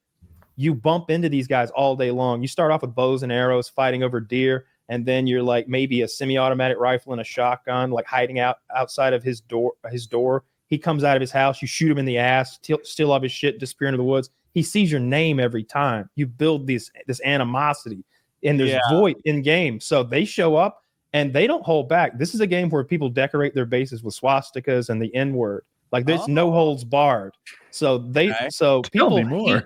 you bump into these guys all day long. You start off with bows and arrows fighting over deer. And then you're like maybe a semi-automatic rifle and a shotgun, like hiding outside of his door. He comes out of his house, you shoot him in the ass, steal all his shit, disappear into the woods. He sees your name every time. You build this animosity, and there's void in game. So they show up and they don't hold back. This is a game where people decorate their bases with swastikas and the N-word. Like there's no holds barred. So people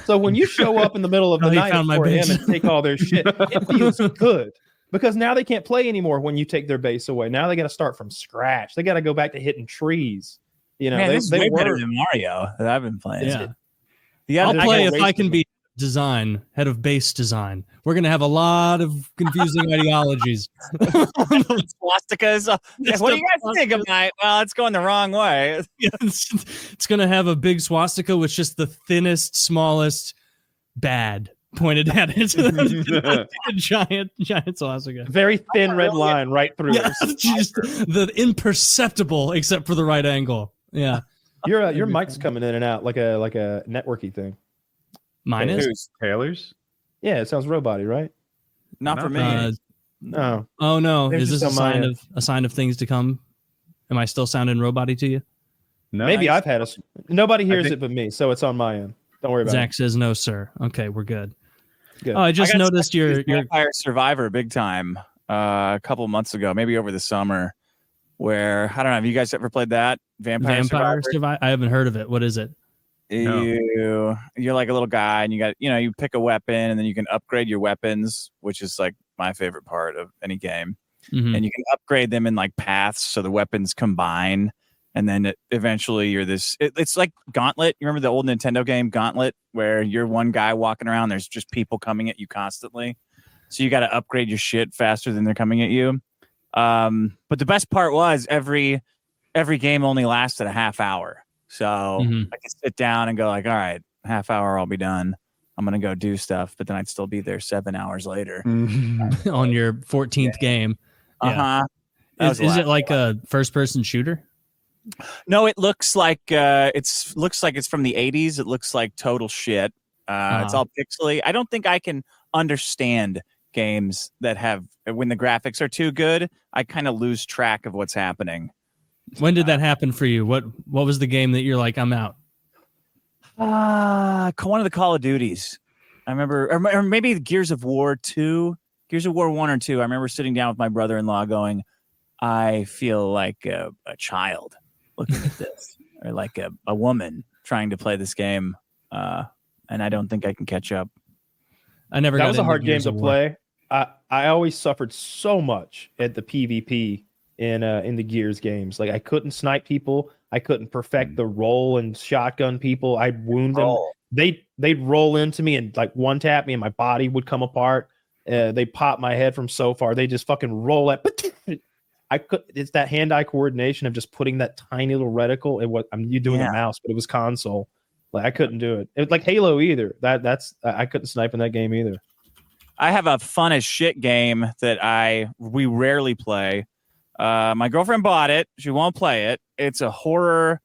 so when you show up in the middle of the night at 4 a.m. and take all their shit, it feels good. Because now they can't play anymore when you take their base away. Now they got to start from scratch. They got to go back to hitting trees. You know, this is way better than Mario that I've been playing. Yeah, I'll play if I can be head of base design. We're gonna have a lot of confusing ideologies. Swastikas. What do you guys think of that? Well, it's going the wrong way. It's gonna have a big swastika with just the thinnest, smallest bad pointed at it. giant swastika. Very thin red line right through it. Just the imperceptible except for the right angle. Yeah. Your mic's coming in and out like a networky thing. Mine is Taylor's. Yeah, it sounds robot-y, right? Not for me. No. Oh no. There's is this a sign of things to come? Am I still sounding robot-y to you? No. Maybe I've had nobody hears it but me, so it's on my end. Don't worry about it. Zach says no, sir. Okay, we're good. Good. Oh, I just noticed your Vampire Survivor big time a couple months ago, maybe over the summer. Where I don't know, have you guys ever played that Vampire Survivor? I haven't heard of it. What is it? You're like a little guy, and you pick a weapon, and then you can upgrade your weapons, which is like my favorite part of any game. Mm-hmm. And you can upgrade them in like paths, so the weapons combine. And then eventually you're it's like Gauntlet. You remember the old Nintendo game Gauntlet, where you're one guy walking around, there's just people coming at you constantly. So you got to upgrade your shit faster than they're coming at you. But the best part was every game only lasted a half hour. So I could sit down and go like, all right, half hour, I'll be done. I'm going to go do stuff. But then I'd still be there 7 hours later. On your 14th game. Uh-huh. Is it like a first person shooter? No, it looks like it's from the 80s. It looks like total shit. It's all pixely. I don't think I can understand games that have when the graphics are too good. I kind of lose track of what's happening. When did that happen for you? What was the game that you're like, I'm out? One of the Call of Duties. I remember, or maybe the Gears of War 2, Gears of War 1 or 2. I remember sitting down with my brother-in-law going, I feel like a child looking at this, or like a woman trying to play this game, and I don't think I can catch up. That was a hard game to play. I always suffered so much at the PvP in the Gears games. Like I couldn't snipe people, I couldn't perfect the roll and shotgun people. I'd wound them. They'd roll into me and like one tap me, and my body would come apart. They pop my head from so far. They just fucking roll at. It's that hand-eye coordination of just putting that tiny little reticle. You doing the mouse, but it was console. Like I couldn't do it. It was like Halo either. I couldn't snipe in that game either. I have a fun as shit game that we rarely play. My girlfriend bought it. She won't play it. It's a horror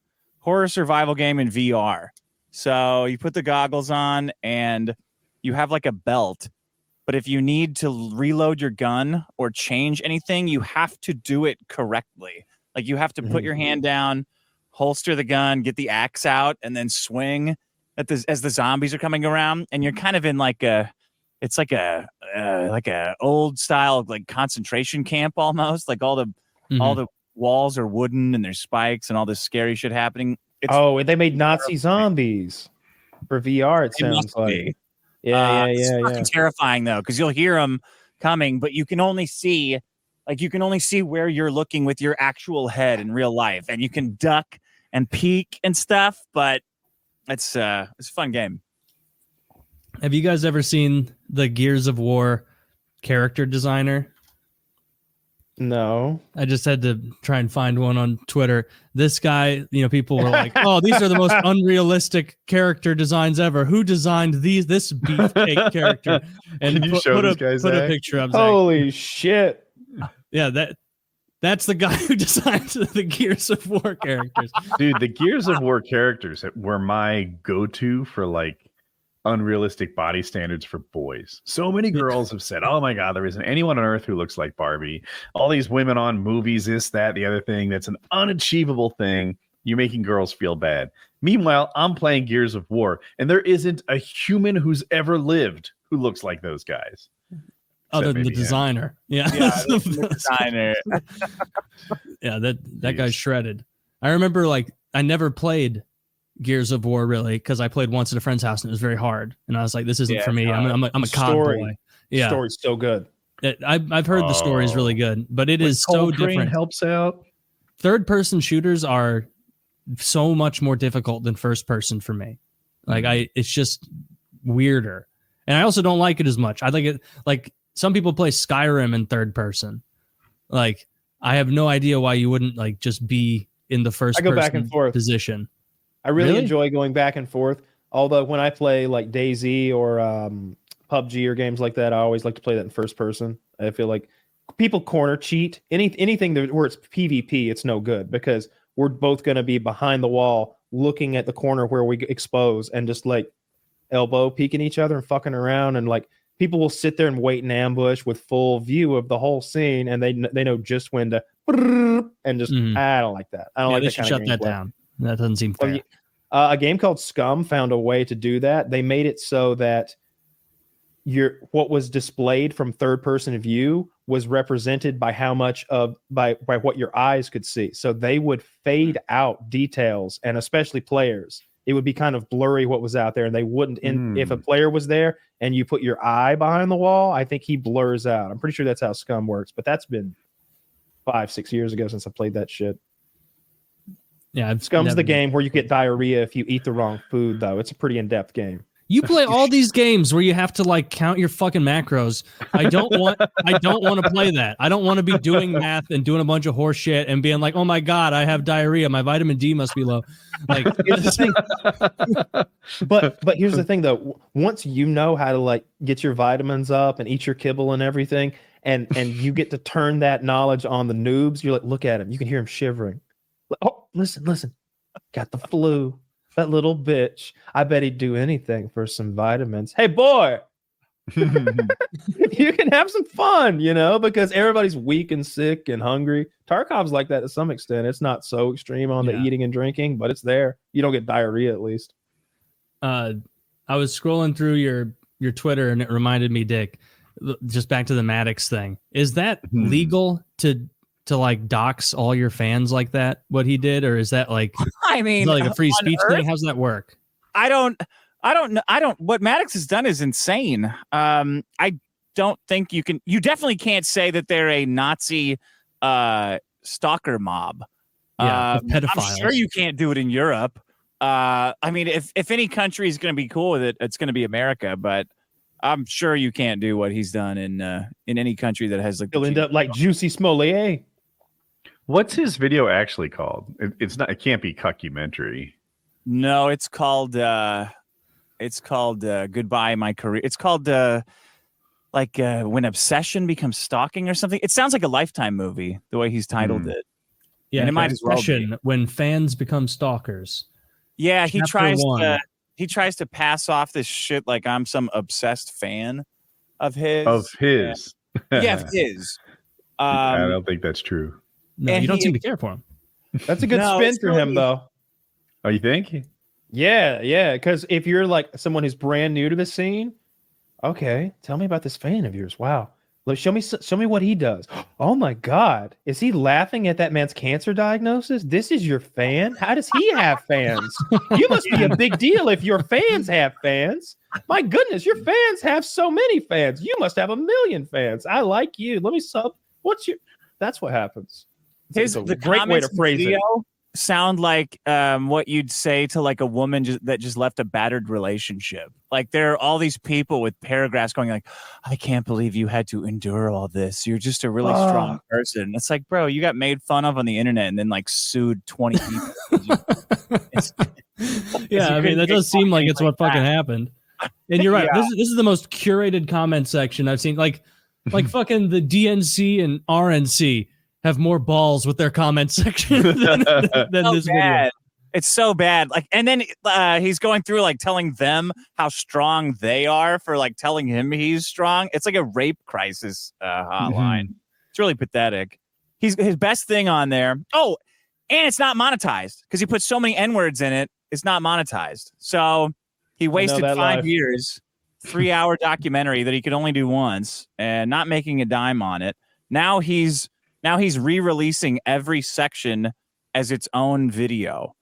survival game in VR. So you put the goggles on and you have like a belt. But if you need to reload your gun or change anything, you have to do it correctly. Like you have to put your hand down, holster the gun, get the axe out, and then swing as the zombies are coming around. And you're kind of in like a old style like concentration camp almost. Like all the walls are wooden and there's spikes and all this scary shit happening. They made Nazi zombies for VR. It sounds like. Yeah. It's terrifying though, because you'll hear them coming, but you can only see where you're looking with your actual head in real life, and you can duck and peek and stuff. But it's a fun game. Have you guys ever seen the Gears of War character designer? No. I just had to try and find one on Twitter. This guy, people were like, "Oh, these are the most unrealistic character designs ever. Who designed this beefcake character?" And Can you show these guys put a picture up. Holy shit! Yeah, that's the guy who designed the Gears of War characters. Dude, the Gears of War characters were my go-to for like unrealistic body standards for boys. So many girls have said, oh my god, there isn't anyone on earth who looks like Barbie. All these women on movies, this, that, the other thing, that's an unachievable thing. You're making girls feel bad. Meanwhile, I'm playing Gears of War, and there isn't a human who's ever lived who looks like those guys. Other than the designer. Yeah. The designer. Yeah, that guy's shredded. I remember I never played Gears of War really because I played once at a friend's house and it was very hard. And I was like, this isn't for me. I'm a COD boy. Yeah. The story's so good. I've heard the story is really good, but it is so different. Helps out. Third person shooters are so much more difficult than first person for me. It's just weirder. And I also don't like it as much. I like it some people play Skyrim in third person. I have no idea why you wouldn't just be in the first person back and forth position. I really enjoy going back and forth. Although when I play DayZ or PUBG or games like that, I always like to play that in first person. I feel like people corner cheat. Anything where it's PvP, it's no good because we're both going to be behind the wall looking at the corner where we expose and just elbow peeking each other and fucking around. And people will sit there and wait in ambush with full view of the whole scene. And they know just when to, and just, I don't like that. I don't like they that should kind shut of that down. That doesn't seem fair. A game called Scum found a way to do that. They made it so that what was displayed from third person view was represented by how much by what your eyes could see. So they would fade out details, and especially players. It would be kind of blurry what was out there, and they wouldn't. If a player was there and you put your eye behind the wall, I think he blurs out. I'm pretty sure that's how Scum works, but that's been 5-6 years ago since I played that shit. Yeah, Scum's the game where you get diarrhea if you eat the wrong food, though. It's a pretty in-depth game. You play all these games where you have to count your fucking macros. I don't want to play that. I don't want to be doing math and doing a bunch of horse shit and being like, oh my God, I have diarrhea. My vitamin D must be low. Here's the thing. But here's the thing though. Once you know how to get your vitamins up and eat your kibble and everything, and you get to turn that knowledge on the noobs, you're like, look at him. You can hear him shivering. Oh, listen. Got the flu. That little bitch. I bet he'd do anything for some vitamins. Hey, boy. You can have some fun, because everybody's weak and sick and hungry. Tarkov's like that to some extent. It's not so extreme on the eating and drinking, but it's there. You don't get diarrhea, at least. I was scrolling through your Twitter, and it reminded me, Dick, just back to the Maddox thing. Is that legal to dox all your fans like that, what he did? Or is that I mean, a free speech thing? How's that work? I don't know. What Maddox has done is insane. I don't think you definitely can't say that they're a Nazi stalker mob. Pedophiles. I'm sure you can't do it in Europe. I mean, if any country is going to be cool with it, it's going to be America, but I'm sure you can't do what he's done in any country that has You'll end up like Jussie Smollet. What's his video actually called? It can't be Cuckumentary. No, it's called Goodbye My Career. It's called When Obsession Becomes Stalking or something. It sounds like a Lifetime movie, the way he's titled it. Yeah, and it might as well be. When fans become stalkers. Yeah, he tries to pass off this shit like I'm some obsessed fan of his. Yeah, of his. I don't think that's true. No, you don't seem to care for him. That's a good spin for him, though. Oh, you think? Yeah. Because if you're someone who's brand new to the scene, okay, tell me about this fan of yours. Wow. Show me what he does. Oh my God. Is he laughing at that man's cancer diagnosis? This is your fan? How does he have fans? You must be a big deal if your fans have fans. My goodness, your fans have so many fans. You must have 1 million fans. I like you. Let me sub. That's what happens. The great way to phrase it. Sound like what you'd say to a woman that just left a battered relationship. There are all these people with paragraphs going I can't believe you had to endure all this. You're just a really strong person. It's bro, you got made fun of on the internet and then sued 20 people. Yeah, I mean, that does seem like it's what fucking happened. And you're right. Yeah. This is the most curated comment section I've seen. Like fucking the DNC and RNC have more balls with their comment section than this video. It's so bad. And then he's going through telling them how strong they are for telling him he's strong. It's like a rape crisis hotline. It's really pathetic. His best thing on there. Oh, And it's not monetized because he put so many N-words in it. It's not monetized. So he wasted 5 years, 3-hour documentary that he could only do once and not making a dime on it. Now he's re-releasing every section as its own video.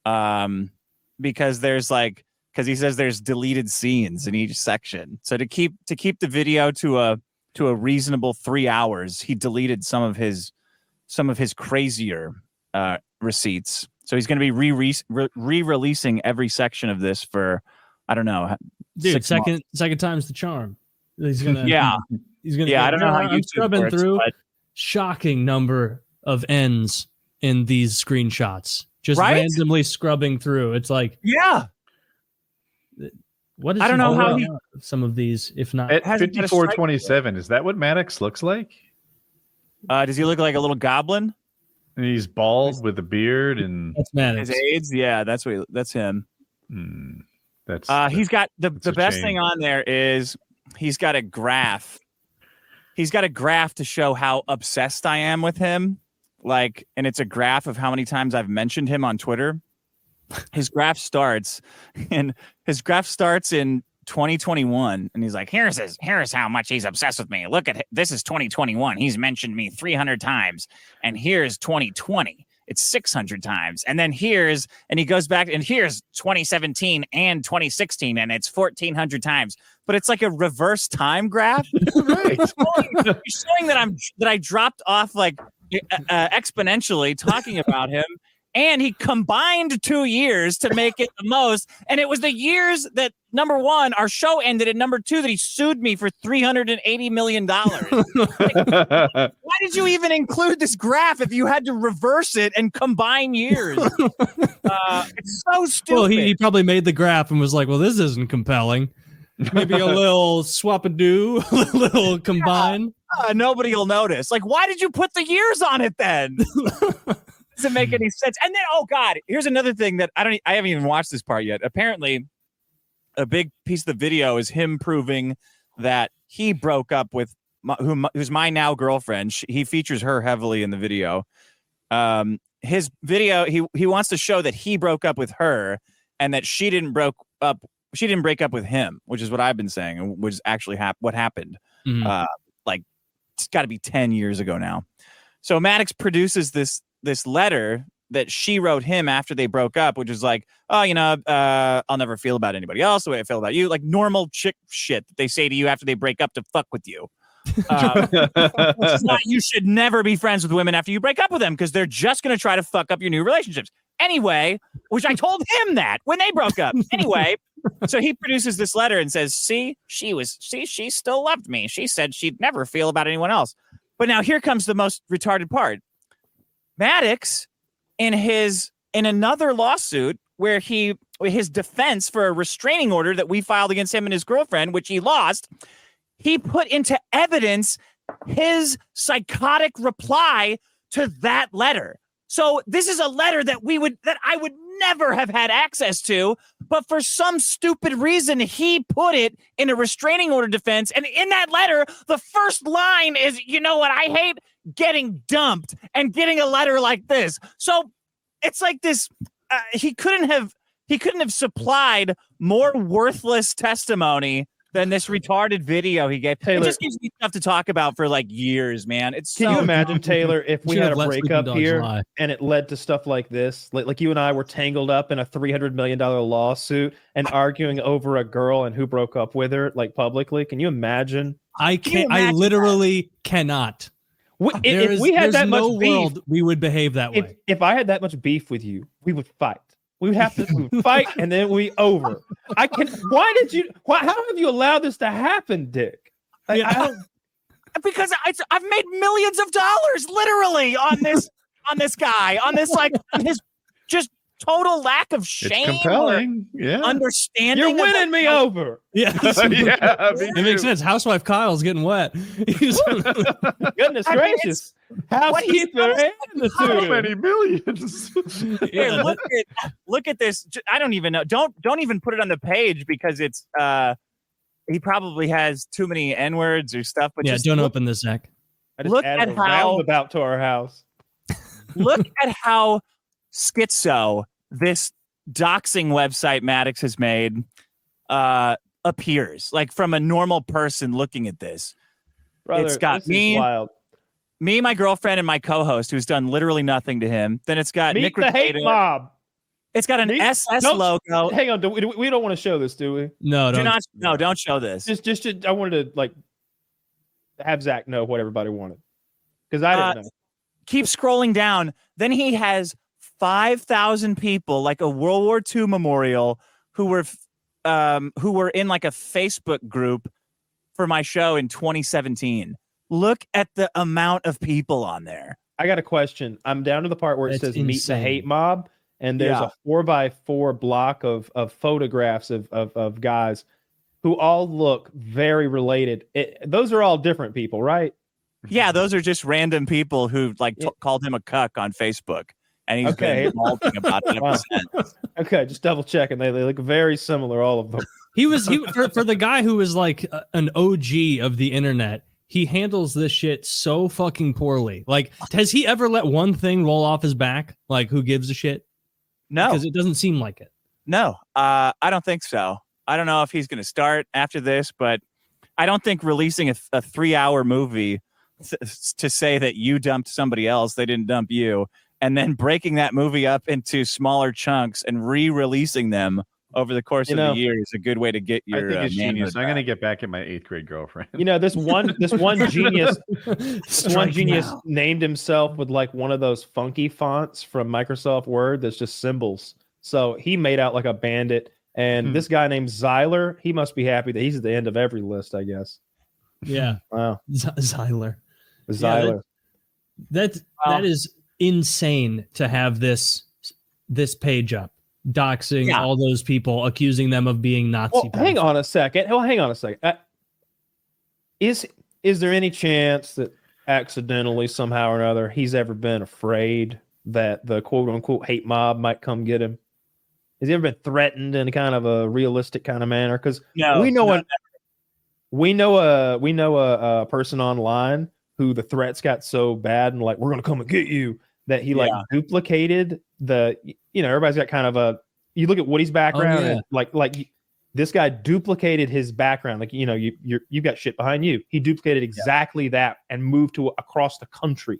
Because he says there's deleted scenes in each section. So to keep the video to a reasonable 3 hours, he deleted some of his crazier receipts. So he's going to be re-releasing every section of this for, I don't know, dude. Second time's the charm. He's gonna I don't know how I'm scrubbing through shocking number of ends in these screenshots. Just randomly scrubbing through. It's like what is I don't know how some of these, if not at 5427. Is that what Maddox looks like? Does he look like a little goblin? And he's bald with a beard and that's Maddox. His AIDS, that's him. He's got the best thing on there is he's got a graph. He's got a graph to show how obsessed I am with him. And it's a graph of how many times I've mentioned him on Twitter. His graph starts in 2021, and he's like, here's how much he's obsessed with me. Look at this is 2021. He's mentioned me 300 times, and here's 2020. It's 600 times, and then he goes back, and here's 2017 and 2016, and it's 1,400 times. But it's like a reverse time graph, right? showing that I dropped off exponentially talking about him. And he combined 2 years to make it the most. And it was the years that, number one, our show ended, and number two, that he sued me for $380 million. Why did you even include this graph if you had to reverse it and combine years? It's so stupid. Well, he probably made the graph and was like, well, this isn't compelling. Maybe a little swap-a-do, a little combine. Nobody will notice. Why did you put the years on it then? Doesn't make any sense. And then, oh God, here's another thing that I haven't even watched this part yet. Apparently, a big piece of the video is him proving that he broke up with who's my now girlfriend. He features her heavily in the video. His video, he wants to show that he broke up with her and that she didn't break up with him, which is what I've been saying, and was actually what happened. Mm-hmm. It's got to be 10 years ago now. So Maddox produces this letter that she wrote him after they broke up, which is like, I'll never feel about anybody else the way I feel about you. Like normal chick shit that they say to you after they break up to fuck with you. You should never be friends with women after you break up with them because they're just going to try to fuck up your new relationships. Anyway, which I told him that when they broke up. Anyway, so he produces this letter and says, she still loved me. She said she'd never feel about anyone else. But now here comes the most retarded part. Maddox, in another lawsuit where his defense for a restraining order that we filed against him and his girlfriend, which he lost, he put into evidence his psychotic reply to that letter. So this is a letter that I would never have had access to, but for some stupid reason, he put it in a restraining order defense. And in that letter, the first line is, you know what I hate? Getting dumped and getting a letter like this. So it's like this. He couldn't have supplied more worthless testimony than this retarded video he gave. Taylor, it just gives me stuff to talk about for years, man. Can you imagine, Taylor, if we had a breakup here and it led to stuff like this? Like you and I were tangled up in a $300 million lawsuit and arguing over a girl and who broke up with her, publicly. Can you imagine? I can't. I literally cannot. If we had that much beef, we would behave that way. If I had that much beef with you, we would fight. We would fight, and then we over. How have you allowed this to happen, Dick? Because I've made millions of dollars literally on this guy, on his just total lack of shame. It's compelling. Yeah. Understanding. You're winning me over. Yeah. It makes sense. Housewife Kyle's getting wet. Goodness gracious. Housekeeper and how many millions? Here, look at this. I don't even know. Don't even put it on the page because it's he probably has too many N-words or stuff. But don't open this, Zach. Look at how roundabout to our house. Look at how schizo this doxing website Maddox has made appears. Like from a normal person looking at this. Brother, it's got this is wild. Me, my girlfriend, and my co-host, who's done literally nothing to him. Then it's got Nick the hate mob. It's got an SS logo. Hang on, we don't want to show this, do we? No, don't show this. Just I wanted to like have Zach know what everybody wanted because I didn't know. Keep scrolling down. Then he has 5,000 people, like a World War II memorial, who were in like a Facebook group for my show in 2017. Look at the amount of people on there. I got a question. I'm down to the part where it says meet the hate mob, and there's a 4x4 block of photographs of guys who all look very related. Those are all different people, right? Yeah, those are just random people who like called him a cuck on Facebook, and he's been malting about it ever since. Okay, just double checking. They look very similar, all of them. He for the guy who was like an OG of the internet. He handles this shit so fucking poorly. Like, has he ever let one thing roll off his back? Like, who gives a shit? No, because it doesn't seem like it. No, I don't think so. I don't know if he's going to start after this, but I don't think releasing a 3-hour movie to say that you dumped somebody else, they didn't dump you, and then breaking that movie up into smaller chunks and re-releasing them over the course of the year is a good way to get your. I think it's genius. I'm going to get back at my 8th grade girlfriend. This one genius named himself with like one of those funky fonts from Microsoft Word that's just symbols. So he made out like a bandit. And this guy named Zyler, he must be happy that he's at the end of every list, I guess. Yeah. Wow. Zyler. Yeah, that is insane to have this page up. Doxing all those people, accusing them of being Nazi. Hang on a second. Is there any chance that accidentally, somehow or another, he's ever been afraid that the quote unquote hate mob might come get him? Has he ever been threatened in a kind of a realistic kind of manner? Because we know a person online who the threats got so bad and like, we're gonna come and get you, that he like duplicated everybody's got kind of a, you look at Woody's background and like this guy duplicated his background. Like, you've got shit behind you. He duplicated exactly that and moved across the country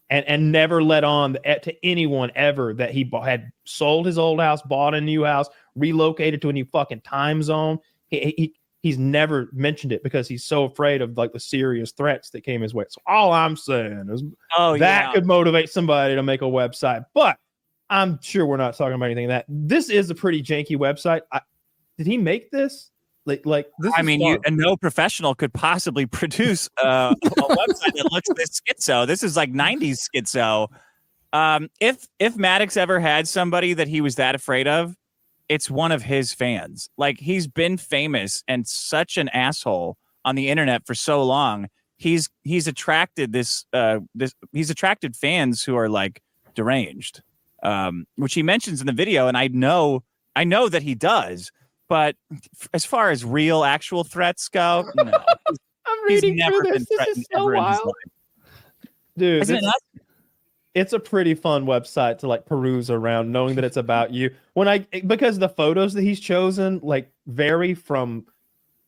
and never let on to anyone ever that he had sold his old house, bought a new house, relocated to a new fucking time zone. He's never mentioned it because he's so afraid of like the serious threats that came his way. So all I'm saying is that could motivate somebody to make a website, but I'm sure we're not talking about anything that this is a pretty janky website. Did he make this? Like this? I mean, no professional could possibly produce a website that looks this schizo. This is like 90s schizo. If Maddox ever had somebody that he was that afraid of, it's one of his fans. Like, he's been famous and such an asshole on the internet for so long. He's attracted he's attracted fans who are like deranged, which he mentions in the video, and I know that he does. But as far as real, actual threats go, no. I'm reading through this. This is so wild, dude. It's a pretty fun website to like peruse around, knowing that it's about you. Because the photos that he's chosen like vary from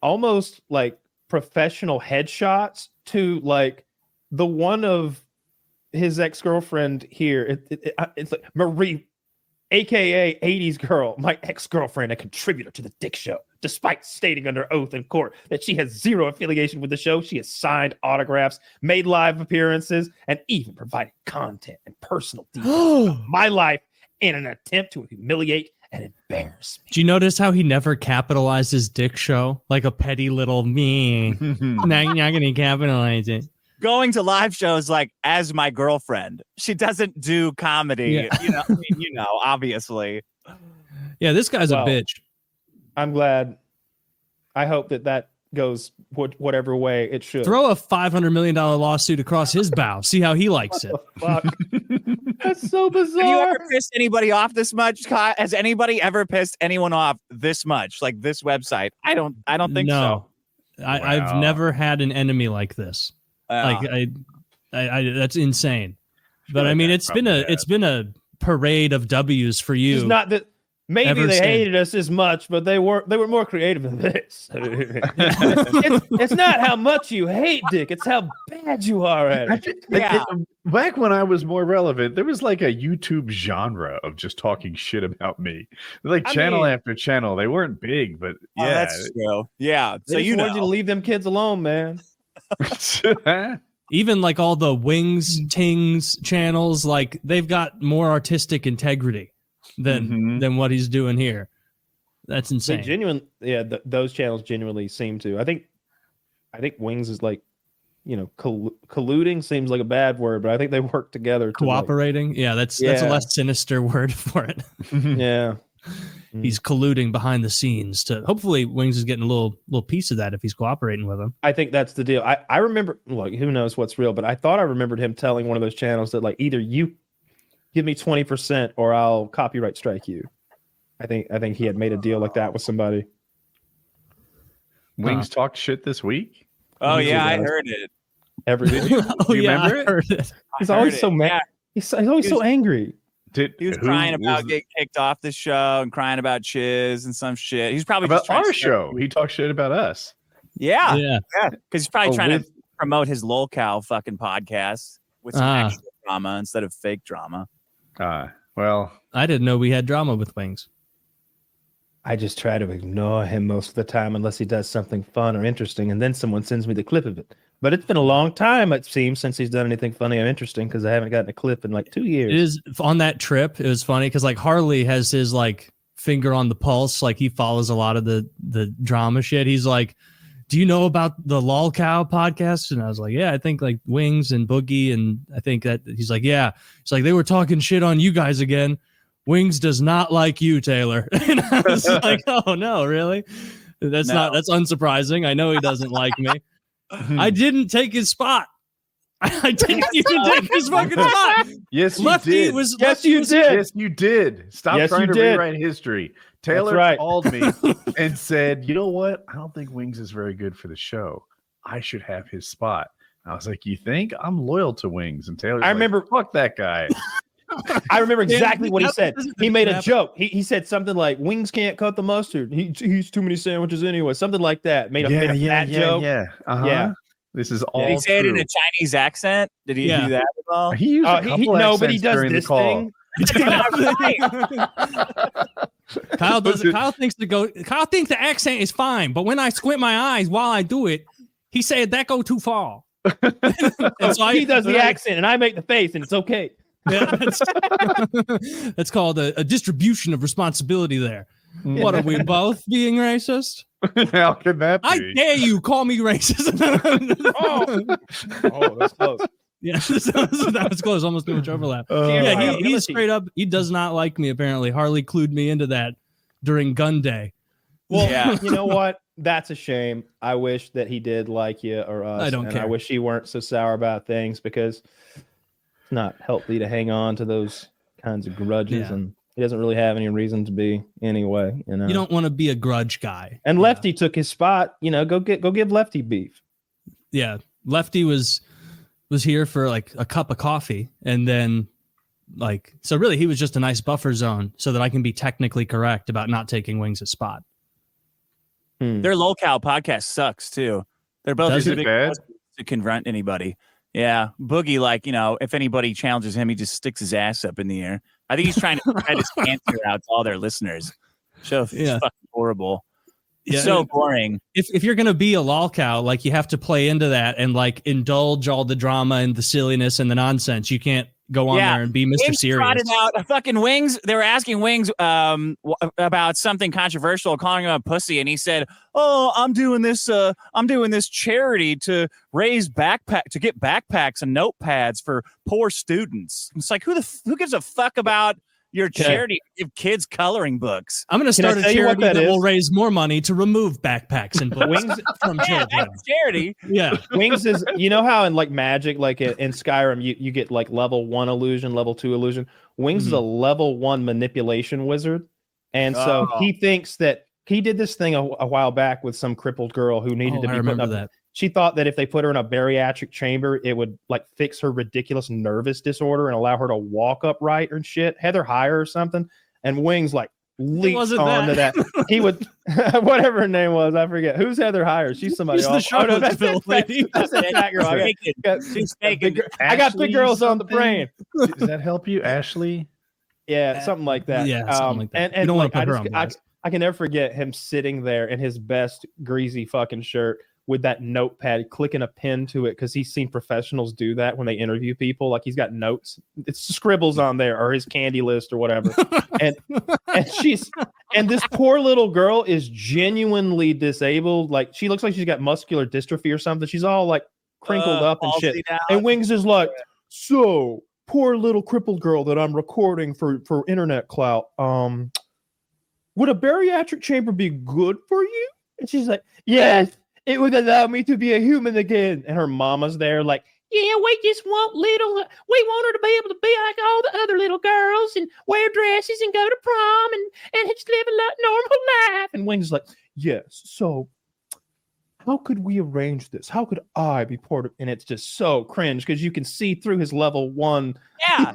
almost like professional headshots to like the one of his ex-girlfriend here. It's like Marie, aka 80s girl, my ex-girlfriend, a contributor to the Dick Show. Despite stating under oath in court that she has zero affiliation with the show, she has signed autographs, made live appearances, and even provided content and personal details of my life in an attempt to humiliate and embarrass me. Do you notice how he never capitalized his Dick Show? Like a petty little me. not gonna capitalize it. Going to live shows like as my girlfriend. She doesn't do comedy. Yeah. Obviously. Yeah, this guy's a bitch. I'm glad. I hope that goes whatever way it should. Throw a $500 million lawsuit across his bow. See how he likes it. Fuck. That's so bizarre. Have you ever pissed anybody off this much, Kyle? Has anybody ever pissed anyone off this much? Like this website? I don't think so. I've never had an enemy like this. I that's insane. But I mean, it's been a parade of W's for you. It's not that maybe they hated us as much, but they were more creative than this. it's not how much you hate Dick, it's how bad you are at it. Back when I was more relevant, there was like a YouTube genre of just talking shit about me. Like channel after channel. They weren't big, but yeah. That's true. Yeah. So you wanted you to leave them kids alone, man. Even like all the Wings Tings channels, like they've got more artistic integrity than what he's doing here. That's insane. Those channels genuinely seem to. I think Wings is like, colluding seems like a bad word, but I think they work together. Cooperating, that's a less sinister word for it. Yeah. He's colluding behind the scenes to hopefully Wings is getting a little piece of that if he's cooperating with him. I think that's the deal. I remember, like, who knows what's real, but I thought I remembered him telling one of those channels that like either you give me 20% or I'll copyright strike you. I think he had made a deal like that with somebody. Wings talked shit this week. Oh yeah, I heard it. Do you remember it? I heard it. He's always so mad. He's always so angry. He was crying about getting kicked off the show and crying about Chiz and some shit. He's probably about our show. He talks shit about us. Yeah. Because he's probably trying to promote his lolcow fucking podcast with some actual drama instead of fake drama. Well, I didn't know we had drama with Wings. I just try to ignore him most of the time unless he does something fun or interesting, and then someone sends me the clip of it. But it's been a long time, it seems, since he's done anything funny or interesting because I haven't gotten a clip in like 2 years. It is on that trip. It was funny because like Harley has his like finger on the pulse. Like he follows a lot of the drama shit. He's like, do you know about the lolcow podcast? And I was like, yeah, I think like Wings and Boogie. And I think that he's like, yeah, it's like they were talking shit on you guys again. Wings does not like you, Taylor. And I was like, oh no, really? That's unsurprising. I know he doesn't like me. I didn't take his spot. I didn't even take his fucking spot. Yes, you did. Yes, you did. Stop trying to rewrite history. Taylor called me and said, you know what? I don't think Wings is very good for the show. I should have his spot. I was like, you think? I'm loyal to Wings. And Taylor's like, fuck that guy. I remember exactly what he said. He made a joke. He said something like, Wings can't cut the mustard. He eats too many sandwiches anyway. Something like that. Made a fat joke. Yeah. This is all. Did he say it in a Chinese accent? Did he do that at all? He used a couple accents but he does during this the call. thing. Kyle thinks the accent is fine, but when I squint my eyes while I do it, he said that go too far. And so he does the accent and I make the face and it's okay. Yeah, that's called a distribution of responsibility there. What are we both being racist? How can that be? I dare you call me racist. Oh, that's close. Yeah, that was close. Almost too much overlap. He's straight up. He does not like me. Apparently, Harley clued me into that during gun day. Well, you know what? That's a shame. I wish that he did like you or us. I don't care. I wish he weren't so sour about things because it's not healthy to hang on to those kinds of grudges, and he doesn't really have any reason to be anyway. You don't want to be a grudge guy. And Lefty took his spot. Go give Lefty beef. Yeah, Lefty was here for like a cup of coffee, and then so really he was just a nice buffer zone so that I can be technically correct about not taking Wings' spot. Their lolcow podcast sucks too. They're both too big to confront anybody. Yeah, Boogie, if anybody challenges him, he just sticks his ass up in the air. I think he's trying to spread his cancer out to all their listeners. It's fucking horrible. It's so boring. If you're gonna be a lolcow, you have to play into that and indulge all the drama and the silliness and the nonsense. You can't go on there and be Mr. Wings Serious. Trotted out fucking Wings. They were asking Wings about something controversial, calling him a pussy, and he said, "Oh, I'm doing this charity to raise to get backpacks and notepads for poor students." It's like, who gives a fuck about your charity to give kids coloring books? I'm going to start a charity that will raise more money to remove backpacks and books from children. That's charity. Yeah. Wings is, how in Magic, in Skyrim, you get level 1 illusion, level 2 illusion. Wings is a level 1 manipulation wizard. And so he thinks that he did this thing a while back with some crippled girl who needed to be put up. she thought that if they put her in a bariatric chamber, it would like fix her ridiculous nervous disorder and allow her to walk upright and shit. Heather Heyer or something. And Wings like leaps onto that. He would, whatever her name was, I forget. Who's Heather Heyer? She's somebody She's else. the Charlottesville lady. That's a fat girl. I got big girls on the brain. Does that help you, Ashley? Yeah, something like that. Yeah, something like that. And you don't like, want to put her on. I can never forget him sitting there in his best greasy fucking shirt with that notepad, clicking a pen to it because he's seen professionals do that when they interview people. Like he's got notes, it's scribbles on there or his candy list or whatever. and this poor little girl is genuinely disabled. Like she looks like she's got muscular dystrophy or something. She's all like crinkled up and shit. Down. And Wings is like, so poor little crippled girl that I'm recording for internet clout. Would a bariatric chamber be good for you? And she's like, yes. It would allow me to be a human again. And her mama's there like, yeah, we just want we want her to be able to be like all the other little girls and wear dresses and go to prom and just live a normal life. And Wings is like, yes, so how could we arrange this? How could I be part of it? And it's just so cringe because you can see through his level 1. Yeah.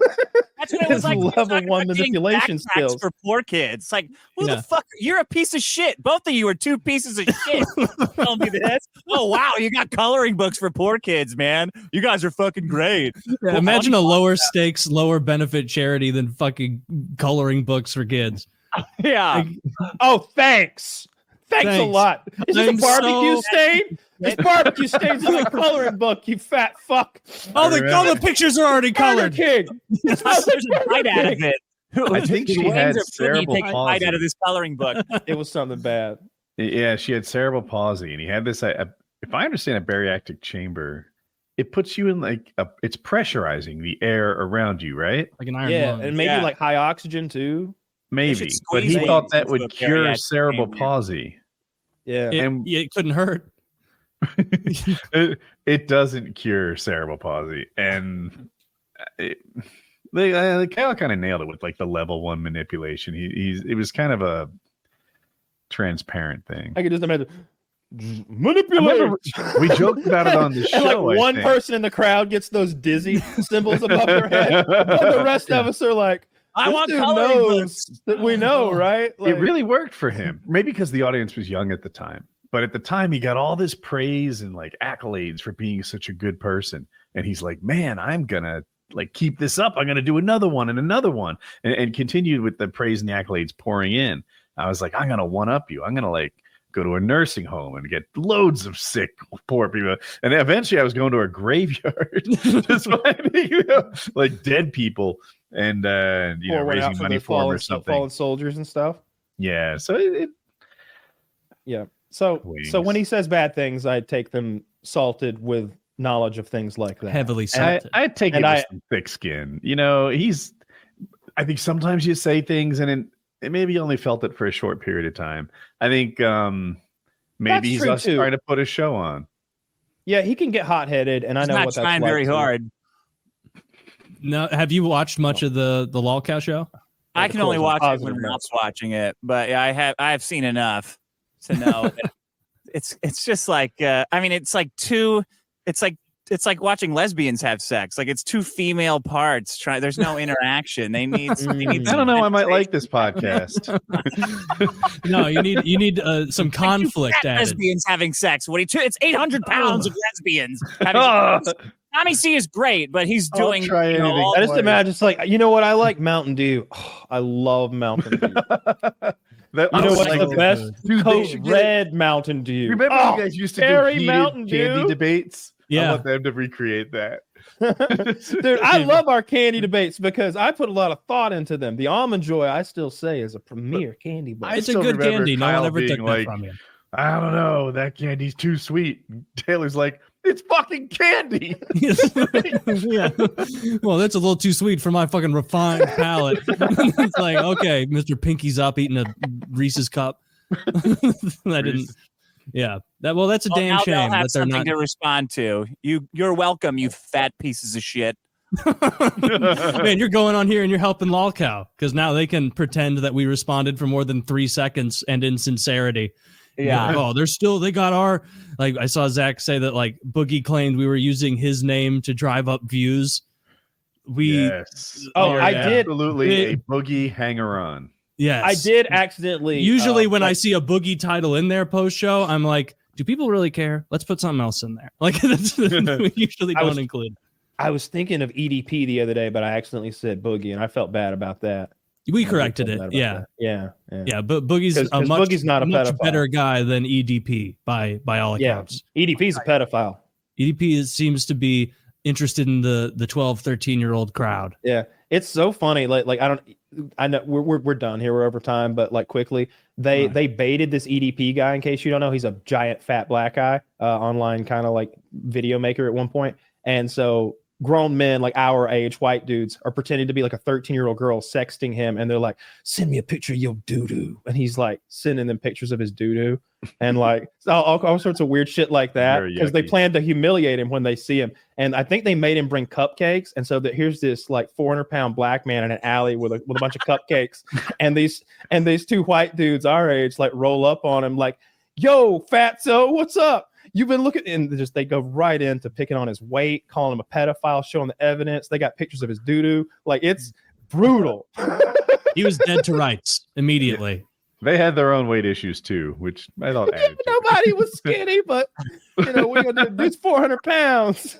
That's what it was like. Level 1 manipulation skills for poor kids. Like, who the fuck? You're a piece of shit. Both of you are 2 pieces of shit. Tell me this. Oh wow, you got coloring books for poor kids, man. You guys are fucking great. Yeah, imagine a lower stakes, lower benefit charity than fucking coloring books for kids. Yeah. Oh, thanks a lot. Is this a barbecue stain? This barbecue stains on the coloring book, you fat fuck. All the pictures are already colored. King. There's a bite out of it. I think she had cerebral palsy. Bite out of this coloring book. It was something bad. Yeah, she had cerebral palsy, and he had this. If I understand a bariatric chamber, it puts you in like it's pressurizing the air around you, right? Like an iron lung. And maybe like high oxygen too. Maybe, but he thought that would cure cerebral palsy. Yeah, it couldn't hurt. It doesn't cure cerebral palsy, and Kyle kind of nailed it with like the level 1 manipulation. It was kind of a transparent thing. I could just imagine manipulate. We joked about it on the show. And like one person in the crowd gets those dizzy symbols above their head, and the rest of us are like, I want coloring books that we know, right? Like, it really worked for him. Maybe because the audience was young at the time. But at the time, he got all this praise and like accolades for being such a good person. And he's like, man, I'm going to like keep this up. I'm going to do another one and continued with the praise and the accolades pouring in. I was like, I'm going to one up you. I'm going to like go to a nursing home and get loads of sick, poor people. And then eventually I was going to a graveyard, just finding, like dead people and, raising money for them or something. Fallen soldiers and stuff. Yeah. So yeah. So when he says bad things, I take them salted with knowledge of things like that. Heavily salted. I take it with some thick skin. I think sometimes you say things and it maybe only felt it for a short period of time. I think maybe he's just trying to put a show on. Yeah, he can get hot-headed, and I know what that's like. He's not trying very hard. No, have you watched much of the Lolcow show? I can only watch it when Ralph's watching it, but yeah, I have seen enough to know that it's just like it's like watching lesbians have sex. Like it's 2 female parts there's no interaction. They need I don't know, I might like this podcast. No, you need some conflict added. Lesbians having sex. It's 800 pounds of lesbians having sex. Tommy C is great, but he's doing. I just imagine it's like, you know what I like? Mountain Dew. Oh, I love Mountain Dew. What's the best? Red Mountain Dew. Remember you guys used to do candy debates? Yeah, I want them to recreate that. Dude, I love our candy debates because I put a lot of thought into them. The Almond Joy, I still say, is a premier candy bar. It's a good candy. No one ever took that from you. I don't know. That candy's too sweet. Taylor's like, it's fucking candy. Yeah. Well, that's a little too sweet for my fucking refined palate. It's like, okay, Mr. Pinky's up eating a Reese's cup. I didn't. Yeah. That's a damn shame. They'll have that they're something not to respond to. You're welcome, you fat pieces of shit. Man, you're going on here and you're helping Lolcow because now they can pretend that we responded for more than 3 seconds and in sincerity. Yeah. Oh, they got our, like, I saw Zach say that, like, Boogie claimed we were using his name to drive up views. Yes. I did. Absolutely a Boogie hanger-on. Yes. I did accidentally. Usually when I see a Boogie title in there post-show, I'm like, do people really care? Let's put something else in there. Like, that's, we usually don't include. I was thinking of EDP the other day, but I accidentally said Boogie, and I felt bad about that. We corrected it. Yeah. But Boogie's Boogie's not a much better guy than EDP by all accounts. EDP's a pedophile. EDP seems to be interested in the 12, 13-year-old crowd. Yeah. It's so funny. Like I know we're done here. We're over time, but like quickly, they baited this EDP guy. In case you don't know, he's a giant fat black guy, online kind of like video maker at one point. And so grown men like our age, white dudes, are pretending to be like a 13-year-old girl sexting him, and they're like, "Send me a picture of your doo-doo," and he's like sending them pictures of his doo-doo, and like all sorts of weird shit like that, because they plan to humiliate him when they see him. And I think they made him bring cupcakes, and so that here's this like 400-pound black man in an alley with a bunch of cupcakes, and these two white dudes our age like roll up on him like, "Yo, fatso, what's up? You've been looking," and they go right into picking on his weight, calling him a pedophile, showing the evidence. They got pictures of his doo-doo. Like, it's brutal. He was dead to rights immediately. They had their own weight issues too, which I thought added to Nobody was skinny, but we're gonna do this 400 pounds.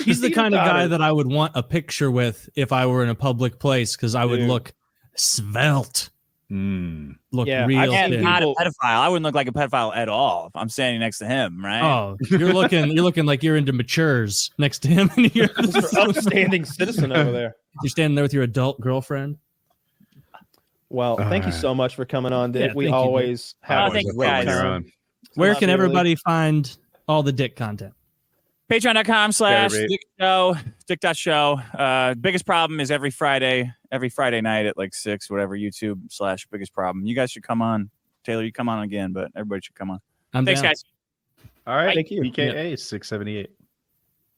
He's the kind of guy that I would want a picture with if I were in a public place, because I would look svelte. Look real. I'm not a pedophile. I wouldn't look like a pedophile at all if I'm standing next to him, right? Oh, you're looking like you're into matures next to him, and you're Mr. Upstanding citizen over there. You're standing there with your adult girlfriend. Well, thank you so much for coming on, Dick. Yeah, we always have a great time. Where can everybody find all the Dick content? Patreon.com/Dick.show, Dick.show. Biggest Problem is every Friday night at like 6, whatever, YouTube/Biggest Problem. You guys should come on. Taylor, you come on again, but everybody should come on. Thanks, guys. All right. Thank you. PKA 678.